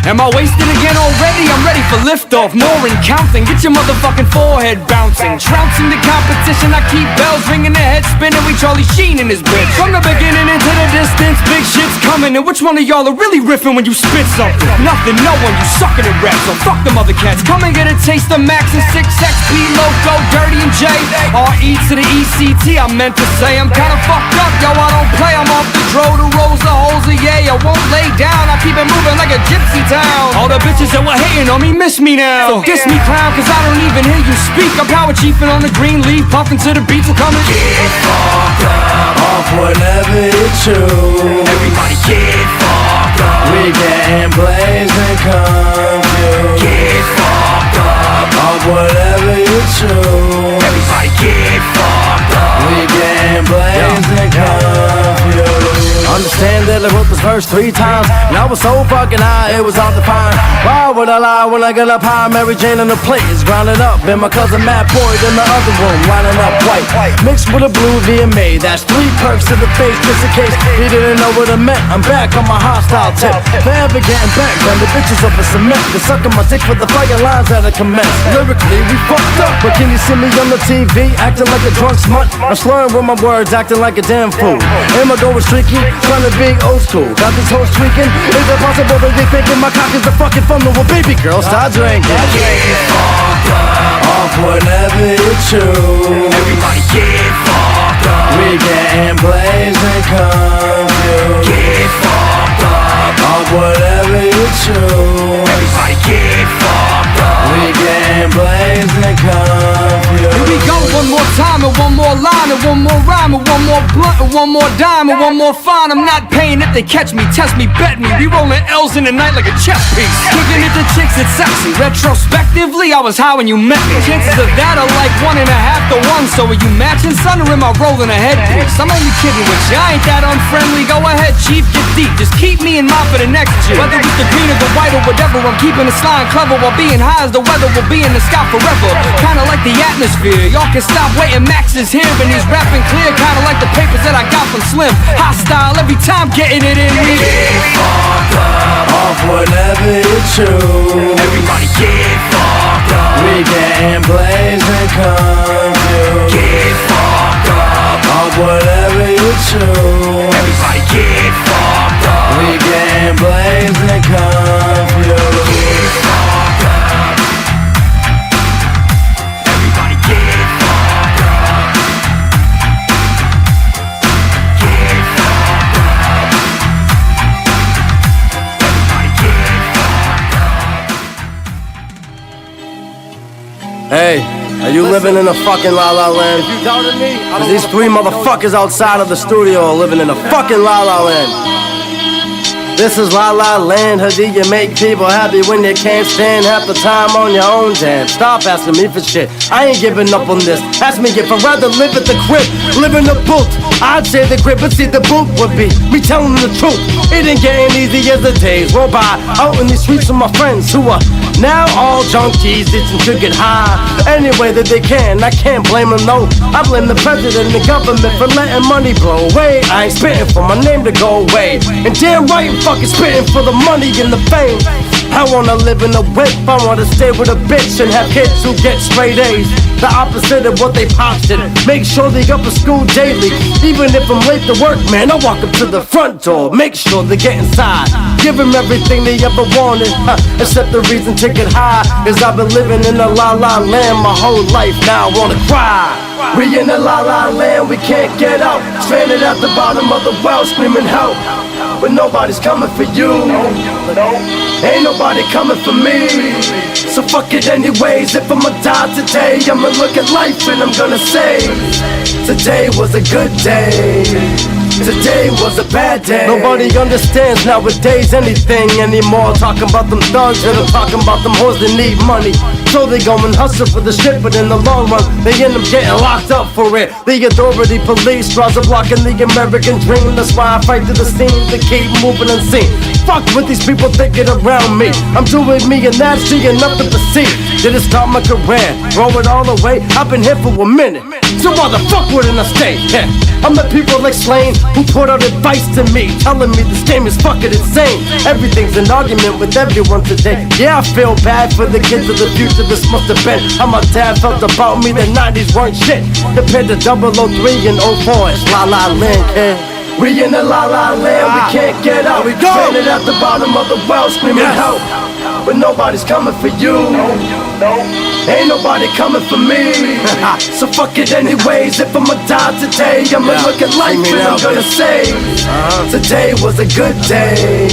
Am I wasted again already? I'm ready for liftoff, more and counting. Get your motherfucking forehead bouncing. Trouncing the competition, I keep bells ringing, the head spinning. We Charlie Sheen in this bitch. From the beginning into the distance, big shit's coming. And which one of y'all are really riffing when you spit something? Nothing, no one, you sucking at rap, so fuck them other cats. Come and get a taste of MAXXXimillian, Loco, Dirty and J. R-E to the E-C-T, I meant to say I'm kinda fucked up, yo, I don't play. I'm off the dro, the rows, the holes of yeah, I won't lay down. I keep it moving like a gypsy town. All the bitches that were hating on me miss me now. So diss me, clown, cause I don't even hear you speak. I'm power chiefing on the green leaf, puffing to the beats and coming. Get fucked up off whatever you choose. Everybody get fucked up. We getting blazed and confused. Get fucked up off whatever you choose. Everybody get fucked up. We getting blazed and confused. Understand that I wrote this verse 3 times, and I was so fucking high, it was hard to find. Why would I lie when I got up high? Mary Jane on the plate is grounded up, and my cousin Matt Boyd in the other room, lining up white. Mixed with a blue VMA, that's 3 perks to the face, just in case he didn't know what it meant. I'm back on my hostile tip, forever getting back, and the bitches over cement. They're sucking my dick for the fucking lines that I commence. Lyrically, we fucked up, but can you see me on the TV, acting like a drunk smut? I'm slurring with my words, acting like a damn fool. Am I going streaky? Trying to be old school, got this whole tweaking. Is it possible that they thinking my cock is the fucking fun of a baby girl? Stop drinking. Get fucked up off whatever you choose. Everybody get fucked up. We getting blazed and confused. Get fucked up off whatever you choose. Everybody get fucked up. We getting blazed and confused. Here we go, one more time and one more line and one more rhyme and one more blunt and one more dime and one more fine. I'm not paying if they catch me, test me, bet me. We rolling L's in the night like a chess piece. Kicking it to chicks, it's sexy. Retrospectively, I was high when you met me. Chances of that are like 1.5 to 1. So are you matching, son, or am I rolling a headpiece? I'm only kidding with you, I ain't that unfriendly. Go ahead, chief, get deep. Just keep me in mind for the next year. Whether it's the green or the white or whatever, I'm keeping it sly and clever while being high as the weather will be in the sky forever. Kinda like the atmosphere, y'all can stop waiting, Max is here and he's rapping clear. Kinda like the papers that I got from Slim. Hostile every time, getting it in. We get fucked up off whatever you choose. Everybody get fucked up. We getting blazed and confused. Get fucked up off whatever you choose. Everybody get fucked up. We getting blazed and confused. Get fucked up. Everybody get fucked up. Get fucked up. Everybody get fucked up. Hey, are you living in a fucking La La Land? If you doubted me, Cause these 3 motherfuckers outside of the studio are living in a fucking La La Land. This is La La Land, how do you make people happy when you can't stand half the time on your own damn? Stop asking me for shit, I ain't giving up on this. Ask me if I'd rather live at the crib, live in the boot. I'd say the crib, but see the boot would be me telling the truth. It ain't getting easy as the days roll by. Out in these streets with my friends who are now all junkies, itching to get high any way that they can. I can't blame them, no. I blame the president and the government for letting money blow away. I ain't spitting for my name to go away, and damn right I'm fucking spitting for the money and the fame. I wanna live in a whip, I wanna stay with a bitch and have kids who get straight A's. The opposite of what they posted. Make sure they up at school daily. Even if I'm late to work, man, I walk up to the front door. Make sure they get inside. Give them everything they ever wanted, except the reason to get high is I've been living in the La La Land my whole life. Now I wanna cry. We in the La La Land, we can't get out. Stranded at the bottom of the well, screaming help, but nobody's coming for you. Ain't nobody coming for me. So fuck it anyways. If I'ma die today, I'ma look at life and I'm gonna say today was a good day, today was a bad day. Nobody understands nowadays anything anymore. Talking about them thugs that are talking about them hoes that need money. So they go and hustle for the shit, but in the long run they end up getting locked up for it. The authority police draws a block in the American dream. That's why I fight to the scene to keep moving unseen. Fuck what these people thinking around me. I'm doing me and that's seeing nothing to see. Did it start my career? Roll it all the way. I've been here for a minute, so why the fuck wouldn't I stay? Yeah. I'm the people like Slane who put out advice to me, telling me this game is fucking insane. Everything's an argument with everyone today. Yeah, I feel bad for the kids of the future. This must have been how my dad felt about me. The 90s weren't shit compared to 003 and 04. It's La La Land, kid. We in the La La Land, we can't get out. We stranded at the bottom of the well, screaming help, but nobody's coming for you. Ain't nobody coming for me. So fuck it anyways. If I'ma die today, I'ma look at life and I'm gonna say today was a good day.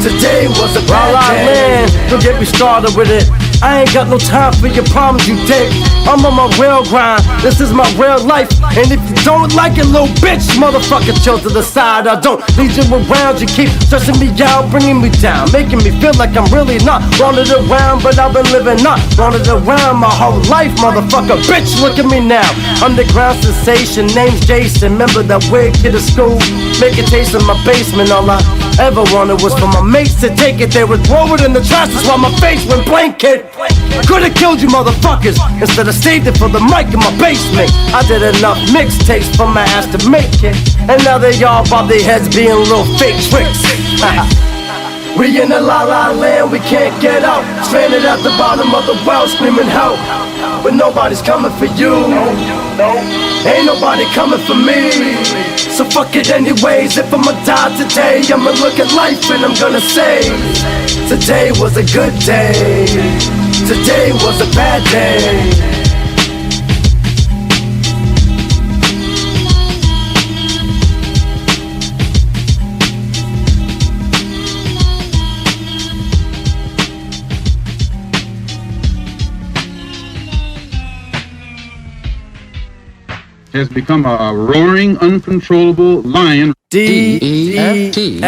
Today was a bad day. Don't get me started with it. I ain't got no time for your problems, you dick. I'm on my real grind, this is my real life. And if you don't like it, little bitch, motherfucker, chill to the side. I don't need you around, you keep stressing me out, bringing me down, making me feel like I'm really not wanted around. But I've been living not wanted around my whole life, motherfucker. Bitch, look at me now. Underground sensation, name's Jason. Remember that weird kid at school? Make a taste in my basement. All I ever wanted was for my mates to take it. They would throw it in the trash, that's why my face went blank, kid. Could've killed you motherfuckers instead of saved it for the mic in my basement. I did enough mixtapes for my ass to make it, and now they all bob their heads being little fake tricks. We in the la la land, we can't get out. Stranded at the bottom of the well, screaming help, but nobody's coming for you. Ain't nobody coming for me. So fuck it anyways. If I'ma die today, I'ma look at life and I'm gonna say today was a good day. Today was a bad day. Has become a roaring, uncontrollable lion. D-E-F-T.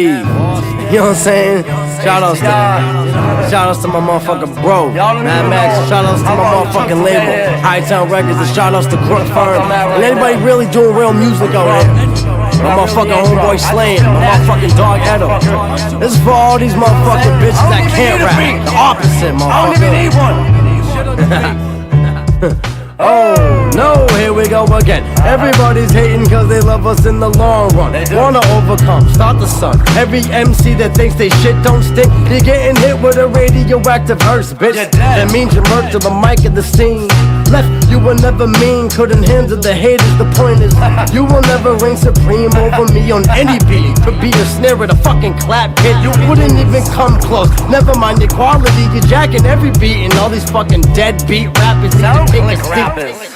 You know what I'm saying? Shoutouts to my motherfucking bro, Mad Max. Shoutouts to my motherfucking label, Hightown Records. And shoutouts to Grunt Firm. And anybody really doing real music out there. My motherfucking homeboy Slaying, my motherfucking dog Edo. This is for all these motherfucking bitches that can't rap. The opposite, motherfucker. I don't even need one. Oh no, here we go again. Everybody's hating cause they love us in the long run. Wanna overcome, start the sun. Every MC that thinks they shit don't stink, you're getting hit with a radioactive hearse, bitch. That means you're murked to the mic of the scene. Left, you were never mean, couldn't handle the haters. The point is, you will never reign supreme over me on any beat. Could be a snare at a fucking clap, kid. You wouldn't even come close. Never mind your quality, you're jacking every beat. And all these fucking dead beat rappers need to take a seat.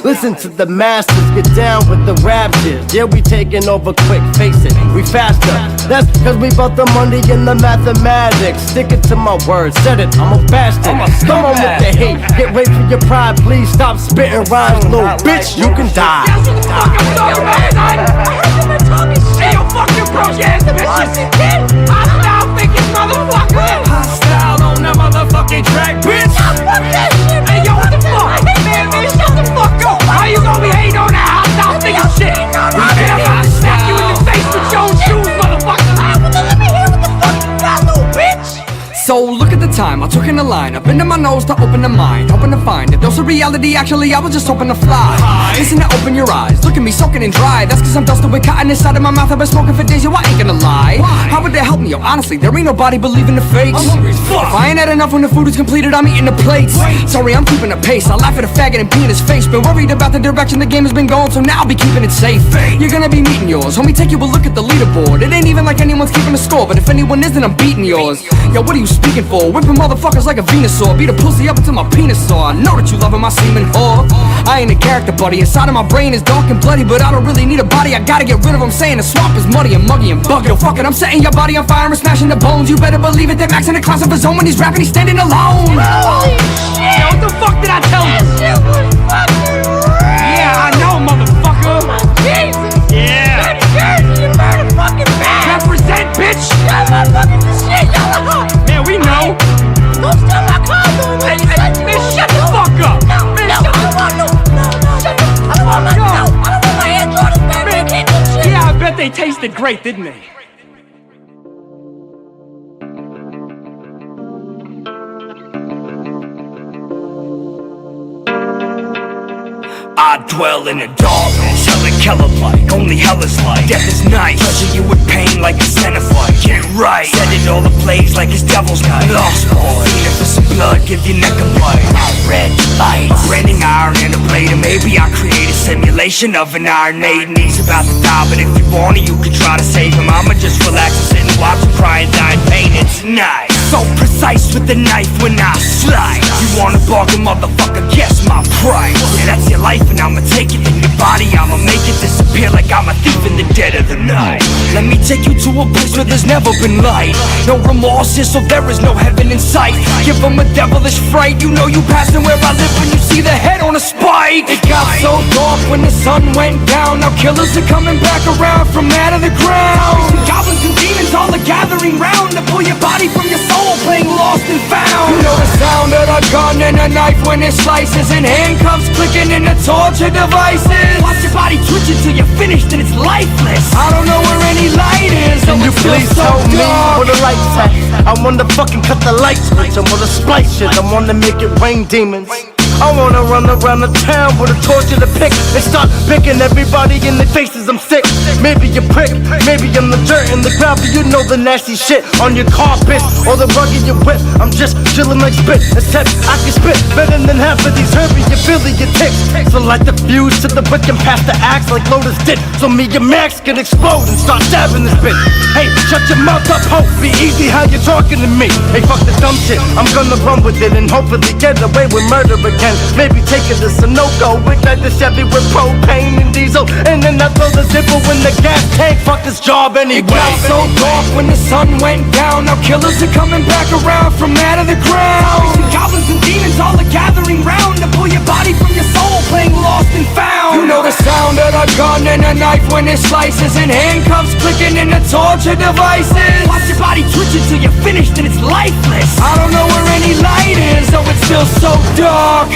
Listen to the masters, get down with the rap shit. Yeah, we taking over quick, face it, we faster. That's cause we bought the money in the mathematics. Stick it to my words, said it, I'm a bastard. Come on with the hate, get ready for your pride. Please stop spitting rhymes, little bitch, you can die. Guess what the fuck I'm talking about? I heard you talking shit. You fucking broke ass bitches, kid. Hostile thinking motherfucker. Hostile on the motherfucking track, bitch. Fuck that shit. Hey, yo, what the fuck? Man, shut the fuck up. Why you gonna be hating on that hostile thinking shit? I'll smack you in the face with your own shoes, motherfucker. Let me hear what the fuck you got, little bitch. So look at the time, I took in the line up into my nose to open the mind, hoping to find a dose of reality. Actually, I was just hoping to fly. Listen to open your eyes, look at me soaking and dry. That's cause I'm dusted with cotton inside of my mouth. I've been smoking for days, yo, I ain't gonna lie. How would that help me, yo? Honestly, there ain't nobody believing the fakes. If I ain't had enough when the food is completed, I'm eating the plates. Sorry, I'm keeping the pace, I laugh at a faggot and pee in his face. Been worried about the direction the game has been going, so now I'll be keeping it safe. You're gonna be meeting yours, homie, take you a look at the leaderboard. It ain't even like anyone's keeping a score, but if anyone isn't, I'm beating yours. Yo, what are you speaking for? Whipping motherfuckers like a Venusaur. Beat a pussy up until my penis sore. I know that you loving my semen whore. I ain't a character, buddy. Inside of my brain is dark and bloody, but I don't really need a body. I gotta get rid of them, saying the swamp is muddy and muggy and buggy. Yo, fuck it, I'm setting your body on fire and smashing the bones. You better believe it, that Max in the class of his own. When he's rapping, he's standing alone. Holy shit! Yo, what the fuck did I tell you? That shit was fucking real! Yeah, I know, motherfucker. Jesus! Yeah! Dirty Jersey, you motherfucking bad! Represent, bitch! Y'all motherfucking shit, y'all! Man, we know! Don't steal my car, though! Hey, man, shut the fuck up! No, Man, no, shut I don't want no, I don't want my, no, I don't want my Air Jordans, man, keep this shit! Yeah, I bet they tasted great, didn't they? I dwell in the darkness, hella killer like, only hell is like. Death is nice, pleasure you with pain like a centipede. Get right, set it all ablaze like it's devil's night. Lost boy, feeling for some blood, give your neck a bite. Red lights, branding iron and a blade, and maybe I create a simulation of an Iron Maiden. He's about to die, but if you want it, you can try to save him. I'ma just relax and sit and watch him cry and die in pain. It's nice, so precise. precise with the knife when I slice. You wanna bargain, motherfucker, guess my price. Yeah, that's your life and I'ma take it. In your body, I'ma make it disappear like I'm a thief in the dead of the night. Let me take you to a place where there's never been light. No remorse here, so there is no heaven in sight. Give them a devilish fright. You know you passing where I live when you see the head on a spike. It got so dark when the sun went down. Now killers are coming back around from out of the ground. Goblins and demons all are gathering round to pull your body from your soul, playing lost and found. You know the sound of a gun and a knife when it slices, and handcuffs clicking in the torture devices. Watch your body twitch until you're finished and it's lifeless. I don't know where any light is. Can you please tell me where the lights at? I wanna fucking cut the light switch. I wanna splice shit. I wanna make it rain demons. I wanna run around the town with a torch and a pick and start picking everybody in their faces. I'm sick. Maybe you prick, maybe I'm the dirt in the ground, but you know the nasty shit on your carpet or the rug in your whip. I'm just chilling like spit, except I can spit better than half of these herby affiliate ticks. So light the fuse to the brick and pass the axe like Lotus did, so me and Max can explode and start stabbing this bitch. Hey, shut your mouth up, hope. Be easy how you talking to me. Hey, fuck the dumb shit. I'm gonna run with it and hopefully get away with murder again. Maybe take it to Sunoco, ignite the Chevy with propane and diesel, and then I throw the zipper in the gas tank. Fuck this job anyway. It got so dark when the sun went down. Now killers are coming back around from out of the ground. Goblins and demons all are gathering round to pull your body from your soul, playing lost and found. You know the sound of a gun and a knife when it slices, and handcuffs clicking in the torture devices. Watch your body twitch until you're finished and it's lifeless. I don't know where any light is, though it's still so dark.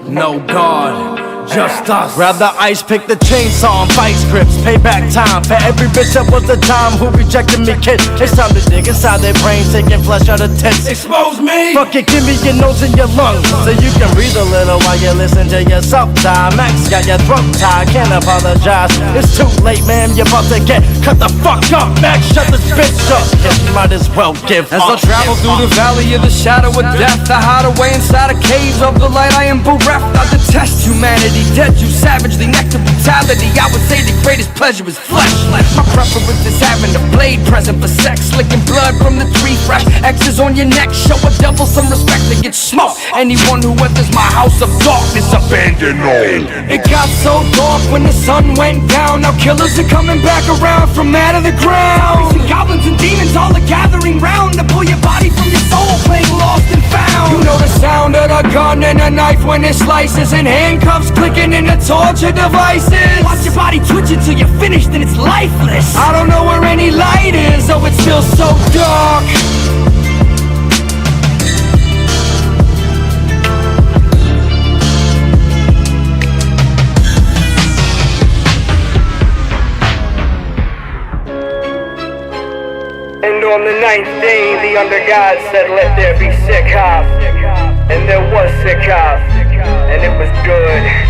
No God, just us. Grab the ice, pick the chainsaw and vice grips. Payback time for every bitch that was the time who rejected me, kid. It's time to dig inside their brains, taking flesh out of tents. Expose me! Fuck it, give me your nose and your lungs, so you can breathe a little while you listen to yourself die. Max got your throat tied, can't apologize. It's too late, man, you're about to get cut the fuck up. Max, shut this bitch up. Yeah, you might as well give As I travel through the valley of the shadow of death, I hide away inside of caves of the light. I am bereft. I detest humanity, dead you savagely next to brutality. I would say the greatest pleasure is flesh. My preference is having a blade present for sex, licking blood from the tree fresh. X's on your neck, show a devil some respect to get smoked. Anyone who enters my house of darkness, abandon all. It got so dark when the sun went down. Now killers are coming back around from out of the ground. Goblins and demons all are gathering round to pull your body from your soul, playing lost and found. You know the sound of a gun and a knife when it slices, and handcuffs clicking in the torture devices. Watch your body twitch until you're finished and it's lifeless. I don't know where any light is, though it's still so dark. And on the 9th day, the under God said, let there be Sikkoff. And there was Sikkoff, and it was good.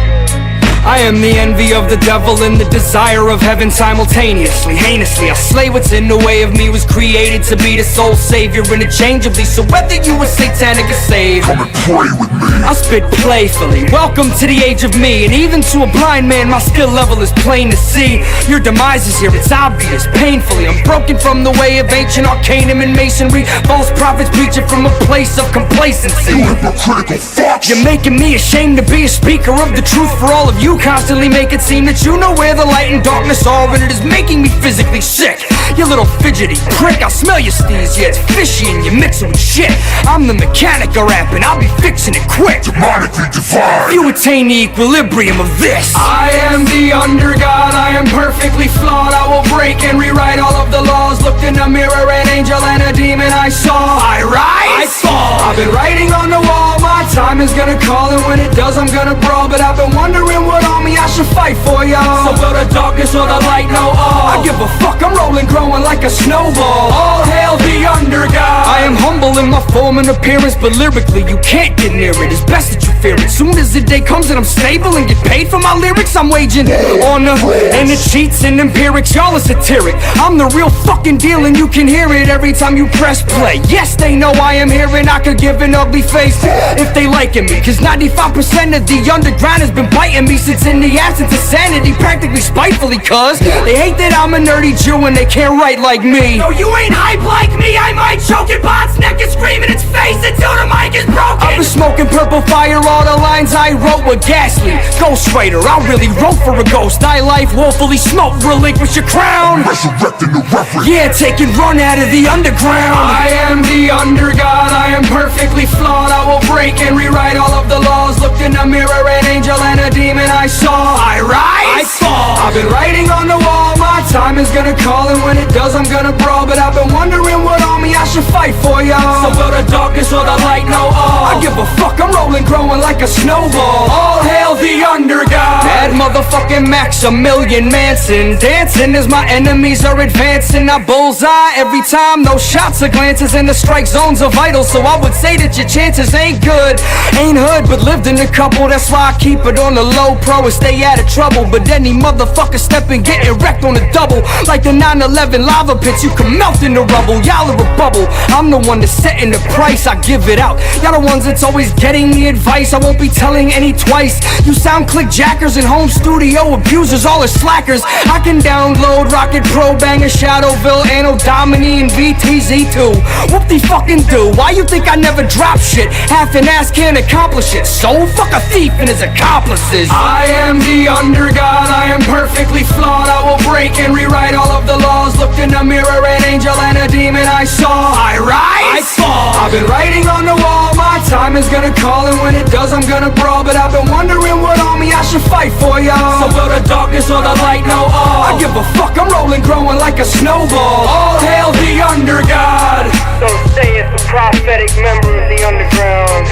I am the envy of the devil and the desire of heaven simultaneously. Heinously, I slay what's in the way of me. Was created to be the soul savior interchangeably. So whether you were satanic or saved, come and pray with me. I spit playfully. Welcome to the age of me. And even to a blind man, my skill level is plain to see. Your demise is here, it's obvious, painfully. I'm broken from the way of ancient arcanum and masonry. False prophets preaching from a place of complacency. You hypocritical fucks. You're making me ashamed to be a speaker of the truth for all of you. Constantly make it seem that you know where the light and darkness are, and it is making me physically sick. You little fidgety prick, I smell your steez, yeah, it's fishy and you mix it with shit. I'm the mechanic of rap and I'll be fixing it quick. Demonically divine. You attain the equilibrium of this. I am the under God, I am perfectly flawed. I will break and rewrite all of the laws. Looked in the mirror, an angel and a demon I saw. I rise, I fall. I've been writing on the wall, my time is gonna call, and when it does I'm gonna brawl. But I've been wondering what on me I should fight for, y'all. So will the darkness or the light know all? I give a fuck, I'm rolling, growing like a snowball. All hail the under God. I am humble in my form and appearance, but lyrically you can't get near it. It's best that you fear it. Soon as the day comes and I'm stable and get paid for my lyrics, I'm waging honor and the cheats and empirics. Y'all are satiric. I'm the real fucking deal and you can hear it every time you press play. Yes, they know I am here and I could give an ugly face if they liking me, cause 95% of the underground has been biting me since in the absence of sanity, practically spitefully, cause they hate that I'm a nerdy Jew and they can't write like me. No, you ain't hype like me, I might choke your bot's neck and scream in its face until the mic is broken. I've been smoking purple fire, all the lines I wrote were ghastly. Ghostwriter, I really wrote for a ghost. I life woefully smoked, relinquish your crown. Resurrecting the reverend. Yeah, taking run out of the underground. I am the under god, I am perfectly flawed. I will break and rewrite all of the laws. Looked in the mirror, an angel and a demon I saw. I rise, I fall. I've been writing on the wall, my time is gonna call, and when it does I'm gonna brawl. But I've been wondering what army I should fight for, y'all. So will the darkness or the light know all? I give a fuck, I'm rolling, growing like a snowball. All hail the under god. That motherfucking MAXXXimillian Manson. Dancing as my enemies are advancing. I bullseye every time, no shots or glances, and the strike zones are vital. So I would say that your chances ain't good. Ain't hood, but lived in a couple. That's why I keep it on the low pro and stay out of trouble. But any motherfucker stepping, getting wrecked on a double. Like the 9/11 lava pits, you can melt in the rubble. Y'all are a bubble, I'm the one that's setting the price. I give it out, y'all the ones that's always getting the advice. I won't be telling any twice. You sound click jackers and home studio abusers, all are slackers. I can download Rocket Pro, Banger, Shadowville, Anno Domini, and VTZ2. Whoop-de-fucking do. Why you think I never drop shit? Half an ass can't accomplish it. So fuck a thief and his accomplices. I am the under god, I am perfectly flawed. I will break and rewrite all of the laws. Looked in the mirror, an angel and a demon I saw. I rise, I fall. I've been writing on the wall, my time is gonna call, and when it does I'm gonna brawl. But I've been wondering what army I should fight for, y'all. So will the darkness or the light know all? I give a fuck, I'm rolling, growing like a snowball. All hail the under god. Don't say it's a prophetic member of the underground.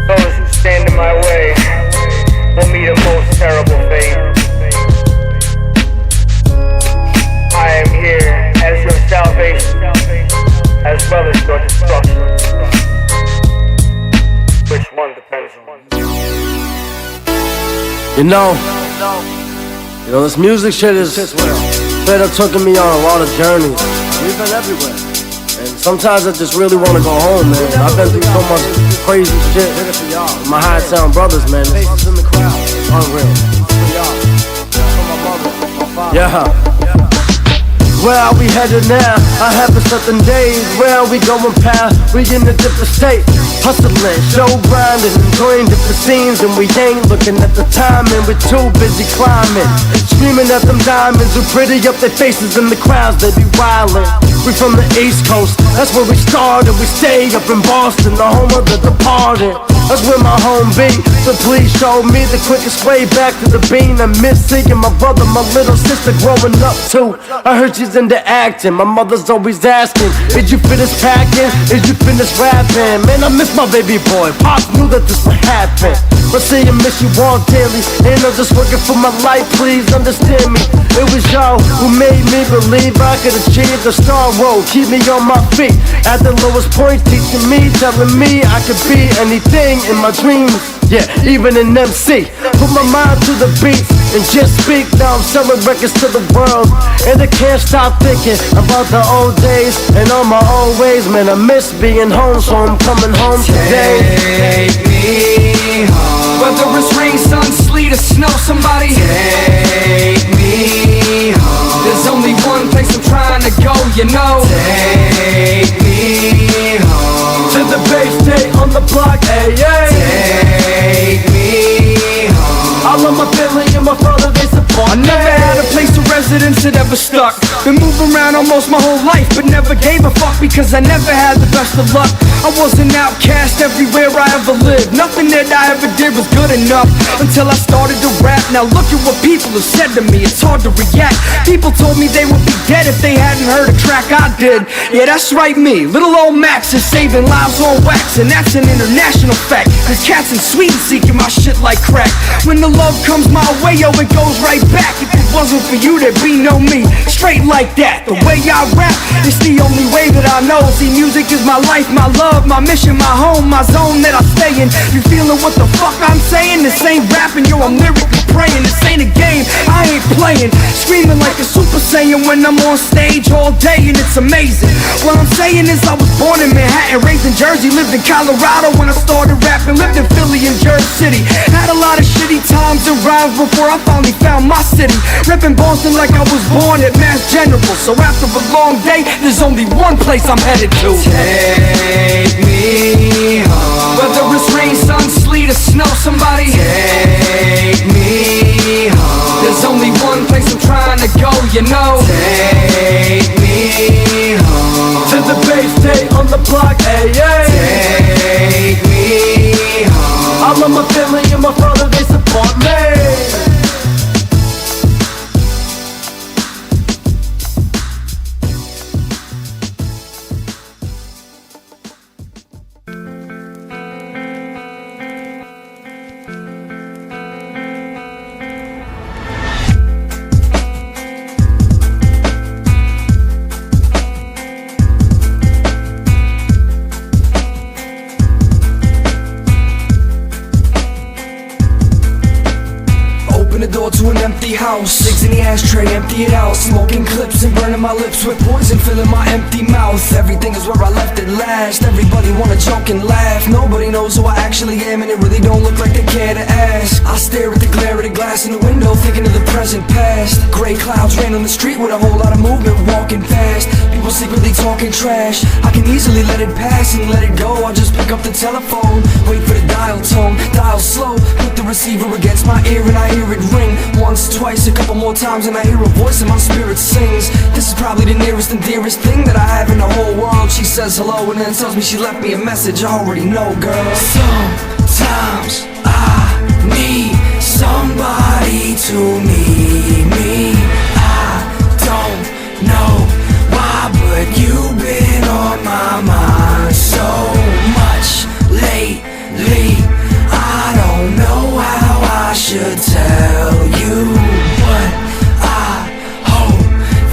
Those who stand in my way will meet a most terrible fate. I am here as your salvation, as well as your destruction. Which one depends on you? You know, this music shit is straight up taking me on a lot of journeys. We've been everywhere, and sometimes I just really want to go home, man. I've been through so much crazy shit with my high town brothers, man. It's unreal. Yeah. Where are we headed now? I have a certain days. Where are we going past? We in a different state. Hustling, show grinding, enjoying different scenes. And we ain't looking at the time, and we're too busy climbing. Screaming at them diamonds who pretty up their faces in the crowds, they be wildin'. We from the East Coast, that's where we started. We stay up in Boston, the home of the departed. That's where my home be, so please show me the quickest way back to the bean. I miss seeing my brother, my little sister growing up too. I heard she's into acting, my mother's always asking, did you finish packing? Did you finish rapping? Man, I miss my baby boy, Pops knew that this would happen. But see, I miss you all daily, and I'm just working for my life, please understand me. It was y'all who made me believe I could achieve the star road, keep me on my feet. At the lowest point, teaching me, telling me I could be anything in my dreams, yeah, even an MC. Put my mind to the beats and just speak. Now I'm selling records to the world, and I can't stop thinking about the old days and all my old ways. Man, I miss being home, so I'm coming home today. Take me home. Whether it's rain, sun, sleet, or snow, somebody take me home. There's only one place I'm trying to go, you know. Take me home. To the base, stay on the block, hey, hey. Take me home. I love my family and my father, they support I never had a place of residence that ever stuck. Been moving around almost my whole life, but never gave a fuck because I never had the best of luck. I was an outcast everywhere I ever lived. Nothing that I ever did was good enough until I started to rap. Now look at what people have said to me, it's hard to react. People told me they would be dead if they hadn't heard a track I did. Yeah, that's right, me, little old Max is saving lives on wax, and that's an international fact. Cause cats in Sweden seeking my shit like crack. When the love comes my way, yo, it goes right back. If it wasn't for you, there'd be know me, straight like that. The way I rap, it's the only way that I know. See, music is my life, my love, my mission, my home, my zone that I stay in. You feeling what the fuck I'm saying? This ain't rapping, yo, I'm lyrically praying. This ain't a game, I ain't playing. Screaming like a Super Saiyan when I'm on stage all day, and it's amazing. What I'm saying is I was born in Manhattan, raised in Jersey, lived in Colorado when I started rapping, lived in Philly and Jersey City. Had a lot of shitty times and rhymes before I finally found my city. Reppin' Boston like I was born at Mass General. So after a long day, there's only one place I'm headed to. Take me home. Whether it's rain, sun, sleet, or snow, somebody take me home. There's only one place I'm trying to go, you know. Take me home. To the Bay State on the block, hey, hey. Take me home. I love my family and my brother, they support me. To an empty house, cigs in the ashtray, empty it out. Smoking clips and burning my lips with poison filling my empty mouth. Everything is where I left it last. Everybody wanna joke and laugh. Nobody knows who I actually am, and it really don't look like they care to ask. I stare at the glare of the glass in the window, thinking of the present past. Gray clouds rain on the street with a whole lot of movement walking past. People secretly talking trash. I can easily let it pass and let it go. I just pick up the telephone, wait for the dial tone, dial slow, put the receiver against my ear and I hear it ring. Once, twice, a couple more times, and I hear a voice and my spirit sings. This is probably the nearest and dearest thing that I have in the whole world. She says hello and then tells me she left me a message. I already know, girl. Sometimes I need somebody to need me. I don't know why, but you've been on my mind so much lately. I don't know how I should tell you, but I hope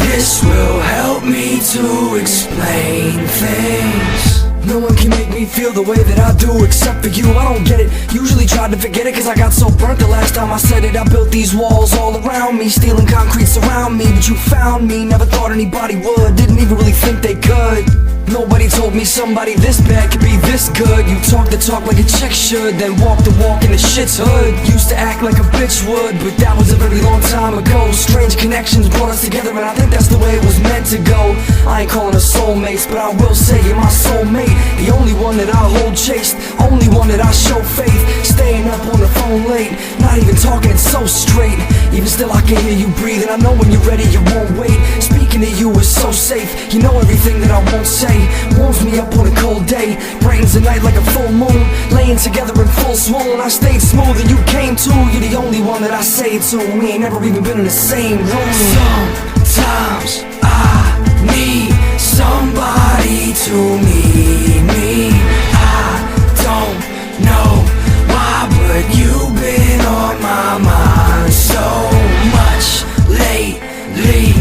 this will help me to explain things. No one can make me feel the way that I do except for you. I don't get it, usually tried to forget it cause I got so burnt the last time I said it. I built these walls all around me, stealing concrete surround me, but you found me. Never thought anybody would, didn't even really think they could. Nobody told me somebody this bad could be this good. You talk the talk like a chick should, then walk the walk in the shit's hood. Used to act like a bitch would, but that was a very long time ago. Strange connections brought us together, and I think that's the way it was meant to go. I ain't calling us soulmates, but I will say you're my soulmate. The only one that I hold chaste, only one that I show faith. Staying up on the phone late, not even talking it so straight. Even still I can hear you breathe, and I know when you're ready you won't wait. Speaking to you is so safe, you know everything that I won't say. Warms me up on a cold day, brightens the night like a full moon. Laying together in full swoon, I stayed smooth and you came too. You're the only one that I say it to, we ain't never even been in the same room. Sometimes I need somebody to need me. I don't know why, but you've been on my mind so much lately.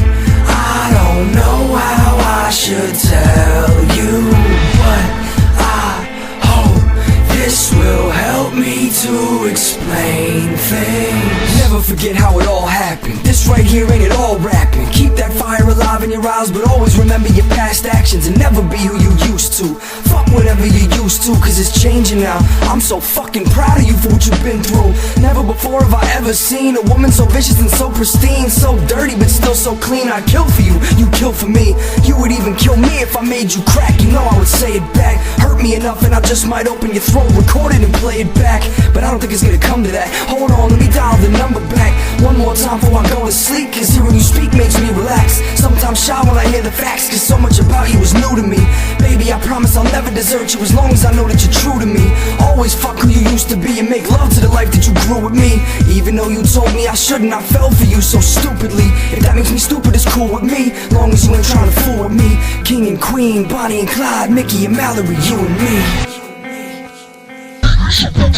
I don't know how I should tell you, but I hope this will help me to explain things. Never forget how it all happened. This right here ain't it all rapping. Keep that fire alive in your eyes, but always remember your past actions and never be who you used to. Fuck whatever you used to, cause it's changing now. I'm so fucking proud of you for what you've been through. Never before have I ever seen a woman so vicious and so pristine, so dirty but still so clean. I'd kill for you, you kill for me. You would even kill me if I made you crack. You know I would say it back. Hurt me enough and I just might open your throat, record it and play it back. But I don't think it's gonna come to that. Hold on, let me dial the number back one more time before I go to sleep, cause hearing you speak makes me relax. Sometimes shy when I hear the facts, cause so much about you is new to me. Baby, I promise I'll never desert you as long as I know that you're true to me. Always fuck who you used to be and make love to the life that you grew with me. Even though you told me I shouldn't, I fell for you so stupidly. If that makes me stupid, it's cool with me, long as you ain't trying to fool with me. King and Queen, Bonnie and Clyde, Mickey and Mallory, you and me. Super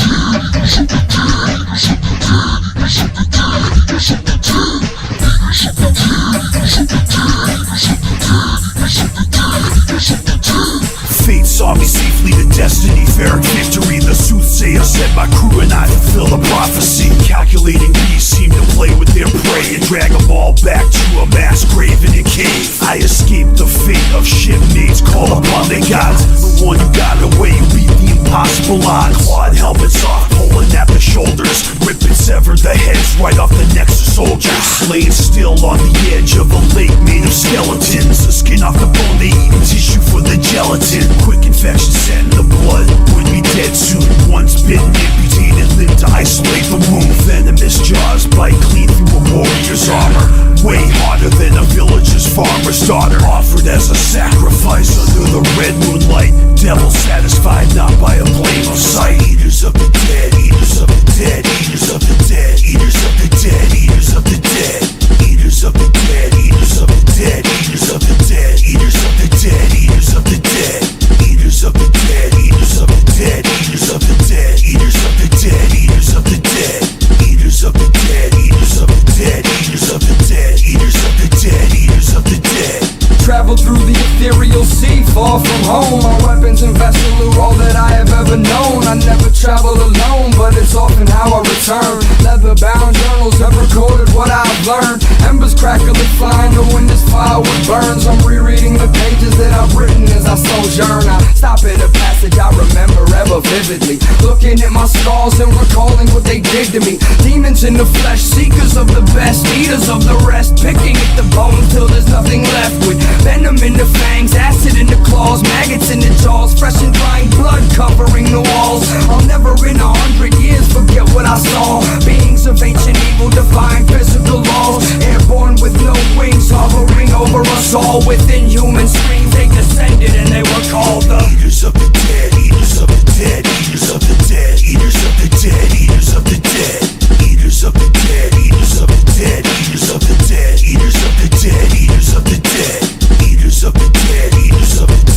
my crew and I fulfill the prophecy. Calculating beasts seem to play with their prey and drag them all back to a mass grave in a cave. I escaped the fate of shipmates, call upon their gods. The one you got away, you beat the impossible odds. Clawed helmets off, pulling at the shoulders, rip and sever the heads right off the necks of soldiers. Laid still on the edge of a lake made of skeletons. The skin off the bone, they eat tissue for the gelatin. Quick infection set in the blood, would be dead soon. Once bitten, amputated, live to isolate the wound. Venomous jaws bite clean through a warrior's armor. Way harder than a villager's farmer's daughter. Offered as a sacrifice under the red moonlight. Devil satisfied not by a flame of sight. Eaters of the dead, eaters of the dead, eaters of the dead, eaters of the dead, eaters of the dead, eaters of the dead, eaters of the dead, eaters of the dead, eaters of the dead, eaters of the dead, eaters of the dead, eaters of the dead, eaters of the dead, eaters of the dead, eaters of the dead, eaters of the dead, eaters of the dead, eaters of the dead, eaters of the dead, eaters of the dead. Travel through the ethereal sea, far from home. My weapons and vessel are all that I have ever known. I never travel alone, but it's often how I return. Leather-bound journals have recorded what I've learned. Embers crackling, flying, the wind is firewood burns. I'm rereading the pages that I've written as I sojourn. I stop at a passage I remember ever vividly, looking at my scars and recalling what they did to me. Demons in the flesh, seekers of the best, eaters of the rest, picking at the bones till there's nothing left with. Venom in the fangs, acid in the claws, maggots in the jaws, fresh and drying blood covering the walls. I'll never in 100 years forget what I saw. Beings of ancient evil defying physical laws, airborne with no wings, hovering over us all. With inhuman screams they descended and they were called the eaters of the dead, eaters of the dead, eaters of the dead, eaters of the dead, eaters of the dead, eaters of the dead, eaters of the dead, eaters of the dead, eaters of the dead, eaters of the dead, eaters of the dead, eaters of the dead, eaters of the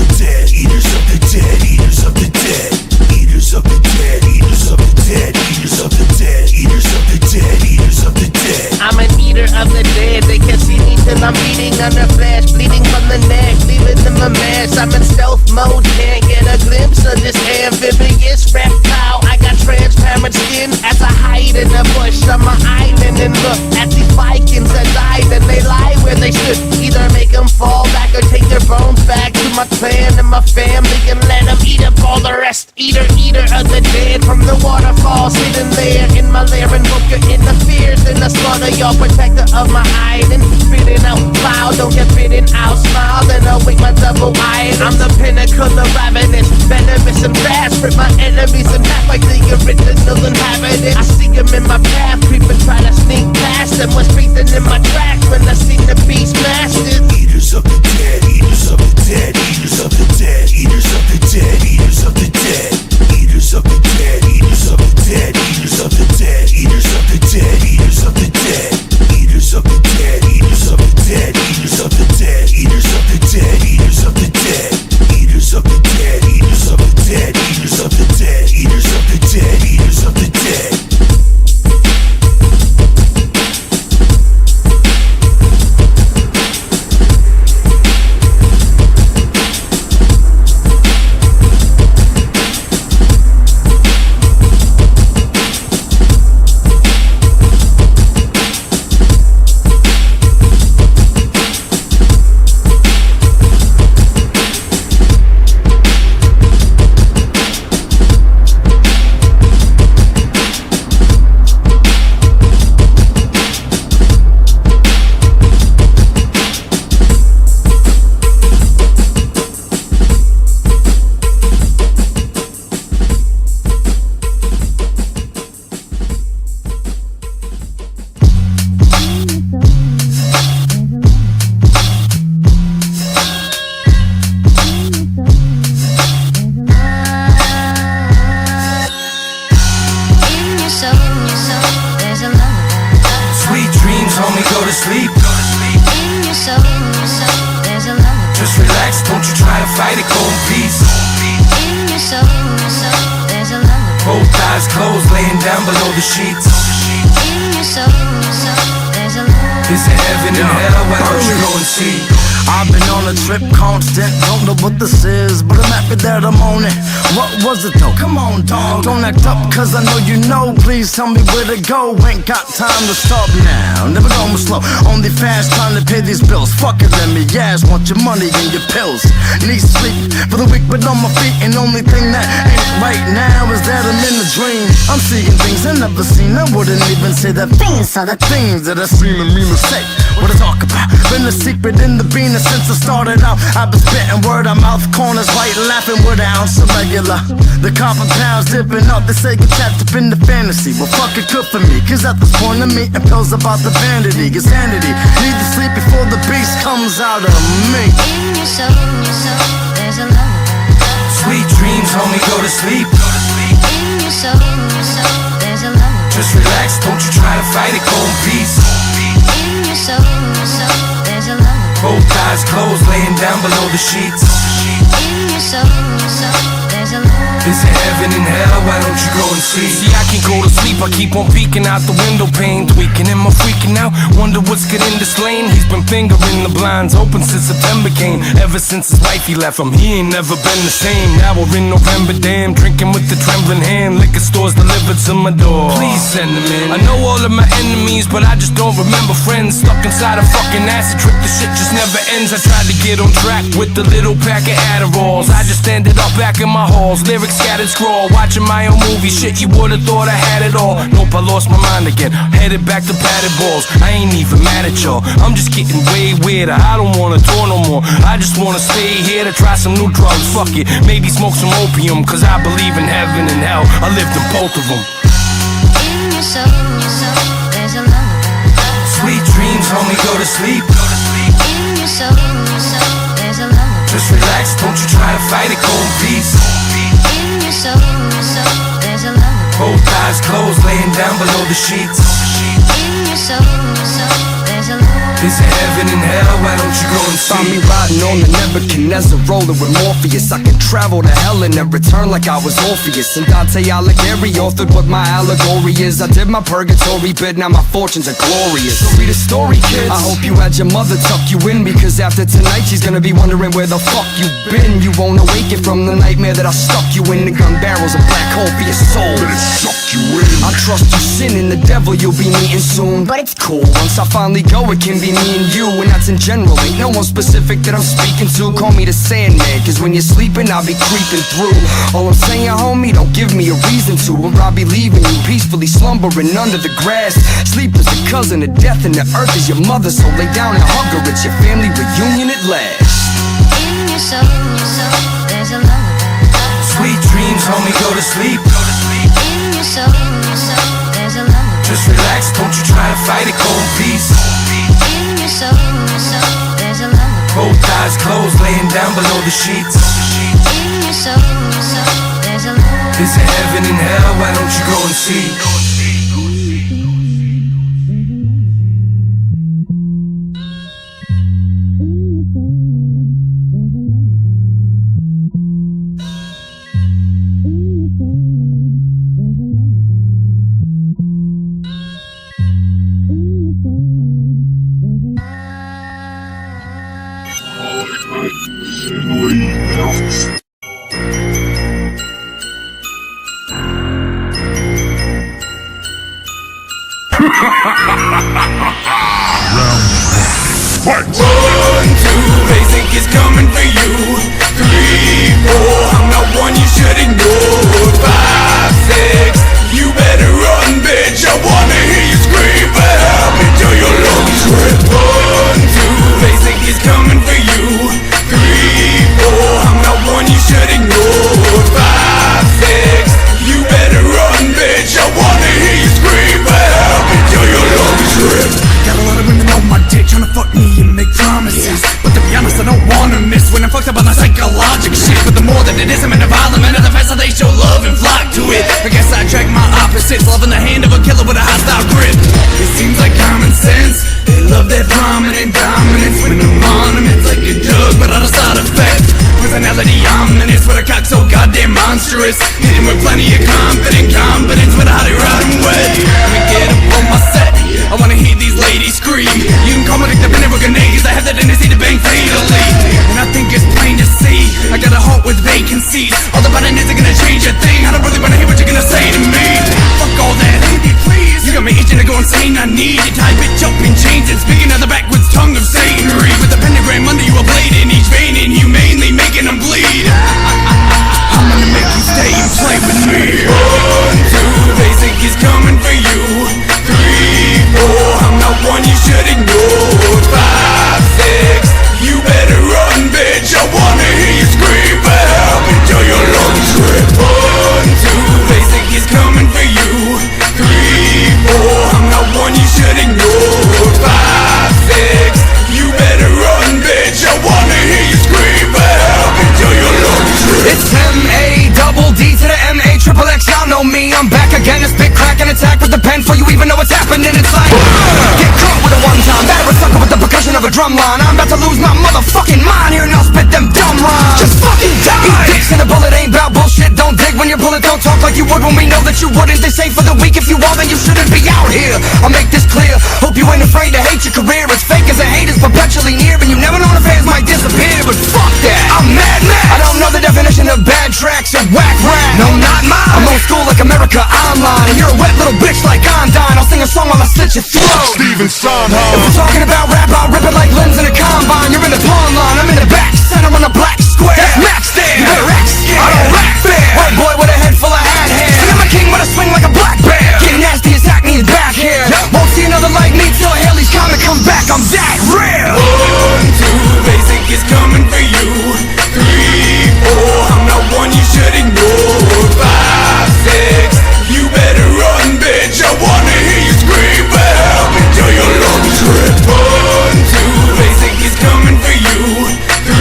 dead, eaters of the dead, eaters of the dead, eaters of the dead, eaters of the dead, eaters of the dead, eaters of the dead, eaters of the dead. I'm an eater of the dead. They can see me till I'm beating under flesh, bleeding from the neck, leaving them a mess. I'm in stealth mode, can't get a glimpse of this amphibious reptile. I got transparent skin as I hide in the bush on my island and look at these Vikings that died and they lie where they should. Either make them fall back or take their bones back to my clan and my family and let them eat up all the rest. Eater, eater of the dead from the waterfalls hidden there in my lair and book your interferes in the slaughter. Y'all protector of my island, spitting out cloud, don't get bitten out, smile, then I'll wake my double eye. I'm the pinnacle of ravenous, venomous and fast, rip my enemies in half like the original inhabitant. I see them in my path, creeping, try to sneak past them. What's breathing in my tracks when I see the beast masters? Eaters of the dead, eaters of the dead, eaters of the dead, eaters of the dead, eaters of the dead, eaters of the dead, eaters of the dead, eaters of the dead, eaters of the dead, eaters of the dead, eaters of the dead, eaters of the dead, eaters of the dead, eaters of the dead, eaters of the dead, eaters of the dead, eaters of the dead, eaters of the dead, eaters of the dead, eaters of the dead. Just relax, don't you try to fight it, go in peace. Both eyes closed, laying down below the sheets. Is it heaven and hell? Why don't you go and see? I've been on a trip constant, don't know what this is, but I'm happy that I'm on it. What was it though? Come on, dog. Don't act up, cause I know you know. Please tell me where to go. Ain't got time to stop now. Never going slow, only fast, trying to pay these bills. Fuck it, let me ask. Want your money and your pills. Need sleep for the weak, but on my feet. And only thing that ain't right now is that I'm in a dream. I'm seeing things I never seen. I wouldn't even say that things are the things that I seen and mean to say. What I talk about, been a secret in the bean since I started out. I've been spitting word of mouth, corners right, laughing with an ounce of regular. The copper pounds dipping up, they say get trapped up in the fantasy. Well fuck it, good for me, cause at this point I'm eating pills about the vanity. It's sanity, need to sleep before the beast comes out of me. In your soul, there's a love. Sweet dreams, homie, go to sleep. In your soul, there's a love. Just relax, don't you try to fight it, go in peace. In your soul, there's a love. Both eyes closed, laying down below the sheets. In your soul, there's a love. Is it heaven and hell? Why don't you go and see? See, I can't go to sleep, I keep on peeking out the window pane. Tweaking in my freaking out, wonder what's good in this lane. He's been fingering the blinds open since September came. Ever since his wife he left him, he ain't never been the same. Now we're in November, damn, drinking with the trembling hand. Liquor stores delivered to my door, please send them in. I know all of my enemies, but I just don't remember friends. Stuck inside a fucking acid trip, the shit just never ends. I tried to get on track with the little pack of Adderalls. I just ended up back in my halls, lyrics scattered scrawl, watching my own movie. Shit, you would've thought I had it all. Nope, I lost my mind again, headed back to padded balls. I ain't even mad at y'all, I'm just getting way weirder. I don't wanna tour no more, I just wanna stay here to try some new drugs. Fuck it, maybe smoke some opium, cause I believe in heaven and hell. I lived in both of them. In your soul, there's a love. Sweet dreams, homie, go to sleep. In your soul, there's a love. Just relax, don't you try to fight it, go in peace. In your soul, there's a love. Both eyes closed, laying down below the sheets. In your soul, there's a love. Is it heaven and hell? Why don't you go and see? Find me riding on the Nebuchadnezzar, rolling with Morpheus. I could travel to hell and then return like I was Orpheus. And Dante Alighieri authored what my allegory is. I did my purgatory bid, now my fortunes are glorious. So read a story, kids. I hope you had your mother tuck you in, because after tonight she's gonna be wondering where the fuck you been. You won't awaken from the nightmare that I stuck you in. The gun barrel's a black hole for your soul. But it sucked you in. I trust you sinning, the devil you'll be meeting soon. But it's cool, once I finally go it can be me and you. And that's in general, ain't no one specific that I'm speaking to. Call me the Sandman, cause when you're sleeping I'll be creeping through. All I'm saying, homie, don't give me a reason to, or I'll be leaving you peacefully slumbering under the grass. Sleep is the cousin of death and the earth is your mother, so lay down and hug her, it's your family reunion at last. In your soul, there's a love. Sweet dreams, homie, go to sleep. In your soul, there's a love. Just relax, don't you try to fight it, go in peace. In your soul, there's a love. Both eyes closed, laying down below the sheets. In your soul, there's a love. Is it heaven and hell? Why don't you go and see? Round 1, 2, they think it's coming for you. 3, 4, I'm not one you should ignore. 5, 6, you better run, bitch. I wanna hear you scream for help until your lungs rip. 1, 2, they think it's coming for you. 3, 4, I'm not one you should ignore. 5, 6, you better run, bitch. I wanna hear you scream for help until your lungs rip. Got a lot of women on my dick tryna fuck me and make promises, but to be honest I don't wanna miss when I'm fucked up on the psychological shit. But the more that it is I'm in a violent, the faster they show love and flock to it. I guess I attract my opposites, loving the hand of a killer with a hostile grip. It seems like common sense, they love that prominent dominance. When I'm on them it's like a drug but out of side effect. Personality ominous with a cock so goddamn monstrous, hitting with plenty of confidence with a hottie riding wet. Let me get up on my set, I wanna hear these ladies scream. You can call me like the pinnacle grenades, I have the tendency to bang fatal. I need to tie bitch up in chains and speaking of the backwards tongue of Satan. Read with a pentagram under you, a blade in each vein, inhumanely making them bleed. I'm gonna make you stay and play with me. 1, 2, they think he's coming for you. 3, 4, I'm not one you should ignore. 5, 6, you better run, bitch. I wanna hear you scream for help until your lungs rip. 1, 2, they think he's coming for you. 3, 4, I'm not one you should ignore. 5, 6, you better run, bitch. I wanna hear you scream for help until your lungs rip. It's M-A-double-D to the M-A-triple-X, y'all know me. I'm back again to spit, crack, and attack with the pen for you even know what's happening. It's like get caught with a one-time batter sucker with the percussion of a drum line. I'm about to lose my motherfucking mind here and I'll spit them dumb rhymes. Just fucking die! Eat dicks and a bullet ain't bout bullshit. Don't dig when your bullet don't talk like you would when we know that you wouldn't. They say for the weak, if you are then you shouldn't be out here. I'll make this clear, hope you ain't afraid to hate your career. It's fake as a hate is perpetually near, and you never know when fans might disappear. But fuck that, I'm mad. I don't know the definition of bad tracks or whack rap. No, not mine. I'm old school like America Online, and you're a wet little bitch like I'm dying. I'll sing a song while I slit your throat. Steven Sondheim. If we're talking about rap, I'll rip it like limbs in a combine. You're in the pawn line, I'm in the back center on a black square. That's Max there. You better act scared. I don't rap fair. White boy with a head full of hat hair. And I'm a king with a swing like a black bear. Getting nasty as acne is back here. Won't see another like me till Haley's comic comes back. I'm that real. 1, 2, they think it's coming for you. 3, 4, I'm not one you should ignore. 5, 6, you better run, bitch. I wanna hear you scream for help until your lungs rip. 1, 2, they think it's coming for you. 3,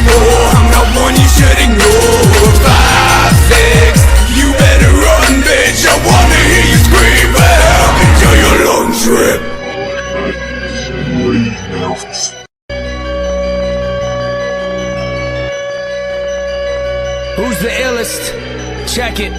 4, I'm not one you should ignore. 5, 6, you better run, bitch. I wanna hear you scream for help until your lungs rip. Who's the illest? Check it.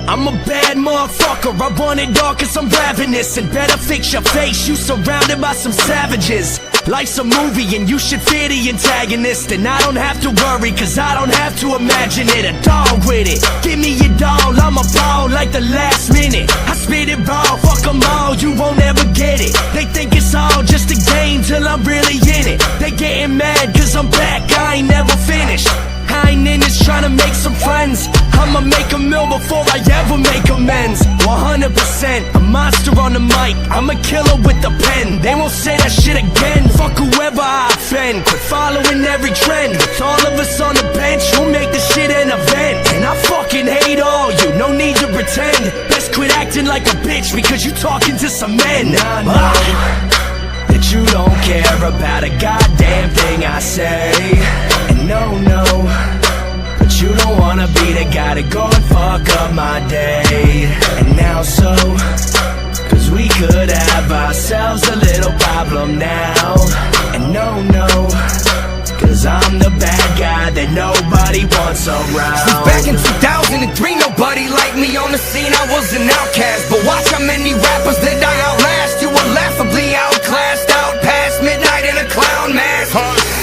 I'm a bad motherfucker, I want it all cause I'm ravenous. And better fix your face, you surrounded by some savages. Life's a movie and you should fear the antagonist. And I don't have to worry cause I don't have to imagine it. A dog with it, give me your doll, I'm a ball like the last minute. I spit it raw, fuck them all, you won't ever get it. They think it's all just a game till I'm really in it. They getting mad cause I'm back, I ain't never finished. I ain't in this trying to make some friends. I'ma make a meal before I ever make amends. 100% a monster on the mic, I'm a killer with the pen. They won't say that shit again, fuck whoever I offend. Quit following every trend, with all of us on the bench, we'll make this shit an event. And I fucking hate all you, no need to pretend. Best quit acting like a bitch because you talking to some men. I know that you don't care about a goddamn thing I say. And no, but you don't wanna be the guy to go and fuck up my day. And now so, cause we could have ourselves a little problem now. And no, cause I'm the bad guy that nobody wants around. Since back in 2003, nobody liked me on the scene, I was an outcast. But watch how many rappers that I outlast. You were laughably outclassed, out past midnight in a clown mask.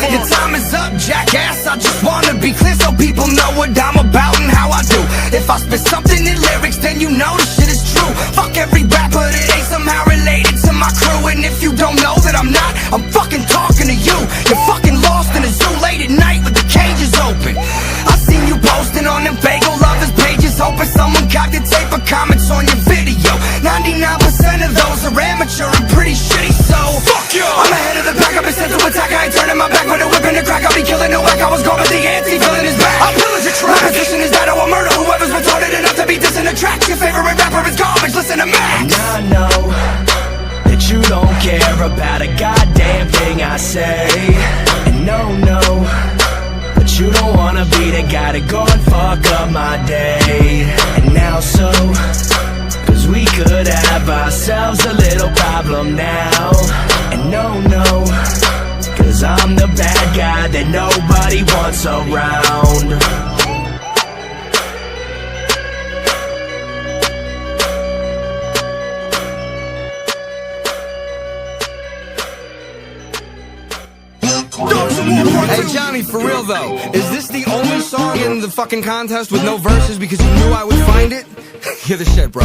Your time is up, jackass, I just wanna be clear so people know what I'm about and how I do. If I spit something in lyrics, then you know the shit is true. Fuck every rapper that ain't somehow related to my crew. And if you don't know that I'm not, I'm fucking talking to you. You're fucking lost in a zoo late at night with the cages open. I seen you posting on them bagel lovers pages, hoping someone got the tape of comments on your video. 99% of those are amateur and pretty shitty, so fuck you. I'm ahead of the pack, I've been sent to attack. I ain't turning my back with a whip and a crack. I'll be killing the whack, I was gone but the ants, he feeling his back. I'll pillage your track. My position is that I will murder whoever's retarded enough to be dissing a track. Your favorite rapper is garbage, listen to Max. And I know that you don't care about a goddamn thing I say. And no, but you don't wanna be the guy to go and fuck up my day. And now so, cause we could have ourselves a little problem now. And no, cause I'm the bad guy that nobody wants around. Hey Johnny, for real though, is this the only song in the fucking contest with no verses because you knew I would find it? Hear the shit, bro.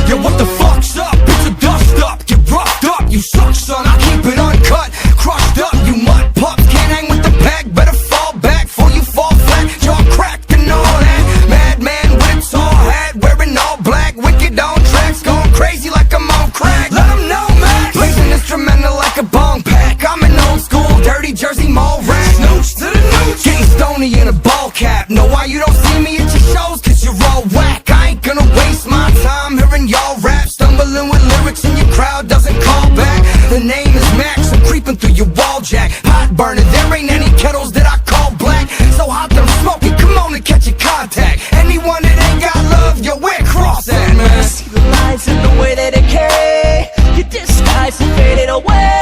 Yo, what the fuck's up? Put your dust up, get roughed up. You suck, son, I keep it uncut. Crushed up, you mud pups. Can't hang with the pack, better fall back before you fall flat. Jaw cracked and all that. Madman with a tall hat, wearing all black. Wicked on tracks, going crazy like I'm on crack. Let them know, man. Blazing instrumental like a bong pack. I'm an old school, dirty Jersey mall rat. Snooch to the nooch. Getting stony in a ball cap. Know why you don't see me at your shows? Cause you're all whack. I ain't gonna waste my time hearing y'all rap. Stumbling with lyrics and your crowd doesn't call back. The name is Max, I'm creeping through your wall jack. Hot burner, there ain't any kettles that I call black. So hot that I'm smoking, come on and catch a contact. Anyone that ain't got love, yo, where cross at, man? See the lines in the way that it carry. Your disguise and faded away.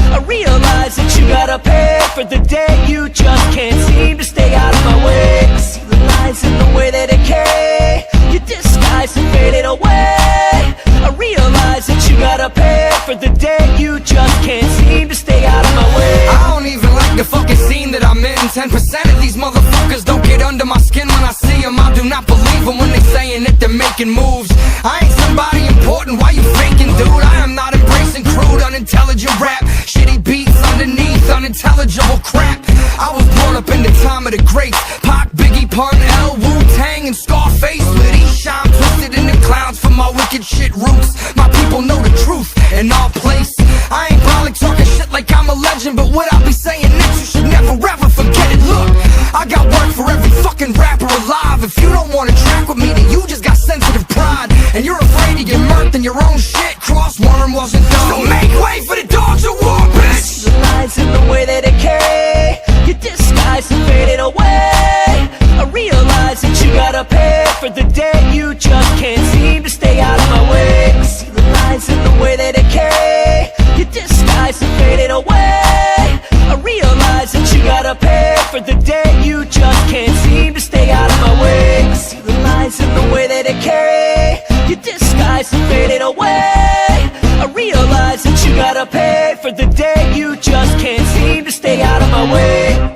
I realize that you gotta pay for the day. You just can't seem to stay out of my way. I see the lines in the way that it carry. Your disguise and faded away. I realize that you gotta pay for the day. You just can't seem to stay out of my way. I don't even like the fucking scene that I'm in. 10% of these motherfuckers don't get under my skin when I see them. I do not believe them when they saying that they're making moves. I ain't somebody important, why you faking, dude? I am not embracing crude, unintelligent rap. Shitty beats underneath, unintelligible crap. I was brought up in the time of the greats. Pac, Biggie, Pun, L, Wu-Tang, and Scarface. With Esham twisted in the clowns for my wicked shit roots. My people know the truth in all place. I ain't probably talking shit like I'm a legend, but what I be saying next, you should never ever forget it. Look, I got work for every fucking rapper alive. If you don't wanna track with me, then you just got sensitive pride. And you're afraid to get murked in your own shit. Crossworm wasn't done, so make way for the dogs of war, bitch. The lines in the way that it carry. Your disguise and faded away. I realize that you gotta pay for the day. You just can't seem to stay out of my way. I see the lines in the way that it carry. Your disguise and faded away. I realize that you gotta pay for the day. You just can't seem to stay out of my way. I see the lines in the way that it carry. Your disguise and faded away. I realize that you gotta pay for the day. You just can't seem to stay out of my way.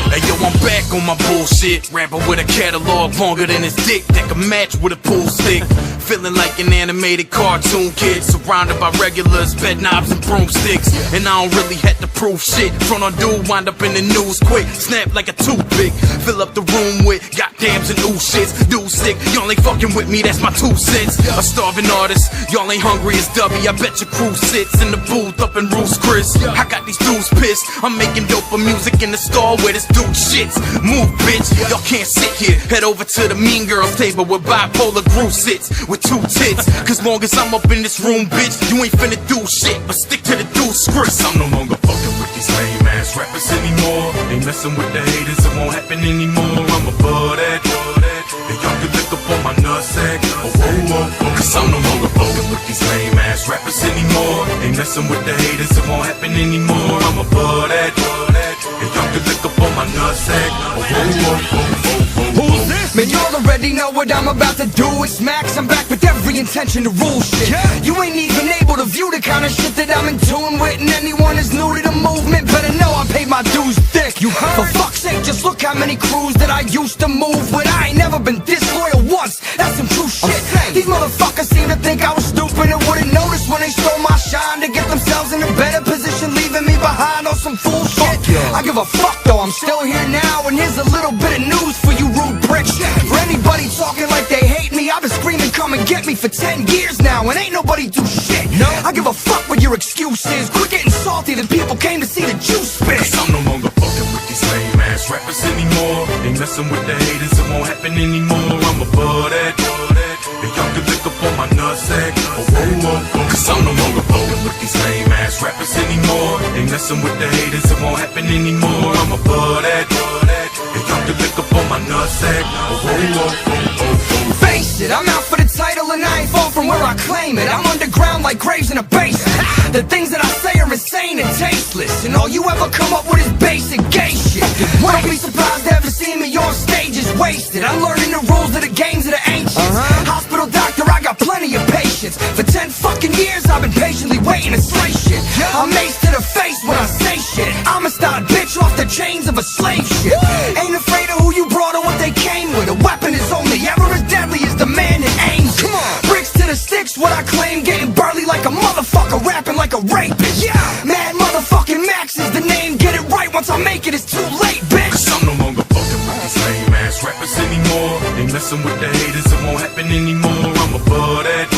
Hey yo, I'm back on my bullshit. Rapping with a catalog longer than his dick that can match with a pool stick. Feeling like an animated cartoon kid, surrounded by regulars, bed knobs and broomsticks. And I don't really have to prove shit. Front on dude, wind up in the news quick, snap like a toothpick. Fill up the room with goddams and ooh shits. Dude sick, y'all ain't fucking with me, that's my 2 cents. A starving artist, y'all ain't hungry as W. I bet your crew sits in the booth up in Roos Chris. I got these dudes pissed, I'm making doper music in the store where this dude shits. Move bitch, y'all can't sit here. Head over to the mean girls table where bipolar Groove sits with 2 tits. Cause long as I'm up in this room, bitch, you ain't finna do shit but stick to the dude scripts. I'm no longer fucking with these lame ass rappers anymore. Ain't messing with the haters, it won't happen anymore. I'm above that. And y'all can lick up on my nutsack. Oh, oh, oh. Cause I'm no longer fucking with these lame ass rappers anymore. Ain't messing with the haters, it won't happen anymore. I'm above that. And y'all can lick up on my nutsack. Oh, oh, oh, oh, oh. Who's this? Man, y'all already know what I'm about to do. It's Max, I'm back with every intention to rule shit. You ain't even able to view the kind of shit that I'm in tune with. And anyone is new to the movement better know I paid my dues thick. You heard? For fuck's sake, just look how many crews that I used to move with. I ain't never been disloyal once, that's some true shit. These motherfuckers seem to think I was stupid and wouldn't notice when they stole my shine to get themselves in a better position, leaving me behind on some fool shit. I give a fuck though, I'm still here now. And here's a little bit of news for you rude bricks. For anybody talking like they hate me, I've been screaming come and get me for 10 years now, and ain't nobody do shit. No, I give a fuck what your excuse is. Quit getting salty, the people came to see the juice spit. Cause I'm no longer fucking with these lame ass rappers anymore. Ain't messing with the haters, it won't happen anymore. I'm above that. And y'all can lick up on my nutsack. Oh, oh, oh, oh. Cause I'm no longer fucking with these lame ass rappers anymore. Ain't messing with the haters, it won't happen anymore. I'm above that. And y'all can lick up on my nutsack. Oh, oh, oh, oh, oh, oh. Face it, I'm out for the title and I ain't far from where I claim it. I'm underground like graves in a basement. The things that I say are insane and tasteless, and all you ever come up with is basic gay shit. Don't be surprised to ever see me on stages wasted. I'm learning the rules of the games of the ancients. Hospital doctor, I got plenty of patience. For 10 fucking years, I've been patiently waiting to slay shit. I'm ace to the face when I say shit. I'm a star bitch off the chains of a slave ship. Ain't afraid of who you brought or what they came with. A weapon is only ever as deadly as the man that aims it. Bricks to the sticks, what I claim. Getting burly like a motherfucker, rapping like a rapist. Mad motherfucking Max is the name. Get it right once I make it, it's too late, bitch. Cause I'm no longer fucking with these lame ass rappers anymore. Ain't messing with the haters, it won't happen anymore. I'm above that.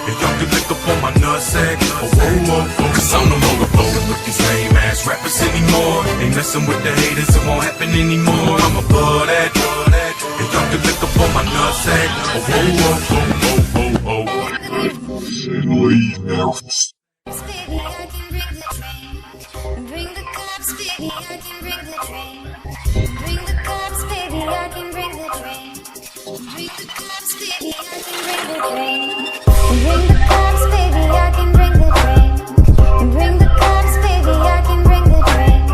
If y'all could lick up on my nutsack, cause I'm no longer fucking with these lame ass rappers anymore. Ain't messing with the haters, it won't happen anymore. I'm above that. If y'all could lick up on my nutsack, Baby, I can bring the drink. Bring the cups, baby, I can bring the drink. Bring the cups, baby, I can bring the drink. Bring the cups, baby, I can bring the drink. Bring the cups, baby, I can bring the drink. Bring the cups, baby, I can bring the drink.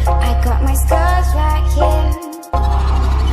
I got my scars right here.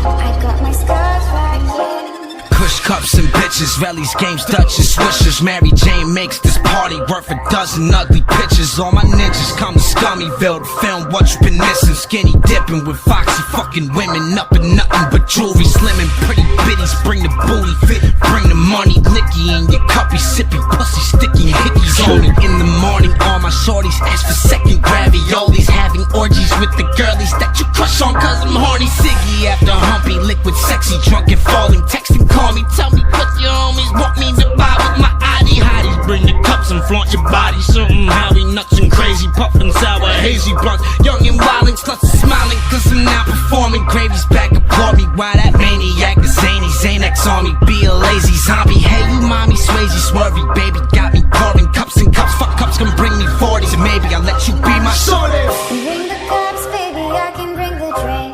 I got my scars right here. Kush cups and bitches, Relly's games, Dutchess, swishers. Mary Jane makes this party worth a dozen ugly pictures. All my ninjas come to Scummyville to film what you been missing. Skinny dipping with foxy fucking women up in nothing but jewelry. Slimming pretty bitties, bring the booty fit, bring the money. Licky in your cuppy, sippy, pussy, sticky hickeys on it. In the morning, all my shorties ask for second raviolis. Having orgies with the girlies that you crush on cause I'm horny. Siggy after humpy, liquid, sexy, drunk and falling. Texting, call me, tell me what your homies want me to buy with my ID. Hotties, bring the cups and flaunt your body. Something Howie, nuts and crazy, puffin' sour, hazy blunts. Young and wildin', sluts are smiling cause I'm now performing. Gravy's back, applaud me. Why that maniac is zany? Xanax on me, be a lazy zombie. Hey, you mommy, Swayze, swervy, baby, got me pouring cups and cups. Fuck cups, can bring me 40s, and maybe I'll let you be my shorty. Bring the cups, baby, I can bring the drink.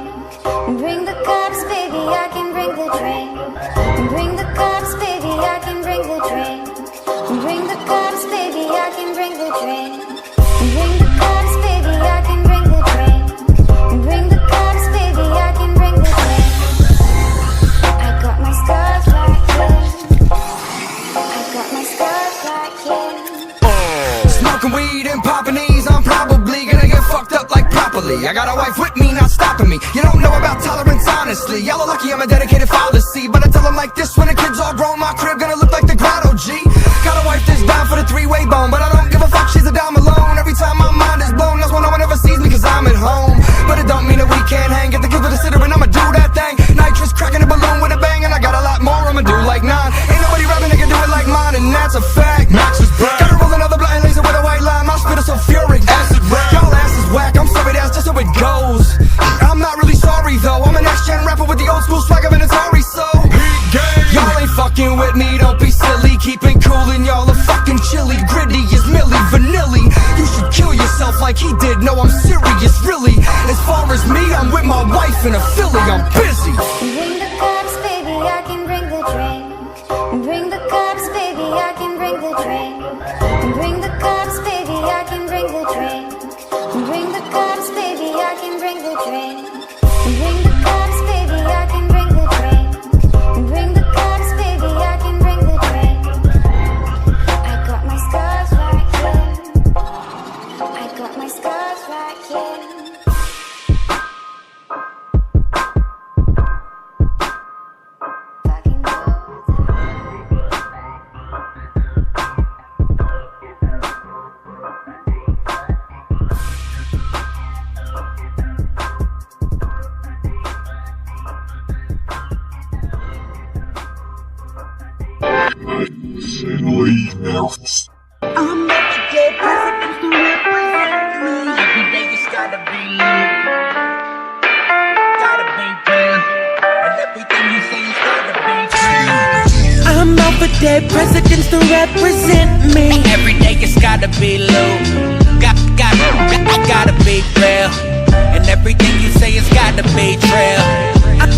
Bring the cups, baby, I can bring the drink. Bring the cups, baby, I can bring the drink. Bring the cups, baby, I can bring the drink. Bring the cups, baby, I can bring the drink. Bring the cups, baby, I can bring the drink. I got my scars right here. I got my scars right here. Smoking weed and popping these, I'm probably gonna get fucked up like properly. I got a wife with me, not stopping me. You don't know about tolerance, honestly. Y'all are lucky I'm a dedicated father, see. But I tell them like this when the kids all grown, my crib gonna look like the grotto, G. Got a wife that's down for the three-way bone, but I don't give a fuck, she's a dime alone. Every time my mind is blown, that's when no one ever sees me cause I'm at home. But it don't mean that we can't hang. Get the kids with a sitter and I'ma do that thing. Nitrous cracking a balloon with a bang, and I got a lot more I'ma do like 9. Ain't nobody rapping that can do it like mine, and that's a fact. Max is back. Gotta roll another blunt and laser with a white line. My spit is so furious. Acid rap. Y'all ass is whack. I'm sorry, that's just how it goes. I'm not really sorry though. I'm an next-gen rapper with the old school swag of an Atari, so y'all ain't fucking with me, don't be silly. Keeping cool and y'all are fucking chilly. Gritty is Millie Vanilli. You should kill yourself like he did. No, I'm serious, really. As far as me, I'm with my wife in a Philly. I'm busy. Bring the cups, baby, I can bring the drink. Bring the cups, baby, I can bring the drink. Bring the cups, baby, I can bring the drink. Bring the cups, baby, I can bring the drink. Bring the cups, baby, I can bring the drink. Bring the cups, baby, I can bring the drink. I got my scars right here. I got my scars right here. I'm not your dead person, used to represent me. Every day it's gotta be you. Gotta be real. And everything you say is gotta be true. I'm out for dead presidents to represent me. Every day it's gotta be Lou. Gotta be real. And everything you say is gotta be true.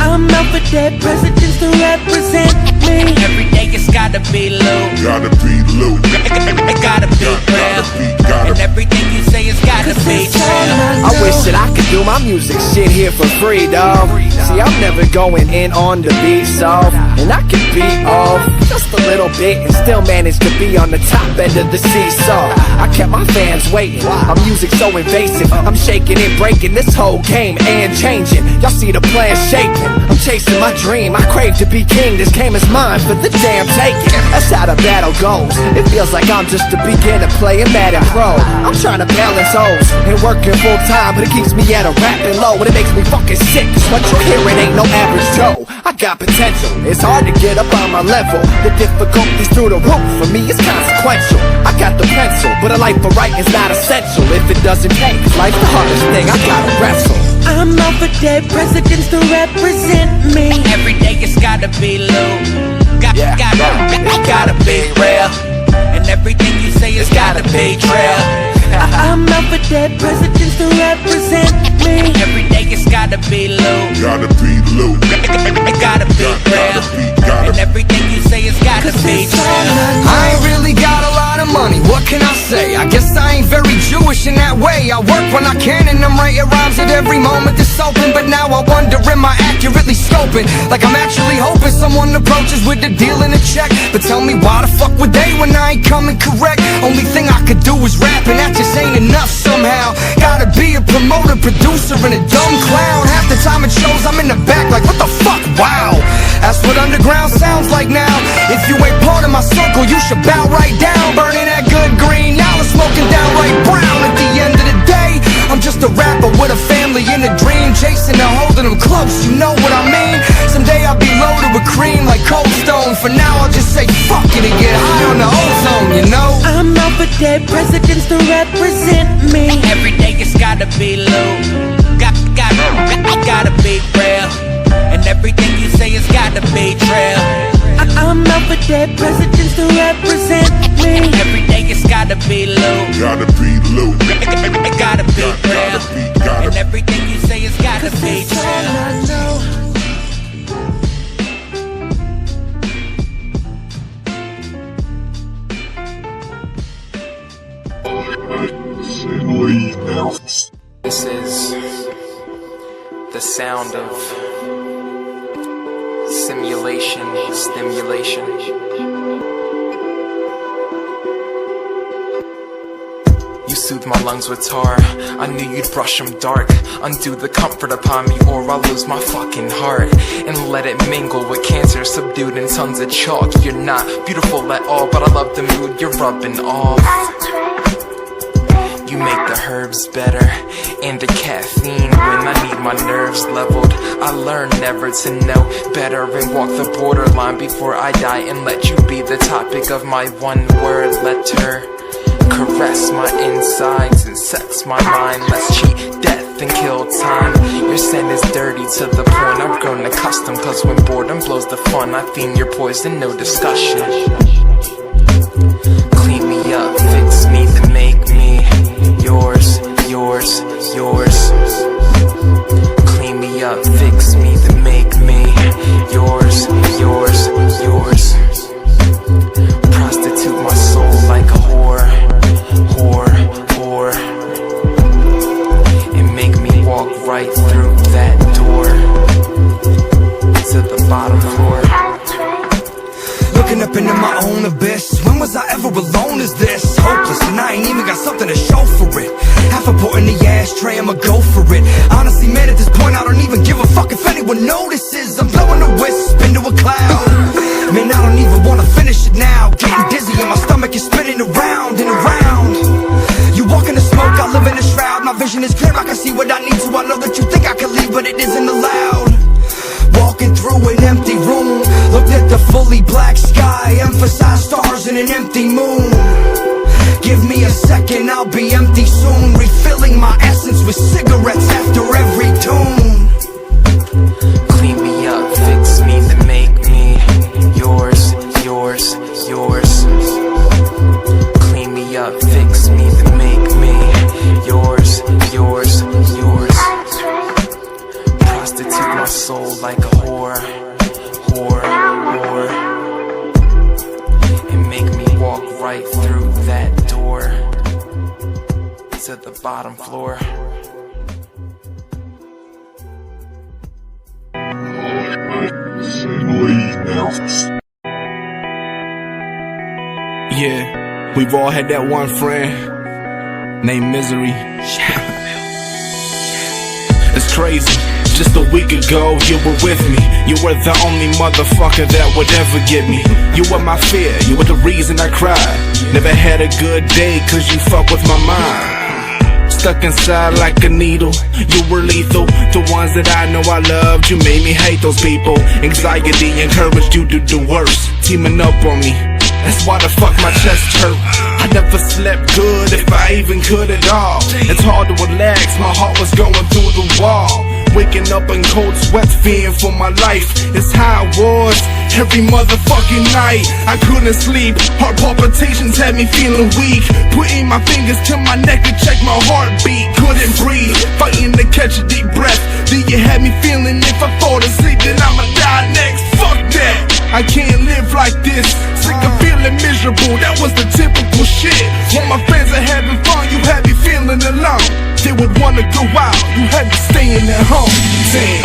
I'm out for dead presidents to represent me. Every day it's gotta gotta be low. Gotta be low. It gotta be real. And everything you say has gotta be true. I wish that I could do my music shit here for free, dawg. See, I'm never going in on the beat, so and I can beat off just a little bit and still manage to be on the top end of the seesaw. I kept my fans waiting. My music's so invasive. I'm shaking and breaking this whole game and changing. Y'all see the plan shaping. I'm chasing my dream. I crave to be king. This game is mine for the damn taking. That's how the battle goes. It feels like I'm just a beginner playing Madden Pro. I'm trying to balance O's and working full time, but it keeps me at a rapping low, and it makes me fucking sick. Cause what you're hearing ain't no average Joe. I got potential. It's hard to get up on my level. The difficulties through the roof. For me, it's consequential. I got the pencil, but a life for writing's not essential. If it doesn't take, life's the hardest thing. I gotta wrestle. I'm out for dead presidents to represent me. Every day it's gotta be low. Gotta be real. And everything you say has gotta be real. I'm out for dead presidents to represent me. Every day it's gotta be low. Gotta be low. It gotta be real. And everything you say has gotta be true. I ain't really got a lot of money, what can I say? I guess I ain't very Jewish in that way. I work when I can and I'm writing rhymes at every moment that's open. But now I wonder, am I accurately scoping? Like I'm actually hoping someone approaches with a deal and a check. But tell me why the fuck would they when I ain't coming correct? Only thing I could do is rap and that just ain't enough somehow. Gotta be a promoter, producer and a dumb clown. Half the time it shows I'm in the back like what the fuck, wow. That's what underground sounds like now. If you ain't part of my circle, you should bow right down. Burning that good green, y'all are smoking downright brown. At the end of the day, I'm just a rapper with a family and a dream. Chasing and holding them close, you know what I mean? Someday I'll be loaded with cream like Cold Stone. For now I'll just say fuck it and get high on the ozone, you know? I'm out for dead presidents to represent me. Every day it's gotta be low. Gotta be real. And everything you say has gotta be real. I'm out for dead presidents to represent me. Every day it's gotta be low. Gotta be low. It gotta be real. And everything you say has gotta be true. This is the sound of simulation, stimulation. You soothe my lungs with tar. I knew you'd brush them dark. Undo the comfort upon me or I'll lose my fucking heart. And let it mingle with cancer subdued in tons of chalk. You're not beautiful at all, but I love the mood you're rubbing off. You make the herbs better and the caffeine when I need my nerves leveled. I learn never to know better and walk the borderline before I die and let you be the topic of my one word letter. Caress my insides and sex my mind. Let's cheat death and kill time. Your scent is dirty to the point I've grown accustomed. Cause when boredom blows the fun, I fiend your poison, no discussion. Clean me up, fix me, then make me yours, yours, yours. Clean me up, fix me, then make me yours, yours, yours. Prostitute my soul like a whore, whore, whore. And make me walk right through that door to the bottom floor. Looking up into my own abyss. When was I ever alone as this? Hopeless, and I ain't even got something to show for it. Half a port in the ashtray, I'ma go for it. Honestly, man, at this point I don't even give a fuck if anyone notices. I'm blowing a wisp into a cloud. Man, I don't even wanna finish it now. Getting dizzy and my stomach is spinning around and around. You walk in the smoke, I live in a shroud. My vision is clear, I can see what I need to. I know that you think I can leave, but it isn't allowed. Walking through an empty room, looked at the fully black sky, emphasize stars in an empty moon. Give me a second, I'll be empty soon, refilling my essence with cigarettes after every tune. Clean me up, fix me, then make me yours, yours, yours. Clean me up, fix me, then make me yours, yours, yours. Prostitute my soul like a whore, whore, whore. Yeah, we've all had that one friend named Misery. It's crazy. Just a week ago, you were with me. You were the only motherfucker that would ever get me. You were my fear, you were the reason I cried. Never had a good day cause you fuck with my mind. Stuck inside like a needle, you were lethal. The ones that I know I loved, you made me hate those people. Anxiety encouraged you to do worse, teaming up on me. That's why the fuck my chest hurt. I never slept good, if I even could at all. It's hard to relax, my heart was going through the wall. Waking up in cold sweats, fearing for my life. It's how it was every motherfucking night. I couldn't sleep, heart palpitations had me feeling weak. Putting my fingers to my neck to check my heartbeat. Couldn't breathe, fighting to catch a deep breath. Then you had me feeling if I fall asleep then I'ma die next. Fuck that, I can't live like this. Sick of feeling miserable, that was the typical shit. When my friends are having fun, you had me feeling alone. They would wanna go out, you had me staying at home. Saying,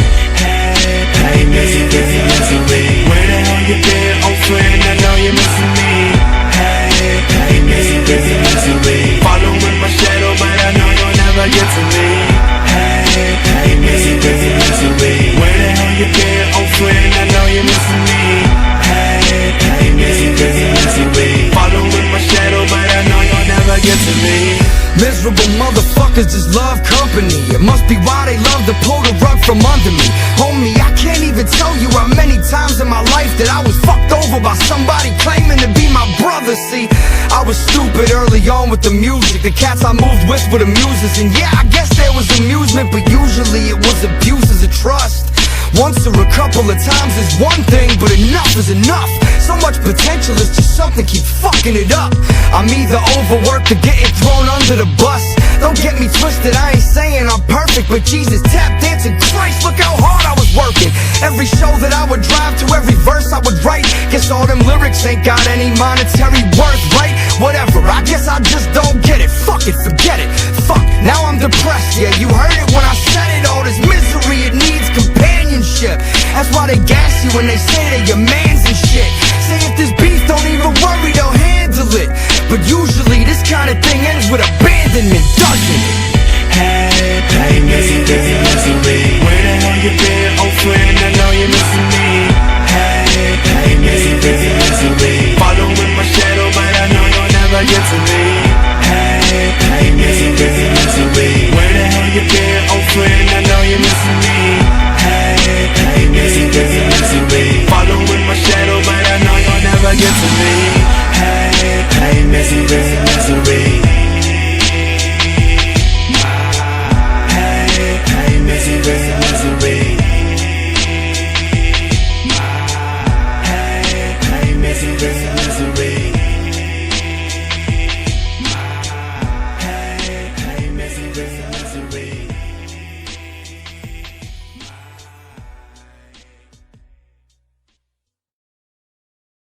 hey, misery, where the hell you been, old friend? I know you're missing me. Hey, misery, following my shadow, but I know you'll never get to me. Hey, misery, where the hell you been, old friend? I know you're missing me. Hey, misery, following my shadow, but I know you'll never get to me. Miserable motherfuckers just love company. It must be why they love to pull the rug from under me. Homie, I can't even tell you how many times in my life that I was fucked over by somebody claiming to be my brother. See, I was stupid early on with the music. The cats I moved with were the muses. And yeah, I guess there was amusement, but usually it was abuses of trust. Once or a couple of times is one thing, but enough is enough. So much potential is just something keep fucking it up. I'm either overworked or getting thrown under the bus. Don't get me twisted, I ain't saying I'm perfect, but Jesus, tap dancing Christ, look how hard I was working. Every show that I would drive to, every verse I would write. Guess all them lyrics ain't got any monetary worth, right? Whatever, I guess I just don't get it. Fuck it, forget it. Fuck, now I'm depressed, yeah, you heard it when I said it. All this misery, it needs companionship. That's why they gas you when they say that you're